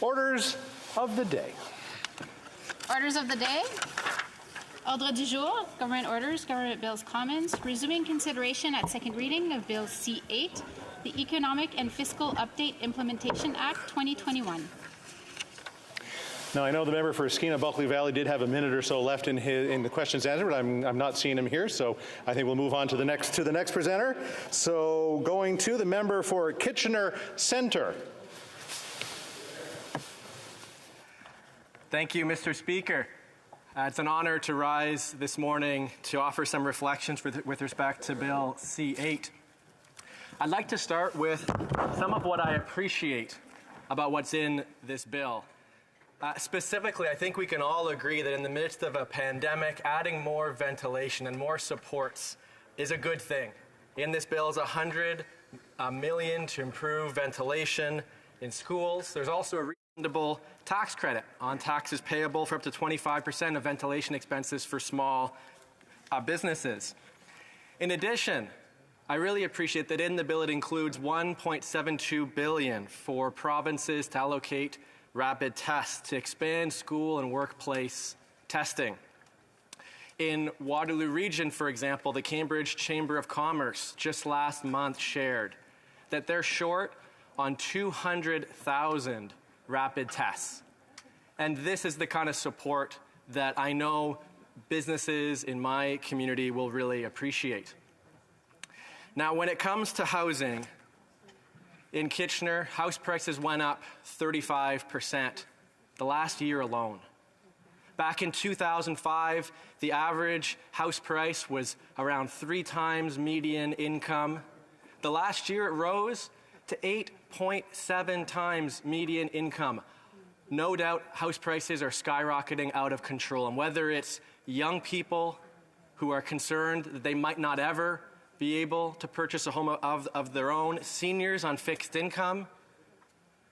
Orders of the day. Orders of the day. Ordre du jour, Government Orders, Government Bills Commons, resuming consideration at second reading of Bill C-8, the Economic and Fiscal Update Implementation Act 2021. Now, I know the member for Skeena-Bulkley Valley did have a minute or so left in the questions answered, but I'm not seeing him here, so I think we'll move on to the next presenter. So, going to the member for Kitchener Centre. Thank you, Mr. Speaker. It's an honor to rise this morning to offer some reflections with respect to Bill C-8. I'd like to start with some of what I appreciate about what's in this bill. Specifically, I think we can all agree that in the midst of a pandemic, adding more ventilation and more supports is a good thing. In this bill is $100 million to improve ventilation in schools. There's also a refundable tax credit on taxes payable for up to 25% of ventilation expenses for small businesses. In addition, I really appreciate that in the bill it includes $1.72 billion for provinces to allocate rapid tests to expand school and workplace testing. In Waterloo Region, for example, the Cambridge Chamber of Commerce just last month shared that they're short on 200,000 rapid tests. And this is the kind of support that I know businesses in my community will really appreciate. Now, when it comes to housing, in Kitchener, house prices went up 35% the last year alone. Back in 2005, the average house price was around 3 times median income. The last year it rose to 8.7 times median income. No doubt house prices are skyrocketing out of control. And whether it's young people who are concerned that they might not ever be able to purchase a home of their own, seniors on fixed income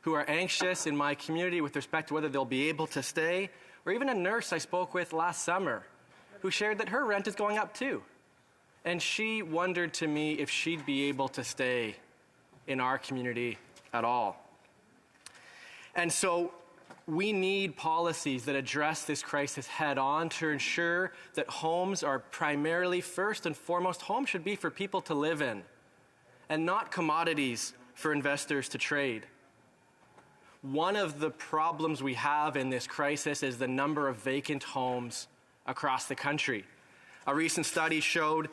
who are anxious in my community with respect to whether they'll be able to stay, or even a nurse I spoke with last summer who shared that her rent is going up too. And she wondered to me if she'd be able to stay in our community at all. And so we need policies that address this crisis head on to ensure that homes are primarily, first and foremost, homes should be for people to live in and not commodities for investors to trade. One of the problems we have in this crisis is the number of vacant homes across the country. A recent study showed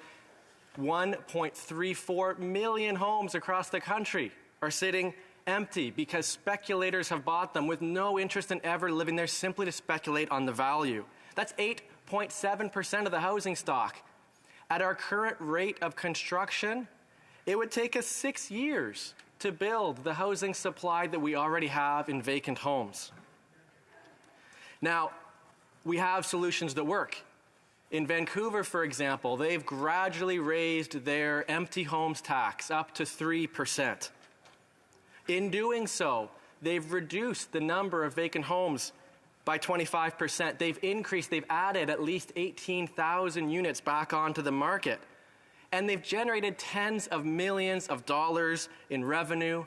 1.34 million homes across the country are sitting empty because speculators have bought them with no interest in ever living there, simply to speculate on the value. That's 8.7% of the housing stock. At our current rate of construction, it would take us 6 years to build the housing supply that we already have in vacant homes. Now, we have solutions that work. In Vancouver, for example, they've gradually raised their empty homes tax up to 3%. In doing so, they've reduced the number of vacant homes by 25%. They've added at least 18,000 units back onto the market. And they've generated tens of millions of dollars in revenue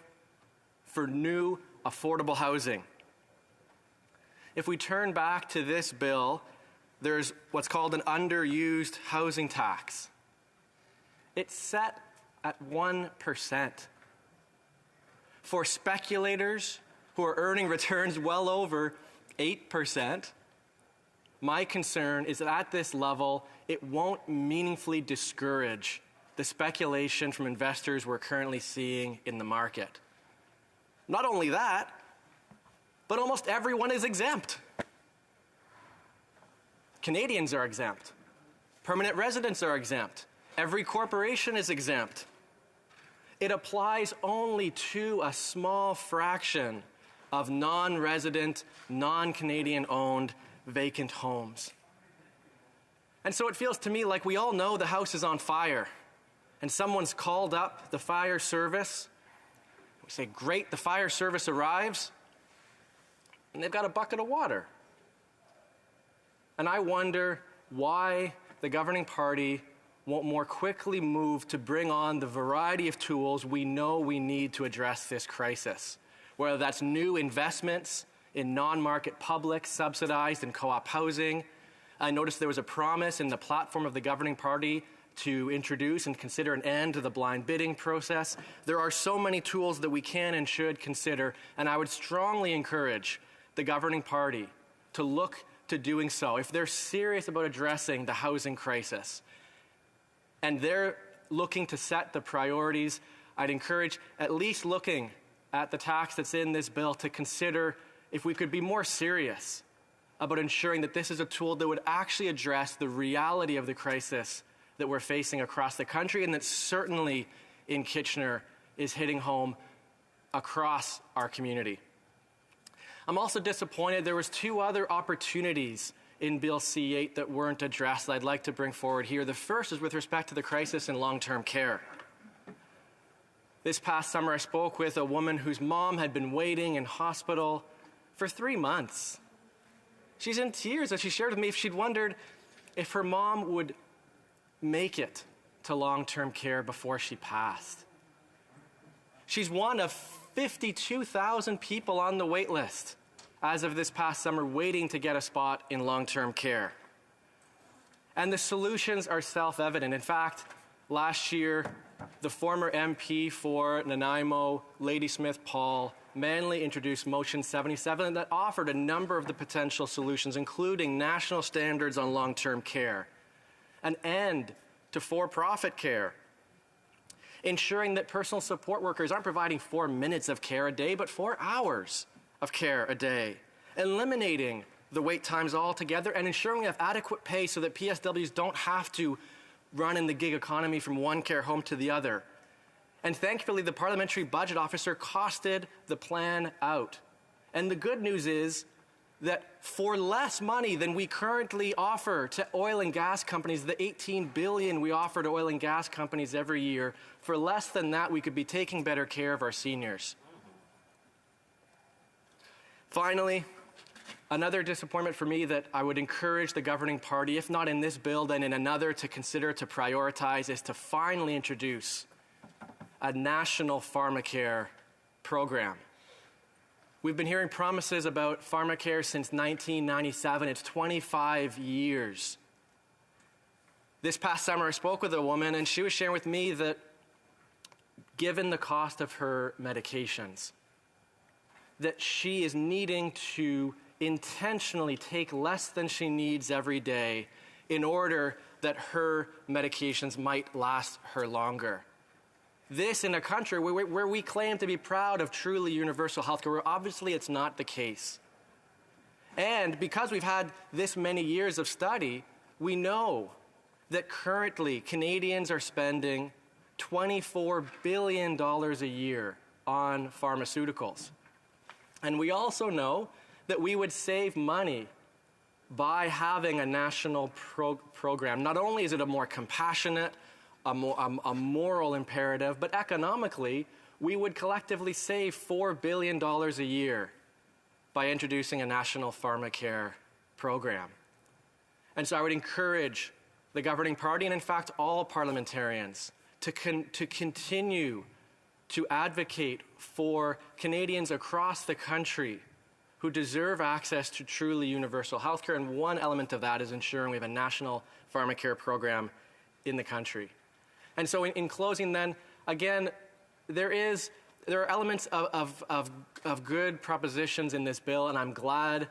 for new, affordable housing. If we turn back to this bill, there's what's called an underused housing tax. It's set at 1%. For speculators who are earning returns well over 8%, my concern is that at this level, it won't meaningfully discourage the speculation from investors we're currently seeing in the market. Not only that, but almost everyone is exempt. Canadians are exempt. Permanent residents are exempt. Every corporation is exempt. It applies only to a small fraction of non-resident, non-Canadian owned vacant homes. And so it feels to me like we all know the house is on fire and someone's called up the fire service. We say, great, the fire service arrives and they've got a bucket of water. And I wonder why the governing party won't more quickly move to bring on the variety of tools we know we need to address this crisis, whether that's new investments in non-market public, subsidized, and co-op housing. I noticed there was a promise in the platform of the governing party to introduce and consider an end to the blind bidding process. There are so many tools that we can and should consider, and I would strongly encourage the governing party to look to doing so if they're serious about addressing the housing crisis. And they're looking to set the priorities. I'd encourage at least looking at the tax that's in this bill to consider if we could be more serious about ensuring that this is a tool that would actually address the reality of the crisis that we're facing across the country, and that certainly in Kitchener is hitting home across our community. I'm also disappointed there was 2 other opportunities in Bill C-8 that weren't addressed that I'd like to bring forward here. The first is with respect to the crisis in long-term care. This past summer, I spoke with a woman whose mom had been waiting in hospital for 3 months. She's in tears as she shared with me if she'd wondered if her mom would make it to long-term care before she passed. She's one of 52,000 people on the wait list as of this past summer waiting to get a spot in long-term care. And the solutions are self-evident. In fact, last year, the former MP for Nanaimo, Ladysmith Paul, Manley introduced Motion 77 that offered a number of the potential solutions, including national standards on long-term care, an end to for-profit care, ensuring that personal support workers aren't providing 4 minutes of care a day, but 4 hours of care a day, eliminating the wait times altogether, and ensuring we have adequate pay so that PSWs don't have to run in the gig economy from one care home to the other. And thankfully, the parliamentary budget officer costed the plan out. And the good news is that for less money than we currently offer to oil and gas companies, the $18 billion we offer to oil and gas companies every year, for less than that, we could be taking better care of our seniors. Finally, another disappointment for me that I would encourage the governing party, if not in this bill, then in another, to consider to prioritize, is to finally introduce a national pharmacare program. We've been hearing promises about pharmacare since 1997. It's 25 years. This past summer, I spoke with a woman, and she was sharing with me that given the cost of her medications, that she is needing to intentionally take less than she needs every day in order that her medications might last her longer. This in a country where we claim to be proud of truly universal healthcare, where obviously it's not the case. And because we've had this many years of study, we know that currently Canadians are spending $24 billion a year on pharmaceuticals. And we also know that we would save money by having a national program. Not only is it a more compassionate, a moral imperative, but economically, we would collectively save $4 billion a year by introducing a national pharmacare program. And so I would encourage the governing party, and in fact all parliamentarians, to continue to advocate for Canadians across the country who deserve access to truly universal healthcare. And one element of that is ensuring we have a national pharmacare program in the country. And so in closing then, again, there are elements of good propositions in this bill, and I'm glad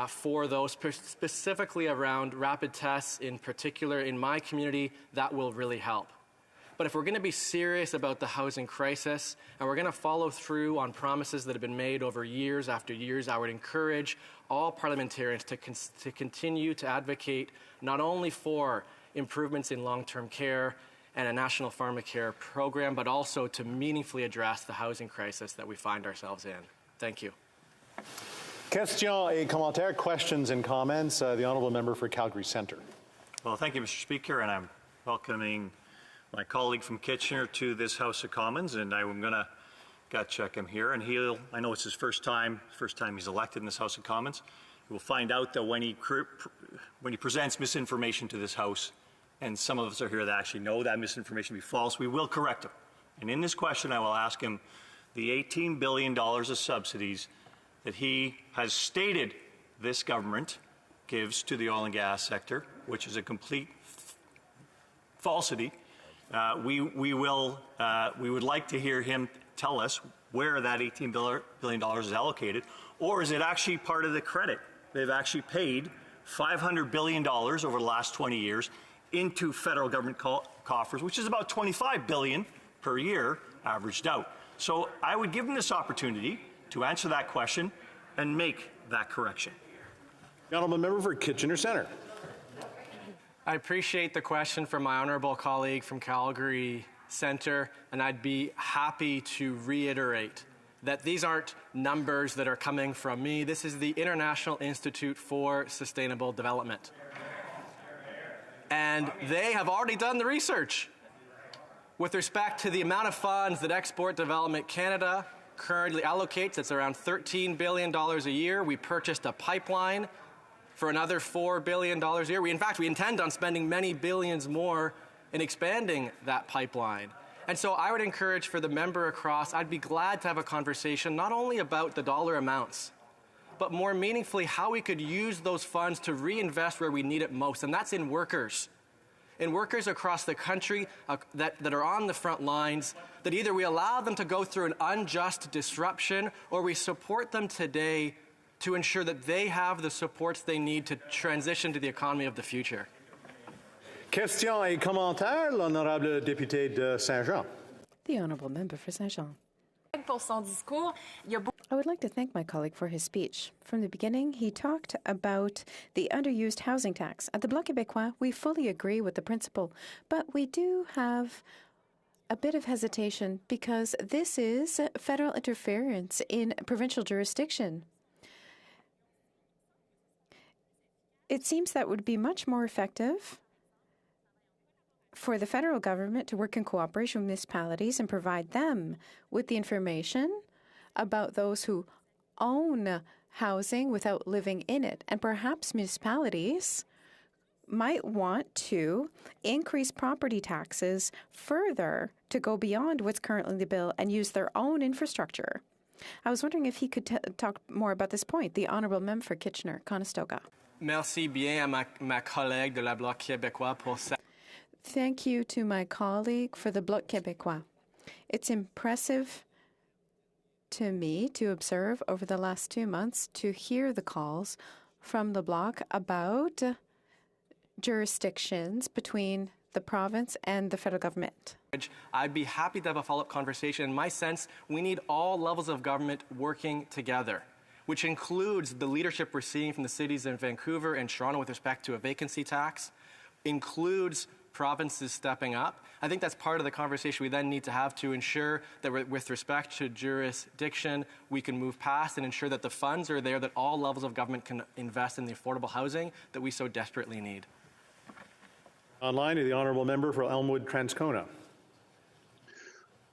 for those, specifically around rapid tests in particular. In my community, that will really help. But if we're going to be serious about the housing crisis, and we're going to follow through on promises that have been made over years after years, I would encourage all parliamentarians to continue to advocate not only for improvements in long-term care and a national pharmacare program, but also to meaningfully address the housing crisis that we find ourselves in. Thank you. Question et commentaire, questions and comments. The honourable member for Calgary Centre. Well, thank you, Mr. Speaker, and I'm welcoming my colleague from Kitchener to this House of Commons, and I'm going to gut check him here. And I know it's his first time he's elected in this House of Commons. We'll find out that when he presents misinformation to this House, and some of us are here that actually know that misinformation to be false, we will correct him. And in this question, I will ask him the $18 billion of subsidies that he has stated this government gives to the oil and gas sector, which is a complete falsity. We would like to hear him tell us where that $18 billion is allocated, or is it actually part of the credit? They've actually paid $500 billion over the last 20 years into federal government coffers, which is about $25 billion per year averaged out. So I would give him this opportunity to answer that question and make that correction. The honourable member for Kitchener Centre. I appreciate the question from my honourable colleague from Calgary Centre, and I'd be happy to reiterate that these aren't numbers that are coming from me. This is the International Institute for Sustainable Development. And they have already done the research with respect to the amount of funds that Export Development Canada currently allocates. It's around $13 billion a year. We purchased a pipeline for another $4 billion a year. In fact, we intend on spending many billions more in expanding that pipeline. And so I would encourage for the member across, I'd be glad to have a conversation not only about the dollar amounts, but more meaningfully how we could use those funds to reinvest where we need it most, and that's in workers. In workers across the country that are on the front lines, that either we allow them to go through an unjust disruption or we support them today to ensure that they have the supports they need to transition to the economy of the future. Question et commentaire, l'honorable député de Saint-Jean. The honourable member for Saint-Jean. Pour son discours. I would like to thank my colleague for his speech. From the beginning, he talked about the underused housing tax. At the Bloc Québécois, we fully agree with the principle, but we do have a bit of hesitation because this is federal interference in provincial jurisdiction. It seems that would be much more effective for the federal government to work in cooperation with municipalities and provide them with the information about those who own housing without living in it. And perhaps municipalities might want to increase property taxes further to go beyond what's currently in the bill and use their own infrastructure. I was wondering if he could talk more about this point. The honourable member for Kitchener-Conestoga. Merci bien à ma collègue de la Bloc Québécois pour sa... Thank you to my colleague for the Bloc Québécois. It's impressive to me to observe over the last 2 months to hear the calls from the Bloc about jurisdictions between the province and the federal government. I'd be happy to have a follow-up conversation. In my sense, we need all levels of government working together, which includes the leadership we're seeing from the cities of Vancouver and Toronto with respect to a vacancy tax, includes provinces stepping up. I think that's part of the conversation we then need to have to ensure that with respect to jurisdiction, we can move past and ensure that the funds are there, that all levels of government can invest in the affordable housing that we so desperately need. Online to the honourable member for Elmwood Transcona.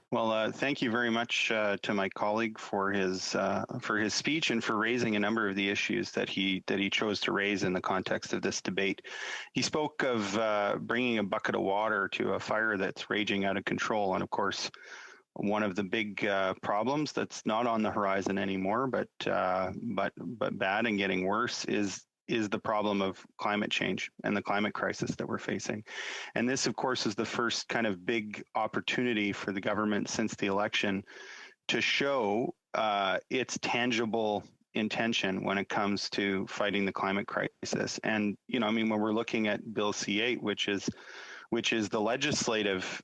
Well, thank you very much to my colleague for his speech and for raising a number of the issues that he chose to raise in the context of this debate. He spoke of bringing a bucket of water to a fire that's raging out of control, and of course, one of the big problems that's not on the horizon anymore, but bad and getting worse is the problem of climate change and the climate crisis that we're facing. And this, of course, is the first kind of big opportunity for the government since the election to show its tangible intention when it comes to fighting the climate crisis. And, you know, I mean, when we're looking at Bill C-8, which is the legislative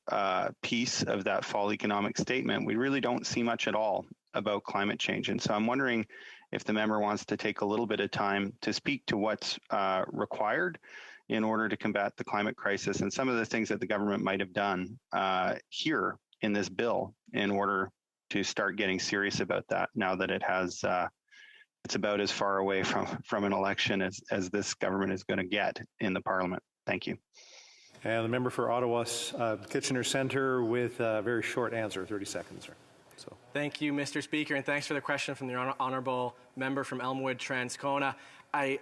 piece of that fall economic statement, we really don't see much at all about climate change. And so I'm wondering if the member wants to take a little bit of time to speak to what's required in order to combat the climate crisis and some of the things that the government might have done here in this bill in order to start getting serious about that now that it has it's about as far away from an election as this government is going to get in the Parliament. Thank you. And the member for Ottawa's Kitchener Centre with a very short answer, 30 seconds. Sir. So. Thank you, Mr. Speaker, and thanks for the question from the honourable member from Elmwood Transcona. I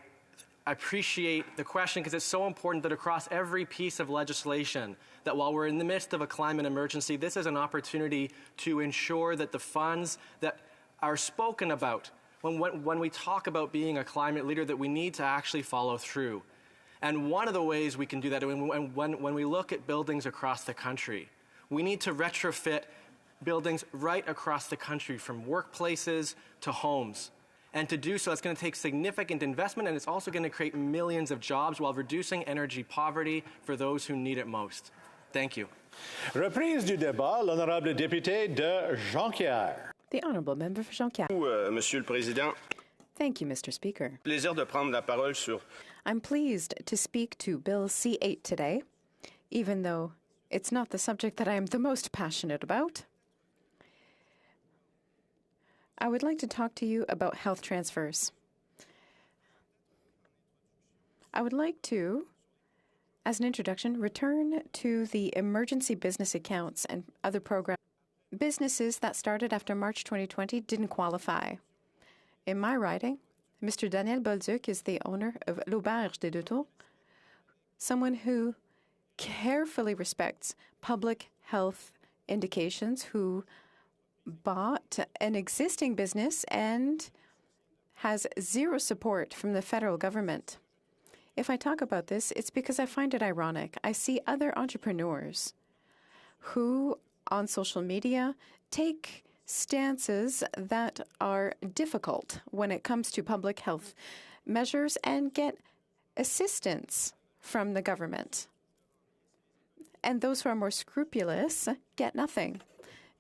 appreciate the question because it's so important that across every piece of legislation, that while we're in the midst of a climate emergency, this is an opportunity to ensure that the funds that are spoken about when we talk about being a climate leader, that we need to actually follow through. And one of the ways we can do that, when we look at buildings across the country, we need to retrofit buildings right across the country, from workplaces to homes. And to do so, it's going to take significant investment, and it's also going to create millions of jobs while reducing energy poverty for those who need it most. Thank you. Reprise du débat, l'honorable député de Jonquière. The Honourable Member for Jonquière. Monsieur le Président, Thank you, Mr. Speaker. plaisir de prendre la parole sur I'm pleased to speak to Bill C-8 today, even though it's not the subject that I am the most passionate about. I would like to talk to you about health transfers. I would like to, as an introduction, return to the emergency business accounts and other programs. Businesses that started after March 2020 didn't qualify. In my riding, Mr. Daniel Bolduc is the owner of L'Auberge des Deux Tours, someone who carefully respects public health indications, who bought an existing business and has zero support from the federal government. If I talk about this, it's because I find it ironic. I see other entrepreneurs who, on social media, take stances that are difficult when it comes to public health measures and get assistance from the government. And those who are more scrupulous get nothing.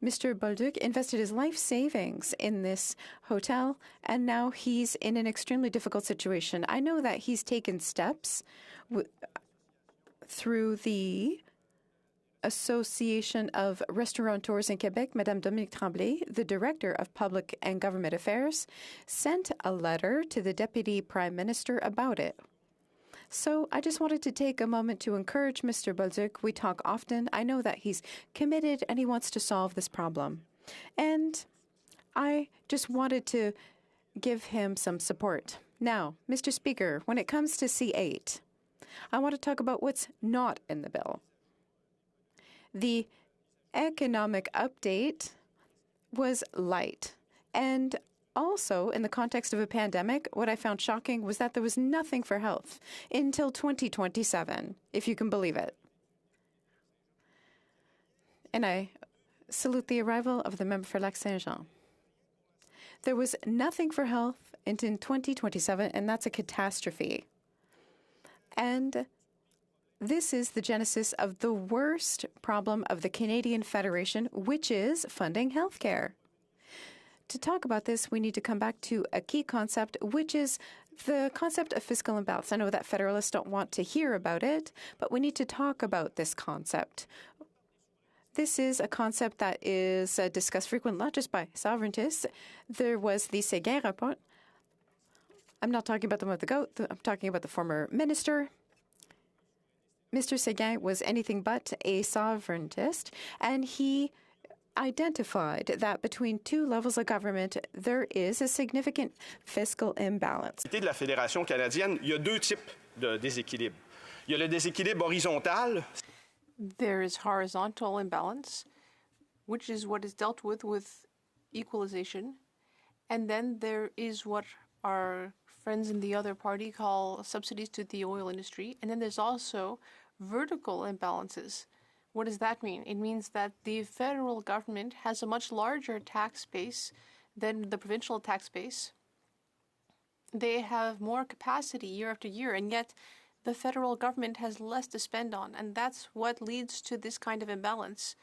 Mr. Bolduc invested his life savings in this hotel, and now he's in an extremely difficult situation. I know that he's taken steps through the Association of Restaurateurs in Quebec. Madame Dominique Tremblay, the Director of Public and Government Affairs, sent a letter to the Deputy Prime Minister about it. So I just wanted to take a moment to encourage Mr. Bolduc. We talk often. I know that he's committed and he wants to solve this problem. And I just wanted to give him some support. Now, Mr. Speaker, when it comes to C8, I want to talk about what's not in the bill. The economic update was light, and also, in the context of a pandemic, what I found shocking was that there was nothing for health until 2027, if you can believe it. And I salute the arrival of the member for Lac-Saint-Jean. There was nothing for health until 2027, and that's a catastrophe. And this is the genesis of the worst problem of the Canadian Federation, which is funding healthcare. To talk about this, we need to come back to a key concept, which is the concept of fiscal imbalance. I know that Federalists don't want to hear about it, but we need to talk about this concept. This is a concept that is discussed frequently, not just by sovereigntists. There was the Séguin report. I'm not talking about the one with the goat. I'm talking about the former minister. Mr. Séguin was anything but a sovereigntist, and he identified that between two levels of government, there is a significant fiscal imbalance. de la Fédération canadienne, il y a deux types de déséquilibre. Il y a le déséquilibre horizontal. There is horizontal imbalance, which is what is dealt with equalization. And then there is what our friends in the other party call subsidies to the oil industry. And then there's also vertical imbalances. What does that mean? It means that the federal government has a much larger tax base than the provincial tax base. They have more capacity year after year, and yet the federal government has less to spend on. And that's what leads to this kind of imbalance,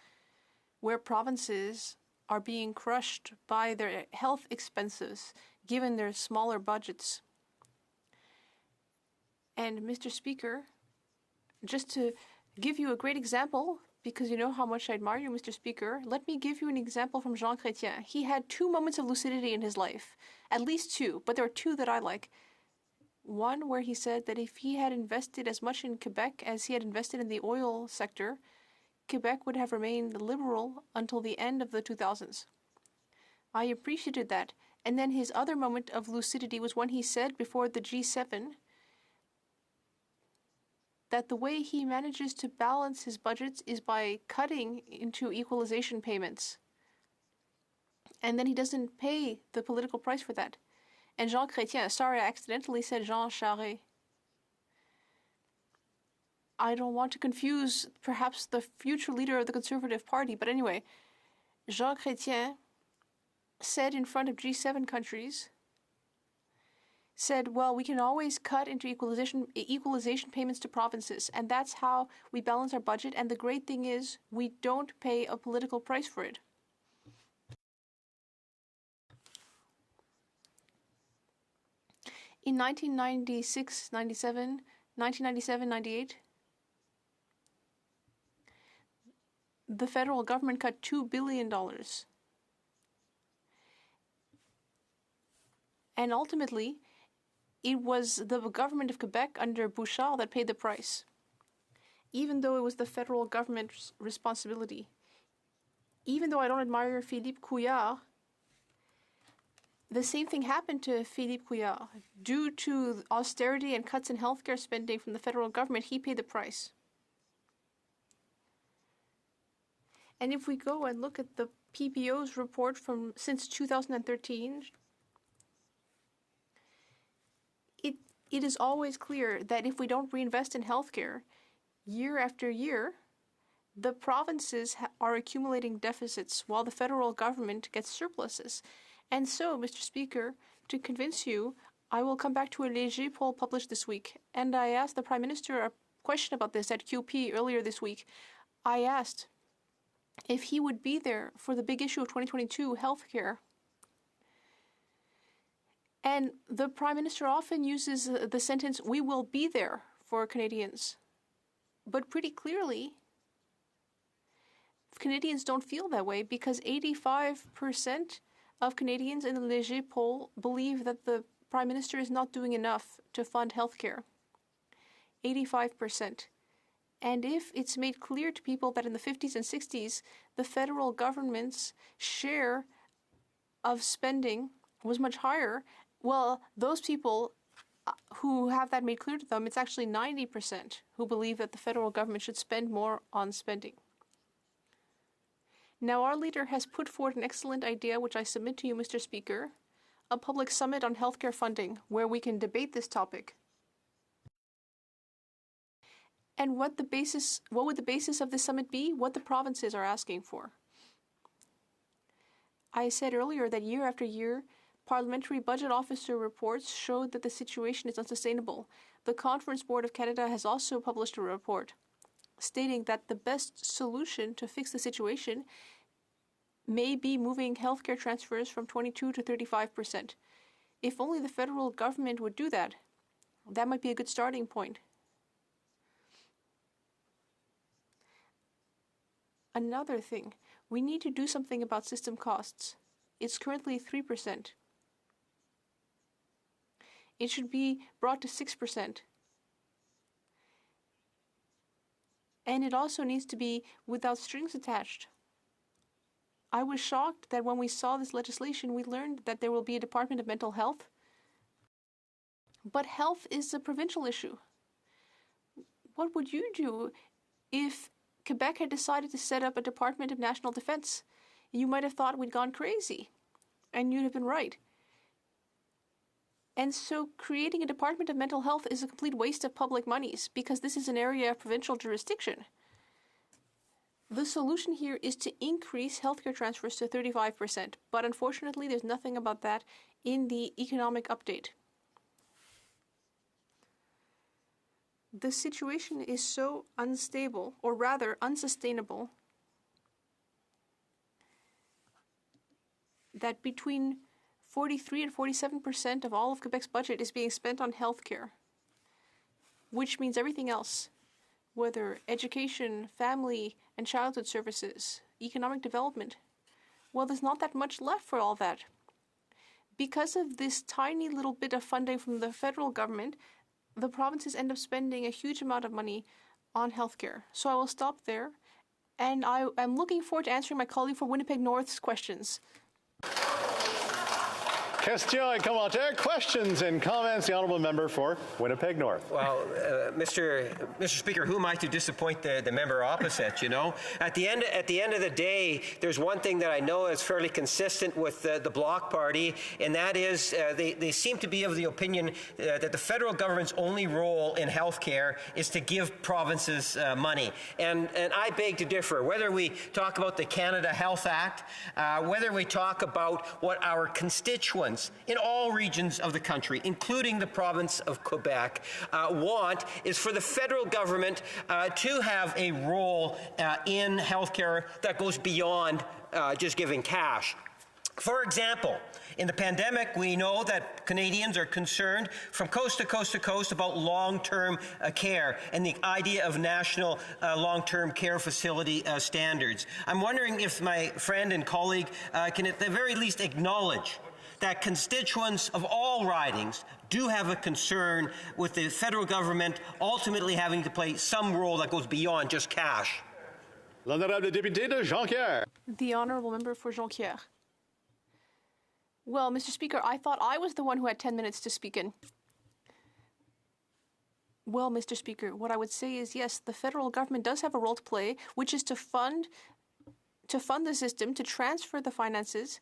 where provinces are being crushed by their health expenses, given their smaller budgets. And Mr. Speaker, just to give you a great example, because you know how much I admire you, Mr. Speaker, let me give you an example from Jean Chrétien. He had 2 moments of lucidity in his life, at least 2, but there are 2 that I like. One where he said that if he had invested as much in Quebec as he had invested in the oil sector, Quebec would have remained liberal until the end of the 2000s. I appreciated that. And then his other moment of lucidity was when he said before the G7 that the way he manages to balance his budgets is by cutting into equalization payments. And then he doesn't pay the political price for that. and Jean Chrétien. Sorry, I accidentally said Jean Charest. I don't want to confuse perhaps the future leader of the Conservative Party, but anyway, Jean Chrétien said in front of G7 countries, said, well, we can always cut into equalization payments to provinces, and that's how we balance our budget, and the great thing is we don't pay a political price for it. In 1996, 97, 1997, 98, the federal government cut $2 billion. And ultimately, it was the government of Quebec under Bouchard that paid the price, even though it was the federal government's responsibility. Even though I don't admire Philippe Couillard, the same thing happened to Philippe Couillard. Due to austerity and cuts in healthcare spending from the federal government, he paid the price. And if we go and look at the PPO's report from since 2013, it is always clear that if we don't reinvest in healthcare, year after year, the provinces are accumulating deficits while the federal government gets surpluses. And so, Mr. Speaker, to convince you, I will come back to a Léger poll published this week. And I asked the Prime Minister a question about this at QP earlier this week. I asked if he would be there for the big issue of 2022, healthcare. And the Prime Minister often uses the sentence, we will be there for Canadians. But pretty clearly, Canadians don't feel that way because 85% of Canadians in the Léger poll believe that the Prime Minister is not doing enough to fund healthcare. 85%. And if it's made clear to people that in the 50s and 60s, the federal government's share of spending was much higher, well, those people who have that made clear to them, it's actually 90% who believe that the federal government should spend more on spending. Now, our leader has put forward an excellent idea, which I submit to you, Mr. Speaker, a public summit on healthcare funding, where we can debate this topic. And what would the basis of this summit be? What the provinces are asking for. I said earlier that year after year, Parliamentary Budget Officer reports showed that the situation is unsustainable. The Conference Board of Canada has also published a report stating that the best solution to fix the situation may be moving healthcare transfers from 22 to 35%. If only the federal government would do that, that might be a good starting point. Another thing, we need to do something about system costs. It's currently 3%. It should be brought to 6%. And it also needs to be without strings attached. I was shocked that when we saw this legislation, we learned that there will be a Department of Mental Health. But health is a provincial issue. What would you do if Quebec had decided to set up a Department of National Defense? You might have thought we'd gone crazy, and you'd have been right. And so creating a Department of Mental Health is a complete waste of public monies because this is an area of provincial jurisdiction. The solution here is to increase healthcare transfers to 35%, but unfortunately there's nothing about that in the economic update. The situation is so unstable, or rather unsustainable, that between 43 and 47% of all of Quebec's budget is being spent on healthcare, which means everything else, whether education, family and childhood services, economic development. Well, there's not that much left for all that. Because of this tiny little bit of funding from the federal government, the provinces end up spending a huge amount of money on healthcare. So I will stop there, and I'm looking forward to answering my colleague from Winnipeg North's questions. Questions et commentaires. Questions and comments. The honourable member for Winnipeg North. Well, Mr. Speaker, who am I to disappoint the member opposite? You know, at the end of the day, there's one thing that I know is fairly consistent with the Bloc Party, and that is they seem to be of the opinion that the federal government's only role in healthcare is to give provinces money, and I beg to differ. Whether we talk about the Canada Health Act, whether we talk about what our constituents in all regions of the country, including the province of Quebec, want is for the federal government to have a role in healthcare that goes beyond just giving cash. For example, in the pandemic, we know that Canadians are concerned from coast to coast to coast about long-term care and the idea of national long-term care facility standards. I'm wondering if my friend and colleague can at the very least acknowledge that constituents of all ridings do have a concern with the federal government ultimately having to play some role that goes beyond just cash. L'honorable député de Jonquière. The honourable member for Jonquière. Well, Mr. Speaker, I thought I was the one who had 10 minutes to speak in. Well, Mr. Speaker, what I would say is yes, the federal government does have a role to play, which is to fund the system, to transfer the finances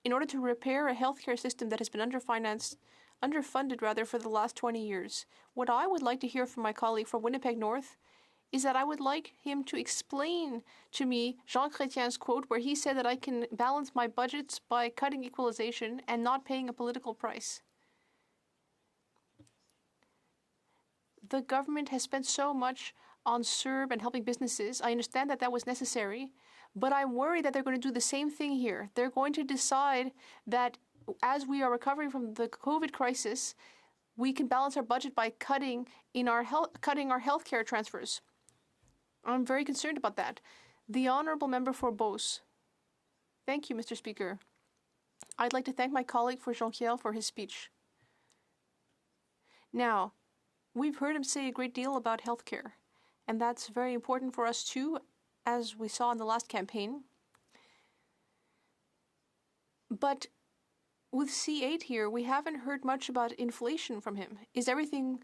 in order to repair a healthcare system that has been underfunded rather, for the last 20 years. What I would like to hear from my colleague from Winnipeg North is that I would like him to explain to me Jean Chrétien's quote where he said that I can balance my budgets by cutting equalization and not paying a political price. The government has spent so much on CERB and helping businesses. I understand that that was necessary, but I'm worried that they're going to do the same thing here. They're going to decide that as we are recovering from the COVID crisis, we can balance our budget by cutting our healthcare transfers. I'm very concerned about that. The honourable member for Beauce. Thank you, Mr. Speaker. I'd like to thank my colleague for Jonquière for his speech. Now, we've heard him say a great deal about healthcare, and that's very important for us too, as we saw in the last campaign. But with C8 here, we haven't heard much about inflation from him. Is everything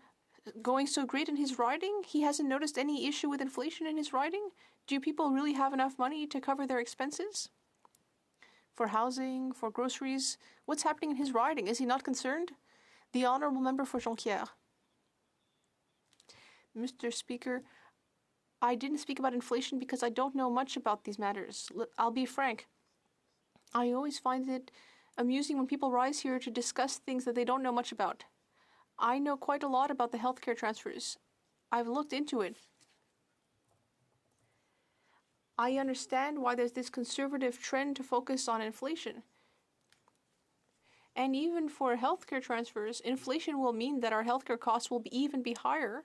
going so great in his riding? He hasn't noticed any issue with inflation in his riding? Do people really have enough money to cover their expenses? For housing, for groceries? What's happening in his riding? Is he not concerned? The honourable member for Jonquière. Mr. Speaker, I didn't speak about inflation because I don't know much about these matters. I'll be frank. I always find it amusing when people rise here to discuss things that they don't know much about. I know quite a lot about the healthcare transfers. I've looked into it. I understand why there's this conservative trend to focus on inflation. And even for healthcare transfers, inflation will mean that our healthcare costs will even be higher,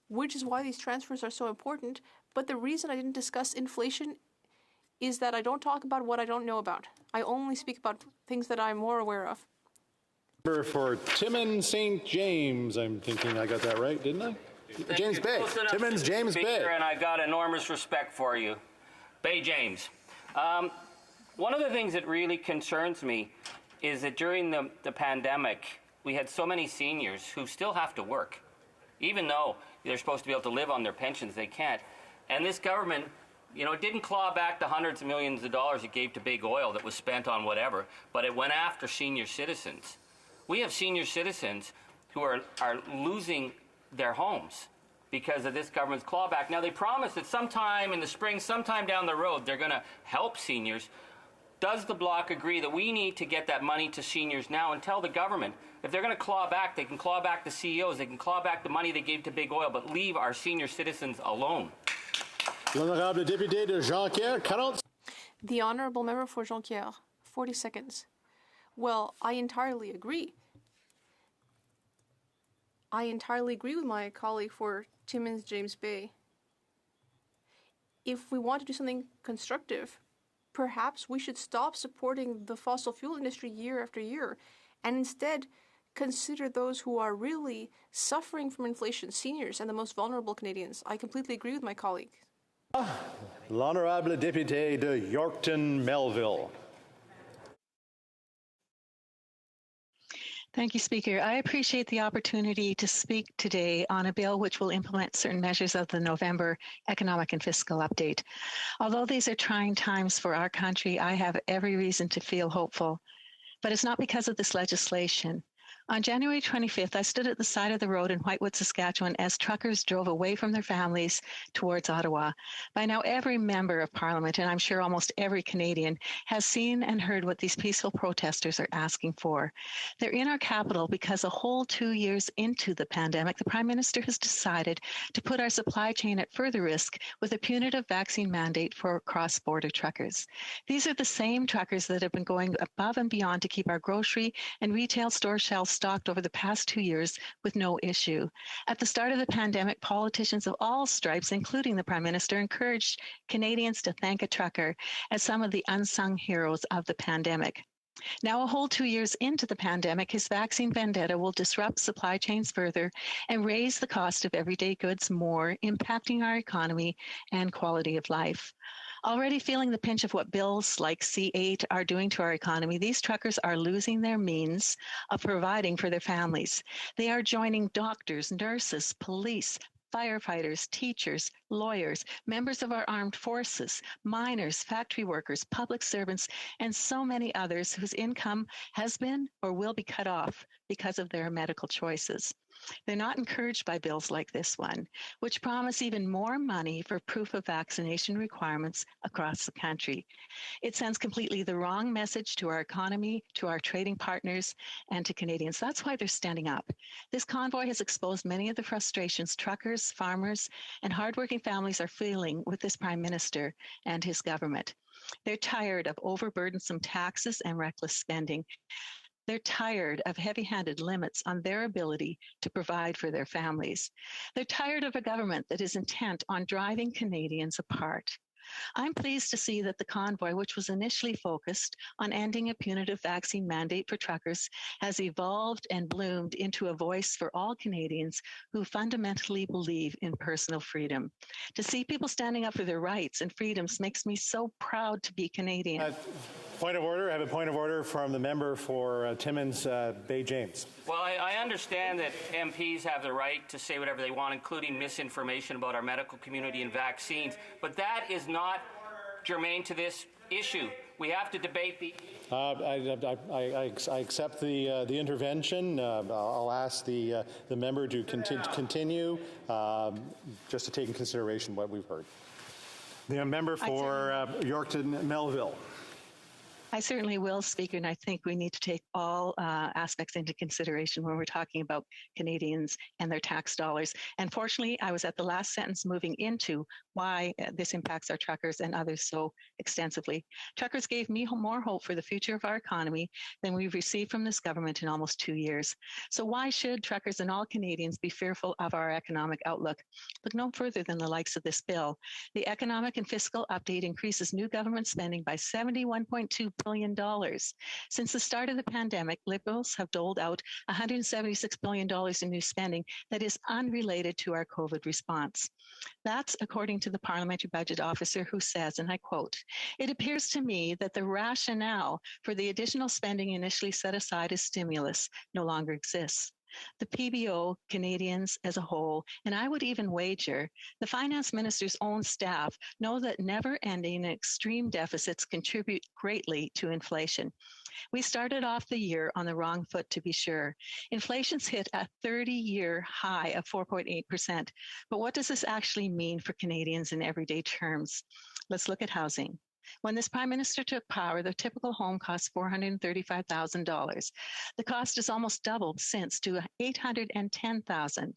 which is why these transfers are so important. But the reason I didn't discuss inflation is that I don't talk about what I don't know about. I only speak about things that I'm more aware of. For Timmins St. James, I'm thinking I got that right, didn't I? James Bay. Timmins James Bay. And I've got enormous respect for you. Bay James. One of the things that really concerns me is that during the pandemic, we had so many seniors who still have to work. Even though they're supposed to be able to live on their pensions, they can't. And this government, it didn't claw back the hundreds of millions of dollars it gave to big oil that was spent on whatever, but it went after senior citizens. We have senior citizens who are losing their homes because of this government's clawback. Now, they promised that sometime in the spring, sometime down the road, they're going to help seniors. Does the Bloc agree that we need to get that money to seniors now and tell the government if they're going to claw back, they can claw back the CEOs, they can claw back the money they gave to big oil, but leave our senior citizens alone? L'honorable député de Jonquière, 40. The honourable member for Jonquière, 40 seconds. Well, I entirely agree. I entirely agree with my colleague for Timmins James Bay. If we want to do something constructive, perhaps we should stop supporting the fossil fuel industry year after year and instead consider those who are really suffering from inflation, seniors and the most vulnerable Canadians. I completely agree with my colleague. L'honorable député de Yorkton Melville. Thank you, Speaker. I appreciate the opportunity to speak today on a bill which will implement certain measures of the November economic and fiscal update. Although these are trying times for our country, I have every reason to feel hopeful. But it's not because of this legislation. On January 25th, I stood at the side of the road in Whitewood, Saskatchewan, as truckers drove away from their families towards Ottawa. By now, every member of Parliament, and I'm sure almost every Canadian, has seen and heard what these peaceful protesters are asking for. They're in our capital because a whole 2 years into the pandemic, the Prime Minister has decided to put our supply chain at further risk with a punitive vaccine mandate for cross-border truckers. These are the same truckers that have been going above and beyond to keep our grocery and retail store shelves stocked over the past 2 years with no issue. At the start of the pandemic, politicians of all stripes, including the Prime Minister, encouraged Canadians to thank a trucker as some of the unsung heroes of the pandemic. Now, a whole 2 years into the pandemic, his vaccine vendetta will disrupt supply chains further and raise the cost of everyday goods more, impacting our economy and quality of life. Already feeling the pinch of what bills like C8 are doing to our economy, these truckers are losing their means of providing for their families. They are joining doctors, nurses, police, firefighters, teachers, lawyers, members of our armed forces, miners, factory workers, public servants, and so many others whose income has been or will be cut off because of their medical choices. They're not encouraged by bills like this one, which promise even more money for proof of vaccination requirements across the country. It sends completely the wrong message to our economy, to our trading partners, and to Canadians. That's why they're standing up. This convoy has exposed many of the frustrations truckers, farmers, and hardworking families are feeling with this Prime Minister and his government. They're tired of overburdensome taxes and reckless spending. They're tired of heavy-handed limits on their ability to provide for their families. They're tired of a government that is intent on driving Canadians apart. I'm pleased to see that the convoy, which was initially focused on ending a punitive vaccine mandate for truckers, has evolved and bloomed into a voice for all Canadians who fundamentally believe in personal freedom. To see people standing up for their rights and freedoms makes me so proud to be Canadian. Point of order. I have a point of order from the member for Timmins Bay James. Well, I understand that MPs have the right to say whatever they want, including misinformation about our medical community and vaccines, but that is not germane to this issue. We have to debate the... I accept the intervention. I'll ask the member to continue, just to take in consideration what we've heard. The member for Yorkton Melville. I certainly will, Speaker, and I think we need to take all aspects into consideration when we're talking about Canadians and their tax dollars. And fortunately, I was at the last sentence moving into why this impacts our truckers and others so extensively. Truckers gave me more hope for the future of our economy than we've received from this government in almost 2 years. So why should truckers and all Canadians be fearful of our economic outlook? Look no further than the likes of this bill. The economic and fiscal update increases new government spending by $71.2 billion. Since the start of the pandemic, Liberals have doled out $176 billion in new spending that is unrelated to our COVID response. That's according to the Parliamentary Budget Officer, who says, and I quote, "It appears to me that the rationale for the additional spending initially set aside as stimulus no longer exists. The PBO, Canadians as a whole, and I would even wager the finance minister's own staff know that never-ending and extreme deficits contribute greatly to inflation. We started off the year on the wrong foot, to be sure. Inflation's hit a 30-year high of 4.8%. But what does this actually mean for Canadians in everyday terms? Let's look at housing. When this Prime Minister took power, the typical home cost $435,000. The cost has almost doubled since to $810,000.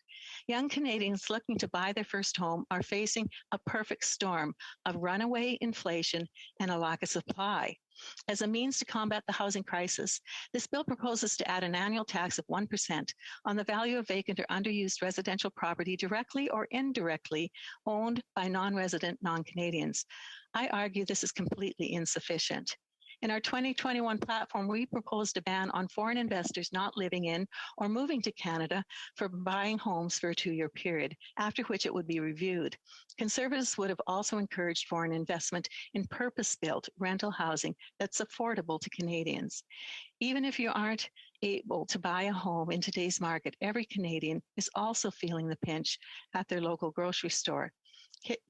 Young Canadians looking to buy their first home are facing a perfect storm of runaway inflation and a lack of supply. As a means to combat the housing crisis, this bill proposes to add an annual tax of 1% on the value of vacant or underused residential property directly or indirectly owned by non-resident non-Canadians. I argue this is completely insufficient. In our 2021 platform, we proposed a ban on foreign investors not living in or moving to Canada for buying homes for a 2-year period, after which it would be reviewed. Conservatives would have also encouraged foreign investment in purpose-built rental housing that's affordable to Canadians. Even if you aren't able to buy a home in today's market, every Canadian is also feeling the pinch at their local grocery store.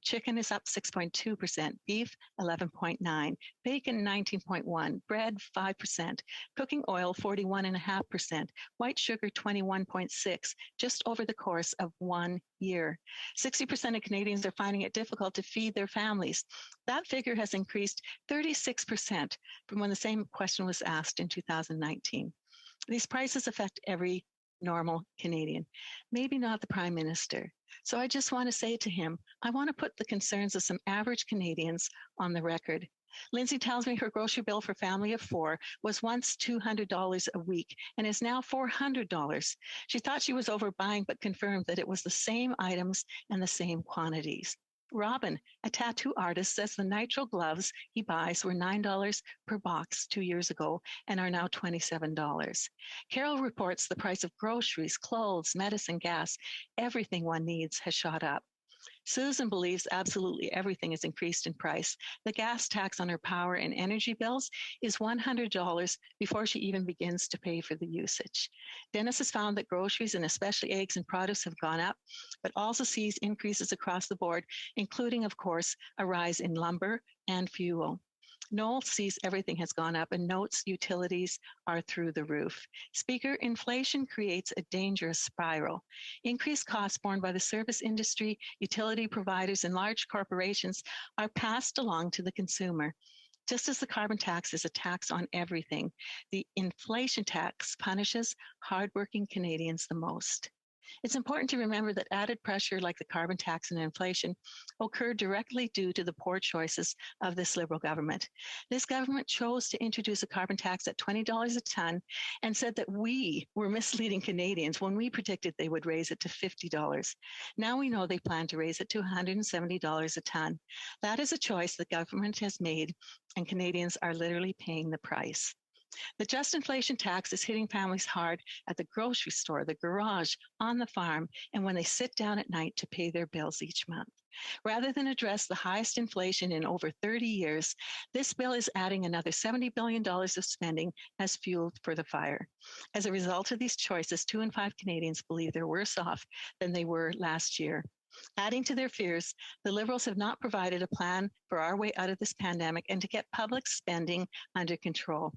Chicken is up 6.2%, beef 11.9%, bacon 19.1%, bread 5%, cooking oil 41.5%, white sugar 21.6%, just over the course of 1 year. 60% of Canadians are finding it difficult to feed their families. That figure has increased 36% from when the same question was asked in 2019. These prices affect every normal Canadian, maybe not the Prime Minister. So I just want to say to him, I want to put the concerns of some average Canadians on the record. Lindsay tells me her grocery bill for a family of 4 was once $200 a week and is now $400. She thought she was overbuying, but confirmed that it was the same items and the same quantities. Robin, a tattoo artist, says the nitrile gloves he buys were $9 per box 2 years ago and are now $27. Carol reports the price of groceries, clothes, medicine, gas, everything one needs has shot up. Susan believes absolutely everything has increased in price. The gas tax on her power and energy bills is $100 before she even begins to pay for the usage. Dennis has found that groceries and especially eggs and produce have gone up, but also sees increases across the board, including, of course, a rise in lumber and fuel. Noel sees everything has gone up and notes utilities are through the roof. Speaker, inflation creates a dangerous spiral. Increased costs borne by the service industry, utility providers, and large corporations are passed along to the consumer. Just as the carbon tax is a tax on everything, the inflation tax punishes hardworking Canadians the most. It's important to remember that added pressure like the carbon tax and inflation occurred directly due to the poor choices of this Liberal government. This government chose to introduce a carbon tax at $20 a ton and said that we were misleading Canadians when we predicted they would raise it to $50. Now we know they plan to raise it to $170 a ton. That is a choice the government has made, and Canadians are literally paying the price. The just inflation tax is hitting families hard at the grocery store, the garage, on the farm, and when they sit down at night to pay their bills each month. Rather than address the highest inflation in over 30 years, this bill is adding another $70 billion of spending as fuel for the fire. As a result of these choices, 2 in 5 Canadians believe they're worse off than they were last year. Adding to their fears, the Liberals have not provided a plan for our way out of this pandemic and to get public spending under control.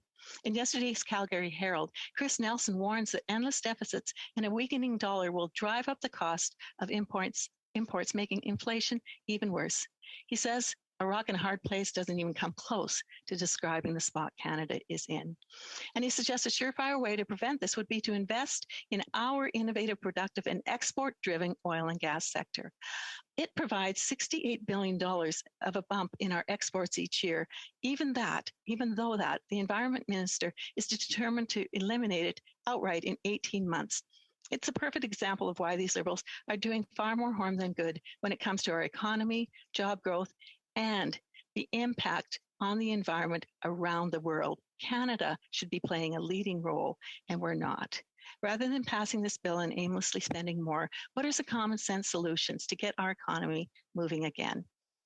In yesterday's Calgary Herald, Chris Nelson warns that endless deficits and a weakening dollar will drive up the cost of imports, making inflation even worse. He says a rock and a hard place doesn't even come close to describing the spot Canada is in. And he suggests a surefire way to prevent this would be to invest in our innovative, productive, and export-driven oil and gas sector. It provides $68 billion of a bump in our exports each year. Even though the environment minister is determined to eliminate it outright in 18 months. It's a perfect example of why these Liberals are doing far more harm than good when it comes to our economy, job growth, and the impact on the environment around the world. Canada should be playing a leading role, and we're not. Rather than passing this bill and aimlessly spending more, what are some common sense solutions to get our economy moving again?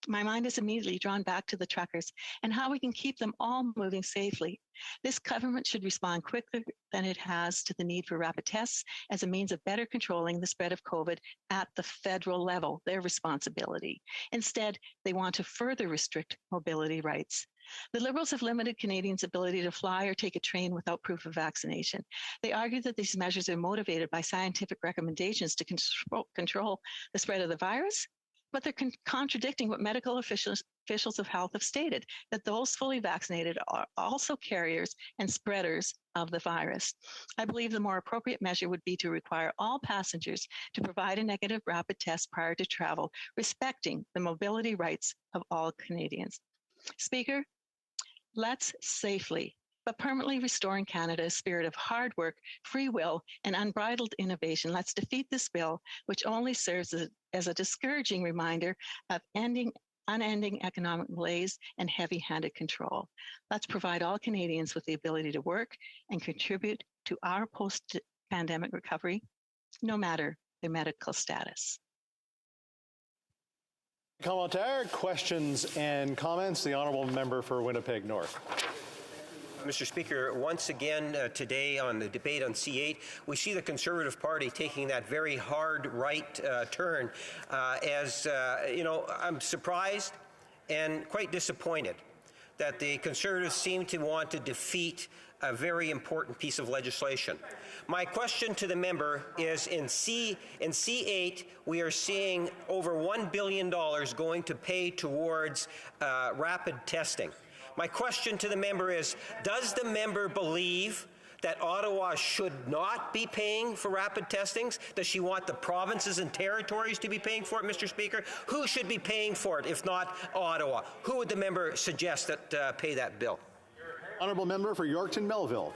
My mind is immediately drawn back to the truckers and how we can keep them all moving safely. This government should respond quicker than it has to the need for rapid tests as a means of better controlling the spread of COVID at the federal level, their responsibility. Instead, they want to further restrict mobility rights. The Liberals have limited Canadians' ability to fly or take a train without proof of vaccination. They argue that these measures are motivated by scientific recommendations to control the spread of the virus, but they're contradicting what medical officials of health have stated, that those fully vaccinated are also carriers and spreaders of the virus. I believe the more appropriate measure would be to require all passengers to provide a negative rapid test prior to travel, respecting the mobility rights of all Canadians. Speaker, let's safely but permanently restore in Canada a spirit of hard work, free will, and unbridled innovation. Let's defeat this bill, which only serves as a discouraging reminder of unending economic malaise and heavy-handed control. Let's provide all Canadians with the ability to work and contribute to our post-pandemic recovery, no matter their medical status. Commentaire, questions and comments. The Honourable Member for Winnipeg North. Mr. Speaker, once again today on the debate on C8, we see the Conservative Party taking that very hard right turn. I'm surprised and quite disappointed that the Conservatives seem to want to defeat a very important piece of legislation. My question to the member is, in C8, we are seeing over $1 billion going to pay towards rapid testing. My question to the member is, does the member believe that Ottawa should not be paying for rapid testings? Does she want the provinces and territories to be paying for it, Mr. Speaker? Who should be paying for it if not Ottawa? Who would the member suggest that pay that bill? Honourable member for Yorkton Melville.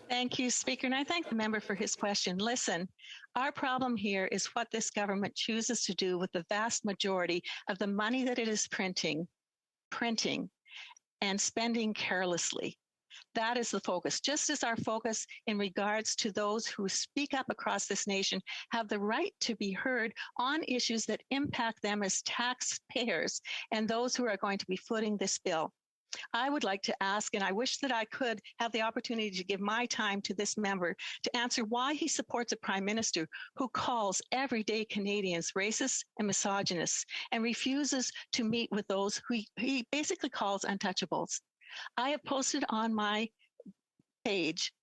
Thank you, Speaker, and I thank the member for his question. Listen, our problem here is what this government chooses to do with the vast majority of the money that it is printing and spending carelessly. That is the focus. Just as our focus in regards to those who speak up across this nation have the right to be heard on issues that impact them as taxpayers and those who are going to be footing this bill. I would like to ask, and I wish that I could have the opportunity to give my time to this member to answer why he supports a prime minister who calls everyday Canadians racist and misogynist and refuses to meet with those who he basically calls untouchables. I have posted on my page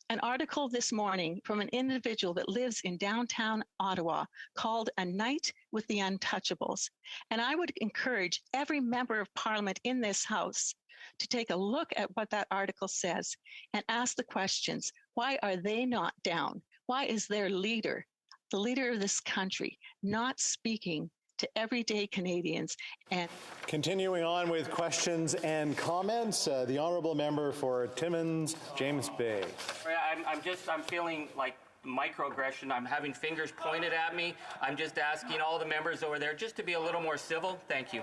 an article this morning from an individual that lives in downtown Ottawa called A Night with the Untouchables. And I would encourage every member of Parliament in this House to take a look at what that article says and ask the questions. Why are they not down? Why is their leader, the leader of this country, not speaking to everyday Canadians? And continuing on with questions and comments, the honourable member for Timmins, James Bay. I'm feeling like microaggression. I'm having fingers pointed at me. I'm just asking all the members over there just to be a little more civil. Thank you.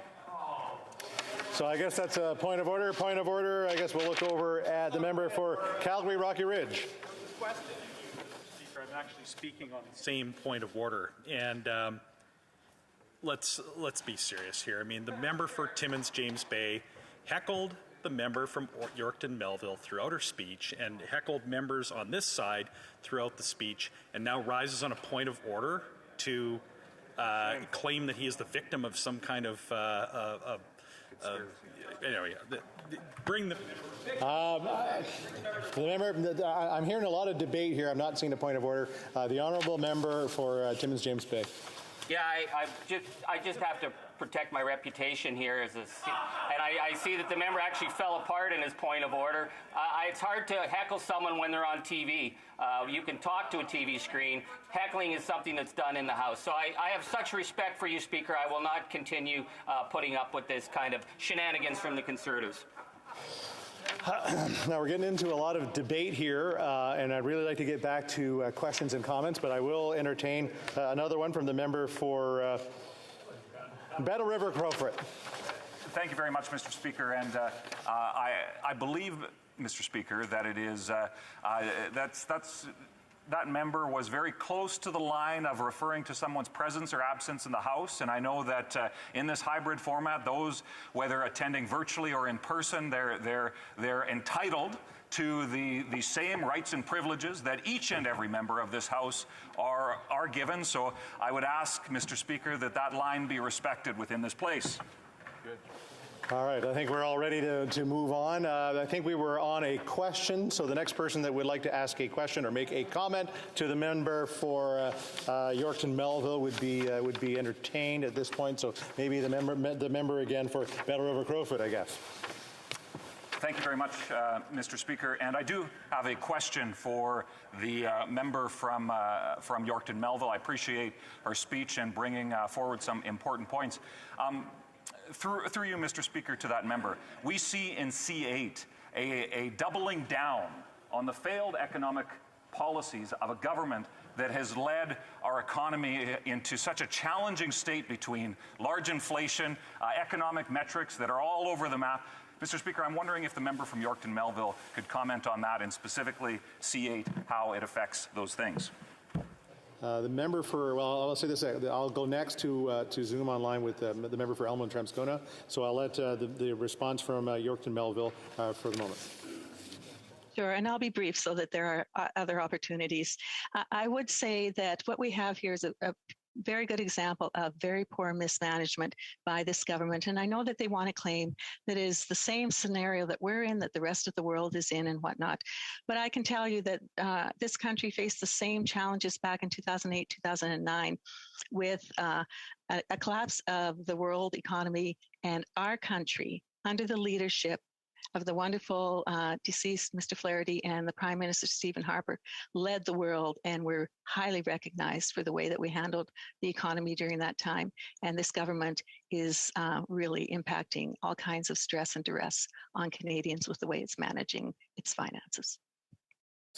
So I guess that's a point of order. Point of order. I guess we'll look over at the member for Calgary Rocky Ridge. Speaker, I'm actually speaking on the same point of order, and let's be serious here. I mean, the member for Timmins, James Bay, heckled the member from Yorkton Melville throughout her speech and heckled members on this side throughout the speech, and now rises on a point of order to claim that he is the victim of some kind of anyway, bring the member. I'm hearing a lot of debate here. I'm not seeing a point of order. The honourable member for Timmins, James Bay. Yeah, I just have to protect my reputation here and I see that the member actually fell apart in his point of order. It's hard to heckle someone when they're on TV. You can talk to a TV screen. Heckling is something that's done in the House. So I have such respect for you, Speaker. I will not continue putting up with this kind of shenanigans from the Conservatives. Now we're getting into a lot of debate here, and I'd really like to get back to questions and comments, but I will entertain another one from the member for Battle River Crowfoot. Thank you very much, Mr. Speaker, and I believe, Mr. Speaker, that it is that member was very close to the line of referring to someone's presence or absence in the House, and I know that in this hybrid format, those, whether attending virtually or in person, they're entitled to the same rights and privileges that each and every member of this House are given. So I would ask, Mr. Speaker, that line be respected within this place. Good. All right, I think we're all ready to move on. I think we were on a question, so the next person that would like to ask a question or make a comment to the member for Yorkton Melville would be entertained at this point. So maybe the member again for Battle River Crowfoot, I guess. Thank you very much, Mr. Speaker. And I do have a question for the member from Yorkton Melville. I appreciate her speech and bringing forward some important points. Through you, Mr. Speaker, to that member, we see in C8 a doubling down on the failed economic policies of a government that has led our economy into such a challenging state between large inflation, economic metrics that are all over the map. Mr. Speaker, I'm wondering if the member from Yorkton Melville could comment on that and specifically C8, how it affects those things. The member for, well, I'll say this, I'll go next to Zoom online with the member for Elmo and Tramscona. So I'll let the response from Yorkton Melville for the moment. Sure, and I'll be brief so that there are other opportunities. I would say that what we have here is a very good example of very poor mismanagement by this government. And I know that they want to claim that it is the same scenario that we're in, that the rest of the world is in and whatnot. But I can tell you that this country faced the same challenges back in 2008, 2009 with a collapse of the world economy, and our country under the leadership of the wonderful deceased Mr. Flaherty and the Prime Minister Stephen Harper led the world, and were highly recognized for the way that we handled the economy during that time. And this government is really impacting all kinds of stress and duress on Canadians with the way it's managing its finances.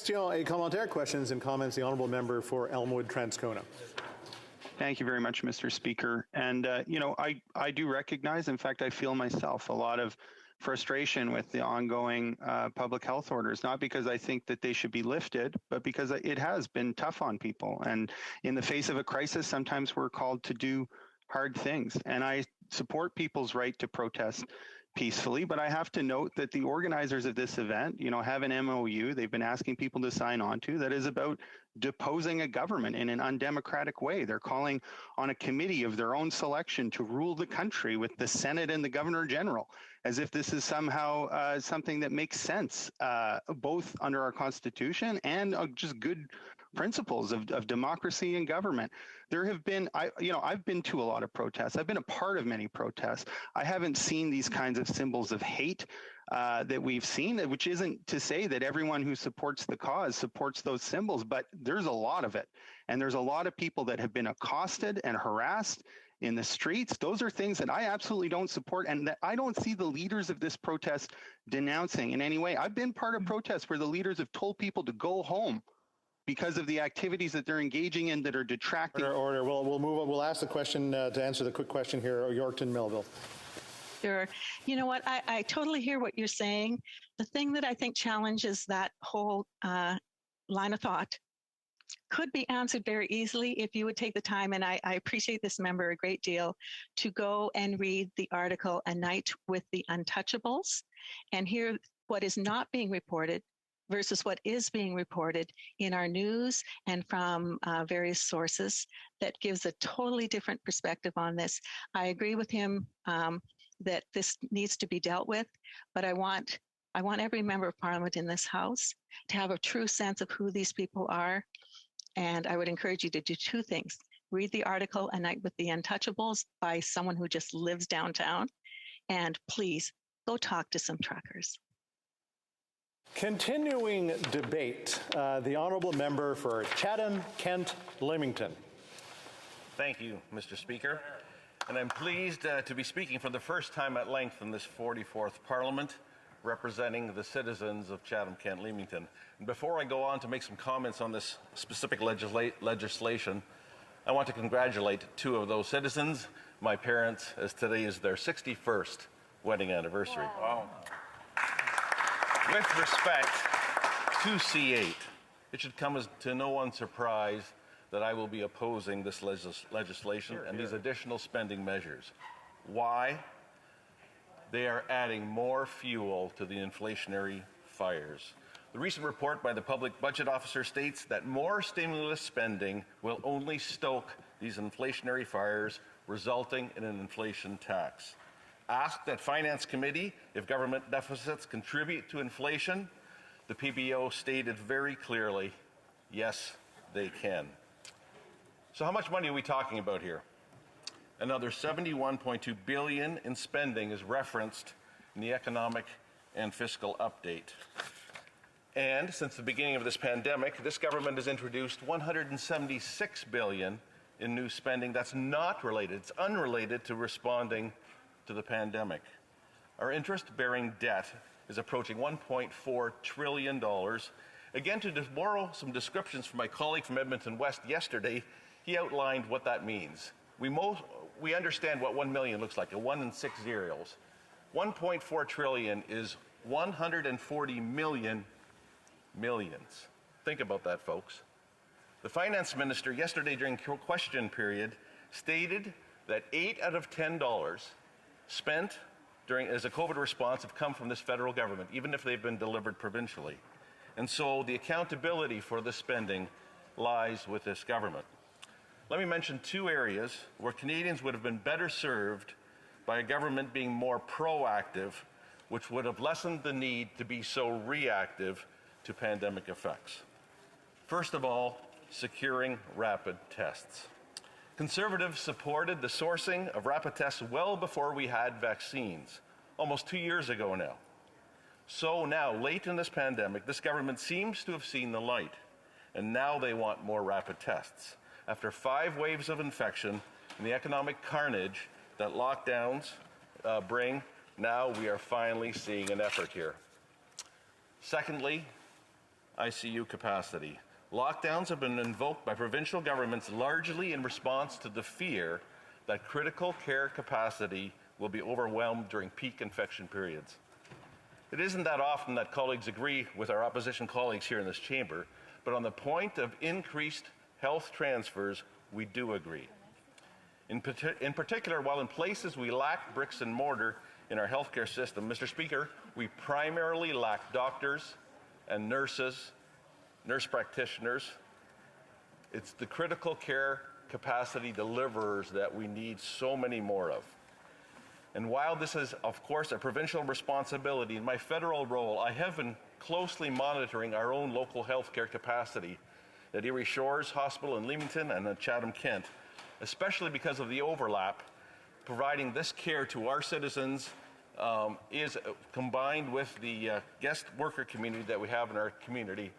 A commentaire, questions and comments. The honourable member for Elmwood Transcona. Thank you very much, Mr. Speaker. And, I do recognize, in fact, I feel myself a lot of frustration with the ongoing public health orders, not because I think that they should be lifted, but because it has been tough on people. And in the face of a crisis, sometimes we're called to do hard things. And I support people's right to protest peacefully, but I have to note that the organizers of this event, have an MOU they've been asking people to sign on to that is about deposing a government in an undemocratic way. They're calling on a committee of their own selection to rule the country with the Senate and the Governor General, as if this is somehow something that makes sense, both under our Constitution and just good principles of democracy and government. There have been, I've been to a lot of protests. I've been a part of many protests. I haven't seen these kinds of symbols of hate that we've seen, which isn't to say that everyone who supports the cause supports those symbols, but there's a lot of it. And there's a lot of people that have been accosted and harassed in the streets. Those are things that I absolutely don't support, and that I don't see the leaders of this protest denouncing in any way. I've been part of protests where the leaders have told people to go home because of the activities that they're engaging in that are detracting. Order. We'll move on. We'll ask the question to answer the quick question here, Yorkton Melville. Sure. You know what? I totally hear what you're saying. The thing that I think challenges that whole line of thought could be answered very easily if you would take the time, and I appreciate this member a great deal, to go and read the article A Night with the Untouchables and hear what is not being reported versus what is being reported in our news and from various sources. That gives a totally different perspective on this. I agree with him that this needs to be dealt with, but I want every member of Parliament in this House to have a true sense of who these people are. And I would encourage you to do two things. Read the article A Night with the Untouchables by someone who just lives downtown. And please go talk to some truckers. Continuing debate, the honourable member for Chatham, Kent, Leamington. Thank you, Mr. Speaker. And I'm pleased to be speaking for the first time at length in this 44th Parliament, representing the citizens of Chatham, Kent, Leamington. And before I go on to make some comments on this specific legislation, I want to congratulate two of those citizens, my parents, as today is their 61st wedding anniversary. Wow. With respect to C8, it should come as to no one's surprise that I will be opposing this legislation and these additional spending measures. Why? They are adding more fuel to the inflationary fires. The recent report by the Public Budget Officer states that more stimulus spending will only stoke these inflationary fires, resulting in an inflation tax. Asked at Finance Committee if government deficits contribute to inflation, the PBO stated very clearly, yes, they can. So how much money are we talking about here? Another $71.2 billion in spending is referenced in the economic and fiscal update. And since the beginning of this pandemic, this government has introduced $176 billion in new spending that's not related, it's unrelated to responding to the pandemic. Our interest-bearing debt is approaching $1.4 trillion. Again, to borrow some descriptions from my colleague from Edmonton West yesterday, he outlined what that means. We understand what 1 million looks like, a 1 in 6 zeros. 1.4 trillion is 140 million millions. Think about that, folks. The finance minister yesterday during question period stated that 8 out of $10 spent as a COVID response have come from this federal government, even if they've been delivered provincially. And so the accountability for this spending lies with this government. Let me mention two areas where Canadians would have been better served by a government being more proactive, which would have lessened the need to be so reactive to pandemic effects. First of all, securing rapid tests. Conservatives supported the sourcing of rapid tests well before we had vaccines, almost 2 years ago now. So now, late in this pandemic, this government seems to have seen the light, and now they want more rapid tests. After 5 waves of infection and the economic carnage that lockdowns bring, now we are finally seeing an effort here. Secondly, ICU capacity. Lockdowns have been invoked by provincial governments largely in response to the fear that critical care capacity will be overwhelmed during peak infection periods. It isn't that often that colleagues agree with our opposition colleagues here in this chamber, but on the point of increased health transfers, we do agree. In particular, while in places we lack bricks and mortar in our healthcare system, Mr. Speaker, we primarily lack doctors and nurses, nurse practitioners. It's the critical care capacity deliverers that we need so many more of. And while this is, of course, a provincial responsibility, in my federal role, I have been closely monitoring our own local healthcare capacity at Erie Shores Hospital in Leamington and at Chatham-Kent, especially because of the overlap. Providing this care to our citizens is combined with the guest worker community that we have in our community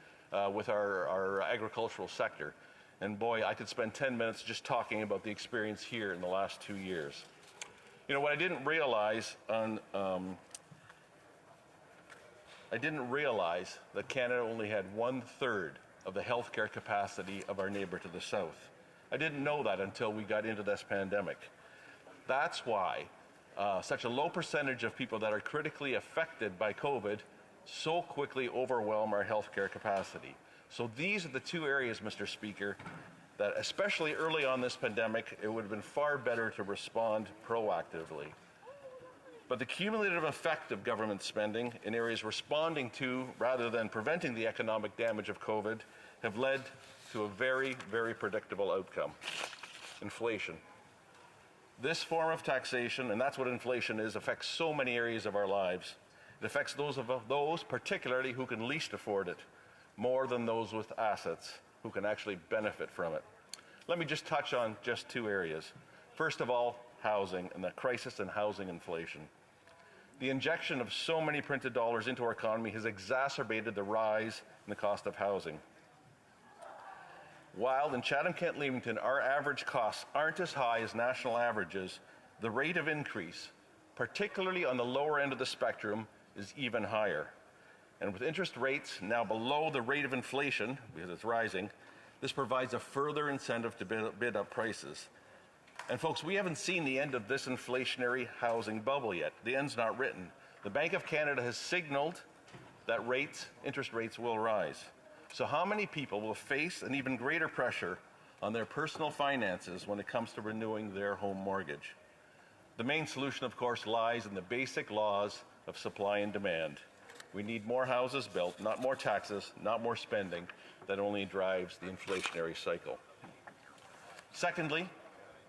with our agricultural sector. And boy, I could spend 10 minutes just talking about the experience here in the last 2 years. You know, what I didn't realize that Canada only had 1/3 of the healthcare capacity of our neighbor to the south. I didn't know that until we got into this pandemic. That's why such a low percentage of people that are critically affected by COVID so quickly overwhelm our healthcare capacity. So these are the two areas, Mr. Speaker, that especially early on this pandemic, it would have been far better to respond proactively. But the cumulative effect of government spending in areas responding to rather than preventing the economic damage of COVID have led to a very, very predictable outcome: inflation. This form of taxation, and that's what inflation is, affects so many areas of our lives. It affects those particularly who can least afford it, more than those with assets who can actually benefit from it. Let me just touch on just 2 areas. First of all, housing and the crisis in housing inflation. The injection of so many printed dollars into our economy has exacerbated the rise in the cost of housing. While in Chatham-Kent Leamington, our average costs aren't as high as national averages, the rate of increase, particularly on the lower end of the spectrum, is even higher. And with interest rates now below the rate of inflation, because it's rising, this provides a further incentive to bid up prices. And folks, we haven't seen the end of this inflationary housing bubble yet. The end's not written. The Bank of Canada has signaled that interest rates will rise. So how many people will face an even greater pressure on their personal finances when it comes to renewing their home mortgage? The main solution, of course, lies in the basic laws of supply and demand. We need more houses built, not more taxes, not more spending. That only drives the inflationary cycle. Secondly,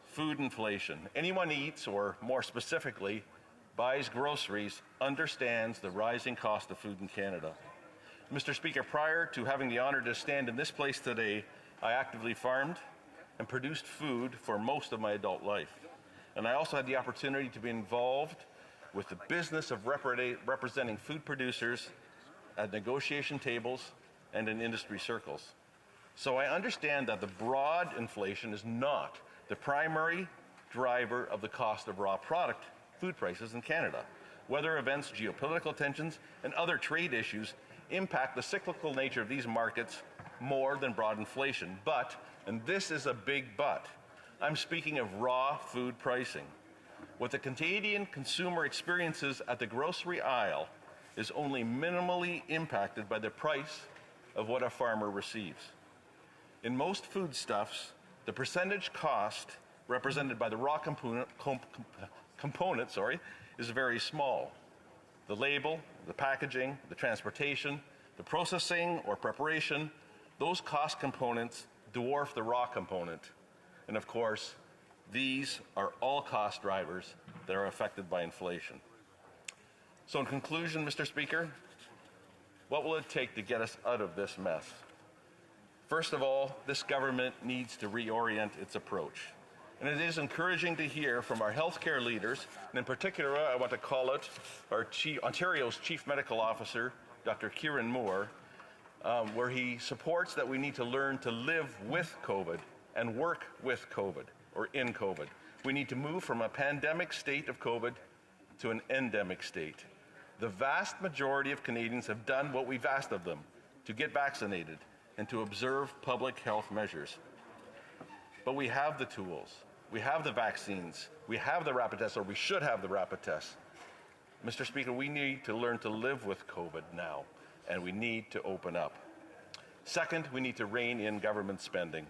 food inflation. Anyone who eats, or more specifically, buys groceries, understands the rising cost of food in Canada. Mr. Speaker, prior to having the honor to stand in this place today, I actively farmed and produced food for most of my adult life. And I also had the opportunity to be involved with the business of representing food producers at negotiation tables and in industry circles. So I understand that the broad inflation is not the primary driver of the cost of raw product food prices in Canada. Weather events, geopolitical tensions, and other trade issues impact the cyclical nature of these markets more than broad inflation. But, and this is a big but, I'm speaking of raw food pricing. What the Canadian consumer experiences at the grocery aisle is only minimally impacted by the price of what a farmer receives. In most foodstuffs, the percentage cost represented by the raw component is very small. The label, the packaging, the transportation, The processing or preparation, those cost components dwarf the raw component. And of course, these are all cost drivers that are affected by inflation. So in conclusion, Mr. Speaker, what will it take to get us out of this mess? First of all, this government needs to reorient its approach. And it is encouraging to hear from our healthcare leaders, and in particular, I want to call out our Ontario's Chief Medical Officer, Dr. Kieran Moore, where he supports that we need to learn to live with COVID and work with COVID, or in COVID. We need to move from a pandemic state of COVID to an endemic state. The vast majority of Canadians have done what we've asked of them, to get vaccinated and to observe public health measures. But we have the tools, we have the vaccines, we have the rapid tests, or we should have the rapid tests. Mr. Speaker, we need to learn to live with COVID now, and we need to open up. Second, we need to rein in government spending.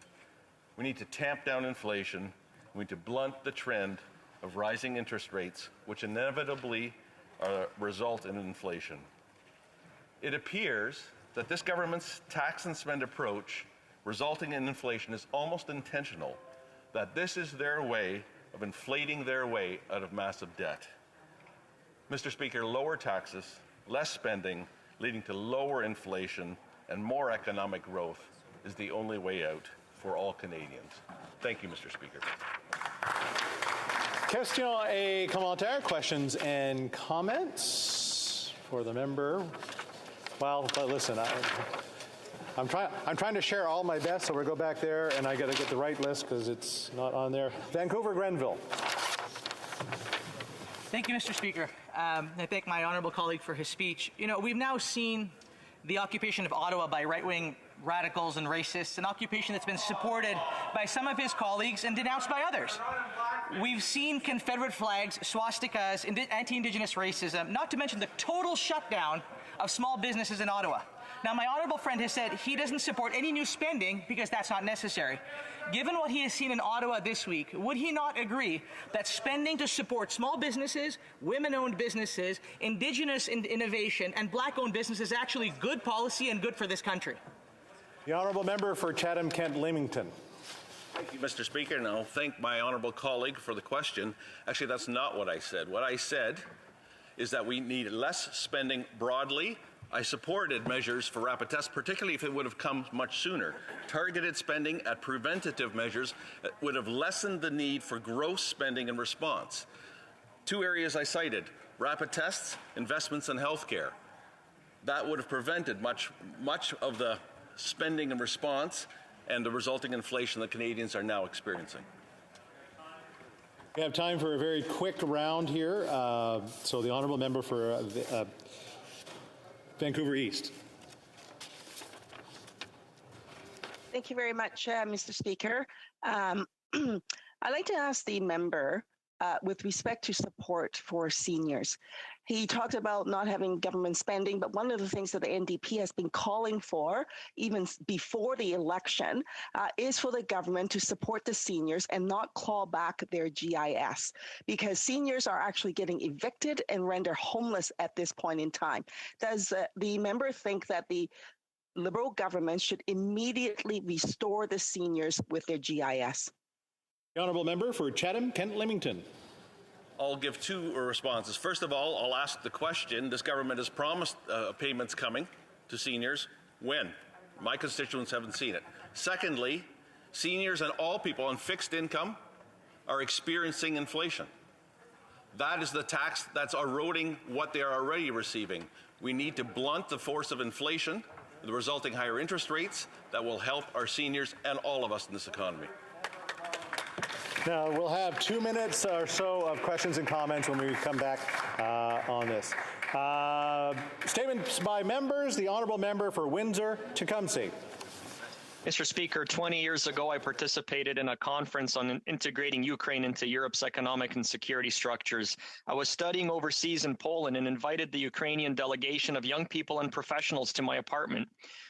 We need to tamp down inflation. We need to blunt the trend of rising interest rates, which inevitably result in inflation. It appears that this government's tax and spend approach resulting in inflation is almost intentional, that this is their way of inflating their way out of massive debt. Mr. Speaker, lower taxes, less spending, leading to lower inflation and more economic growth is the only way out for all Canadians. Thank you, Mr. Speaker. Question et commentaire, questions and comments for the member. Well, listen, I'm trying to share all my best, so we'll go back there, and I got to get the right list because it's not on there. Vancouver Grenville. Thank you, Mr. Speaker. I thank my honourable colleague for his speech. You know, we've now seen the occupation of Ottawa by right-wing radicals and racists, an occupation that's been supported by some of his colleagues and denounced by others. We've seen Confederate flags, swastikas, anti-Indigenous racism, not to mention the total shutdown of small businesses in Ottawa. Now, my honourable friend has said he doesn't support any new spending because that's not necessary. Given what he has seen in Ottawa this week, would he not agree that spending to support small businesses, women-owned businesses, Indigenous innovation, and Black-owned businesses is actually good policy and good for this country? The honourable member for Chatham-Kent-Leamington. Thank you, Mr. Speaker, and I'll thank my honourable colleague for the question. Actually, that's not what I said. What I said is that we need less spending broadly. I supported measures for rapid tests, particularly if it would have come much sooner. Targeted spending at preventative measures would have lessened the need for gross spending in response. Two areas I cited: rapid tests, investments in healthcare. That would have prevented much of the spending in response and the resulting inflation that Canadians are now experiencing. We have time for a very quick round here. So the honourable member for Vancouver East. Thank you very much, Mr. Speaker. I'd like to ask the member with respect to support for seniors. He talked about not having government spending, but one of the things that the NDP has been calling for, even before the election, is for the government to support the seniors and not claw back their GIS, because seniors are actually getting evicted and rendered homeless at this point in time. Does the member think that the Liberal government should immediately restore the seniors with their GIS? The honourable member for Chatham-Kent-Leamington. I'll give two responses. First of all, I'll ask the question. This government has promised payments coming to seniors. When? My constituents haven't seen it. Secondly, seniors and all people on fixed income are experiencing inflation. That is the tax that's eroding what they are already receiving. We need to blunt the force of inflation, the resulting higher interest rates that will help our seniors and all of us in this economy. Now, we'll have 2 minutes or so of questions and comments when we come back on this. Statements by members. The honourable member for Windsor-Tecumseh. Mr. Speaker, 20 years ago, I participated in a conference on integrating Ukraine into Europe's economic and security structures. I was studying overseas in Poland and invited the Ukrainian delegation of young people and professionals to my apartment.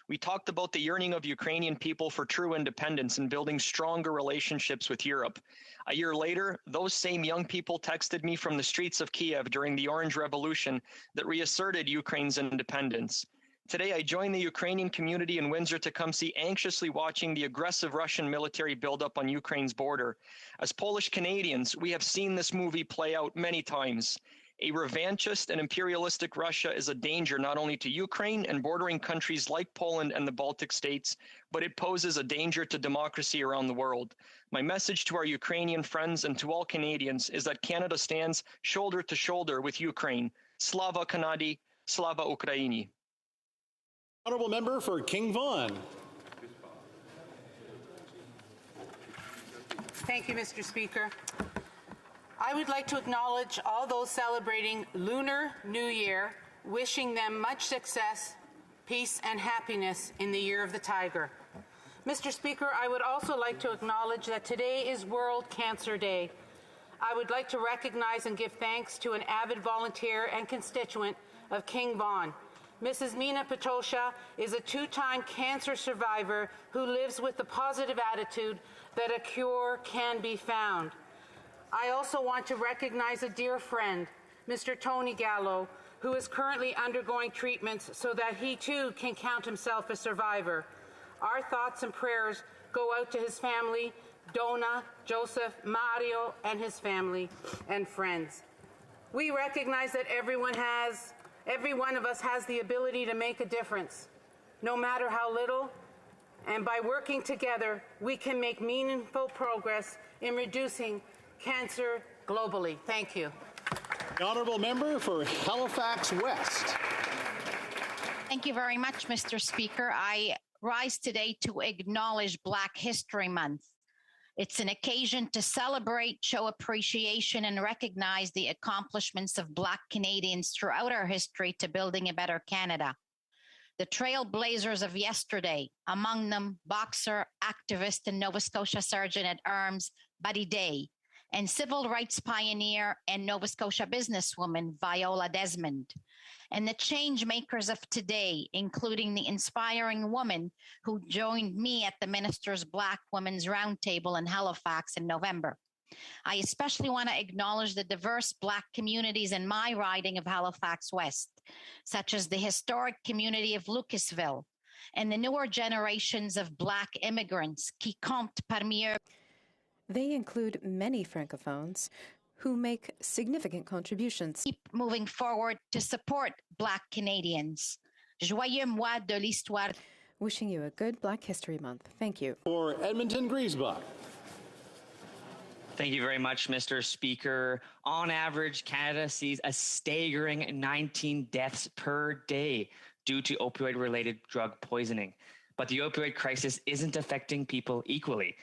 We talked about the yearning of Ukrainian people for true independence and building stronger relationships with Europe. A year later, those same young people texted me from the streets of Kiev during the Orange Revolution that reasserted Ukraine's independence. Today, I joined the Ukrainian community in Windsor-Tecumseh, anxiously watching the aggressive Russian military buildup on Ukraine's border. As Polish Canadians, we have seen this movie play out many times. A revanchist and imperialistic Russia is a danger not only to Ukraine and bordering countries like Poland and the Baltic states, but it poses a danger to democracy around the world. My message to our Ukrainian friends and to all Canadians is that Canada stands shoulder to shoulder with Ukraine. Slava Kanadi, Slava Ukraini. Honourable member for King Vaughan. Thank you, Mr. Speaker. I would like to acknowledge all those celebrating Lunar New Year, wishing them much success, peace, and happiness in the Year of the Tiger. Mr. Speaker, I would also like to acknowledge that today is World Cancer Day. I would like to recognize and give thanks to an avid volunteer and constituent of King Vaughan. Mrs. Mina Patosha is a two-time cancer survivor who lives with the positive attitude that a cure can be found. I also want to recognize a dear friend, Mr. Tony Gallo, who is currently undergoing treatments so that he too can count himself a survivor. Our thoughts and prayers go out to his family, Donna, Joseph, Mario, and his family and friends. We recognize that every one of us has the ability to make a difference, no matter how little, and by working together, we can make meaningful progress in reducing cancer globally. Thank you. The honourable member for Halifax West. Thank you very much, Mr. Speaker. I rise today to acknowledge Black History Month. It's an occasion to celebrate, show appreciation, and recognize the accomplishments of Black Canadians throughout our history to building a better Canada. The trailblazers of yesterday, among them boxer, activist, and Nova Scotia Sergeant at Arms Buddy Day, and civil rights pioneer and Nova Scotia businesswoman Viola Desmond, and the change makers of today, including the inspiring woman who joined me at the Minister's Black Women's Roundtable in Halifax in November. I especially want to acknowledge the diverse Black communities in my riding of Halifax West, such as the historic community of Lucasville and the newer generations of Black immigrants qui comptent parmi eux. They include many Francophones who make significant contributions. Keep moving forward to support Black Canadians. Joyeux mois de l'histoire. Wishing you a good Black History Month. Thank you. For Edmonton Griesbach. Thank you very much, Mr. Speaker. On average, Canada sees a staggering 19 deaths per day due to opioid-related drug poisoning. But the opioid crisis isn't affecting people equally.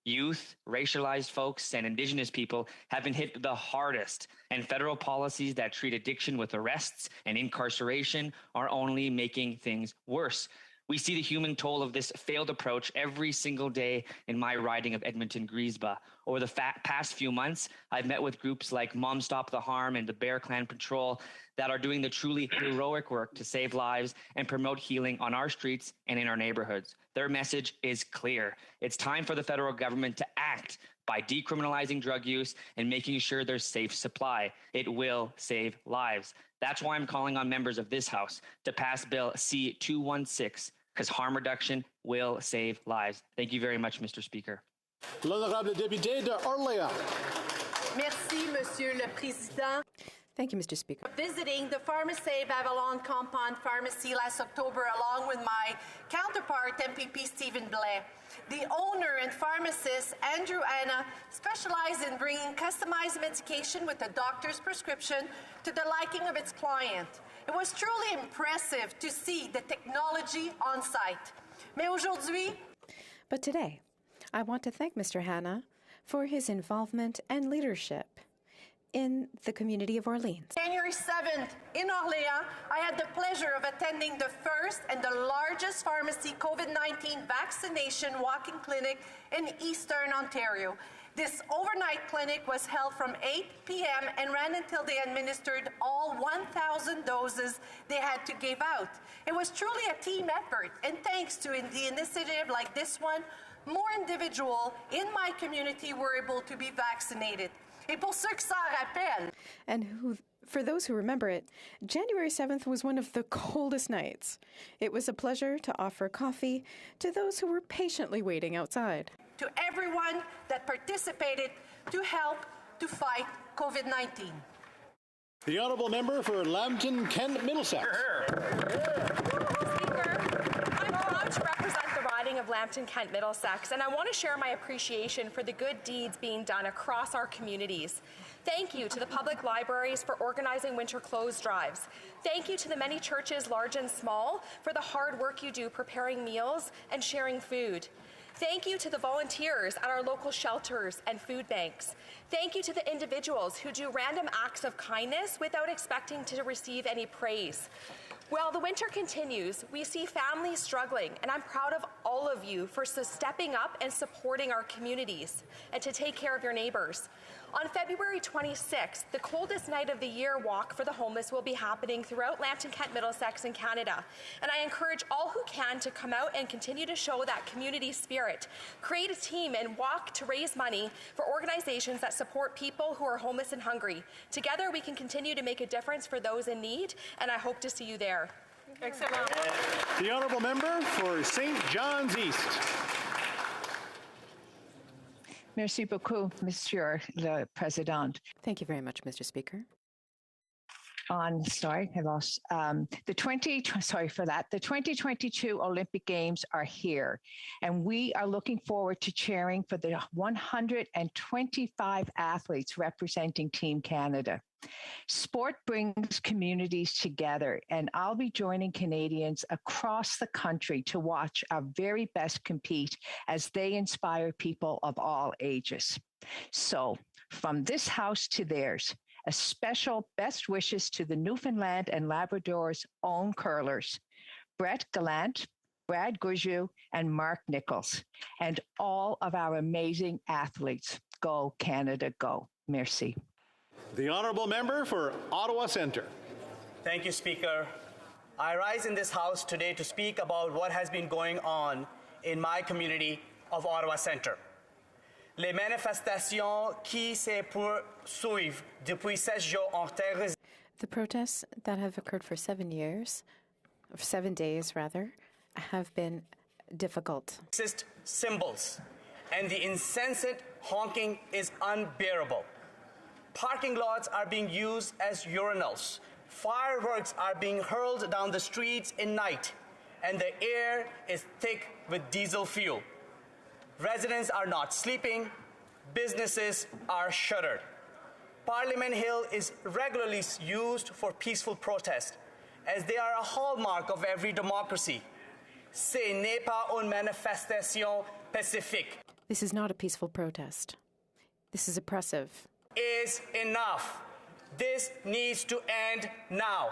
Youth, racialized folks, and Indigenous people have been hit the hardest, and federal policies that treat addiction with arrests and incarceration are only making things worse. We see the human toll of this failed approach every single day in my riding of Edmonton Griesbach. Over the past few months, I've met with groups like Mom Stop the Harm and the Bear Clan Patrol that are doing the truly heroic work to save lives and promote healing on our streets and in our neighborhoods. Their message is clear. It's time for the federal government to act by decriminalizing drug use and making sure there's safe supply. It will save lives. That's why I'm calling on members of this House to pass Bill C-216, because harm reduction will save lives. Thank you very much, Mr. Speaker. L'honorable député de Orléans. Merci, Monsieur le Président. Thank you, Mr. Speaker. Visiting the PharmaSave Avalon Compound Pharmacy last October along with my counterpart, MPP Stephen Blais. The owner and pharmacist, Andrew Anna, specialized in bringing customized medication with a doctor's prescription to the liking of its client. It was truly impressive to see the technology on site. Mais aujourd'hui, but today, I want to thank Mr. Hanna for his involvement and leadership in the community of Orleans. January 7th, in Orléans, I had the pleasure of attending the first and the largest pharmacy COVID-19 vaccination walk-in clinic in Eastern Ontario. This overnight clinic was held from 8 p.m. and ran until they administered all 1,000 doses they had to give out. It was truly a team effort, and thanks to the initiative like this one, more individuals in my community were able to be vaccinated. Et pour ceux qui s'en rappellent, and who For those who remember it, January 7th was one of the coldest nights. It was a pleasure to offer coffee to those who were patiently waiting outside. To everyone that participated to help to fight COVID-19. The Honourable Member for Lambton, Kent, Middlesex. I'm proud to represent the riding of Lambton, Kent, Middlesex, and I want to share my appreciation for the good deeds being done across our communities. Thank you to the public libraries for organizing winter clothes drives. Thank you to the many churches, large and small, for the hard work you do preparing meals and sharing food. Thank you to the volunteers at our local shelters and food banks. Thank you to the individuals who do random acts of kindness without expecting to receive any praise. While the winter continues, we see families struggling, and I'm proud of all of you for stepping up and supporting our communities and to take care of your neighbors. On February 26th, the coldest night of the year walk for the homeless will be happening throughout Lambton, Kent, Middlesex, and Canada. And I encourage all who can to come out and continue to show that community spirit. Create a team and walk to raise money for organizations that support people who are homeless and hungry. Together, we can continue to make a difference for those in need, and I hope to see you there. Excellent. The Honourable Member for St. John's East. Merci beaucoup, Monsieur le Président. Thank you very much, Mr. Speaker. Sorry, I lost. The 2022 Olympic Games are here, and we are looking forward to cheering for the 125 athletes representing Team Canada. Sport brings communities together, and I'll be joining Canadians across the country to watch our very best compete as they inspire people of all ages. So, from this house to theirs, a special best wishes to the Newfoundland and Labrador's own curlers, Brett Gallant, Brad Goujiu, and Mark Nichols, and all of our amazing athletes. Go, Canada, go. Merci. The Honourable Member for Ottawa Centre. Thank you, Speaker. I rise in this House today to speak about what has been going on in my community of Ottawa Centre. Les manifestations qui se poursuivent depuis 7 jours en terre. The protests that have occurred for 7 days, have been difficult. Racist symbols and the incessant honking is unbearable. Parking lots are being used as urinals. Fireworks are being hurled down the streets in night, and the air is thick with diesel fuel. Residents are not sleeping. Businesses are shuttered. Parliament Hill is regularly used for peaceful protest, as they are a hallmark of every democracy. Ce n'est pas une manifestation pacifique. This is not a peaceful protest. This is oppressive. Is enough. This needs to end now.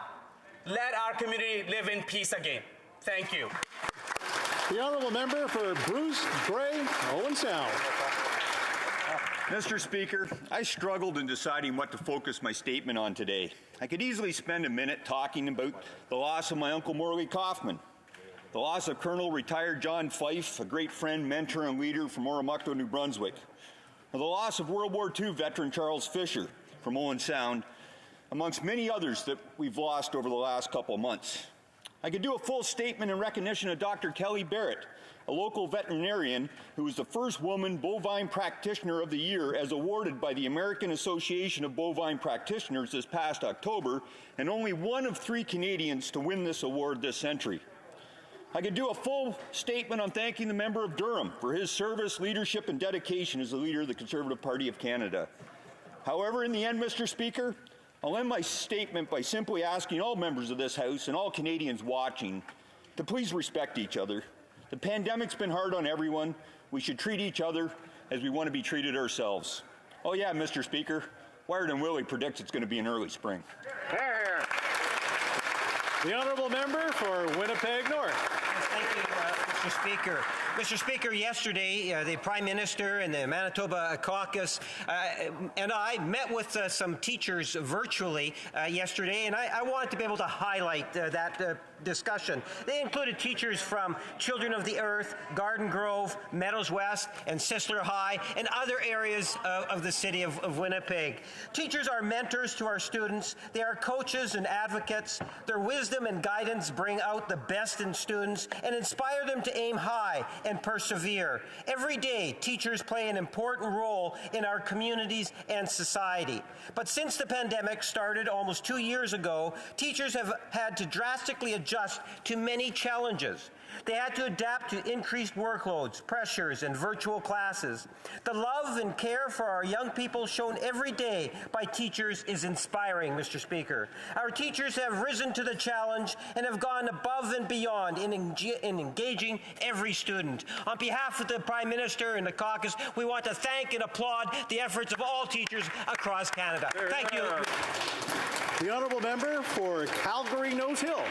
Let our community live in peace again. Thank you. The Honourable Member for Bruce Grey, Owen Sound. Mr. Speaker, I struggled in deciding what to focus my statement on today. I could easily spend a minute talking about the loss of my Uncle Morley Kaufman, the loss of Colonel retired John Fife, a great friend, mentor, and leader from Oromocto, New Brunswick, or the loss of World War II veteran Charles Fisher from Owen Sound, amongst many others that we've lost over the last couple of months. I could do a full statement in recognition of Dr. Kelly Barrett, a local veterinarian who was the first woman bovine practitioner of the year as awarded by the American Association of Bovine Practitioners this past October, and only one of 3 Canadians to win this award this century. I could do a full statement on thanking the member of Durham for his service, leadership, and dedication as the leader of the Conservative Party of Canada. However, in the end, Mr. Speaker, I'll end my statement by simply asking all members of this House and all Canadians watching to please respect each other. The pandemic's been hard on everyone. We should treat each other as we want to be treated ourselves. Oh yeah, Mr. Speaker, Wired and Willie predicts it's going to be an early spring. The Honourable Member for Winnipeg North. Thank you, Mr. Speaker. Mr. Speaker, yesterday the Prime Minister and the Manitoba Caucus and I met with some teachers virtually yesterday, and I wanted to be able to highlight that discussion. They included teachers from Children of the Earth, Garden Grove, Meadows West, and Sisler High, and other areas of the city of Winnipeg. Teachers are mentors to our students. They are coaches and advocates. Their wisdom and guidance bring out the best in students and inspire them to aim high and persevere. Every day, teachers play an important role in our communities and society. But since the pandemic started almost 2 years ago, teachers have had to drastically adjust to many challenges. They had to adapt to increased workloads, pressures, and virtual classes. The love and care for our young people shown every day by teachers is inspiring, Mr. Speaker. Our teachers have risen to the challenge and have gone above and beyond in engaging every student. On behalf of the Prime Minister and the caucus, we want to thank and applaud the efforts of all teachers across Canada. Thank you. The honourable member for Calgary-Nose Hill.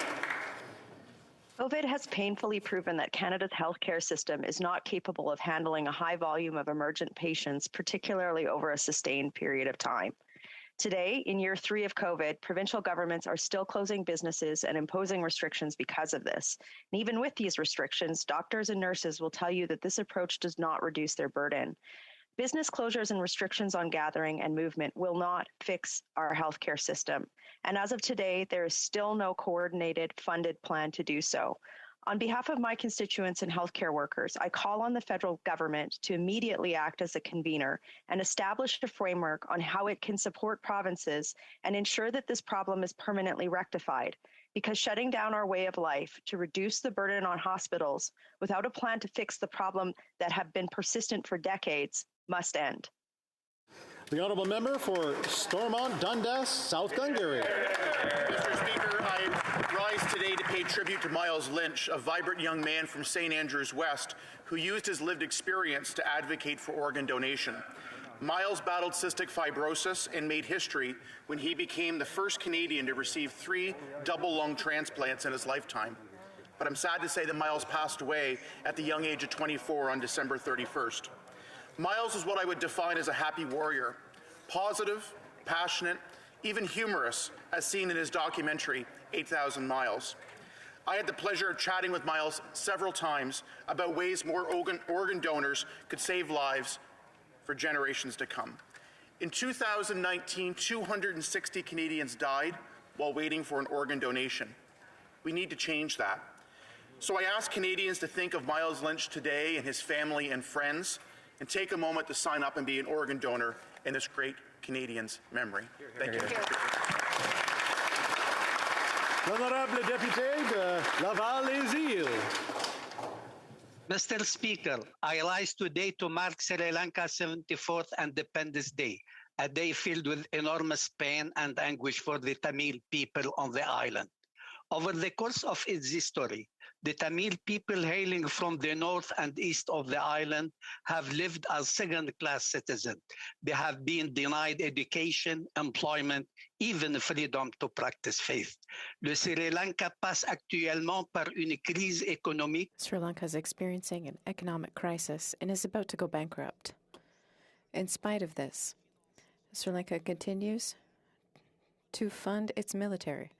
COVID has painfully proven that Canada's healthcare system is not capable of handling a high volume of emergent patients, particularly over a sustained period of time. Today, in year 3 of COVID, provincial governments are still closing businesses and imposing restrictions because of this. And even with these restrictions, doctors and nurses will tell you that this approach does not reduce their burden. Business closures and restrictions on gathering and movement will not fix our healthcare system. And as of today, there is still no coordinated, funded plan to do so. On behalf of my constituents and healthcare workers, I call on the federal government to immediately act as a convener and establish a framework on how it can support provinces and ensure that this problem is permanently rectified. Because shutting down our way of life to reduce the burden on hospitals without a plan to fix the problem that have been persistent for decades must end. The honourable member for Stormont, Dundas, South Glengarry. Mr. Speaker, I rise today to pay tribute to Miles Lynch, a vibrant young man from St. Andrews West who used his lived experience to advocate for organ donation. Miles battled cystic fibrosis and made history when he became the first Canadian to receive 3 double lung transplants in his lifetime. But I'm sad to say that Miles passed away at the young age of 24 on December 31st. Miles is what I would define as a happy warrior, positive, passionate, even humorous, as seen in his documentary, 8,000 Miles. I had the pleasure of chatting with Miles several times about ways more organ donors could save lives for generations to come. In 2019, 260 Canadians died while waiting for an organ donation. We need to change that. So I ask Canadians to think of Miles Lynch today and his family and friends, and take a moment to sign up and be an organ donor in this great Canadian's memory. Thank you. L'honorable député de Laval-les-Îles. Mr. Speaker, I rise today to mark Sri Lanka's 74th Independence Day, a day filled with enormous pain and anguish for the Tamil people on the island. Over the course of its history, the Tamil people hailing from the north and east of the island have lived as second-class citizens. They have been denied education, employment, even freedom to practice faith. Le Sri Lanka passe actuellement par une crise économique. Sri Lanka is experiencing an economic crisis and is about to go bankrupt. In spite of this, Sri Lanka continues to fund its military,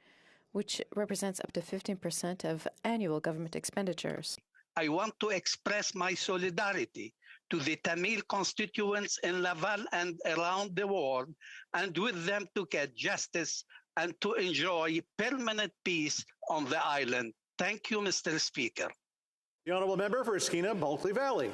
which represents up to 15% of annual government expenditures. I want to express my solidarity to the Tamil constituents in Laval and around the world, and with them to get justice and to enjoy permanent peace on the island. Thank you, Mr. Speaker. The honourable member for Skeena-Bulkley Valley.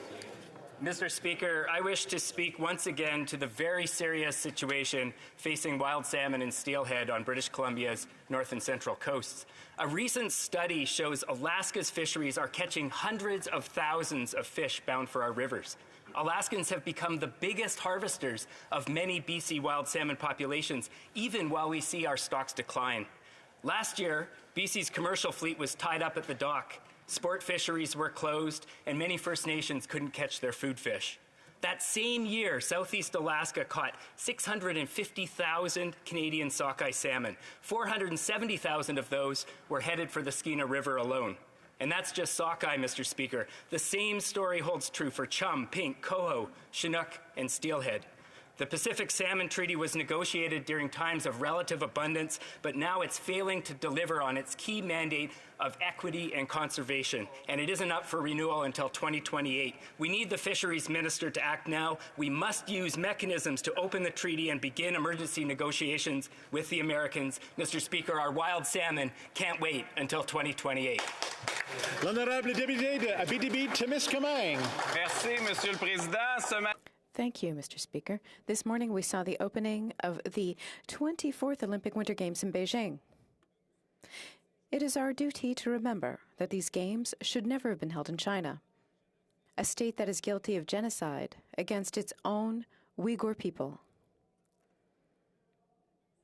Mr. Speaker, I wish to speak once again to the very serious situation facing wild salmon in steelhead on British Columbia's north and central coasts. A recent study shows Alaska's fisheries are catching hundreds of thousands of fish bound for our rivers. Alaskans have become the biggest harvesters of many BC wild salmon populations, even while we see our stocks decline. Last year, BC's commercial fleet was tied up at the dock. Sport fisheries were closed, and many First Nations couldn't catch their food fish. That same year, Southeast Alaska caught 650,000 Canadian sockeye salmon. 470,000 of those were headed for the Skeena River alone. And that's just sockeye, Mr. Speaker. The same story holds true for chum, pink, coho, chinook, and steelhead. The Pacific Salmon Treaty was negotiated during times of relative abundance, but now it's failing to deliver on its key mandate of equity and conservation, and it isn't up for renewal until 2028. We need the Fisheries Minister to act now. We must use mechanisms to open the treaty and begin emergency negotiations with the Americans. Mr. Speaker, our wild salmon can't wait until 2028. L'honorable député de Abitibi-Témiscamingue. Merci, Monsieur le Président. Thank you, Mr. Speaker. This morning we saw the opening of the 24th Olympic Winter Games in Beijing. It is our duty to remember that these games should never have been held in China, a state that is guilty of genocide against its own Uyghur people.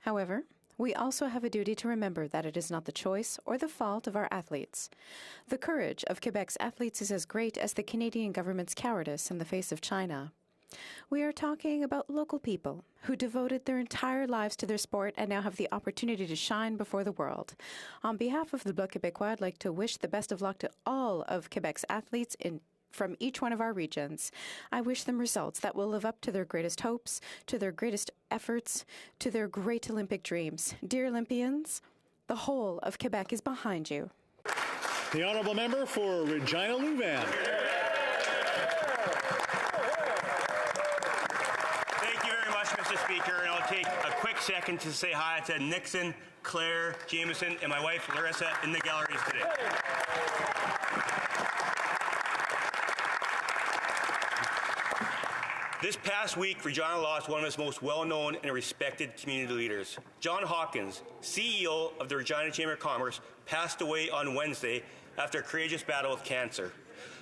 However, we also have a duty to remember that it is not the choice or the fault of our athletes. The courage of Quebec's athletes is as great as the Canadian government's cowardice in the face of China. We are talking about local people who devoted their entire lives to their sport and now have the opportunity to shine before the world. On behalf of the Bloc Québécois, I'd like to wish the best of luck to all of Quebec's athletes from each one of our regions. I wish them results that will live up to their greatest hopes, to their greatest efforts, to their great Olympic dreams. Dear Olympians, the whole of Quebec is behind you. The Honourable Member for Regina Louvain. Mr. Speaker, and I'll take a quick second to say hi to Nixon, Claire, Jameson, and my wife Larissa in the galleries today. This past week, Regina lost one of its most well-known and respected community leaders. John Hopkins, CEO of the Regina Chamber of Commerce, passed away on Wednesday after a courageous battle with cancer.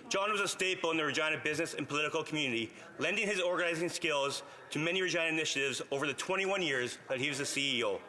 John was a staple in the Regina business and political community, lending his organizing skills to many Regina initiatives over the 21 years that he was the CEO.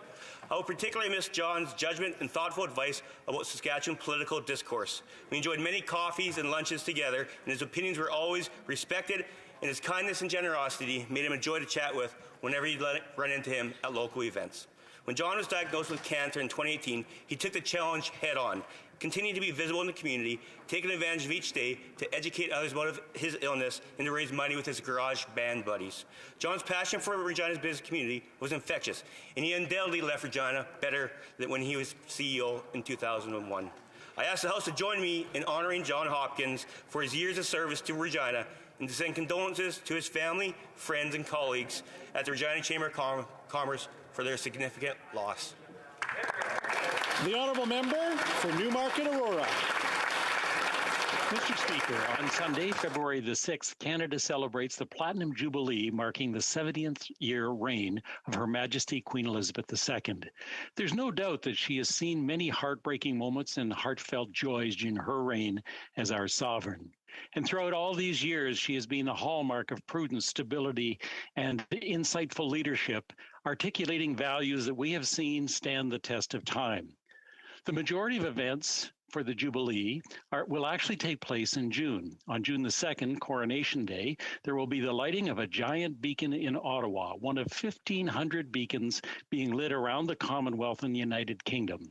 I will particularly miss John's judgment and thoughtful advice about Saskatchewan political discourse. We enjoyed many coffees and lunches together, and his opinions were always respected, and his kindness and generosity made him a joy to chat with whenever you'd run into him at local events. When John was diagnosed with cancer in 2018, he took the challenge head on, continuing to be visible in the community, taking advantage of each day to educate others about his illness and to raise money with his garage band buddies. John's passion for Regina's business community was infectious, and he undoubtedly left Regina better than when he was CEO in 2001. I ask the House to join me in honoring John Hopkins for his years of service to Regina and to send condolences to his family, friends, and colleagues at the Regina Chamber of Commerce for their significant loss. The Honourable Member for Newmarket Aurora. Mr. Speaker, on Sunday, February the 6th, Canada celebrates the Platinum Jubilee, marking the 70th year reign of Her Majesty Queen Elizabeth II. There's no doubt that she has seen many heartbreaking moments and heartfelt joys during her reign as our sovereign. And throughout all these years, she has been the hallmark of prudence, stability, and insightful leadership, articulating values that we have seen stand the test of time. The majority of events for the Jubilee will actually take place in June. On June the 2nd, Coronation Day, there will be the lighting of a giant beacon in Ottawa, one of 1,500 beacons being lit around the Commonwealth and the United Kingdom.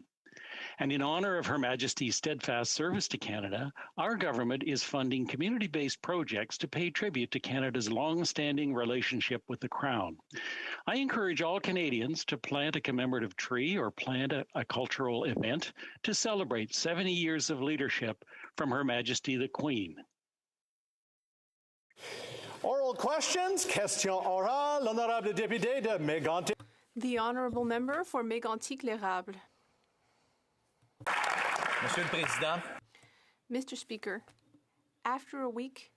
And in honor of Her Majesty's steadfast service to Canada, our government is funding community-based projects to pay tribute to Canada's long-standing relationship with the Crown. I encourage all Canadians to plant a commemorative tree or plant a cultural event to celebrate 70 years of leadership from Her Majesty the Queen. Oral questions. Question orale. L'honorable député de Mégantic. The Honourable Member for Mégantic-l'Érable. Monsieur le Président. Mr. Speaker, after a week,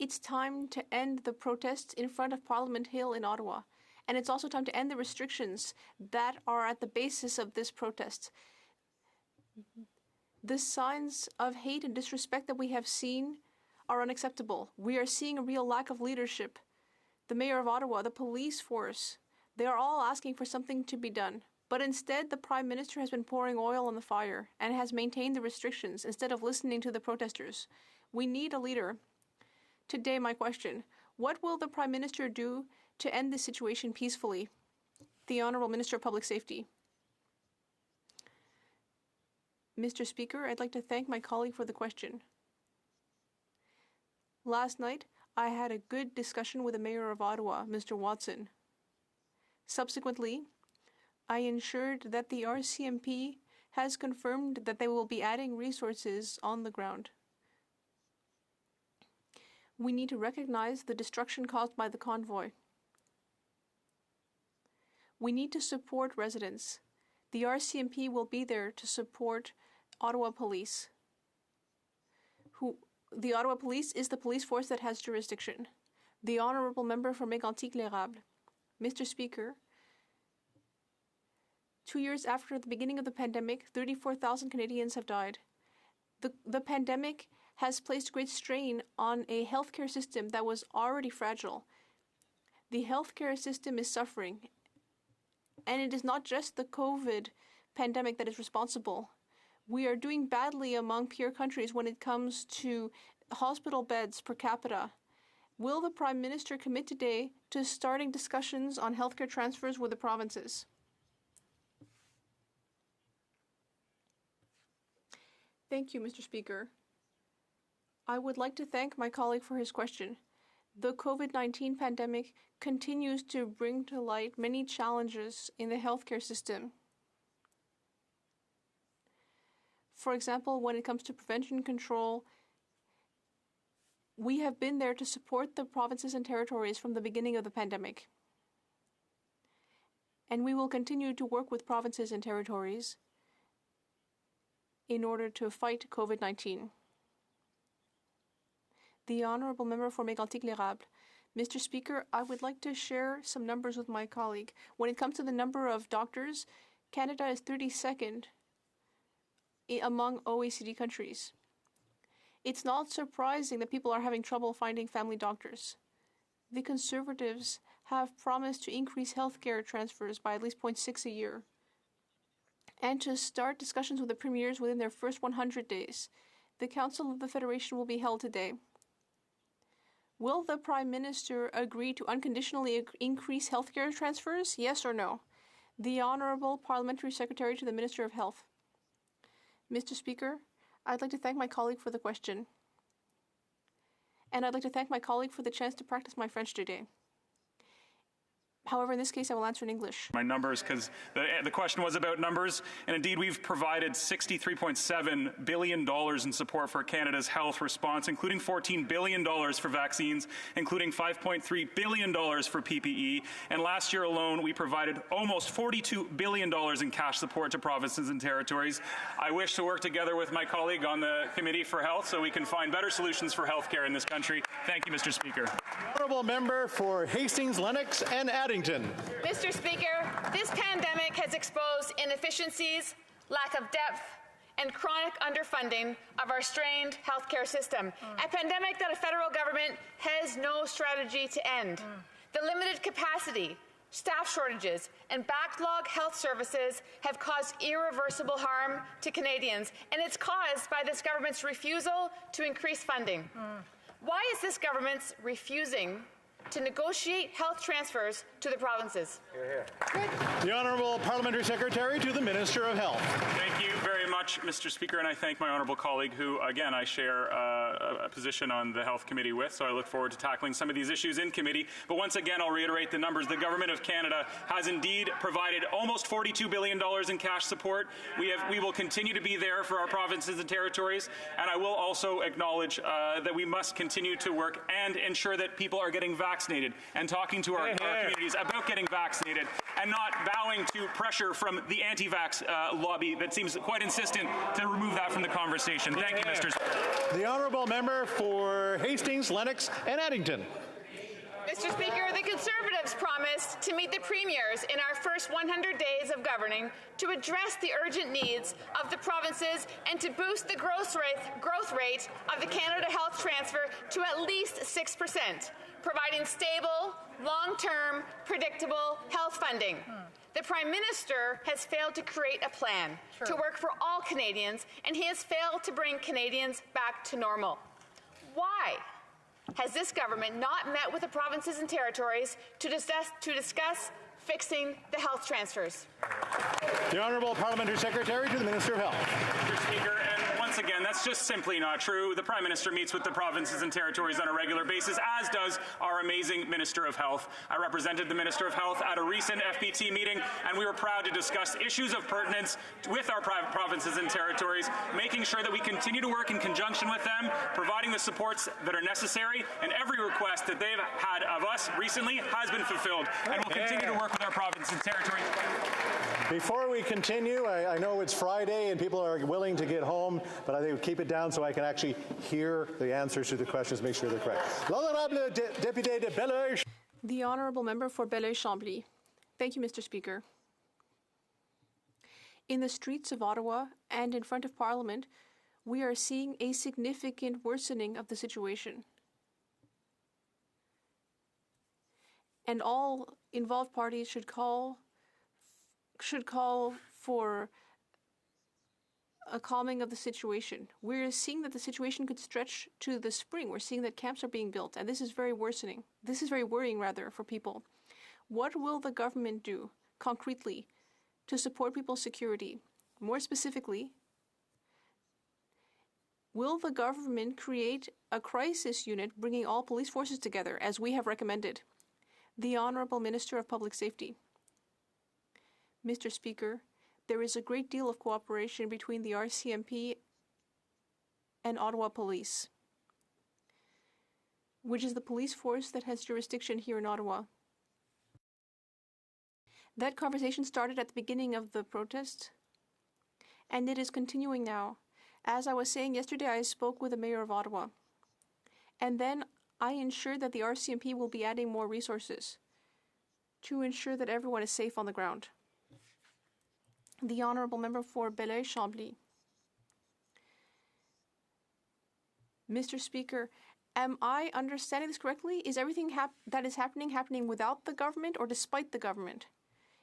it's time to end the protests in front of Parliament Hill in Ottawa. And it's also time to end the restrictions that are at the basis of this protest. The signs of hate and disrespect that we have seen are unacceptable. We are seeing a real lack of leadership. The Mayor of Ottawa, the police force, they are all asking for something to be done. But instead, the Prime Minister has been pouring oil on the fire and has maintained the restrictions instead of listening to the protesters. We need a leader. Today, my question, what will the Prime Minister do to end this situation peacefully? The Honourable Minister of Public Safety. Mr. Speaker, I'd like to thank my colleague for the question. Last night, I had a good discussion with the Mayor of Ottawa, Mr. Watson. Subsequently, I ensured that the RCMP has confirmed that they will be adding resources on the ground. We need to recognize the destruction caused by the convoy. We need to support residents. The RCMP will be there to support Ottawa Police. The Ottawa Police is the police force that has jurisdiction. The Honourable Member for Mégantic-L'Érable. Mr. Speaker, 2 years after the beginning of the pandemic, 34,000 Canadians have died. The pandemic has placed great strain on a healthcare system that was already fragile. The healthcare system is suffering, and it is not just the COVID pandemic that is responsible. We are doing badly among peer countries when it comes to hospital beds per capita. Will the Prime Minister commit today to starting discussions on healthcare transfers with the provinces? Thank you, Mr. Speaker. I would like to thank my colleague for his question. The COVID-19 pandemic continues to bring to light many challenges in the healthcare system. For example, when it comes to prevention control, we have been there to support the provinces and territories from the beginning of the pandemic. And we will continue to work with provinces and territories in order to fight COVID-19. The Honourable Member for Mégantic-L'Érable. Mr. Speaker, I would like to share some numbers with my colleague. When it comes to the number of doctors, Canada is 32nd among OECD countries. It's not surprising that people are having trouble finding family doctors. The Conservatives have promised to increase healthcare transfers by at least 0.6 a year and to start discussions with the premiers within their first 100 days. The Council of the Federation will be held today. Will the Prime Minister agree to unconditionally increase healthcare transfers? Yes or no? The Honourable Parliamentary Secretary to the Minister of Health. Mr. Speaker, I'd like to thank my colleague for the question. And I'd like to thank my colleague for the chance to practice my French today. However, in this case, I will answer in English. My numbers, because the question was about numbers, and indeed we've provided $63.7 billion in support for Canada's health response, including $14 billion for vaccines, including $5.3 billion for PPE, and last year alone we provided almost $42 billion in cash support to provinces and territories. I wish to work together with my colleague on the Committee for Health so we can find better solutions for healthcare in this country. Thank you, Mr. Speaker. Honourable Member for Hastings, Lennox and Addington. Mr. Speaker, this pandemic has exposed inefficiencies, lack of depth, and chronic underfunding of our strained healthcare system, a pandemic that a federal government has no strategy to end. The limited capacity, staff shortages, and backlogged health services have caused irreversible harm to Canadians, and it's caused by this government's refusal to increase funding. Why is this government refusing to negotiate health transfers to the provinces? The Honourable Parliamentary Secretary to the Minister of Health. Thank you very much, Mr. Speaker, and I thank my honourable colleague who, again, I share a position on the Health Committee with, so I look forward to tackling some of these issues in committee. But once again, I'll reiterate the numbers. The Government of Canada has indeed provided almost $42 billion in cash support. We will continue to be there for our provinces and territories, and I will also acknowledge that we must continue to work and ensure that people are getting vaccinated and talking to our communities about getting vaccinated and not bowing to pressure from the anti-vax lobby that seems quite insistent to remove that from the conversation. Thank you, Mr. Speaker. The Honourable Member for Hastings, Lennox and Addington. Mr. Speaker, the Conservatives promised to meet the premiers in our first 100 days of governing to address the urgent needs of the provinces and to boost the growth rate of the Canada Health Transfer to at least 6%, providing stable, long-term, predictable health funding. The Prime Minister has failed to create a plan to work for all Canadians, and he has failed to bring Canadians back to normal. Why has this government not met with the provinces and territories to discuss fixing the health transfers? The Honourable Parliamentary Secretary to the Minister of Health. Mr. once again, that's just simply not true. The Prime Minister meets with the provinces and territories on a regular basis, as does our amazing Minister of Health. I represented the Minister of Health at a recent FPT meeting, and we were proud to discuss issues of pertinence with our provinces and territories, making sure that we continue to work in conjunction with them, providing the supports that are necessary, and every request that they've had of us recently has been fulfilled, and we'll continue to work with our provinces and territories. Before we continue, I know it's Friday and people are willing to get home, but I think keep it down so I can actually hear the answers to the questions, make sure they're correct. L'honorable député de Belleuil. The Honourable Member for Belleuil-Chambly. Thank you, Mr. Speaker. In the streets of Ottawa and in front of Parliament, we are seeing a significant worsening of the situation. And all involved parties should call for a calming of the situation. We're seeing that the situation could stretch to the spring. We're seeing that camps are being built, and this is very worsening. This is very worrying, rather, for people. What will the government do, concretely, to support people's security? More specifically, will the government create a crisis unit bringing all police forces together, as we have recommended? The Honourable Minister of Public Safety. Mr. Speaker, there is a great deal of cooperation between the RCMP and Ottawa Police, which is the police force that has jurisdiction here in Ottawa. That conversation started at the beginning of the protest, and it is continuing now. As I was saying yesterday, I spoke with the Mayor of Ottawa, and then I ensured that the RCMP will be adding more resources to ensure that everyone is safe on the ground. The Honourable Member for Belleuil-Chambly. Mr. Speaker, am I understanding this correctly? Is everything that is happening without the government or despite the government?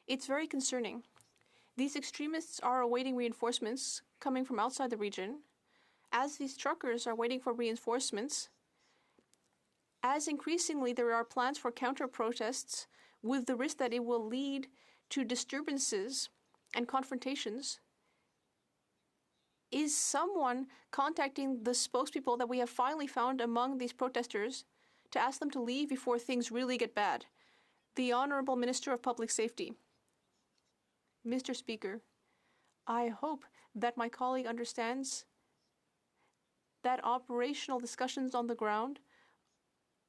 It's very concerning. These extremists are awaiting reinforcements coming from outside the region. As these truckers are waiting for reinforcements, as increasingly there are plans for counter-protests with the risk that it will lead to disturbances and confrontations, is someone contacting the spokespeople that we have finally found among these protesters to ask them to leave before things really get bad? The Honourable Minister of Public Safety. Mr. Speaker, I hope that my colleague understands that operational discussions on the ground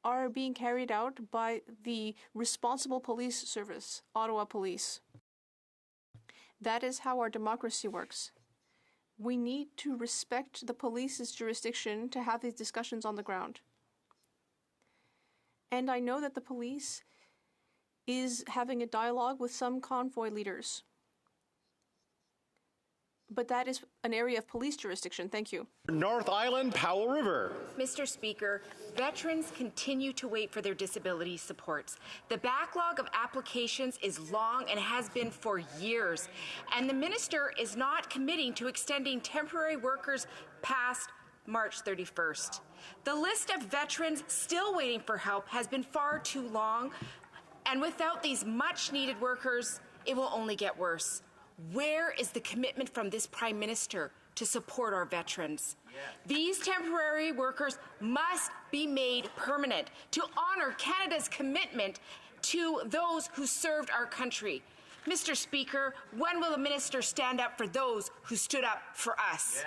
are being carried out by the responsible police service, Ottawa Police. That is how our democracy works. We need to respect the police's jurisdiction to have these discussions on the ground. And I know that the police is having a dialogue with some convoy leaders. But that is an area of police jurisdiction. Thank you. North Island, Powell River. Mr. Speaker, veterans continue to wait for their disability supports. The backlog of applications is long and has been for years, and the minister is not committing to extending temporary workers past March 31st. The list of veterans still waiting for help has been far too long, and without these much-needed workers, it will only get worse. Where is the commitment from this Prime Minister to support our veterans? These temporary workers must be made permanent to honor Canada's commitment to those who served our country. Mr. Speaker, when will the minister stand up for those who stood up for us?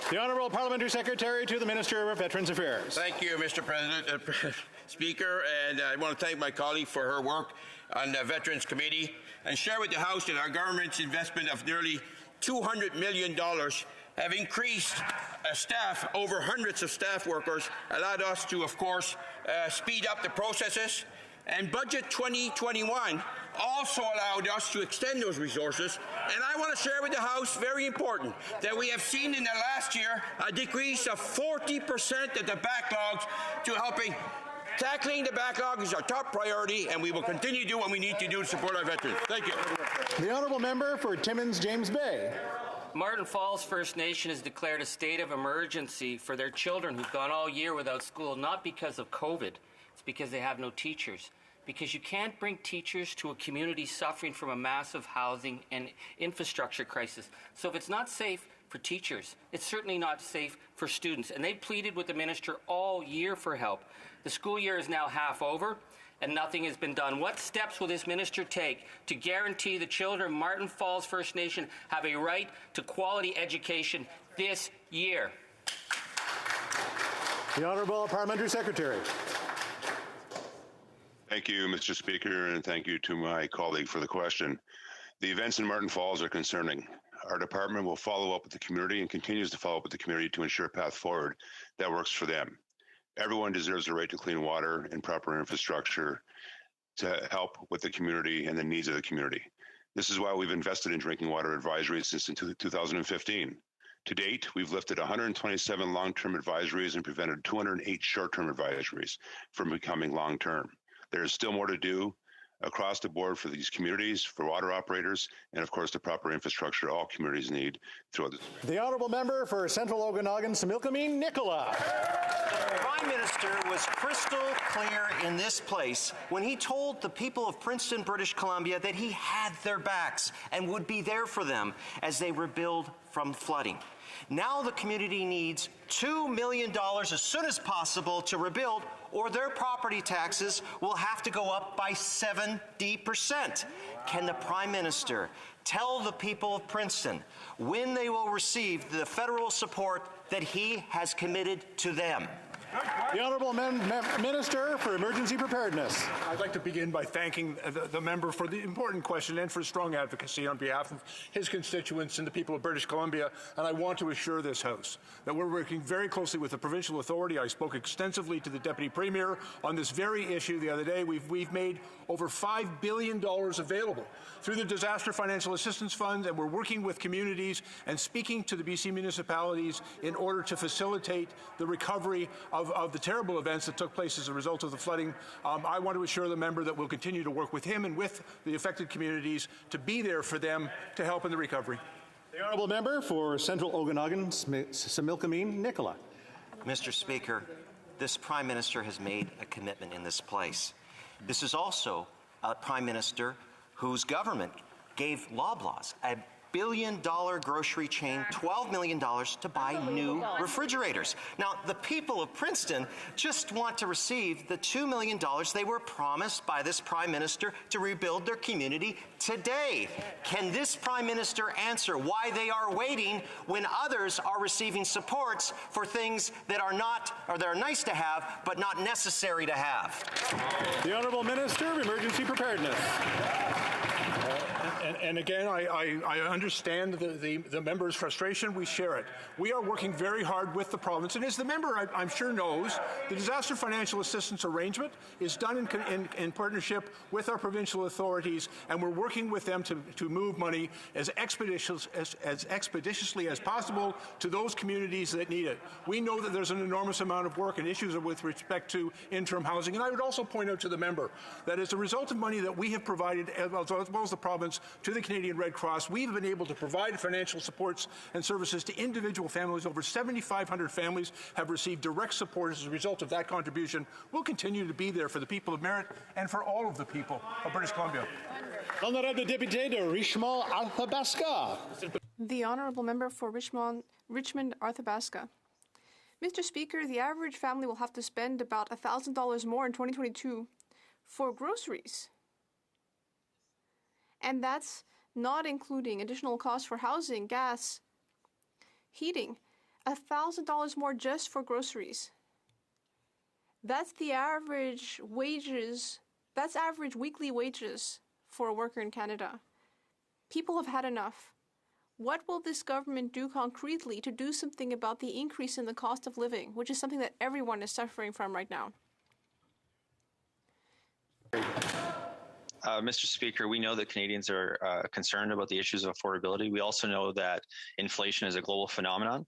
The Honourable Parliamentary Secretary to the Minister of Veterans Affairs. Thank you, Mr. President, Speaker, and I want to thank my colleague for her work on the Veterans Committee and share with the House that our government's investment of nearly $200 million have increased staff, over hundreds of staff workers, allowed us to, of course, speed up the processes. And Budget 2021 also allowed us to extend those resources. And I want to share with the House, very important, that we have seen in the last year a decrease of 40% of the backlogs to helping. Tackling the backlog is our top priority, and we will continue to do what we need to do to support our veterans. Thank you. The Honourable Member for Timmins James Bay. Martin Falls First Nation has declared a state of emergency for their children who've gone all year without school, not because of COVID. It's because they have no teachers. Because you can't bring teachers to a community suffering from a massive housing and infrastructure crisis. So if it's not safe for for teachers. It's certainly not safe for students. And they pleaded with the minister all year for help. The school year is now half over, and nothing has been done. What steps will this minister take to guarantee the children of Martin Falls First Nation have a right to quality education this year? The Honourable Parliamentary Secretary. Thank you, Mr. Speaker, and thank you to my colleague for the question. The events in Martin Falls are concerning. Our department will follow up with the community and continues to follow up with the community to ensure a path forward that works for them. Everyone deserves the right to clean water and proper infrastructure to help with the community and the needs of the community. This is why we've invested in drinking water advisories since 2015. To date, we've lifted 127 long-term advisories and prevented 208 short-term advisories from becoming long-term. There is still more to do across the board for these communities, for water operators, and of course the proper infrastructure all communities need throughout this. The Honourable Member for Central Okanagan, Similkameen Nicola. The Prime Minister was crystal clear in this place when he told the people of Princeton, British Columbia that he had their backs and would be there for them as they rebuild from flooding. Now the community needs $2 million as soon as possible to rebuild, or their property taxes will have to go up by 70%. Can the Prime Minister tell the people of Princeton when they will receive the federal support that he has committed to them? The Honourable Minister for Emergency Preparedness. I'd like to begin by thanking the member for the important question and for strong advocacy on behalf of his constituents and the people of British Columbia. And I want to assure this House that we're working very closely with the provincial authority. I spoke extensively to the Deputy Premier on this very issue the other day. We've made over $5 billion available through the Disaster Financial Assistance Fund, and we're working with communities and speaking to the BC municipalities in order to facilitate the recovery of the terrible events that took place as a result of the flooding. I want to assure the member that we'll continue to work with him and with the affected communities to be there for them to help in the recovery. The Honourable Member for Central Okanagan, Similkameen Nicola. Mr. Speaker, this Prime Minister has made a commitment in this place. This is also a Prime Minister whose government gave Loblaws, a billion-dollar grocery chain, $12 million to buy new refrigerators. Now, the people of Princeton just want to receive the $2 million they were promised by this Prime Minister to rebuild their community today. Can this Prime Minister answer why they are waiting when others are receiving supports for things that are not, or that are nice to have, but not necessary to have? The Honourable Minister of Emergency Preparedness. And again, I understand the member's frustration. We share it. We are working very hard with the province. And as the member, I'm sure knows, the Disaster Financial Assistance Arrangement is done in partnership with our provincial authorities, and we're working with them to move money as expeditiously as possible to those communities that need it. We know that there's an enormous amount of work and issues with respect to interim housing. And I would also point out to the member that as a result of money that we have provided, as well as the province, to the Canadian Red Cross, we've been able to provide financial supports and services to individual families. Over 7,500 families have received direct support as a result of that contribution. We'll continue to be there for the people of Merritt and for all of the people of British Columbia. Honourable Député de Richmond Athabasca. The Honourable Member for Richmond Athabasca. Mr. Speaker, the average family will have to spend about $1,000 more in 2022 for groceries. And that's not including additional costs for housing, gas, heating. $1,000 more just for groceries. That's the average wages, that's average weekly wages for a worker in Canada. People have had enough. What will this government do concretely to do something about the increase in the cost of living, which is something that everyone is suffering from right now? Mr. Speaker, we know that Canadians are concerned about the issues of affordability. We also know that inflation is a global phenomenon.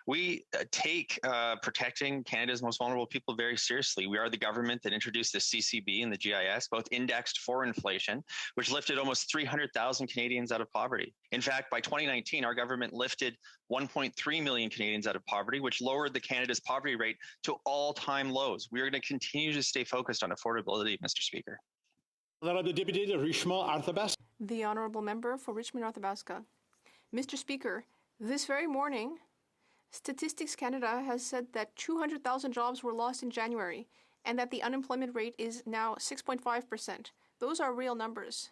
We take protecting Canada's most vulnerable people very seriously. We are the government that introduced the CCB and the GIS, both indexed for inflation, which lifted almost 300,000 Canadians out of poverty. In fact, by 2019, our government lifted 1.3 million Canadians out of poverty, which lowered the Canada's poverty rate to all-time lows. We are going to continue to stay focused on affordability, Mr. Speaker. The Honourable Member for Richmond Athabasca. Mr. Speaker, This very morning, Statistics Canada has said that 200,000 jobs were lost in January and that the unemployment rate is now 6.5%. Those are real numbers,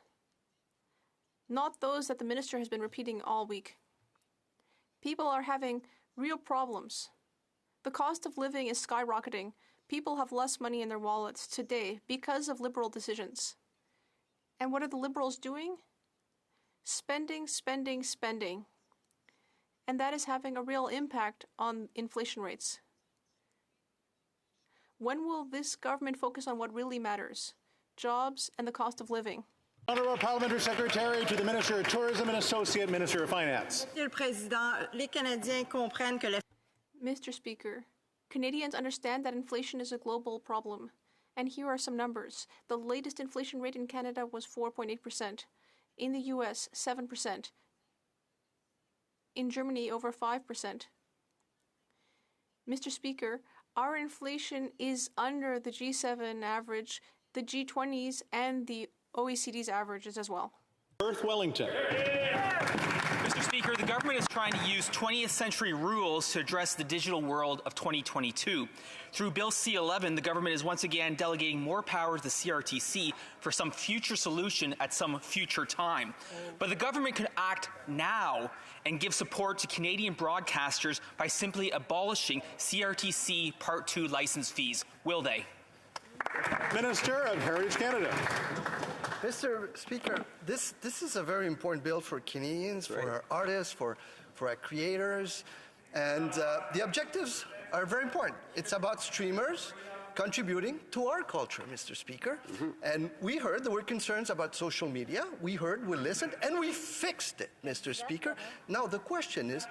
not those that the minister has been repeating all week. People are having real problems. The cost of living is skyrocketing. People have less money in their wallets today because of Liberal decisions. And what are the Liberals doing? Spending, spending, spending. And that is having a real impact on inflation rates. When will this government focus on what really matters? Jobs and the cost of living. Honourable Parliamentary Secretary to the Minister of Tourism and Associate Minister of Finance. Monsieur le Président, les Canadiens comprennent que Mr. Speaker, Canadians understand that inflation is a global problem. And here are some numbers. The latest inflation rate in Canada was 4.8%. In the US, 7%. In Germany, over 5%. Mr. Speaker, our inflation is under the G7 average, the G20's, and the OECD's averages as well. Perth Wellington. Mr. Speaker, the government is trying to use 20th century rules to address the digital world of 2022. Through Bill C-11, the government is once again delegating more power to the CRTC for some future solution at some future time. But the government could act now and give support to Canadian broadcasters by simply abolishing CRTC Part 2 license fees. Will they? Minister of Heritage Canada. Mr. Speaker, this is a very important bill for Canadians, for our artists, for our creators, and the objectives are very important. It's about streamers contributing to our culture, Mr. Speaker. And we heard there were concerns about social media. We heard, we listened, and we fixed it, Mr. Speaker. Now the question is,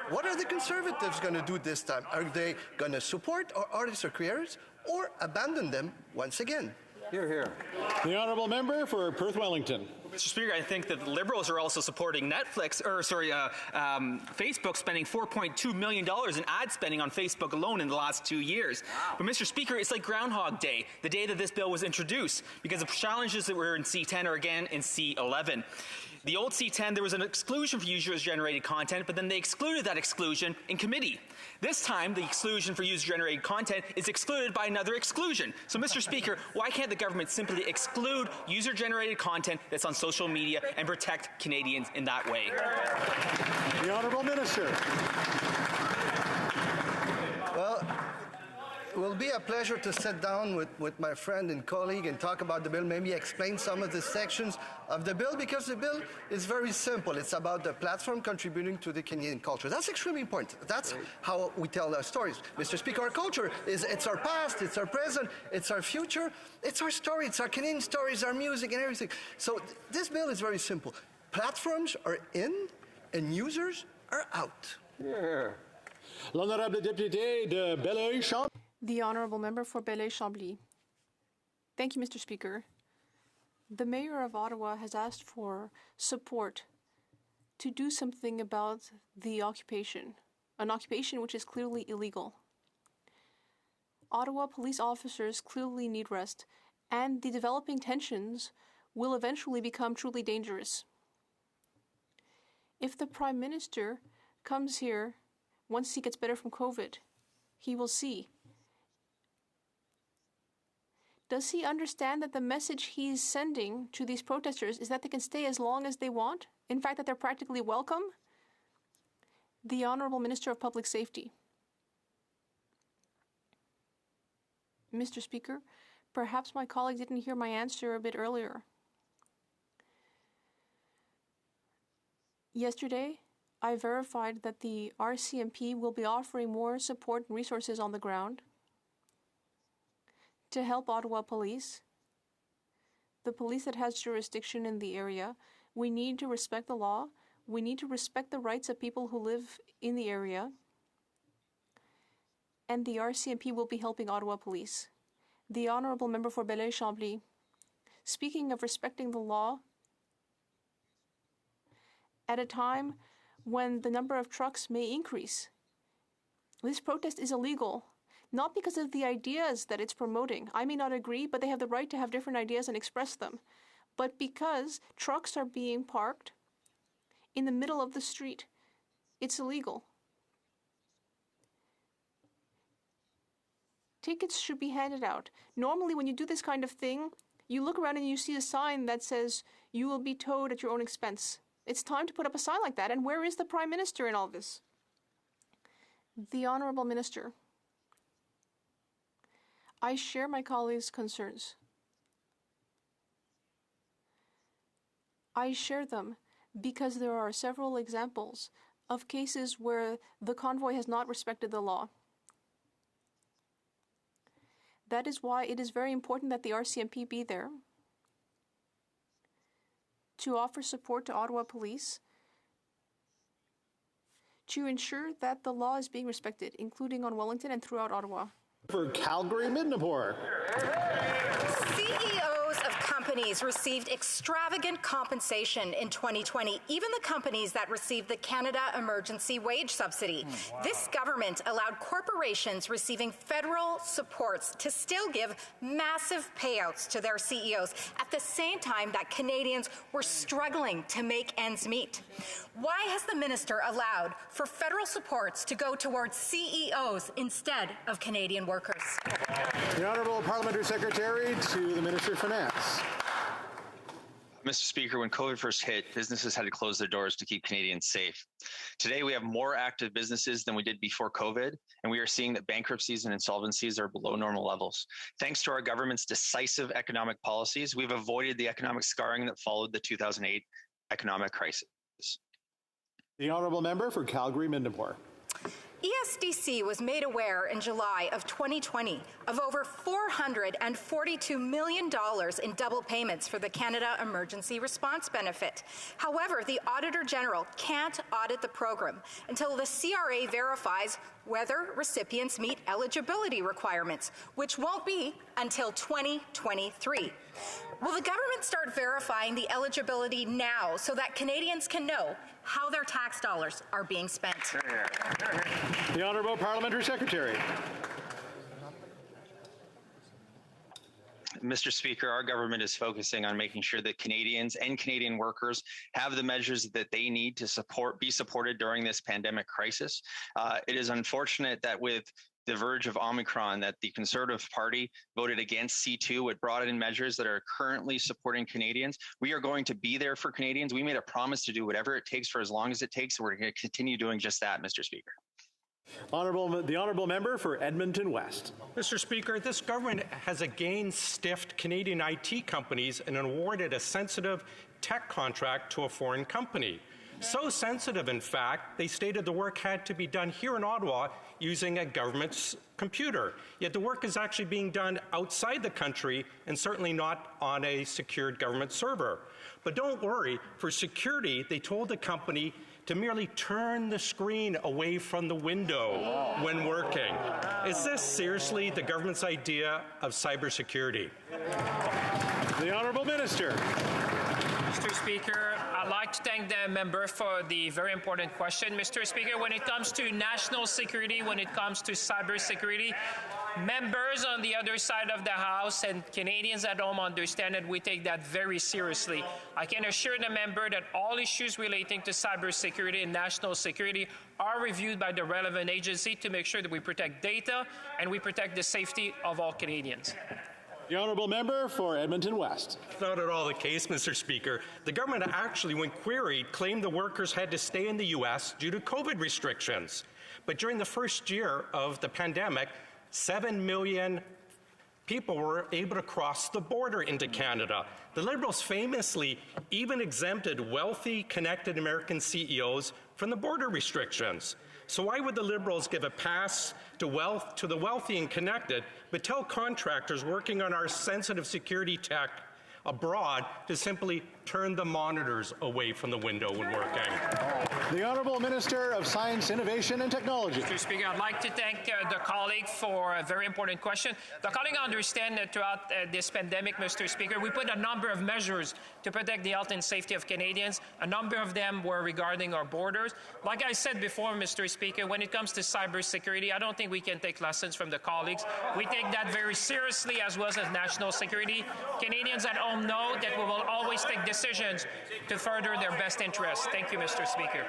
what are the Conservatives going to do this time? Are they going to support our artists or creators or abandon them once again? Hear, hear. The Honourable Member for Perth Wellington. Mr. Speaker, I think that the Liberals are also supporting Facebook spending $4.2 million in ad spending on Facebook alone in the last 2 years. Wow. But Mr. Speaker, it's like Groundhog Day, the day that this bill was introduced, because the challenges that were in C10 are again in C11. The old C10, there was an exclusion for user-generated content, but then they excluded that exclusion in committee. This time, the exclusion for user-generated content is excluded by another exclusion. So, Mr. Speaker, why can't the government simply exclude user-generated content that's on social media and protect Canadians in that way? The Honourable Minister. Well, it will be a pleasure to sit down with my friend and colleague and talk about the bill, maybe explain some of the sections of the bill, because the bill is very simple. It's about the platform contributing to the Canadian culture. That's extremely important. That's how we tell our stories. Mr. Speaker, our culture it's our past, it's our present, it's our future, it's our story, it's our Canadian stories, our music and everything. So this bill is very simple. Platforms are in and users are out. Yeah. L'Honorable Député de Belleuil-Chambly. The Honourable Member for Belleuil-Chambly. Thank you, Mr. Speaker. The Mayor of Ottawa has asked for support to do something about the occupation, an occupation which is clearly illegal. Ottawa police officers clearly need rest, and the developing tensions will eventually become truly dangerous. If the Prime Minister comes here once he gets better from COVID, he will see. Does he understand that the message he's sending to these protesters is that they can stay as long as they want? In fact, that they're practically welcome? The Honourable Minister of Public Safety. Mr. Speaker, perhaps my colleague didn't hear my answer a bit earlier. Yesterday, I verified that the RCMP will be offering more support and resources on the ground to help Ottawa Police, the police that has jurisdiction in the area. We need to respect the law. We need to respect the rights of people who live in the area. And the RCMP will be helping Ottawa Police. The Honourable Member for Belleuil-Chambly. Speaking of respecting the law, at a time when the number of trucks may increase, this protest is illegal. Not because of the ideas that it's promoting. I may not agree, but they have the right to have different ideas and express them. But because trucks are being parked in the middle of the street, It's illegal. Tickets should be handed out. Normally, when you do this kind of thing, you look around and you see a sign that says you will be towed at your own expense. It's time to put up a sign like that. And where is the Prime Minister in all this? The Honourable Minister, I share my colleagues' concerns. I share them because there are several examples of cases where the convoy has not respected the law. That is why it is very important that the RCMP be there to offer support to Ottawa Police to ensure that the law is being respected, including on Wellington and throughout Ottawa. For Calgary Midnapore. CEOs of companies received extravagant compensation in 2020, even the companies that received the Canada Emergency Wage Subsidy. This government allowed corporations receiving federal supports to still give massive payouts to their CEOs at the same time that Canadians were struggling to make ends meet. Why has the minister allowed for federal supports to go towards CEOs instead of Canadian workers? The Honourable Parliamentary Secretary to the Minister of Finance. Mr. Speaker, when COVID first hit, businesses had to close their doors to keep Canadians safe. Today, we have more active businesses than we did before COVID, and we are seeing that bankruptcies and insolvencies are below normal levels. Thanks to our government's decisive economic policies, we've avoided the economic scarring that followed the 2008 economic crisis. The Honourable Member for Calgary Midnapore. ESDC was made aware in July of 2020 of over $442 million in double payments for the Canada Emergency Response Benefit. However, the Auditor General can't audit the program until the CRA verifies whether recipients meet eligibility requirements, which won't be until 2023. Will the government start verifying the eligibility now so that Canadians can know how their tax dollars are being spent? The Honourable Parliamentary Secretary. Mr. Speaker, our government is focusing on making sure that Canadians and Canadian workers have the measures that they need to be supported during this pandemic crisis. It is unfortunate that with the verge of Omicron that the Conservative Party voted against C2. It brought in measures that are currently supporting Canadians. We are going to be there for Canadians. We made a promise to do whatever it takes for as long as it takes. So we're going to continue doing just that, Mr. Speaker. The Honourable Member for Edmonton West. Mr. Speaker, this government has again stiffed Canadian IT companies and awarded a sensitive tech contract to a foreign company. So sensitive, in fact, they stated the work had to be done here in Ottawa using a government's computer. Yet the work is actually being done outside the country and certainly not on a secured government server. But don't worry, for security, they told the company to merely turn the screen away from the window when working. Is this seriously the government's idea of cybersecurity? The Honourable Minister. Mr. Speaker, I'd like to thank the member for the very important question. Mr. Speaker, when it comes to national security, when it comes to cybersecurity, members on the other side of the House and Canadians at home understand that we take that very seriously. I can assure the member that all issues relating to cybersecurity and national security are reviewed by the relevant agency to make sure that we protect data and we protect the safety of all Canadians. The Honourable Member for Edmonton West. Not at all the case, Mr. Speaker. The government actually, when queried, claimed the workers had to stay in the U.S. due to COVID restrictions. But during the first year of the pandemic, 7 million people were able to cross the border into Canada. The Liberals famously even exempted wealthy, connected American CEOs from the border restrictions. So why would the Liberals give a pass to the wealthy and connected, but tell contractors working on our sensitive security tech abroad to simply turn the monitors away from the window when working? The Honourable Minister of Science, Innovation and Technology. Mr. Speaker, I'd like to thank the colleague for a very important question. The colleague understands that throughout this pandemic, Mr. Speaker, we put a number of measures to protect the health and safety of Canadians. A number of them were regarding our borders. Like I said before, Mr. Speaker, when it comes to cybersecurity, I don't think we can take lessons from the colleagues. We take that very seriously, as well as national security. Canadians at home know that we will always take decisions to further their best interests. Thank you, Mr. Speaker.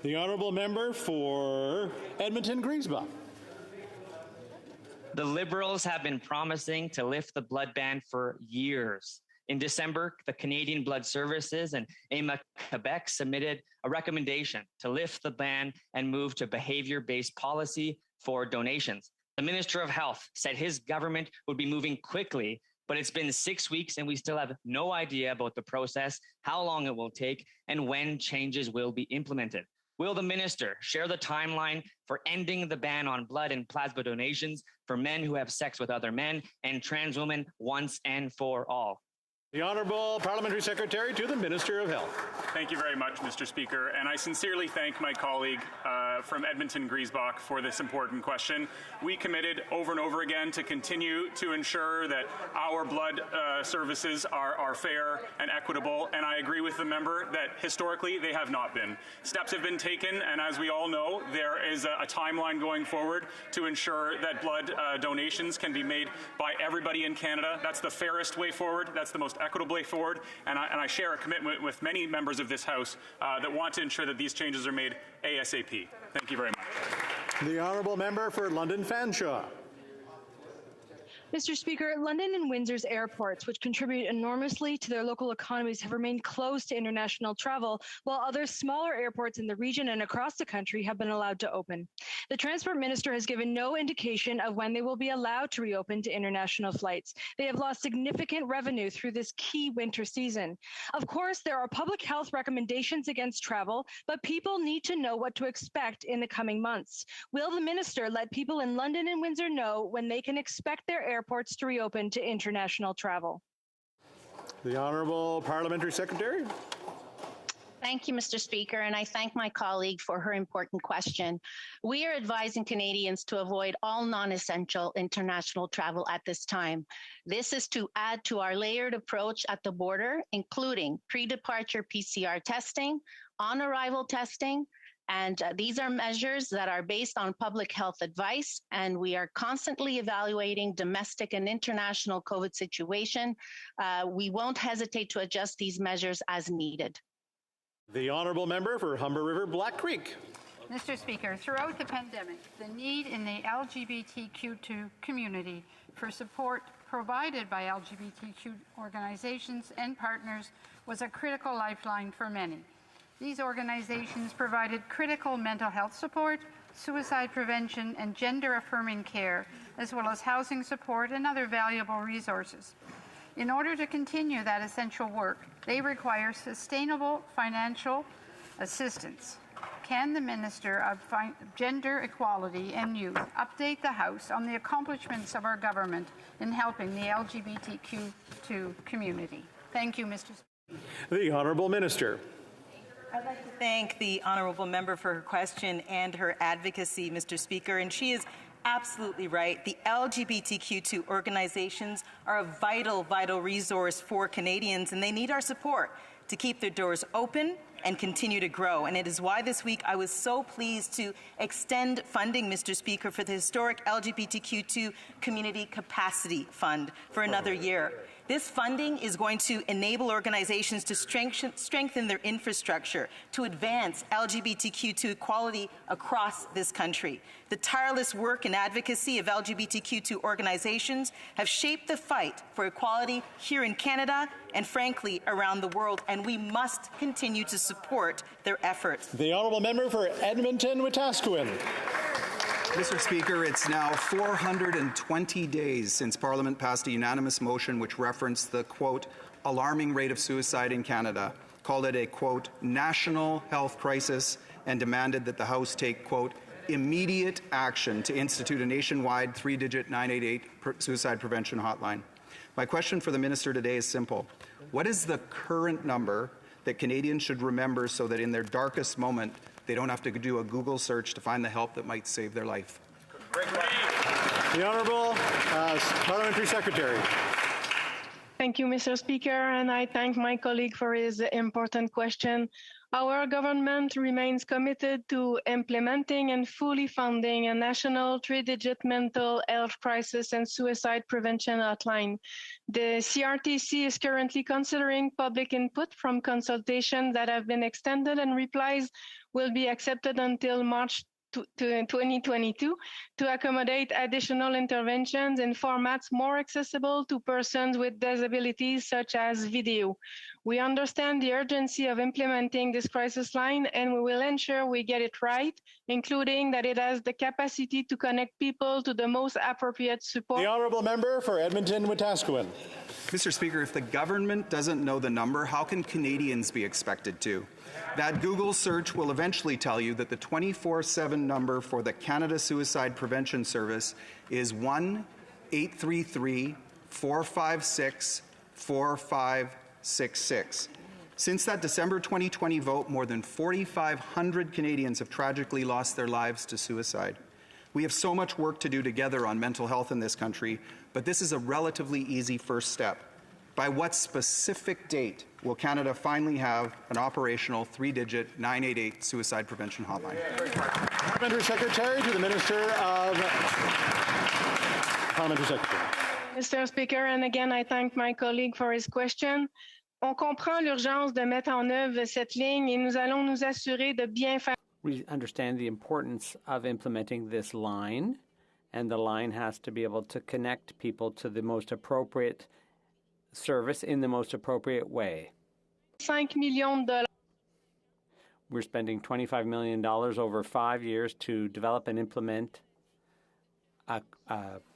The honourable member for Edmonton-Griesbach. The Liberals have been promising to lift the blood ban for years. In December, the Canadian Blood Services and AMA Quebec submitted a recommendation to lift the ban and move to behavior-based policy for donations. The Minister of Health said his government would be moving quickly, but it's been 6 weeks and we still have no idea about the process, how long it will take, and when changes will be implemented. Will the minister share the timeline for ending the ban on blood and plasma donations for men who have sex with other men and trans women once and for all? The Honourable Parliamentary Secretary to the Minister of Health. Thank you very much, Mr. Speaker, and I sincerely thank my colleague from Edmonton-Griesbach for this important question. We committed over and over again to continue to ensure that our blood services are fair and equitable, and I agree with the member that historically they have not been. Steps have been taken, and as we all know, there is a timeline going forward to ensure that blood donations can be made by everybody in Canada. That's the fairest way forward. That's the most equitable way forward, and I share a commitment with many members of this House that want to ensure that these changes are made ASAP. Thank you very much. The honourable member for London Fanshawe. Mr. Speaker, London and Windsor's airports, which contribute enormously to their local economies, have remained closed to international travel, while other smaller airports in the region and across the country have been allowed to open. The Transport Minister has given no indication of when they will be allowed to reopen to international flights. They have lost significant revenue through this key winter season. Of course, there are public health recommendations against travel, but people need to know what to expect in the coming months. Will the minister let people in London and Windsor know when they can expect their airports to reopen to international travel? The Honourable Parliamentary Secretary. Thank you, Mr. Speaker, and I thank my colleague for her important question. We are advising Canadians to avoid all non-essential international travel at this time. This is to add to our layered approach at the border, including pre-departure PCR testing, on-arrival testing, and these are measures that are based on public health advice, and we are constantly evaluating domestic and international COVID situation. We won't hesitate to adjust these measures as needed. The honourable member for Humber River Black Creek. Mr. Speaker, throughout the pandemic, the need in the LGBTQ2 community for support provided by LGBTQ organizations and partners was a critical lifeline for many. These organizations provided critical mental health support, suicide prevention, and gender-affirming care, as well as housing support and other valuable resources. In order to continue that essential work, they require sustainable financial assistance. Can the Minister of Gender Equality and Youth update the House on the accomplishments of our government in helping the LGBTQ2 community? Thank you, Mr. Speaker. The Honourable Minister. I'd like to thank the honourable member for her question and her advocacy, Mr. Speaker, and she is absolutely right. The LGBTQ2 organizations are a vital, vital resource for Canadians, and they need our support to keep their doors open and continue to grow. And it is why this week I was so pleased to extend funding, Mr. Speaker, for the historic LGBTQ2 Community Capacity Fund for another year. This funding is going to enable organizations to strengthen their infrastructure, to advance LGBTQ2 equality across this country. The tireless work and advocacy of LGBTQ2 organizations have shaped the fight for equality here in Canada and, frankly, around the world, and we must continue to support their efforts. The honourable member for Edmonton-Wetaskiwin. Mr. Speaker, it's now 420 days since Parliament passed a unanimous motion which referenced the, quote, alarming rate of suicide in Canada, called it a, quote, national health crisis, and demanded that the House take, quote, immediate action to institute a nationwide 3-digit 988 suicide prevention hotline. My question for the Minister today is simple. What is the current number that Canadians should remember so that in their darkest moment, they don't have to do a Google search to find the help that might save their life? The Honourable Parliamentary Secretary. Thank you, Mr. Speaker, and I thank my colleague for his important question. Our government remains committed to implementing and fully funding a national three-digit mental health crisis and suicide prevention hotline. The CRTC is currently considering public input from consultations that have been extended, and replies will be accepted until March 2022 to accommodate additional interventions in formats more accessible to persons with disabilities, such as video. We understand the urgency of implementing this crisis line, and we will ensure we get it right, including that it has the capacity to connect people to the most appropriate support. The honourable member for Edmonton-Wetaskiwin. Mr. Speaker, if the government doesn't know the number, how can Canadians be expected to? That Google search will eventually tell you that the 24/7 number for the Canada Suicide Prevention Service is 1-833-456-4566. Since that December 2020 vote, more than 4,500 Canadians have tragically lost their lives to suicide. We have so much work to do together on mental health in this country, but this is a relatively easy first step. By what specific date will Canada finally have an operational three-digit 988 suicide prevention hotline? Parliamentary Secretary to the Minister of Parliamentary Secretary. Mr. Speaker, and again, I thank my colleague for his question. On comprend l'urgence de mettre en œuvre cette ligne et nous allons nous assurer de bien faire. We understand the importance of implementing this line, and the line has to be able to connect people to the most appropriate service in the most appropriate way. $5 million. We're spending $25 million over 5 years to develop and implement a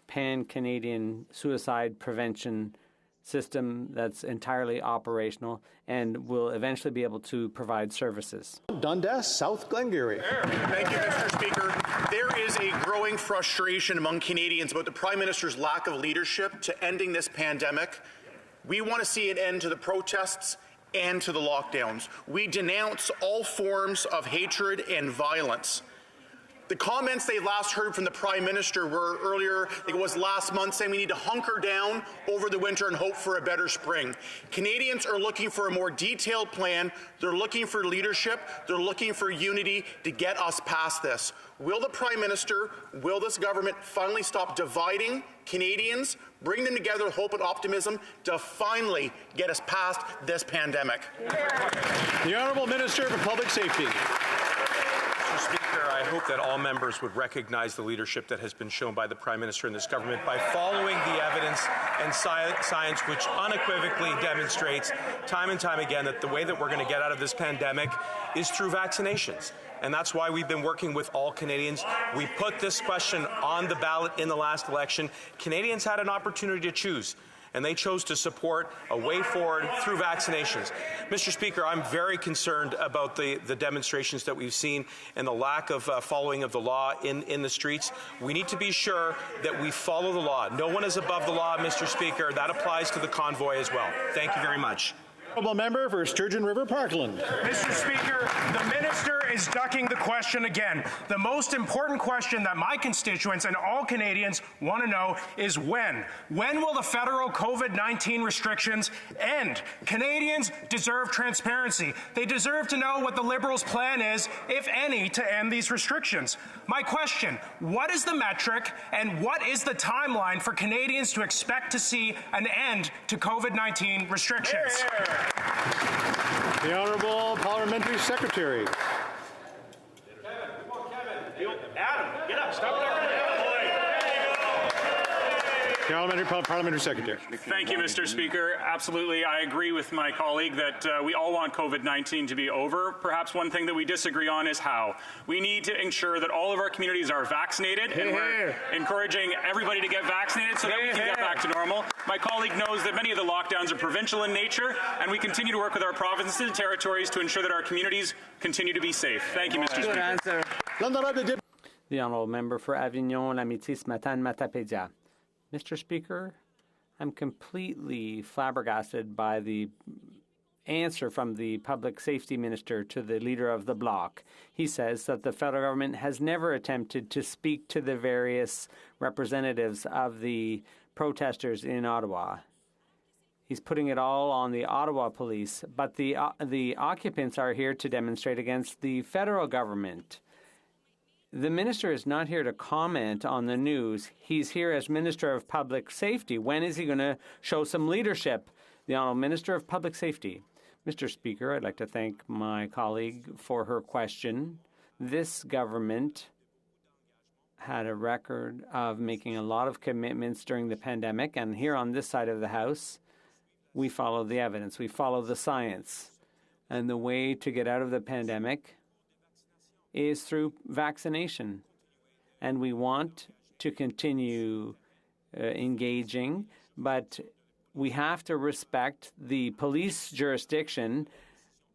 pan-Canadian suicide prevention system that's entirely operational and will eventually be able to provide services. Dundas, South Glengarry. Thank you, Mr. Speaker. There is a growing frustration among Canadians about the Prime Minister's lack of leadership to ending this pandemic. We want to see an end to the protests and to the lockdowns. We denounce all forms of hatred and violence. The comments they last heard from the Prime Minister were earlier, I think it was last month, saying we need to hunker down over the winter and hope for a better spring. Canadians are looking for a more detailed plan. They're looking for leadership. They're looking for unity to get us past this. Will the Prime Minister, will this government finally stop dividing Canadians, bring them together with hope and optimism to finally get us past this pandemic? The Honourable Minister for Public Safety. Mr. Speaker, I hope that all members would recognize the leadership that has been shown by the Prime Minister and this government by following the evidence and science which unequivocally demonstrates time and time again that the way that we're going to get out of this pandemic is through vaccinations. And that's why we've been working with all Canadians. We put this question on the ballot in the last election. Canadians had an opportunity to choose, and they chose to support a way forward through vaccinations. Mr. Speaker, I'm very concerned about the demonstrations that we've seen and the lack of following of the law in the streets. We need to be sure that we follow the law. No one is above the law, Mr. Speaker. That applies to the convoy as well. Thank you very much. Honourable Member for Sturgeon River Parkland. Mr. Speaker, the minister is ducking the question again. The most important question that my constituents and all Canadians want to know is when. When will the federal COVID-19 restrictions end? Canadians deserve transparency. They deserve to know what the Liberals' plan is, if any, to end these restrictions. My question, what is the metric and what is the timeline for Canadians to expect to see an end to COVID-19 restrictions? The Honourable Parliamentary Secretary. Adam, get up. Stop there. Parliamentary Secretary. Thank you, Mr. Speaker. Absolutely, I agree with my colleague that we all want COVID-19 to be over. Perhaps one thing that we disagree on is how. We need to ensure that all of our communities are vaccinated, and we're encouraging everybody to get vaccinated so that we can get back to normal. My colleague knows that many of the lockdowns are provincial in nature, and we continue to work with our provinces and territories to ensure that our communities continue to be safe. Thank you, Mr. Speaker. The Honourable Member for Avignon, Lamitis, Matane, Matapédia. Mr. Speaker, I'm completely flabbergasted by the answer from the Public Safety Minister to the Leader of the Bloc. He says that the federal government has never attempted to speak to the various representatives of the protesters in Ottawa. He's putting it all on the Ottawa police, but the occupants are here to demonstrate against the federal government. The minister is not here to comment on the news. He's here as Minister of Public Safety. When is he going to show some leadership? The Honourable Minister of Public Safety. Mr. Speaker, I'd like to thank my colleague for her question. This government had a record of making a lot of commitments during the pandemic, and here on this side of the House, we follow the evidence, we follow the science. And the way to get out of the pandemic is through vaccination. And we want to continue engaging, but we have to respect the police jurisdiction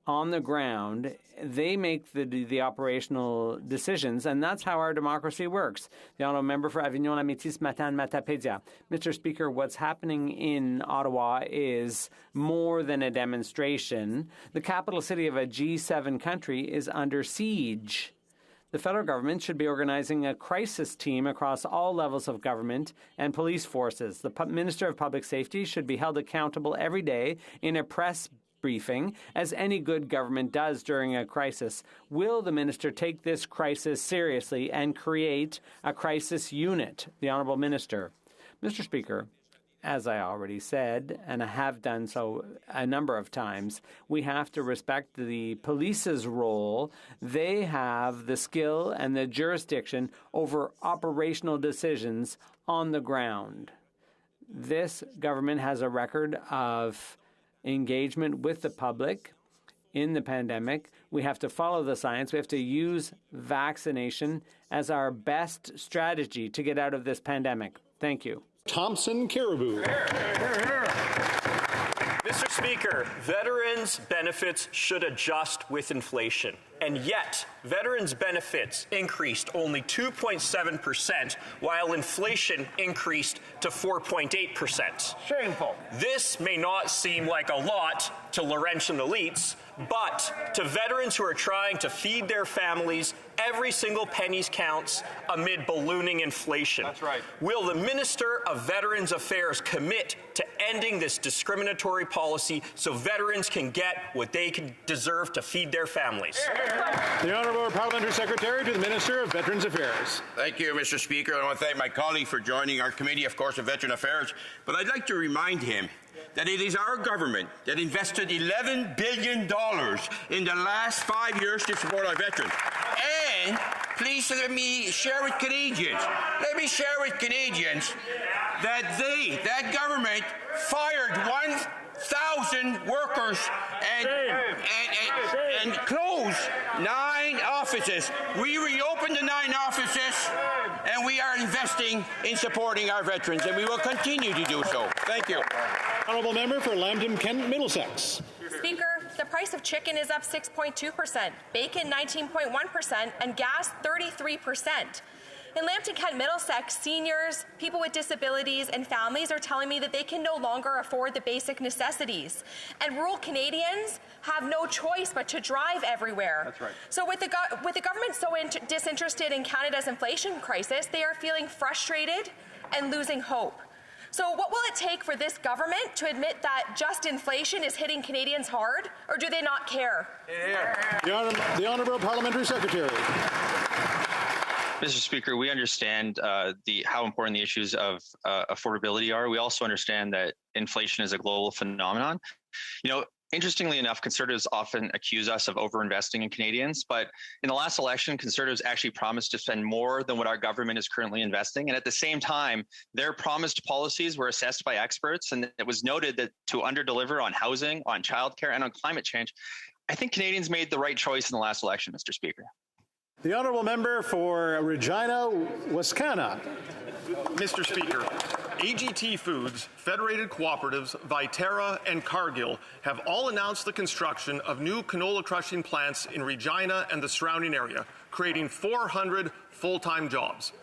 on the ground. They make the operational decisions, and that's how our democracy works. The Honourable Member for Avignon, Amétis, Matane, Matapédia. Mr. Speaker, what's happening in Ottawa is more than a demonstration. The capital city of a G7 country is under siege. The federal government should be organizing a crisis team across all levels of government and police forces. The Minister of Public Safety should be held accountable every day in a press briefing, as any good government does during a crisis. Will the minister take this crisis seriously and create a crisis unit? The Honourable Minister. Mr. Speaker, as I already said, and I have done so a number of times, we have to respect the police's role. They have the skill and the jurisdiction over operational decisions on the ground. This government has a record of engagement with the public in the pandemic. We have to follow the science. We have to use vaccination as our best strategy to get out of this pandemic. Thank you. Thompson Caribou. Mr. Speaker, veterans' benefits should adjust with inflation. And yet, veterans' benefits increased only 2.7%, while inflation increased to 4.8%. Shameful. This may not seem like a lot to Laurentian elites, but to veterans who are trying to feed their families, every single penny counts amid ballooning inflation. That's right. Will the Minister of Veterans Affairs commit to ending this discriminatory policy so veterans can get what they deserve to feed their families? The Honourable Parliamentary Secretary to the Minister of Veterans Affairs. Thank you, Mr. Speaker. I want to thank my colleague for joining our Committee, of course, of Veteran Affairs. But I'd like to remind him that it is our government that invested $11 billion in the last 5 years to support our veterans. And please let me share with Canadians, that government fired 1,000 workers and closed 9 offices. We reopened the 9 offices, and we are investing in supporting our veterans, and we will continue to do so. Thank you. Honourable Member for Lambton Kent Middlesex. Speaker, the price of chicken is up 6.2%, bacon 19.1%, and gas 33%. In Lambton Kent Middlesex, seniors, people with disabilities, and families are telling me that they can no longer afford the basic necessities. And rural Canadians have no choice but to drive everywhere. That's right. So with the government so disinterested in Canada's inflation crisis, they are feeling frustrated and losing hope. So what will it take for this government to admit that just inflation is hitting Canadians hard, or do they not care? The Honourable Parliamentary Secretary. Mr. Speaker, we understand how important the issues of affordability are. We also understand that inflation is a global phenomenon. You know, interestingly enough, Conservatives often accuse us of overinvesting in Canadians, but in the last election, Conservatives actually promised to spend more than what our government is currently investing. And at the same time, their promised policies were assessed by experts, and it was noted that to underdeliver on housing, on childcare, and on climate change. I think Canadians made the right choice in the last election, Mr. Speaker. The Honourable Member for Regina, Wascana. Mr. Speaker, AGT Foods, Federated Cooperatives, Viterra, and Cargill have all announced the construction of new canola crushing plants in Regina and the surrounding area, creating 400 full-time jobs.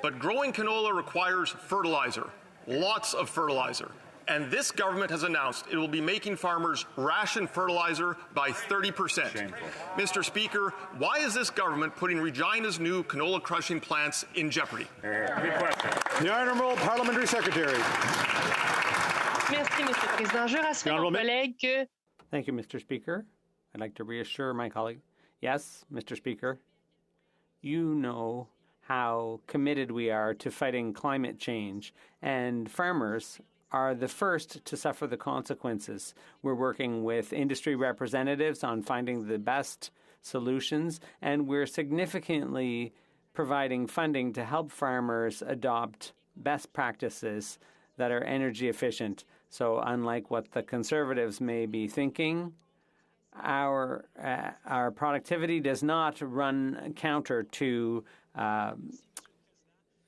But growing canola requires fertilizer, lots of fertilizer. And this government has announced it will be making farmers ration fertilizer by 30%. Shameful. Mr. Speaker, why is this government putting Regina's new canola crushing plants in jeopardy? The Honourable Parliamentary Secretary. Merci, Mr. Président. Je rassure mon collègue que... Thank you, Mr. Speaker. I'd like to reassure my colleague. Yes, Mr. Speaker, you know how committed we are to fighting climate change, and farmers are the first to suffer the consequences. We're working with industry representatives on finding the best solutions, and we're significantly providing funding to help farmers adopt best practices that are energy efficient. So unlike what the Conservatives may be thinking, our productivity does not run counter to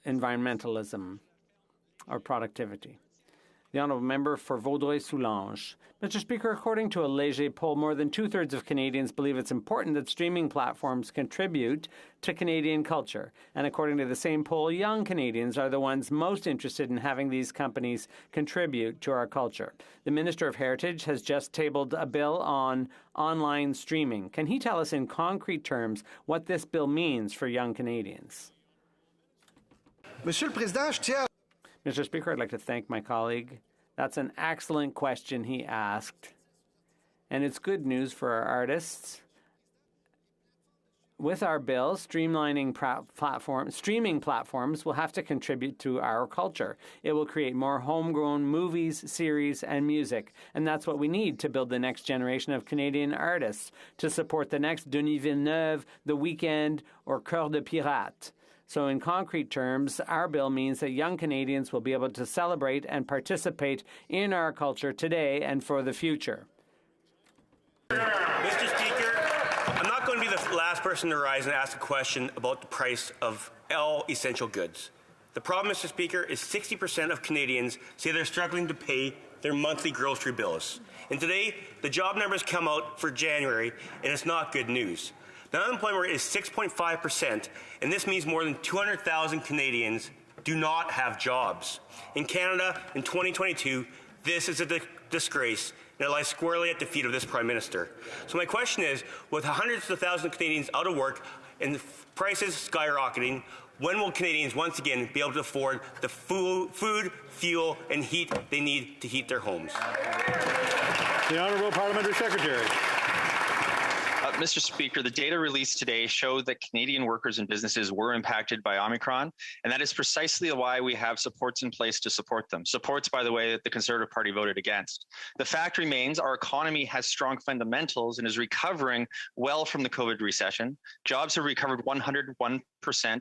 environmentalism or productivity. The honourable member for Vaudreuil-Soulanges. Mr. Speaker, according to a Léger poll, more than two-thirds of Canadians believe it's important that streaming platforms contribute to Canadian culture. And according to the same poll, young Canadians are the ones most interested in having these companies contribute to our culture. The Minister of Heritage has just tabled a bill on online streaming. Can he tell us in concrete terms what this bill means for young Canadians? Monsieur le Président, je tiens... Mr. Speaker, I'd like to thank my colleague. That's an excellent question he asked. And it's good news for our artists. With our bill, streaming platforms will have to contribute to our culture. It will create more homegrown movies, series, and music. And that's what we need to build the next generation of Canadian artists, to support the next Denis Villeneuve, The Weeknd, or Cœur de Pirate. So in concrete terms, our bill means that young Canadians will be able to celebrate and participate in our culture today and for the future. Mr. Speaker, I'm not going to be the last person to rise and ask a question about the price of all essential goods. The problem, Mr. Speaker, is 60% of Canadians say they're struggling to pay their monthly grocery bills. And today, the job numbers come out for January, and it's not good news. The unemployment rate is 6.5%, and this means more than 200,000 Canadians do not have jobs. In Canada, in 2022, this is a disgrace, and it lies squarely at the feet of this Prime Minister. So my question is, with hundreds of thousands of Canadians out of work and the prices skyrocketing, when will Canadians once again be able to afford the food, fuel, and heat they need to heat their homes? The Honourable Parliamentary Secretary. Mr. Speaker, the data released today showed that Canadian workers and businesses were impacted by Omicron, and that is precisely why we have supports in place to support them. Supports, by the way, that the Conservative Party voted against. The fact remains our economy has strong fundamentals and is recovering well from the COVID recession. Jobs have recovered 101%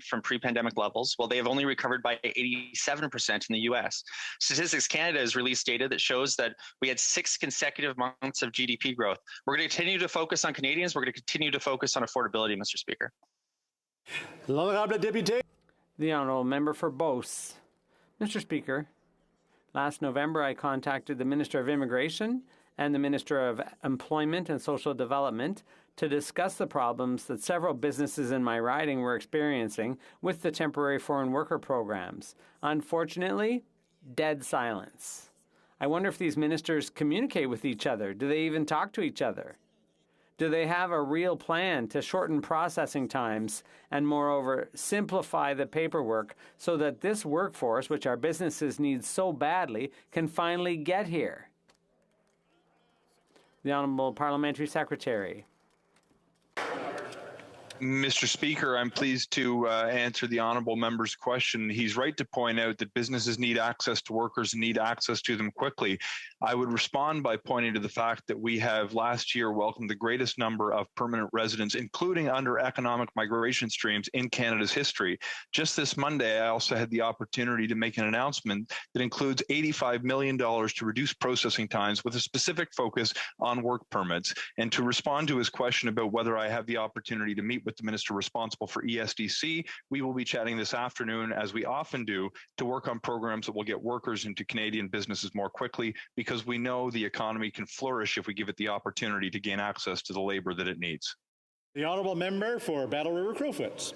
from pre-pandemic levels, while they have only recovered by 87% in the U.S. Statistics Canada has released data that shows that we had 6 consecutive months of GDP growth. We're going to continue to focus on Canadians. We're going to continue to focus on affordability, Mr. Speaker. L'honorable député. The honourable member for Beauce. Mr. Speaker, last November I contacted the Minister of Immigration and the Minister of Employment and Social Development to discuss the problems that several businesses in my riding were experiencing with the temporary foreign worker programs. Unfortunately, dead silence. I wonder if these ministers communicate with each other. Do they even talk to each other? Do they have a real plan to shorten processing times and, moreover, simplify the paperwork so that this workforce, which our businesses need so badly, can finally get here? The Honourable Parliamentary Secretary. Mr. Speaker, I'm pleased to answer the honourable member's question. He's right to point out that businesses need access to workers and need access to them quickly. I would respond by pointing to the fact that we have last year welcomed the greatest number of permanent residents, including under economic migration streams, in Canada's history. Just this Monday, I also had the opportunity to make an announcement that includes $85 million to reduce processing times with a specific focus on work permits. And to respond to his question about whether I have the opportunity to meet with the minister responsible for ESDC, we will be chatting this afternoon, as we often do, to work on programs that will get workers into Canadian businesses more quickly, because we know the economy can flourish if we give it the opportunity to gain access to the labor that it needs. The honourable member for Battle River Crowfoots.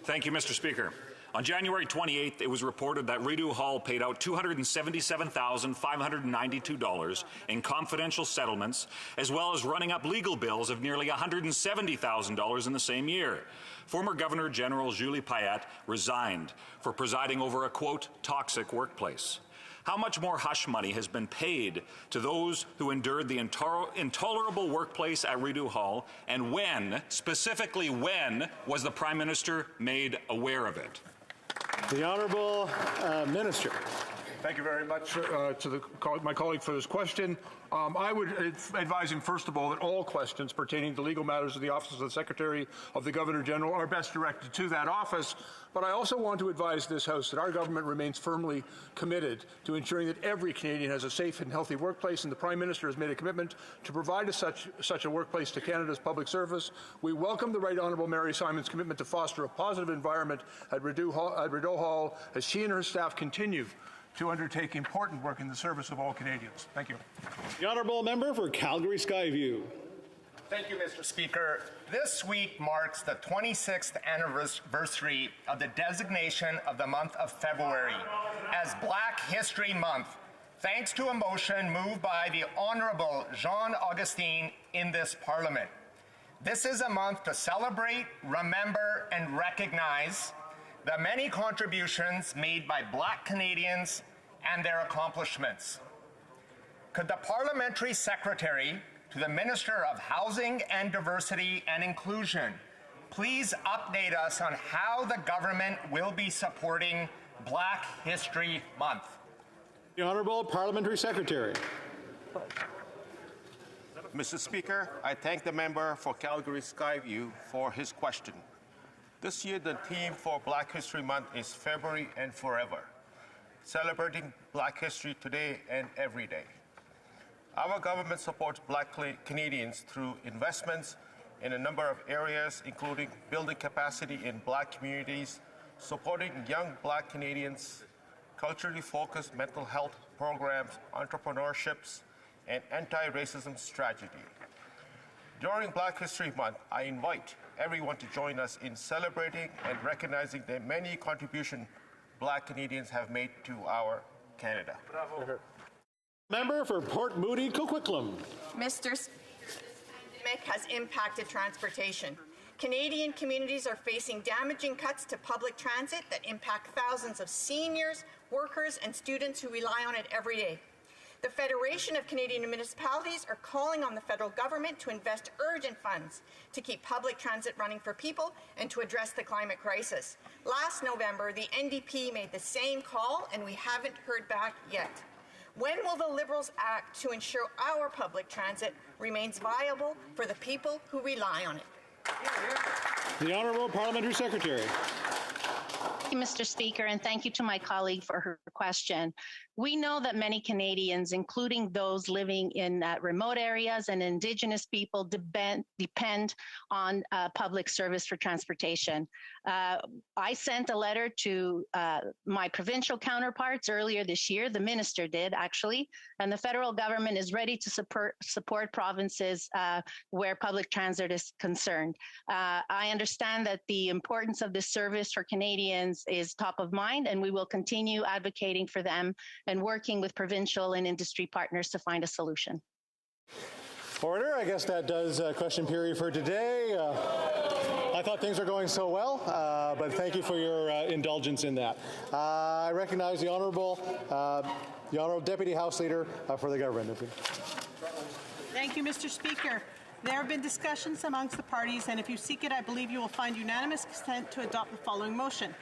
Thank you, Mr. Speaker. On January 28th, it was reported that Rideau Hall paid out $277,592 in confidential settlements, as well as running up legal bills of nearly $170,000 in the same year. Former Governor General Julie Payette resigned for presiding over a, quote, toxic workplace. how much more hush money has been paid to those who endured the intolerable workplace at Rideau Hall, and when, specifically when, was the Prime Minister made aware of it? The Honourable Minister. Thank you very much to my colleague for this question. I would advise him, first of all, that all questions pertaining to legal matters of the Office of the Secretary of the Governor-General are best directed to that office. But I also want to advise this House that our government remains firmly committed to ensuring that every Canadian has a safe and healthy workplace, and the Prime Minister has made a commitment to provide such a workplace to Canada's public service. We welcome the Right Honourable Mary Simon's commitment to foster a positive environment at Rideau Hall as she and her staff continue to undertake important work in the service of all Canadians. Thank you. The Honourable Member for Calgary Skyview. Thank you, Mr. Speaker. This week marks the 26th anniversary of the designation of the month of February as Black History Month, thanks to a motion moved by the Honourable Jean Augustine in this Parliament. This is a month to celebrate, remember, and recognize the many contributions made by Black Canadians and their accomplishments. Could the Parliamentary Secretary to the Minister of Housing and Diversity and Inclusion please update us on how the government will be supporting Black History Month? The Honourable Parliamentary Secretary. Mr. Speaker, I thank the member for Calgary Skyview for his question. This year, the theme for Black History Month is February and Forever, celebrating Black history today and every day. Our government supports Black Canadians through investments in a number of areas, including building capacity in Black communities, supporting young Black Canadians, culturally focused mental health programs, entrepreneurships, and anti-racism strategy. During Black History Month, I invite everyone to join us in celebrating and recognizing the many contributions Black Canadians have made to our Canada. Bravo. Member for Port Moody, Coquitlam. Mr. Speaker, the pandemic has impacted transportation. Canadian communities are facing damaging cuts to public transit that impact thousands of seniors, workers, and students who rely on it every day. The Federation of Canadian Municipalities are calling on the federal government to invest urgent funds to keep public transit running for people and to address the climate crisis. Last November, the NDP made the same call, and we haven't heard back yet. When will the Liberals act to ensure our public transit remains viable for the people who rely on it? The Honourable Parliamentary Secretary. Thank you, Mr. Speaker, and thank you to my colleague for her question. We know that many Canadians, including those living in remote areas and Indigenous people, depend on public service for transportation. I sent a letter to my provincial counterparts earlier this year. The minister did, actually, and the federal government is ready to support provinces where public transit is concerned. I understand that the importance of this service for Canadians is top of mind, and we will continue advocating for them and working with provincial and industry partners to find a solution. Order. I guess that does question period for today. I thought things were going so well, but thank you for your indulgence in that. I recognize the Honourable Deputy House Leader for the government. Thank you, Mr. Speaker. There have been discussions amongst the parties, and if you seek it, I believe you will find unanimous consent to adopt the following motion.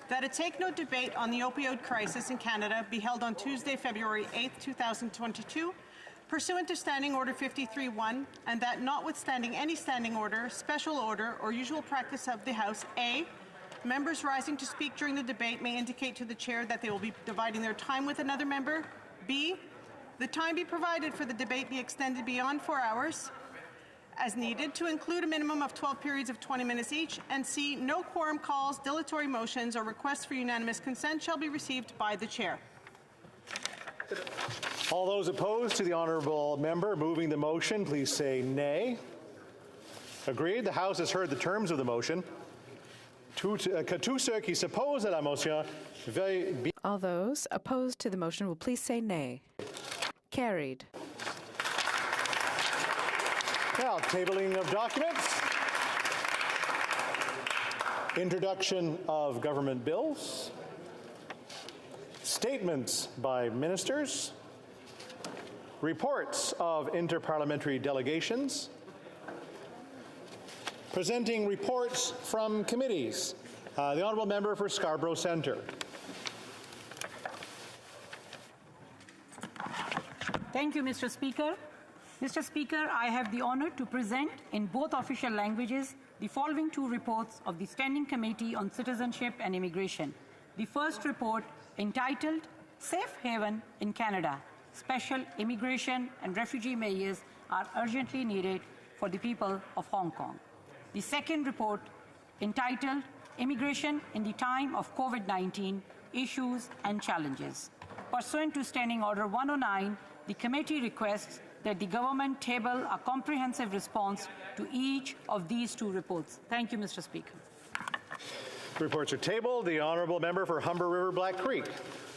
That a take-no debate on the opioid crisis in Canada be held on Tuesday, February 8, 2022, pursuant to Standing Order 53-1, and that notwithstanding any standing order, special order, or usual practice of the House, A, members rising to speak during the debate may indicate to the Chair that they will be dividing their time with another member, B, the time be provided for the debate be extended beyond 4 hours, as needed, to include a minimum of 12 periods of 20 minutes each, and C, no quorum calls, dilatory motions, or requests for unanimous consent shall be received by the Chair. All those opposed to the Honourable Member moving the motion, please say nay. Agreed. The House has heard the terms of the motion. Tous ceux qui s'opposent à la motion veuillent bien. All those opposed to the motion will please say nay. Carried. Now, tabling of documents. Introduction of government bills. Statements by ministers. Reports of interparliamentary delegations. Presenting reports from committees. The Honourable Member for Scarborough Centre. Thank you, Mr. Speaker. Mr. Speaker, I have the honour to present in both official languages the following two reports of the Standing Committee on Citizenship and Immigration. The first report, entitled Safe Haven in Canada, Special Immigration and Refugee Measures are urgently needed for the people of Hong Kong. The second report, entitled Immigration in the Time of COVID-19, Issues and Challenges. Pursuant to Standing Order 109, the committee requests that the government table a comprehensive response to each of these two reports. Thank you, Mr. Speaker. The reports are tabled. The Honourable Member for Humber River Black Creek.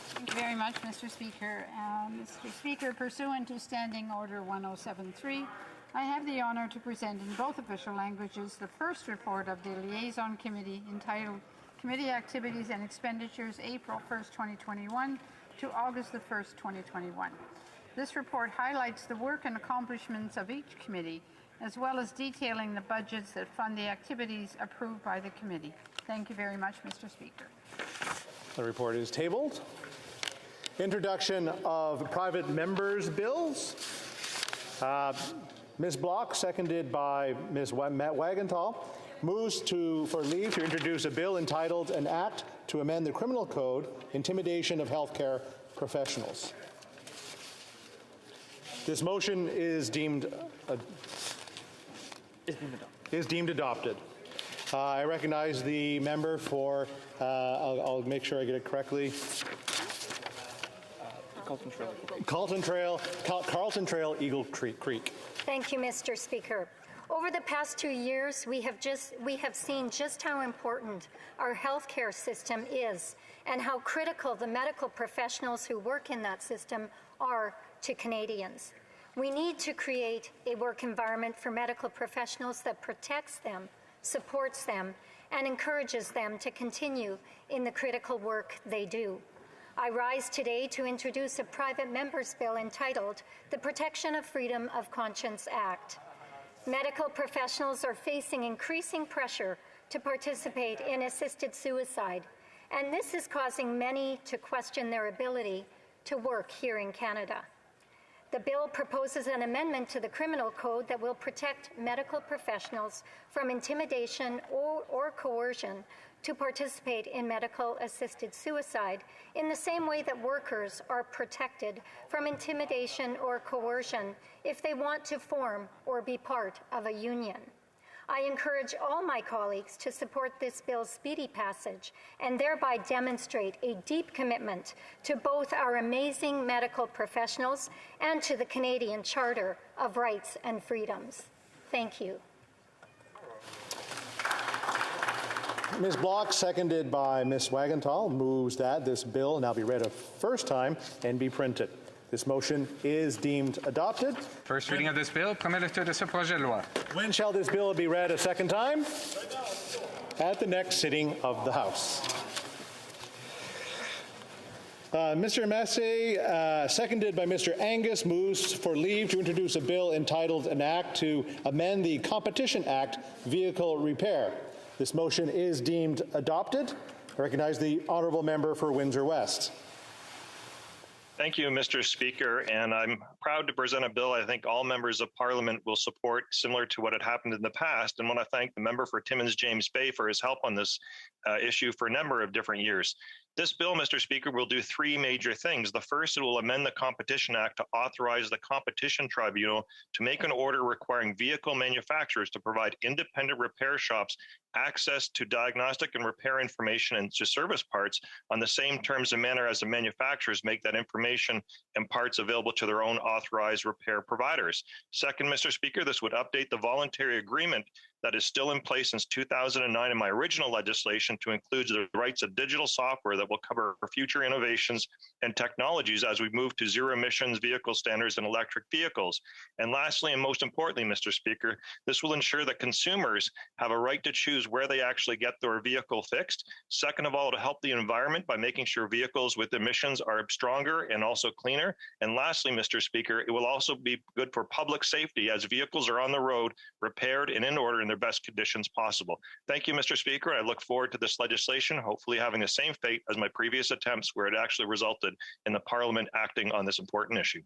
Thank you very much, Mr. Speaker. Mr. Speaker, pursuant to Standing Order 1073, I have the honour to present in both official languages the first report of the Liaison Committee entitled Committee Activities and Expenditures April 1st, 2021 to August the 1st, 2021. This report highlights the work and accomplishments of each committee, as well as detailing the budgets that fund the activities approved by the committee. Thank you very much, Mr. Speaker. The report is tabled. Introduction of private members' bills. Ms. Block, seconded by Ms. Wagenthal, moves for leave to introduce a bill entitled An Act to Amend the Criminal Code, Intimidation of Healthcare Professionals. This motion is deemed adopted. I recognize the member for, I'll make sure I get it correctly. Carlton Trail, Eagle Creek. Thank you, Mr. Speaker. Over the past 2 years, we have seen just how important our healthcare system is and how critical the medical professionals who work in that system are to Canadians. We need to create a work environment for medical professionals that protects them, supports them, and encourages them to continue in the critical work they do. I rise today to introduce a private member's bill entitled the Protection of Freedom of Conscience Act. Medical professionals are facing increasing pressure to participate in assisted suicide, and this is causing many to question their ability to work here in Canada. The bill proposes an amendment to the criminal code that will protect medical professionals from intimidation or coercion to participate in medical-assisted suicide in the same way that workers are protected from intimidation or coercion if they want to form or be part of a union. I encourage all my colleagues to support this bill's speedy passage and thereby demonstrate a deep commitment to both our amazing medical professionals and to the Canadian Charter of Rights and Freedoms. Thank you. Ms. Block, seconded by Ms. Wagenthal, moves that this bill now be read a first time and be printed. This motion is deemed adopted. First reading of this bill, premier lecture de ce projet de loi. When shall this bill be read a second time? At the next sitting of the House. Mr. Massey, seconded by Mr. Angus, moves for leave to introduce a bill entitled An Act to Amend the Competition Act Vehicle Repair. This motion is deemed adopted. I recognize the honourable member for Windsor West. Thank you, Mr. Speaker, and I'm proud to present a bill I think all members of Parliament will support, similar to what had happened in the past, and want to thank the member for Timmins James Bay for his help on this issue for a number of different years. This bill, Mr. Speaker, will do three major things. The first, it will amend the Competition Act to authorize the Competition Tribunal to make an order requiring vehicle manufacturers to provide independent repair shops access to diagnostic and repair information and to service parts on the same terms and manner as the manufacturers make that information and parts available to their own authorized repair providers. Second, Mr. Speaker, this would update the voluntary agreement that is still in place since 2009 in my original legislation to include the rights of digital software that will cover future innovations and technologies as we move to zero emissions vehicle standards and electric vehicles. And lastly, and most importantly, Mr. Speaker, this will ensure that consumers have a right to choose choose where they actually get their vehicle fixed. Second of all, to help the environment by making sure vehicles with emissions are stronger and also cleaner. And lastly, Mr. Speaker, it will also be good for public safety as vehicles are on the road, repaired and in order in their best conditions possible. Thank you, Mr. Speaker. I look forward to this legislation, hopefully having the same fate as my previous attempts where it actually resulted in the Parliament acting on this important issue.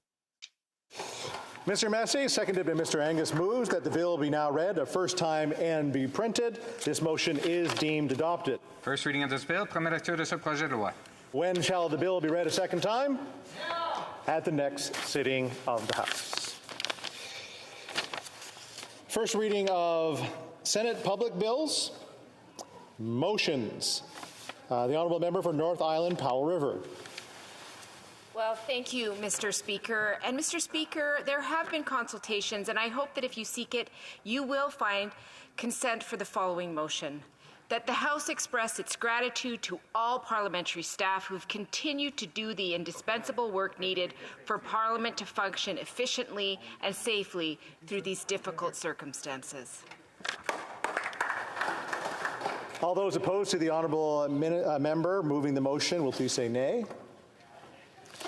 Mr. Massey, seconded by Mr. Angus, moves that the bill be now read a first time and be printed. This motion is deemed adopted. First reading of this bill, première lecture de ce projet de loi. When shall the bill be read a second time? Now. At the next sitting of the House. First reading of Senate public bills. Motions. The Honourable Member for North Island, Powell River. Well, thank you, Mr. Speaker. And Mr. Speaker, there have been consultations, and I hope that if you seek it, you will find consent for the following motion. That the House express its gratitude to all parliamentary staff who have continued to do the indispensable work needed for Parliament to function efficiently and safely through these difficult circumstances. All those opposed to the Honourable Member moving the motion will please say nay.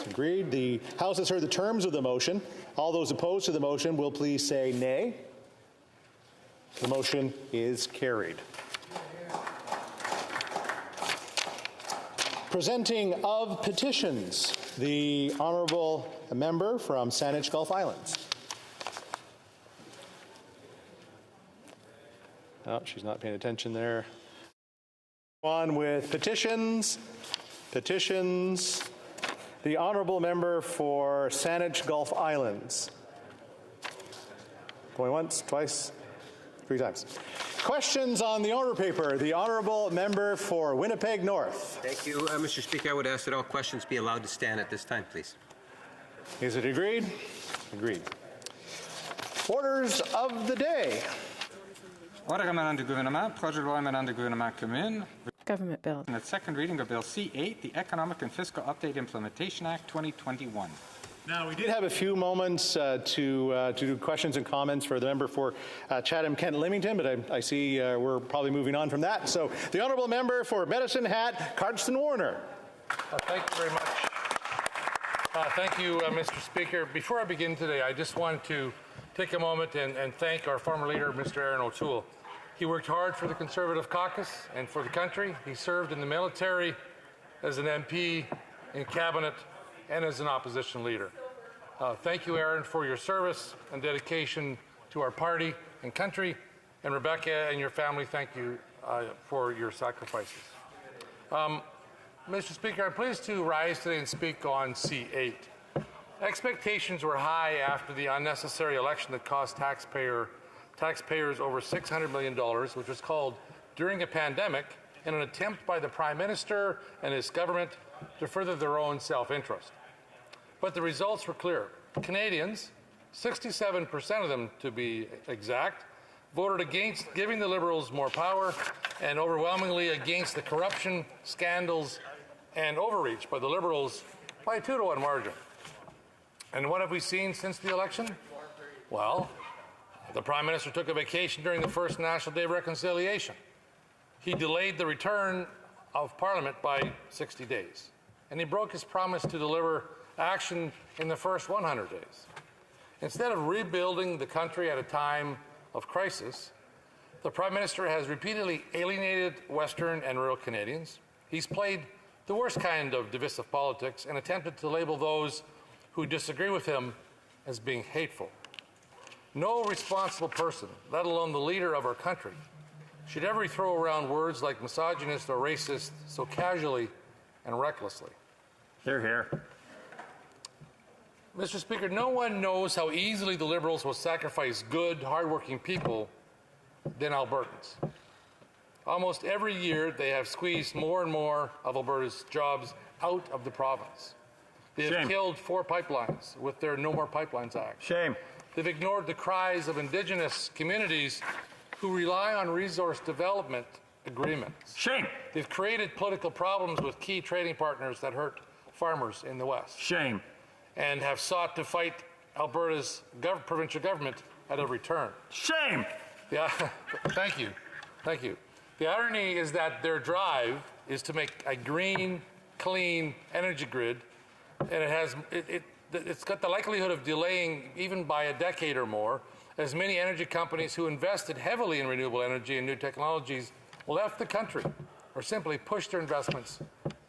Agreed. The House has heard the terms of the motion. All those opposed to the motion will please say nay. The motion is carried. Presenting of petitions, the Honourable Member from Saanich Gulf Islands. Oh, she's not paying attention there. On with petitions. The Honourable Member for Saanich Gulf Islands. Going once, twice, three times. Questions on the order paper. The Honourable Member for Winnipeg North. Thank you, Mr. Speaker. I would ask that all questions be allowed to stand at this time, please. Is it agreed? Agreed. Orders of the day. Ordre émanant du gouvernement, projet de loi émanant du gouvernement commune. Government bill. And the second reading of Bill C-8, the Economic and Fiscal Update Implementation Act 2021. Now, we did have a few moments to do questions and comments for the member for Chatham, Kent, Leamington, but I see we're probably moving on from that. So, the Honourable Member for Medicine Hat, Cardston Warner. Thank you very much. Thank you, Mr. Speaker. Before I begin today, I just want to take a moment and thank our former leader, Mr. Aaron O'Toole. He worked hard for the Conservative caucus and for the country. He served in the military, as an MP, in cabinet, and as an opposition leader. Thank you, Aaron, for your service and dedication to our party and country. And Rebecca and your family, thank you for your sacrifices. Mr. Speaker, I'm pleased to rise today and speak on C-8. Expectations were high after the unnecessary election that cost taxpayers over $600 million, which was called during a pandemic in an attempt by the Prime Minister and his government to further their own self-interest. But the results were clear. Canadians, 67% of them to be exact, voted against giving the Liberals more power and overwhelmingly against the corruption, scandals, and overreach by the Liberals by a 2-to-1 margin. And what have we seen since the election? Well, the Prime Minister took a vacation during the first National Day of Reconciliation. He delayed the return of Parliament by 60 days. And he broke his promise to deliver action in the first 100 days. Instead of rebuilding the country at a time of crisis, the Prime Minister has repeatedly alienated Western and rural Canadians. He's played the worst kind of divisive politics and attempted to label those who disagree with him as being hateful. No responsible person, let alone the leader of our country, should ever throw around words like misogynist or racist so casually and recklessly. Hear, hear. Mr. Speaker, no one knows how easily the Liberals will sacrifice good, hardworking people than Albertans. Almost every year, they have squeezed more and more of Alberta's jobs out of the province. They have killed 4 pipelines with their No More Pipelines Act. Shame. They've ignored the cries of Indigenous communities who rely on resource development agreements. Shame. They've created political problems with key trading partners that hurt farmers in the West. Shame. And have sought to fight Alberta's provincial government at every turn. Shame. Yeah, thank you. Thank you. The irony is that their drive is to make a green, clean energy grid, and it's got the likelihood of delaying even by a decade or more, as many energy companies who invested heavily in renewable energy and new technologies left the country or simply pushed their investments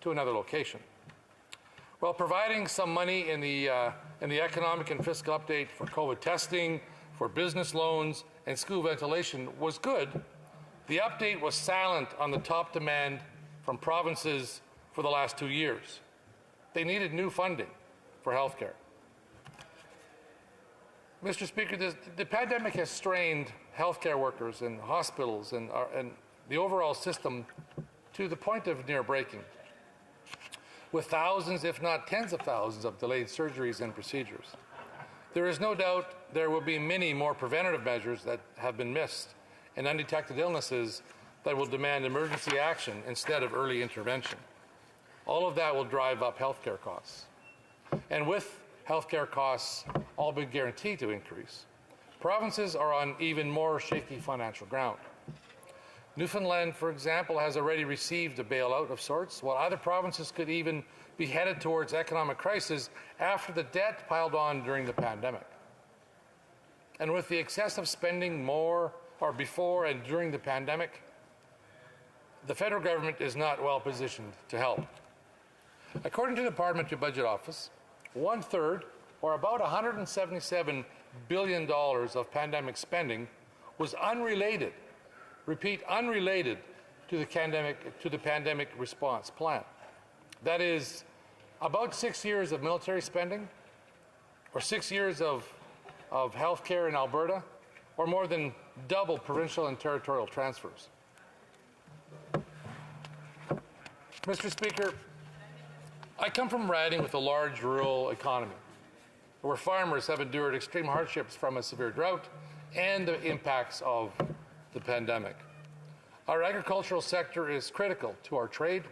to another location. While providing some money in the economic and fiscal update for COVID testing, for business loans, and school ventilation was good, the update was silent on the top demand from provinces for the last 2 years. They needed new funding for healthcare. Mr. Speaker, the pandemic has strained healthcare workers and hospitals and the overall system to the point of near breaking, with thousands, if not tens of thousands, of delayed surgeries and procedures. There is no doubt there will be many more preventative measures that have been missed and undetected illnesses that will demand emergency action instead of early intervention. All of that will drive up healthcare costs. And with healthcare costs all but guaranteed to increase, provinces are on even more shaky financial ground. Newfoundland, for example, has already received a bailout of sorts, while other provinces could even be headed towards economic crisis after the debt piled on during the pandemic. And with the excessive spending before and during the pandemic, the federal government is not well positioned to help. According to the Parliamentary Budget Office, 1/3, or about $177 billion of pandemic spending was unrelated, repeat, unrelated to the pandemic response plan. That is about 6 years of military spending, or 6 years of health care in Alberta, or more than double provincial and territorial transfers. Mr. Speaker, I come from riding with a large rural economy, where farmers have endured extreme hardships from a severe drought and the impacts of the pandemic. Our agricultural sector is critical to our trade,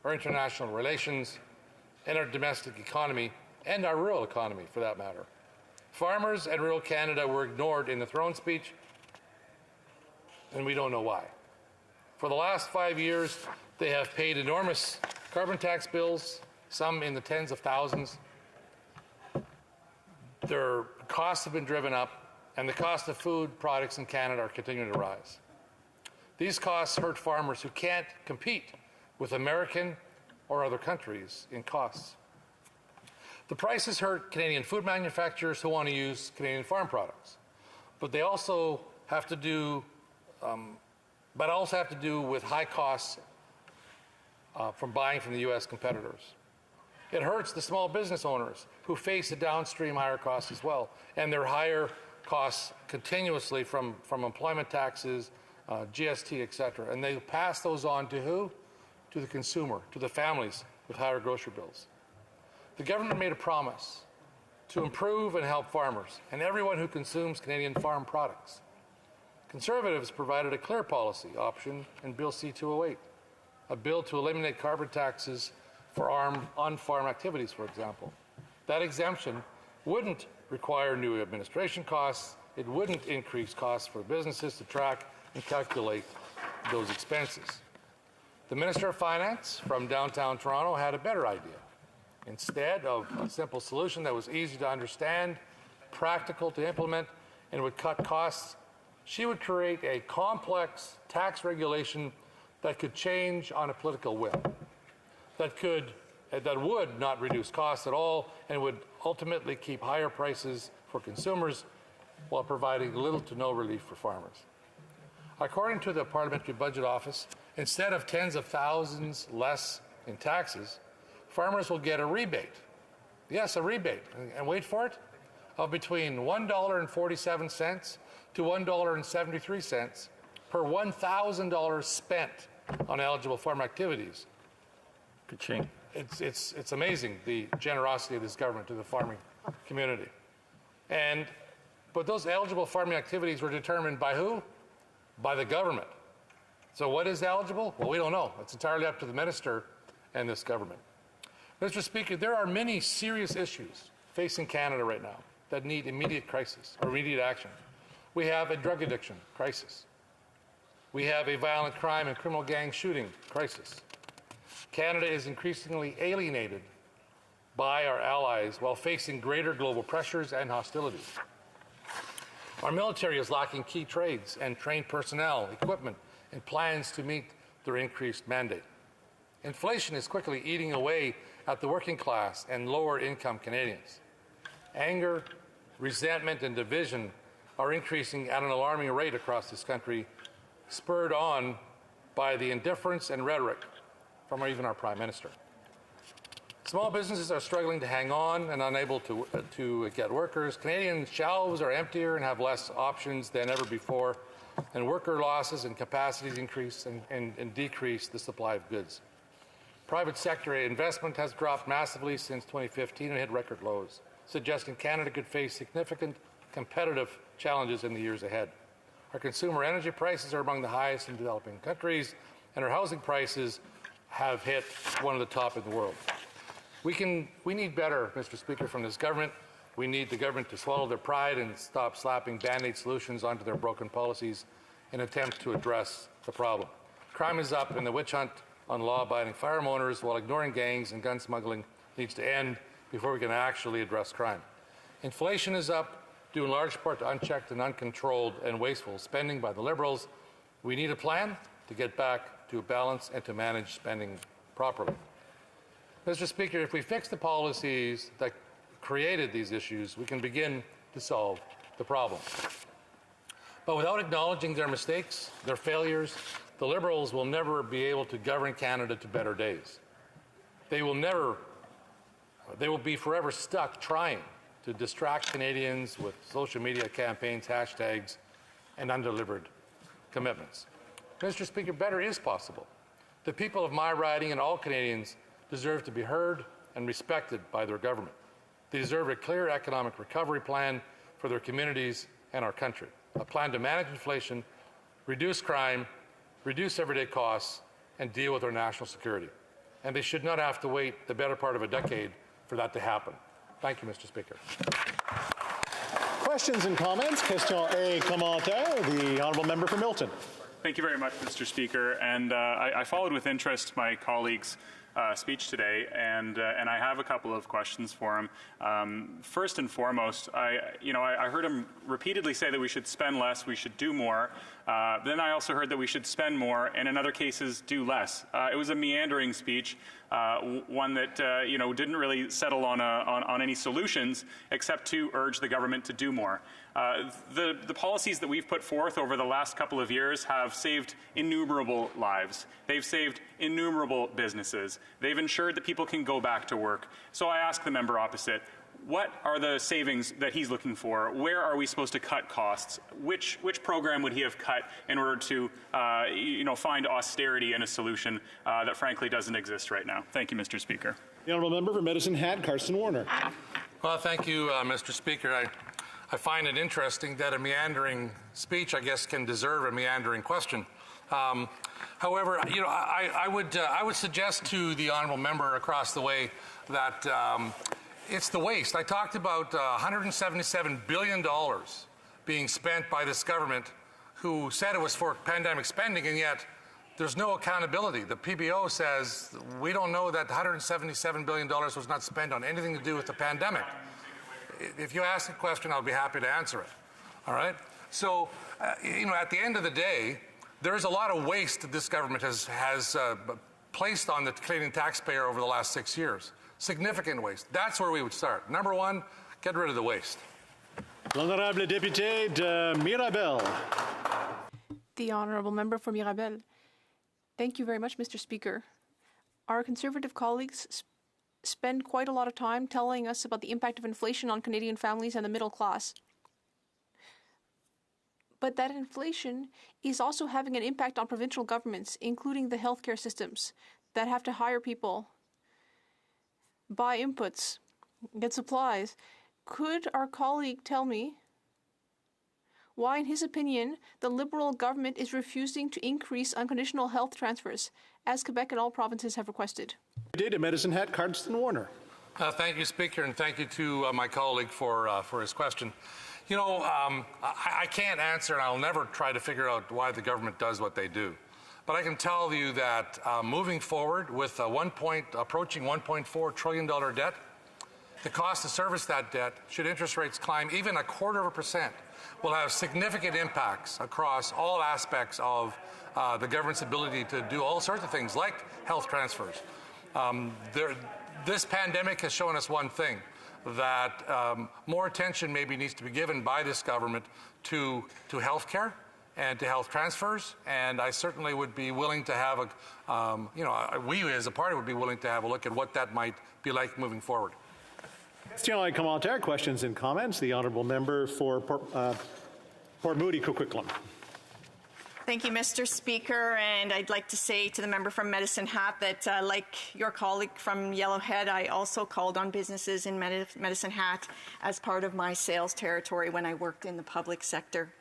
our international relations, and our domestic economy, and our rural economy, for that matter. Farmers and rural Canada were ignored in the throne speech, and we don't know why. For the last 5 years, they have paid enormous carbon tax bills, some in the tens of thousands. Their costs have been driven up, and the cost of food products in Canada are continuing to rise. These costs hurt farmers who can't compete with American or other countries in costs. The prices hurt Canadian food manufacturers who want to use Canadian farm products, but they also have to do, with high costs from buying from the U.S. competitors. It hurts the small business owners who face the downstream higher costs as well, and their higher costs continuously from employment taxes, GST, et cetera. And they pass those on to who? To the consumer, to the families with higher grocery bills. The government made a promise to improve and help farmers and everyone who consumes Canadian farm products. Conservatives provided a clear policy option in Bill C-208, a bill to eliminate carbon taxes for on-farm activities, for example. That exemption wouldn't require new administration costs. It wouldn't increase costs for businesses to track and calculate those expenses. The Minister of Finance from downtown Toronto had a better idea. Instead of a simple solution that was easy to understand, practical to implement, and would cut costs, she would create a complex tax regulation that could change on a political whim, that would not reduce costs at all and would ultimately keep higher prices for consumers while providing little to no relief for farmers. According to the Parliamentary Budget Office, instead of tens of thousands less in taxes, farmers will get a rebate. Yes, a rebate. And wait for it, of between $1.47 to $1.73 per $1,000 spent on eligible farm activities. Ka-ching. It's amazing, the generosity of this government to the farming community. But those eligible farming activities were determined by who? By the government. So what is eligible? Well, we don't know. It's entirely up to the minister and this government. Mr. Speaker, there are many serious issues facing Canada right now that need immediate crisis or immediate action. We have a drug addiction crisis. We have a violent crime and criminal gang shooting crisis. Canada is increasingly alienated by our allies while facing greater global pressures and hostilities. Our military is lacking key trades and trained personnel, equipment, and plans to meet their increased mandate. Inflation is quickly eating away at the working class and lower income Canadians. Anger, resentment, and division are increasing at an alarming rate across this country, spurred on by the indifference and rhetoric from even our Prime Minister. Small businesses are struggling to hang on and unable to get workers. Canadian shelves are emptier and have less options than ever before, and worker losses and capacities increase and decrease the supply of goods. Private sector investment has dropped massively since 2015 and hit record lows, suggesting Canada could face significant competitive challenges in the years ahead. Our consumer energy prices are among the highest in developing countries, and our housing prices have hit one of the top in the world. We need better, Mr. Speaker, from this government. We need the government to swallow their pride and stop slapping Band-Aid solutions onto their broken policies in an attempt to address the problem. Crime is up, and the witch hunt on law-abiding firearm owners while ignoring gangs and gun smuggling needs to end before we can actually address crime. Inflation is up, due in large part to unchecked and uncontrolled and wasteful spending by the Liberals. We need a plan to get back to a balance and to manage spending properly. Mr. Speaker, if we fix the policies that created these issues, we can begin to solve the problem. But without acknowledging their mistakes, their failures, the Liberals will never be able to govern Canada to better days. They will be forever stuck trying to distract Canadians with social media campaigns, hashtags, and undelivered commitments. Mr. Speaker, better is possible. The people of my riding and all Canadians deserve to be heard and respected by their government. They deserve a clear economic recovery plan for their communities and our country, a plan to manage inflation, reduce crime, reduce everyday costs, and deal with our national security. And they should not have to wait the better part of a decade for that to happen. Thank you, Mr. Speaker. Questions and comments? Question et commentaire. The honourable member for Milton. Thank you very much, Mr. Speaker. And I followed with interest my colleague's speech today, and I have a couple of questions for him. First and foremost, I heard him repeatedly say that we should spend less, we should do more. Then I also heard that we should spend more, and in other cases, do less. It was a meandering speech, one that didn't really settle on any solutions, except to urge the government to do more. The policies that we've put forth over the last couple of years have saved innumerable lives. They've saved innumerable businesses. They've ensured that people can go back to work. So I ask the member opposite, what are the savings that he's looking for? Where are we supposed to cut costs? Which program would he have cut in order to find austerity in a solution that frankly doesn't exist right now? Thank you, Mr. Speaker. The honourable member for Medicine Hat, Carson Warner. Well, thank you, Mr. Speaker. I find it interesting that a meandering speech, I guess, can deserve a meandering question. However, I would suggest to the honourable member across the way that it's the waste. I talked about $177 billion being spent by this government, who said it was for pandemic spending, and yet there's no accountability. The PBO says we don't know that $177 billion was not spent on anything to do with the pandemic. If you ask a question, I'll be happy to answer it. All right? So, at the end of the day, there is a lot of waste that this government has placed on the Canadian taxpayer over the last 6 years. Significant waste. That's where we would start. Number one, get rid of the waste. L'honorable député de Mirabel. The honourable member for Mirabel. Thank you very much, Mr. Speaker. Our Conservative colleagues spend quite a lot of time telling us about the impact of inflation on Canadian families and the middle class. But that inflation is also having an impact on provincial governments, including the healthcare systems that have to hire people, buy inputs, get supplies. Could our colleague tell me why, in his opinion, the Liberal government is refusing to increase unconditional health transfers, as Quebec and all provinces have requested? Data Medicine Hat, Carson Warner. Thank you, Speaker, and thank you to my colleague for his question. You know, I can't answer, and I'll never try to figure out why the government does what they do. But I can tell you that moving forward with approaching $1.4 trillion debt, the cost to service that debt, should interest rates climb even 0.25%, will have significant impacts across all aspects of the government's ability to do all sorts of things like health transfers. This pandemic has shown us one thing, that more attention maybe needs to be given by this government to health care and to health transfers, and I certainly would be willing to have we as a party would be willing to have a look at what that might be like moving forward. Question commentaire, questions and comments. The honourable member for Port Moody, Coquitlam. Thank you, Mr. Speaker, and I'd like to say to the member from Medicine Hat that like your colleague from Yellowhead, I also called on businesses in Medicine Hat as part of my sales territory when I worked in the public sector.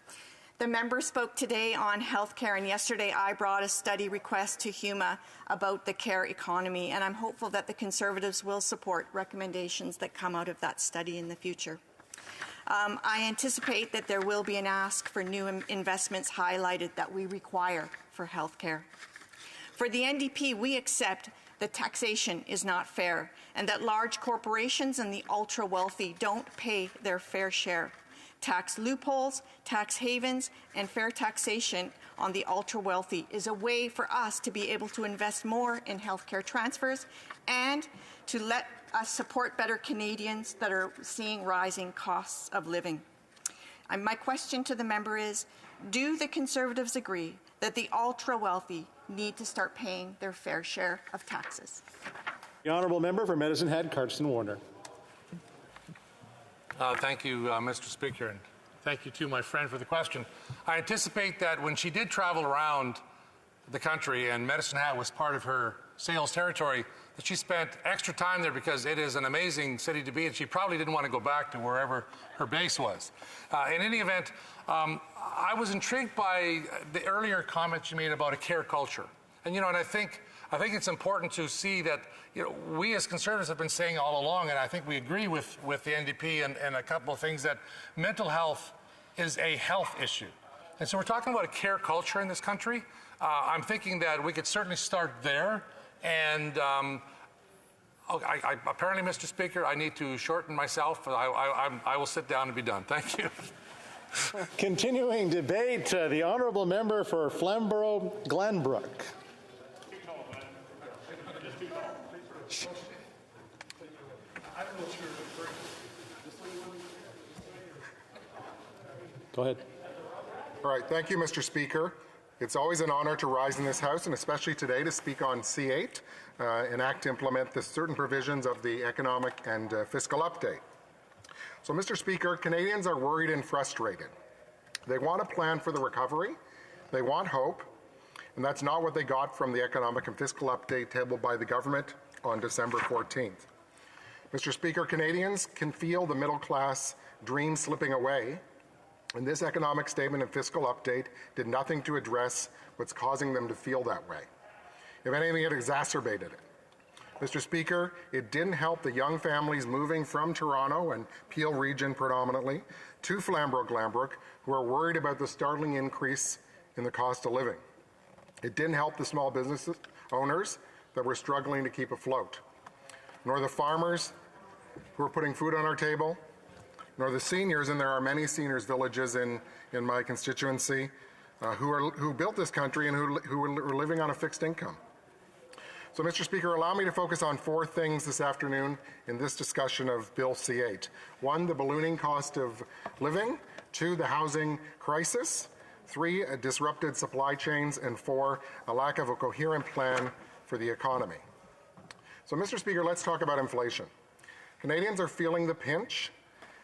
The member spoke today on healthcare, and yesterday I brought a study request to HUMA about the care economy, and I'm hopeful that the Conservatives will support recommendations that come out of that study in the future. I anticipate that there will be an ask for new investments highlighted that we require for healthcare. For the NDP, we accept that taxation is not fair and that large corporations and the ultra-wealthy don't pay their fair share. Tax loopholes, tax havens, and fair taxation on the ultra-wealthy is a way for us to be able to invest more in healthcare transfers and to let us support better Canadians that are seeing rising costs of living. My question to the member is, do the Conservatives agree that the ultra-wealthy need to start paying their fair share of taxes? The honourable member for Medicine Hat, Cardston Warner. Thank you, Mr. Speaker, and thank you to my friend for the question. I anticipate that when she did travel around the country and Medicine Hat was part of her sales territory, that she spent extra time there because it is an amazing city to be, and she probably didn't want to go back to wherever her base was. In any event, I was intrigued by the earlier comments you made about a care culture. And, and I think it's important to see that, we as Conservatives have been saying all along, and I think we agree with the NDP and a couple of things, that mental health is a health issue. And so we're talking about a care culture in this country. I'm thinking that we could certainly start there. And apparently, Mr. Speaker, I need to shorten myself. I will sit down and be done. Thank you. Continuing debate, the honourable member for Flamborough Glenbrook. Go ahead. All right. Thank you, Mr. Speaker. It's always an honor to rise in this House, and especially today to speak on C8 and act to implement the certain provisions of the economic and fiscal update. So, Mr. Speaker, Canadians are worried and frustrated. They want a plan for the recovery, they want hope, and that's not what they got from the economic and fiscal update tabled by the government on December 14th. Mr. Speaker, Canadians can feel the middle class dream slipping away, and this economic statement and fiscal update did nothing to address what's causing them to feel that way. If anything, it exacerbated it. Mr. Speaker, it didn't help the young families moving from Toronto and Peel region predominantly to Flamborough-Glanbrook who are worried about the startling increase in the cost of living. It didn't help the small business owners that were struggling to keep afloat, nor the farmers who are putting food on our table, nor the seniors, and there are many seniors villages in my constituency who built this country and who are living on a fixed income. So, Mr. Speaker, allow me to focus on four things this afternoon in this discussion of Bill C8. One, the ballooning cost of living. Two, the housing crisis. Three, disrupted supply chains. And four, a lack of a coherent plan for the economy. So, Mr. Speaker, let's talk about inflation. Canadians are feeling the pinch,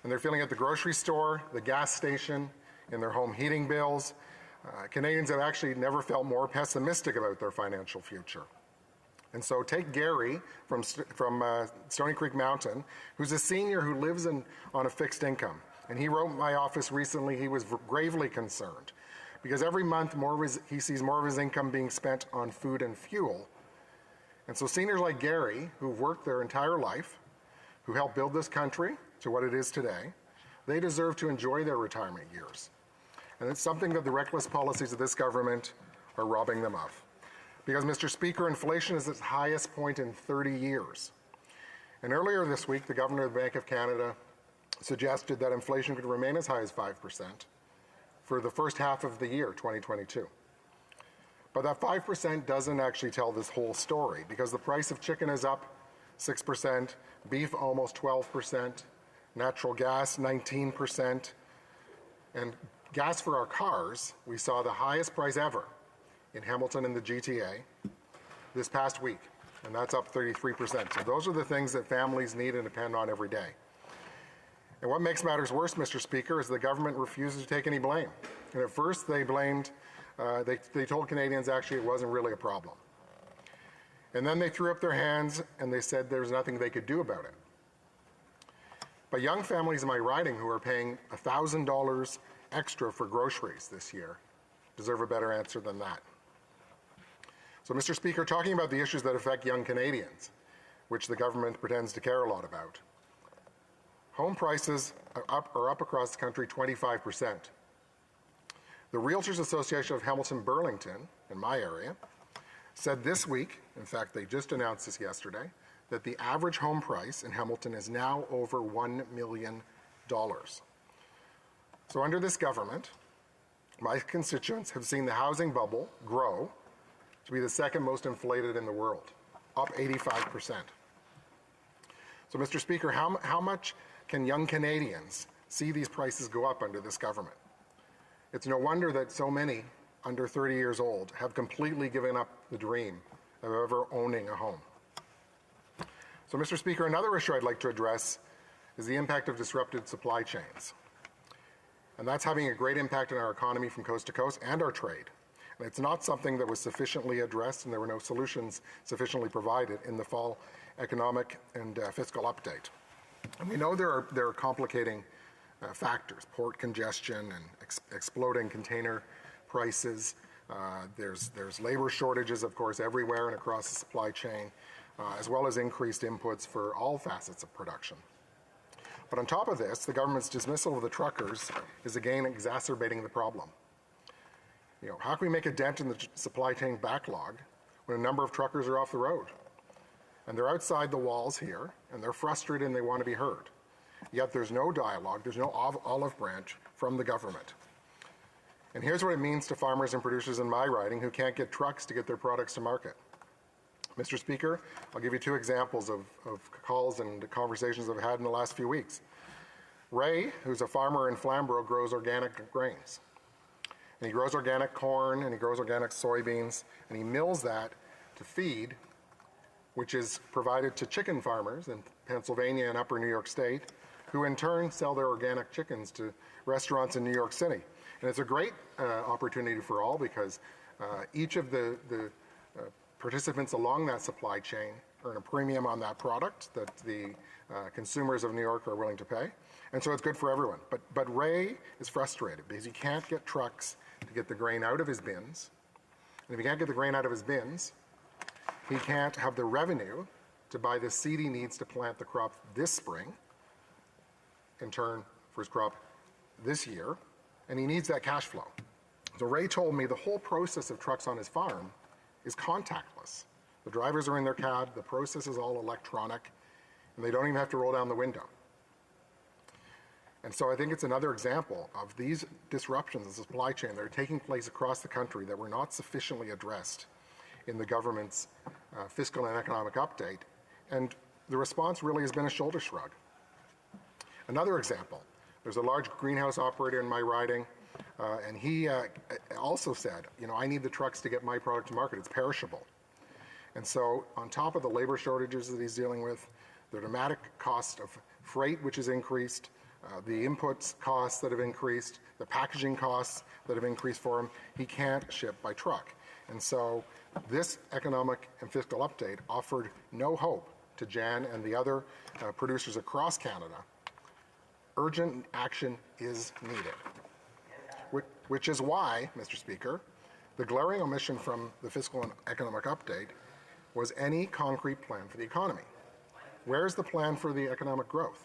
and they're feeling it at the grocery store, the gas station, in their home heating bills. Canadians have actually never felt more pessimistic about their financial future. And so take Gary from Stony Creek Mountain, who's a senior who lives on a fixed income. And he wrote my office recently, he was gravely concerned because every month he sees more of his income being spent on food and fuel. And so seniors like Gary, who've worked their entire life, who helped build this country to what it is today, they deserve to enjoy their retirement years. And it's something that the reckless policies of this government are robbing them of. Because, Mr. Speaker, inflation is at its highest point in 30 years. And earlier this week, the Governor of the Bank of Canada suggested that inflation could remain as high as 5% for the first half of the year, 2022. But that 5% doesn't actually tell this whole story, because the price of chicken is up 6%, beef almost 12%, natural gas 19%, and gas for our cars, we saw the highest price ever in Hamilton and the GTA this past week, and that's up 33%. So those are the things that families need and depend on every day. And what makes matters worse, Mr. Speaker, is the government refuses to take any blame. And at first they blamed, they told Canadians actually it wasn't really a problem. And then they threw up their hands and they said there's nothing they could do about it. But young families in my riding who are paying $1,000 extra for groceries this year deserve a better answer than that. So, Mr. Speaker, talking about the issues that affect young Canadians, which the government pretends to care a lot about, home prices are up across the country 25%. The Realtors Association of Hamilton Burlington, in my area, said this week, in fact they just announced this yesterday, that the average home price in Hamilton is now over $1 million. So under this government, my constituents have seen the housing bubble grow to be the second most inflated in the world, up 85%. So, Mr. Speaker, how much can young Canadians see these prices go up under this government? It's no wonder that so many under 30 years old have completely given up the dream of ever owning a home. So, Mr. Speaker, another issue I'd like to address is the impact of disrupted supply chains. And that's having a great impact on our economy from coast to coast and our trade. And it's not something that was sufficiently addressed, and there were no solutions sufficiently provided in the fall economic and fiscal update. And we know there are complicating factors, port congestion and exploding container prices. There's labor shortages, of course, everywhere and across the supply chain, as well as increased inputs for all facets of production. But on top of this, the government's dismissal of the truckers is again exacerbating the problem. You know, how can we make a dent in the supply chain backlog when a number of truckers are off the road? And they're outside the walls here, and they're frustrated and they want to be heard. Yet there's no dialogue, there's no olive branch from the government. And here's what it means to farmers and producers in my riding who can't get trucks to get their products to market. Mr. Speaker, I'll give you two examples of calls and conversations I've had in the last few weeks. Ray, who's a farmer in Flamborough, grows organic grains. And he grows organic corn and he grows organic soybeans, and he mills that to feed, which is provided to chicken farmers in Pennsylvania and upper New York State, who in turn sell their organic chickens to restaurants in New York City. And it's a great opportunity for all, because each of the participants along that supply chain earn a premium on that product that the consumers of New York are willing to pay. And so it's good for everyone. But Ray is frustrated because he can't get trucks to get the grain out of his bins. And if he can't get the grain out of his bins, he can't have the revenue to buy the seed he needs to plant the crop this spring, in turn for his crop this year, and he needs that cash flow. So Ray told me the whole process of trucks on his farm is contactless. The drivers are in their cab, the process is all electronic, and they don't even have to roll down the window. And so I think it's another example of these disruptions in the supply chain that are taking place across the country that were not sufficiently addressed in the government's fiscal and economic update. And the response really has been a shoulder shrug. Another example, there's a large greenhouse operator in my riding, and he also said, you know, I need the trucks to get my product to market. It's perishable. And so on top of the labor shortages that he's dealing with, the dramatic cost of freight, which has increased, the inputs costs that have increased, the packaging costs that have increased for him, he can't ship by truck. And so this economic and fiscal update offered no hope to Jan and the other producers across Canada. Urgent action is needed. Which is why, Mr. Speaker, the glaring omission from the fiscal and economic update was any concrete plan for the economy. Where's the plan for the economic growth?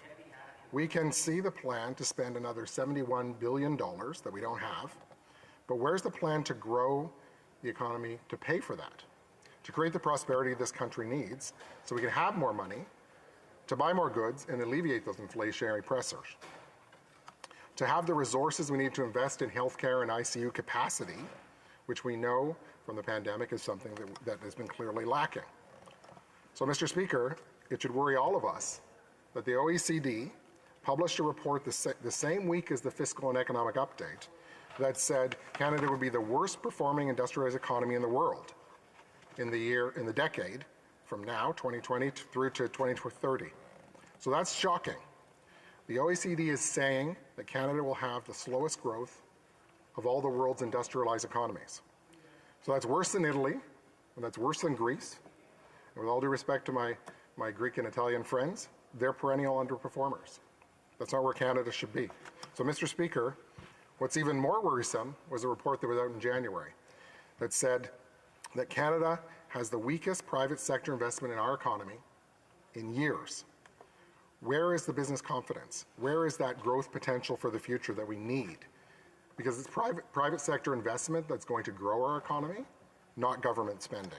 We can see the plan to spend another $71 billion that we don't have, but where's the plan to grow the economy to pay for that? To create the prosperity this country needs so we can have more money to buy more goods and alleviate those inflationary pressures. To have the resources we need to invest in healthcare and ICU capacity, which we know from the pandemic is something that has been clearly lacking. So, Mr. Speaker, it should worry all of us that the OECD published a report the same week as the fiscal and economic update that said Canada would be the worst performing industrialized economy in the world in the decade from now, 2020, through to 2030. So that's shocking. The OECD is saying that Canada will have the slowest growth of all the world's industrialized economies. So that's worse than Italy, and that's worse than Greece. And with all due respect to my Greek and Italian friends, they're perennial underperformers. That's not where Canada should be. So, Mr. Speaker, what's even more worrisome was a report that was out in January that said that Canada has the weakest private sector investment in our economy in years. Where is the business confidence? Where is that growth potential for the future that we need? Because it's private sector investment that's going to grow our economy, not government spending.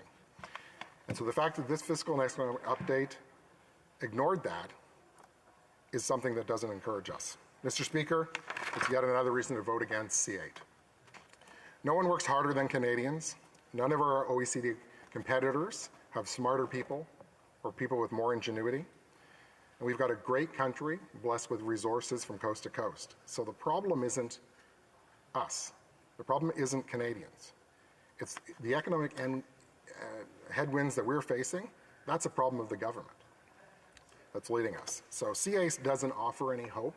And so the fact that this fiscal and economic update ignored that is something that doesn't encourage us. Mr. Speaker, it's yet another reason to vote against C8. No one works harder than Canadians. None of our OECD competitors have smarter people or people with more ingenuity. And we've got a great country blessed with resources from coast to coast. So the problem isn't us. The problem isn't Canadians. It's the economic headwinds that we're facing. That's a problem of the government that's leading us. So C8 doesn't offer any hope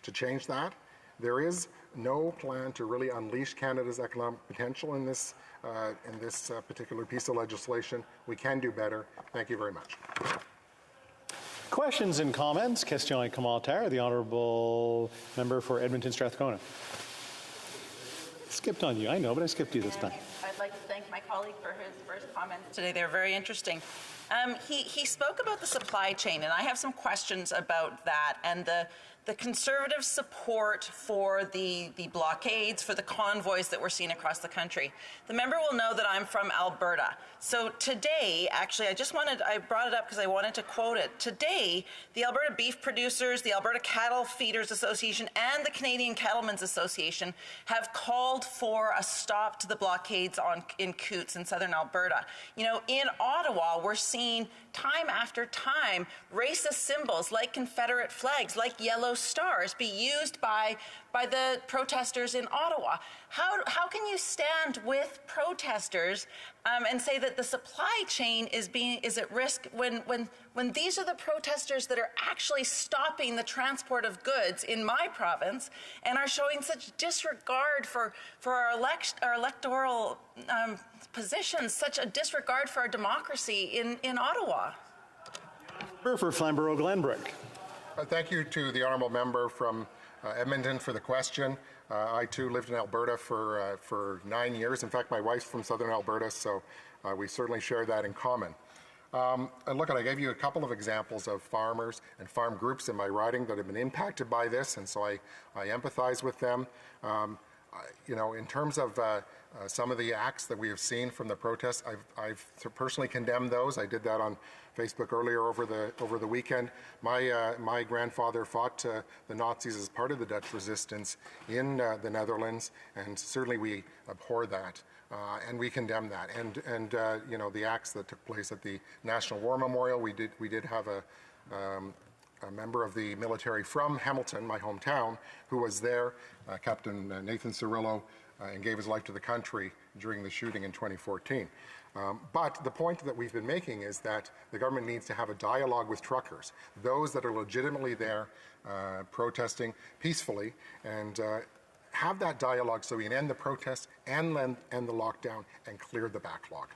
to change that. There is no plan to really unleash Canada's economic potential in this particular piece of legislation. We can do better. Thank you very much. Questions and comments? Question et commentaire. The honourable member for Edmonton Strathcona. Skipped on you, I know, but I skipped you this time. I'd like to thank my colleague for his first comments today. They're very interesting. He spoke about the supply chain, and I have some questions about that and the Conservative support for the blockades, for the convoys that we're seeing across the country. The member will know that I'm from Alberta. So today, actually, I brought it up because I wanted to quote it. Today, the Alberta Beef Producers, the Alberta Cattle Feeders Association, and the Canadian Cattlemen's Association have called for a stop to the blockades in Coutts in southern Alberta. You know, in Ottawa, we're seeing time after time racist symbols like Confederate flags, like yellow stars be used by the protesters in Ottawa. How can you stand with protesters and say that the supply chain is at risk when these are the protesters that are actually stopping the transport of goods in my province and are showing such disregard for our electoral positions, such a disregard for our democracy in Ottawa? For Flamborough-Glenbrook. Thank you to the honourable member from Edmonton for the question. I too lived in Alberta for 9 years. In fact, my wife's from southern Alberta, so we certainly share that in common. And look, I gave you a couple of examples of farmers and farm groups in my riding that have been impacted by this, and so I empathize with them. You know, in terms of some of the acts that we have seen from the protests, I've personally condemned those. I did that on Facebook earlier over the weekend. My grandfather fought the Nazis as part of the Dutch resistance in the Netherlands, and certainly we abhor that. And we condemn that. And you know, the acts that took place at the National War Memorial, we did have a member of the military from Hamilton, my hometown, who was there, Captain Nathan Cirillo, and gave his life to the country during the shooting in 2014. But the point that we've been making is that the government needs to have a dialogue with truckers, those that are legitimately there protesting peacefully, and have that dialogue so we can end the protests and end the lockdown and clear the backlog.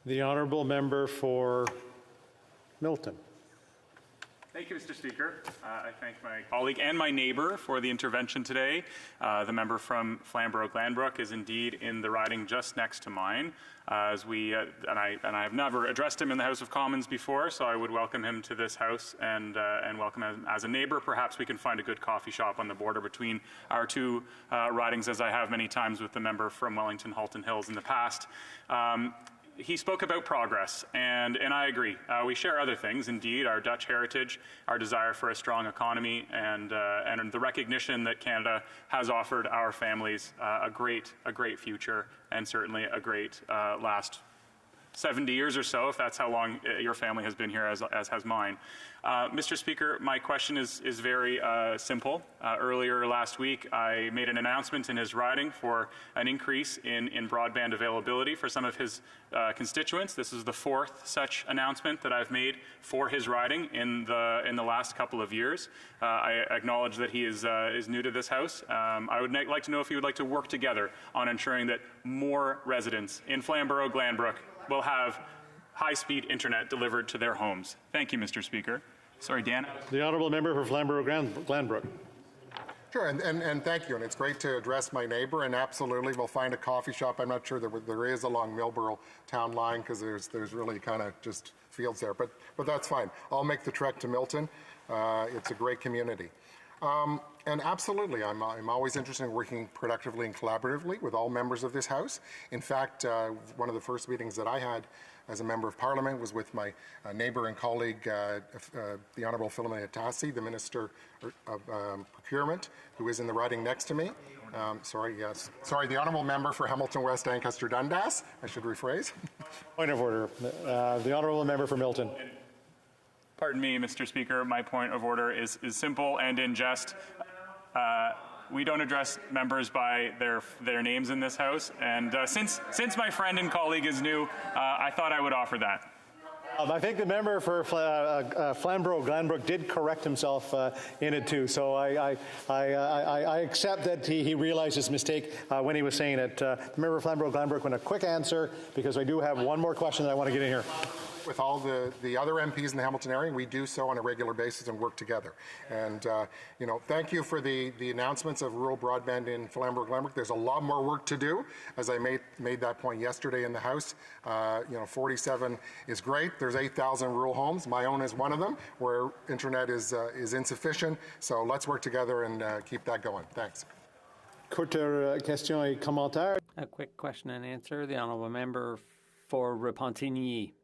The honourable member for Milton. Thank you, Mr. Speaker. I thank my colleague and my neighbour for the intervention today. The member from Flamborough-Glanbrook is indeed in the riding just next to mine. And I have never addressed him in the House of Commons before, so I would welcome him to this House and welcome him as a neighbour. Perhaps we can find a good coffee shop on the border between our two ridings, as I have many times with the member from Wellington Halton Hills in the past. He spoke about progress, and I agree. We share other things, indeed, our Dutch heritage, our desire for a strong economy, and the recognition that Canada has offered our families a great future, and certainly a great last 70 years or so, if that's how long your family has been here, as has mine. Mr. Speaker, my question is very simple. Earlier last week, I made an announcement in his riding for an increase in broadband availability for some of his constituents. This is the fourth such announcement that I've made for his riding in the last couple of years. I acknowledge that he is new to this House. I would like to know if he would like to work together on ensuring that more residents in Flamborough-Glanbrook will have high-speed internet delivered to their homes. Thank you, Mr. Speaker. Sorry, Dan. The honourable member for Flamborough-Glanbrook. Sure, and thank you. And it's great to address my neighbour, and absolutely we'll find a coffee shop. I'm not sure there is along Millborough town line because there's really kind of just fields there, but that's fine. I'll make the trek to Milton. It's a great community. And absolutely, I'm always interested in working productively and collaboratively with all members of this House. In fact, one of the first meetings that I had as a Member of Parliament was with my neighbour and colleague, the Honourable Philomena Tassi, the Minister of Procurement, who is in the riding next to me. Sorry, the Honourable Member for Hamilton West Ancaster Dundas. I should rephrase. Point of order. The Honourable Member for Milton. Pardon me, Mr. Speaker. My point of order is simple and in jest. We don't address members by their names in this House, and since my friend and colleague is new, I thought I would offer that. I think the member for Flamborough-Glanbrook did correct himself in it too, so I accept that he realized his mistake when he was saying it. The member for Flamborough-Glanbrook went a quick answer because I do have one more question that I want to get in here. With all the other MPs in the Hamilton area, we do so on a regular basis and work together. And, thank you for the announcements of rural broadband in Flamborough-Glanbrook. There's a lot more work to do, as I made that point yesterday in the House. 47 is great. There's 8,000 rural homes. My own is one of them, where internet is insufficient. So let's work together and keep that going. Thanks. Courte question et commentaire. A quick question and answer. The honourable member for Repentigny.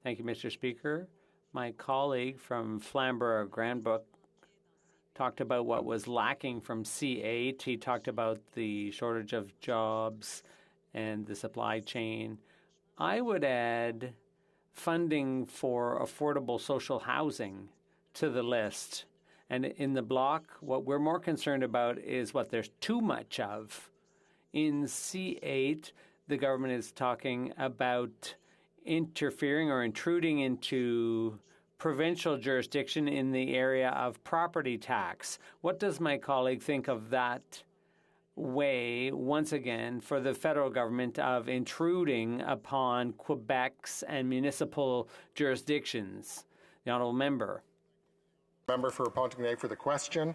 Thank you, Mr. Speaker. My colleague from Flamborough-Glanbrook talked about what was lacking from C8. He talked about the shortage of jobs and the supply chain. I would add funding for affordable social housing to the list. And in the block, what we're more concerned about is what there's too much of. In C8, the government is talking about interfering or intruding into provincial jurisdiction in the area of property tax. What does my colleague think of that way, once again, for the federal government of intruding upon Quebec's and municipal jurisdictions? The honourable member. Member for Pontigny for the question.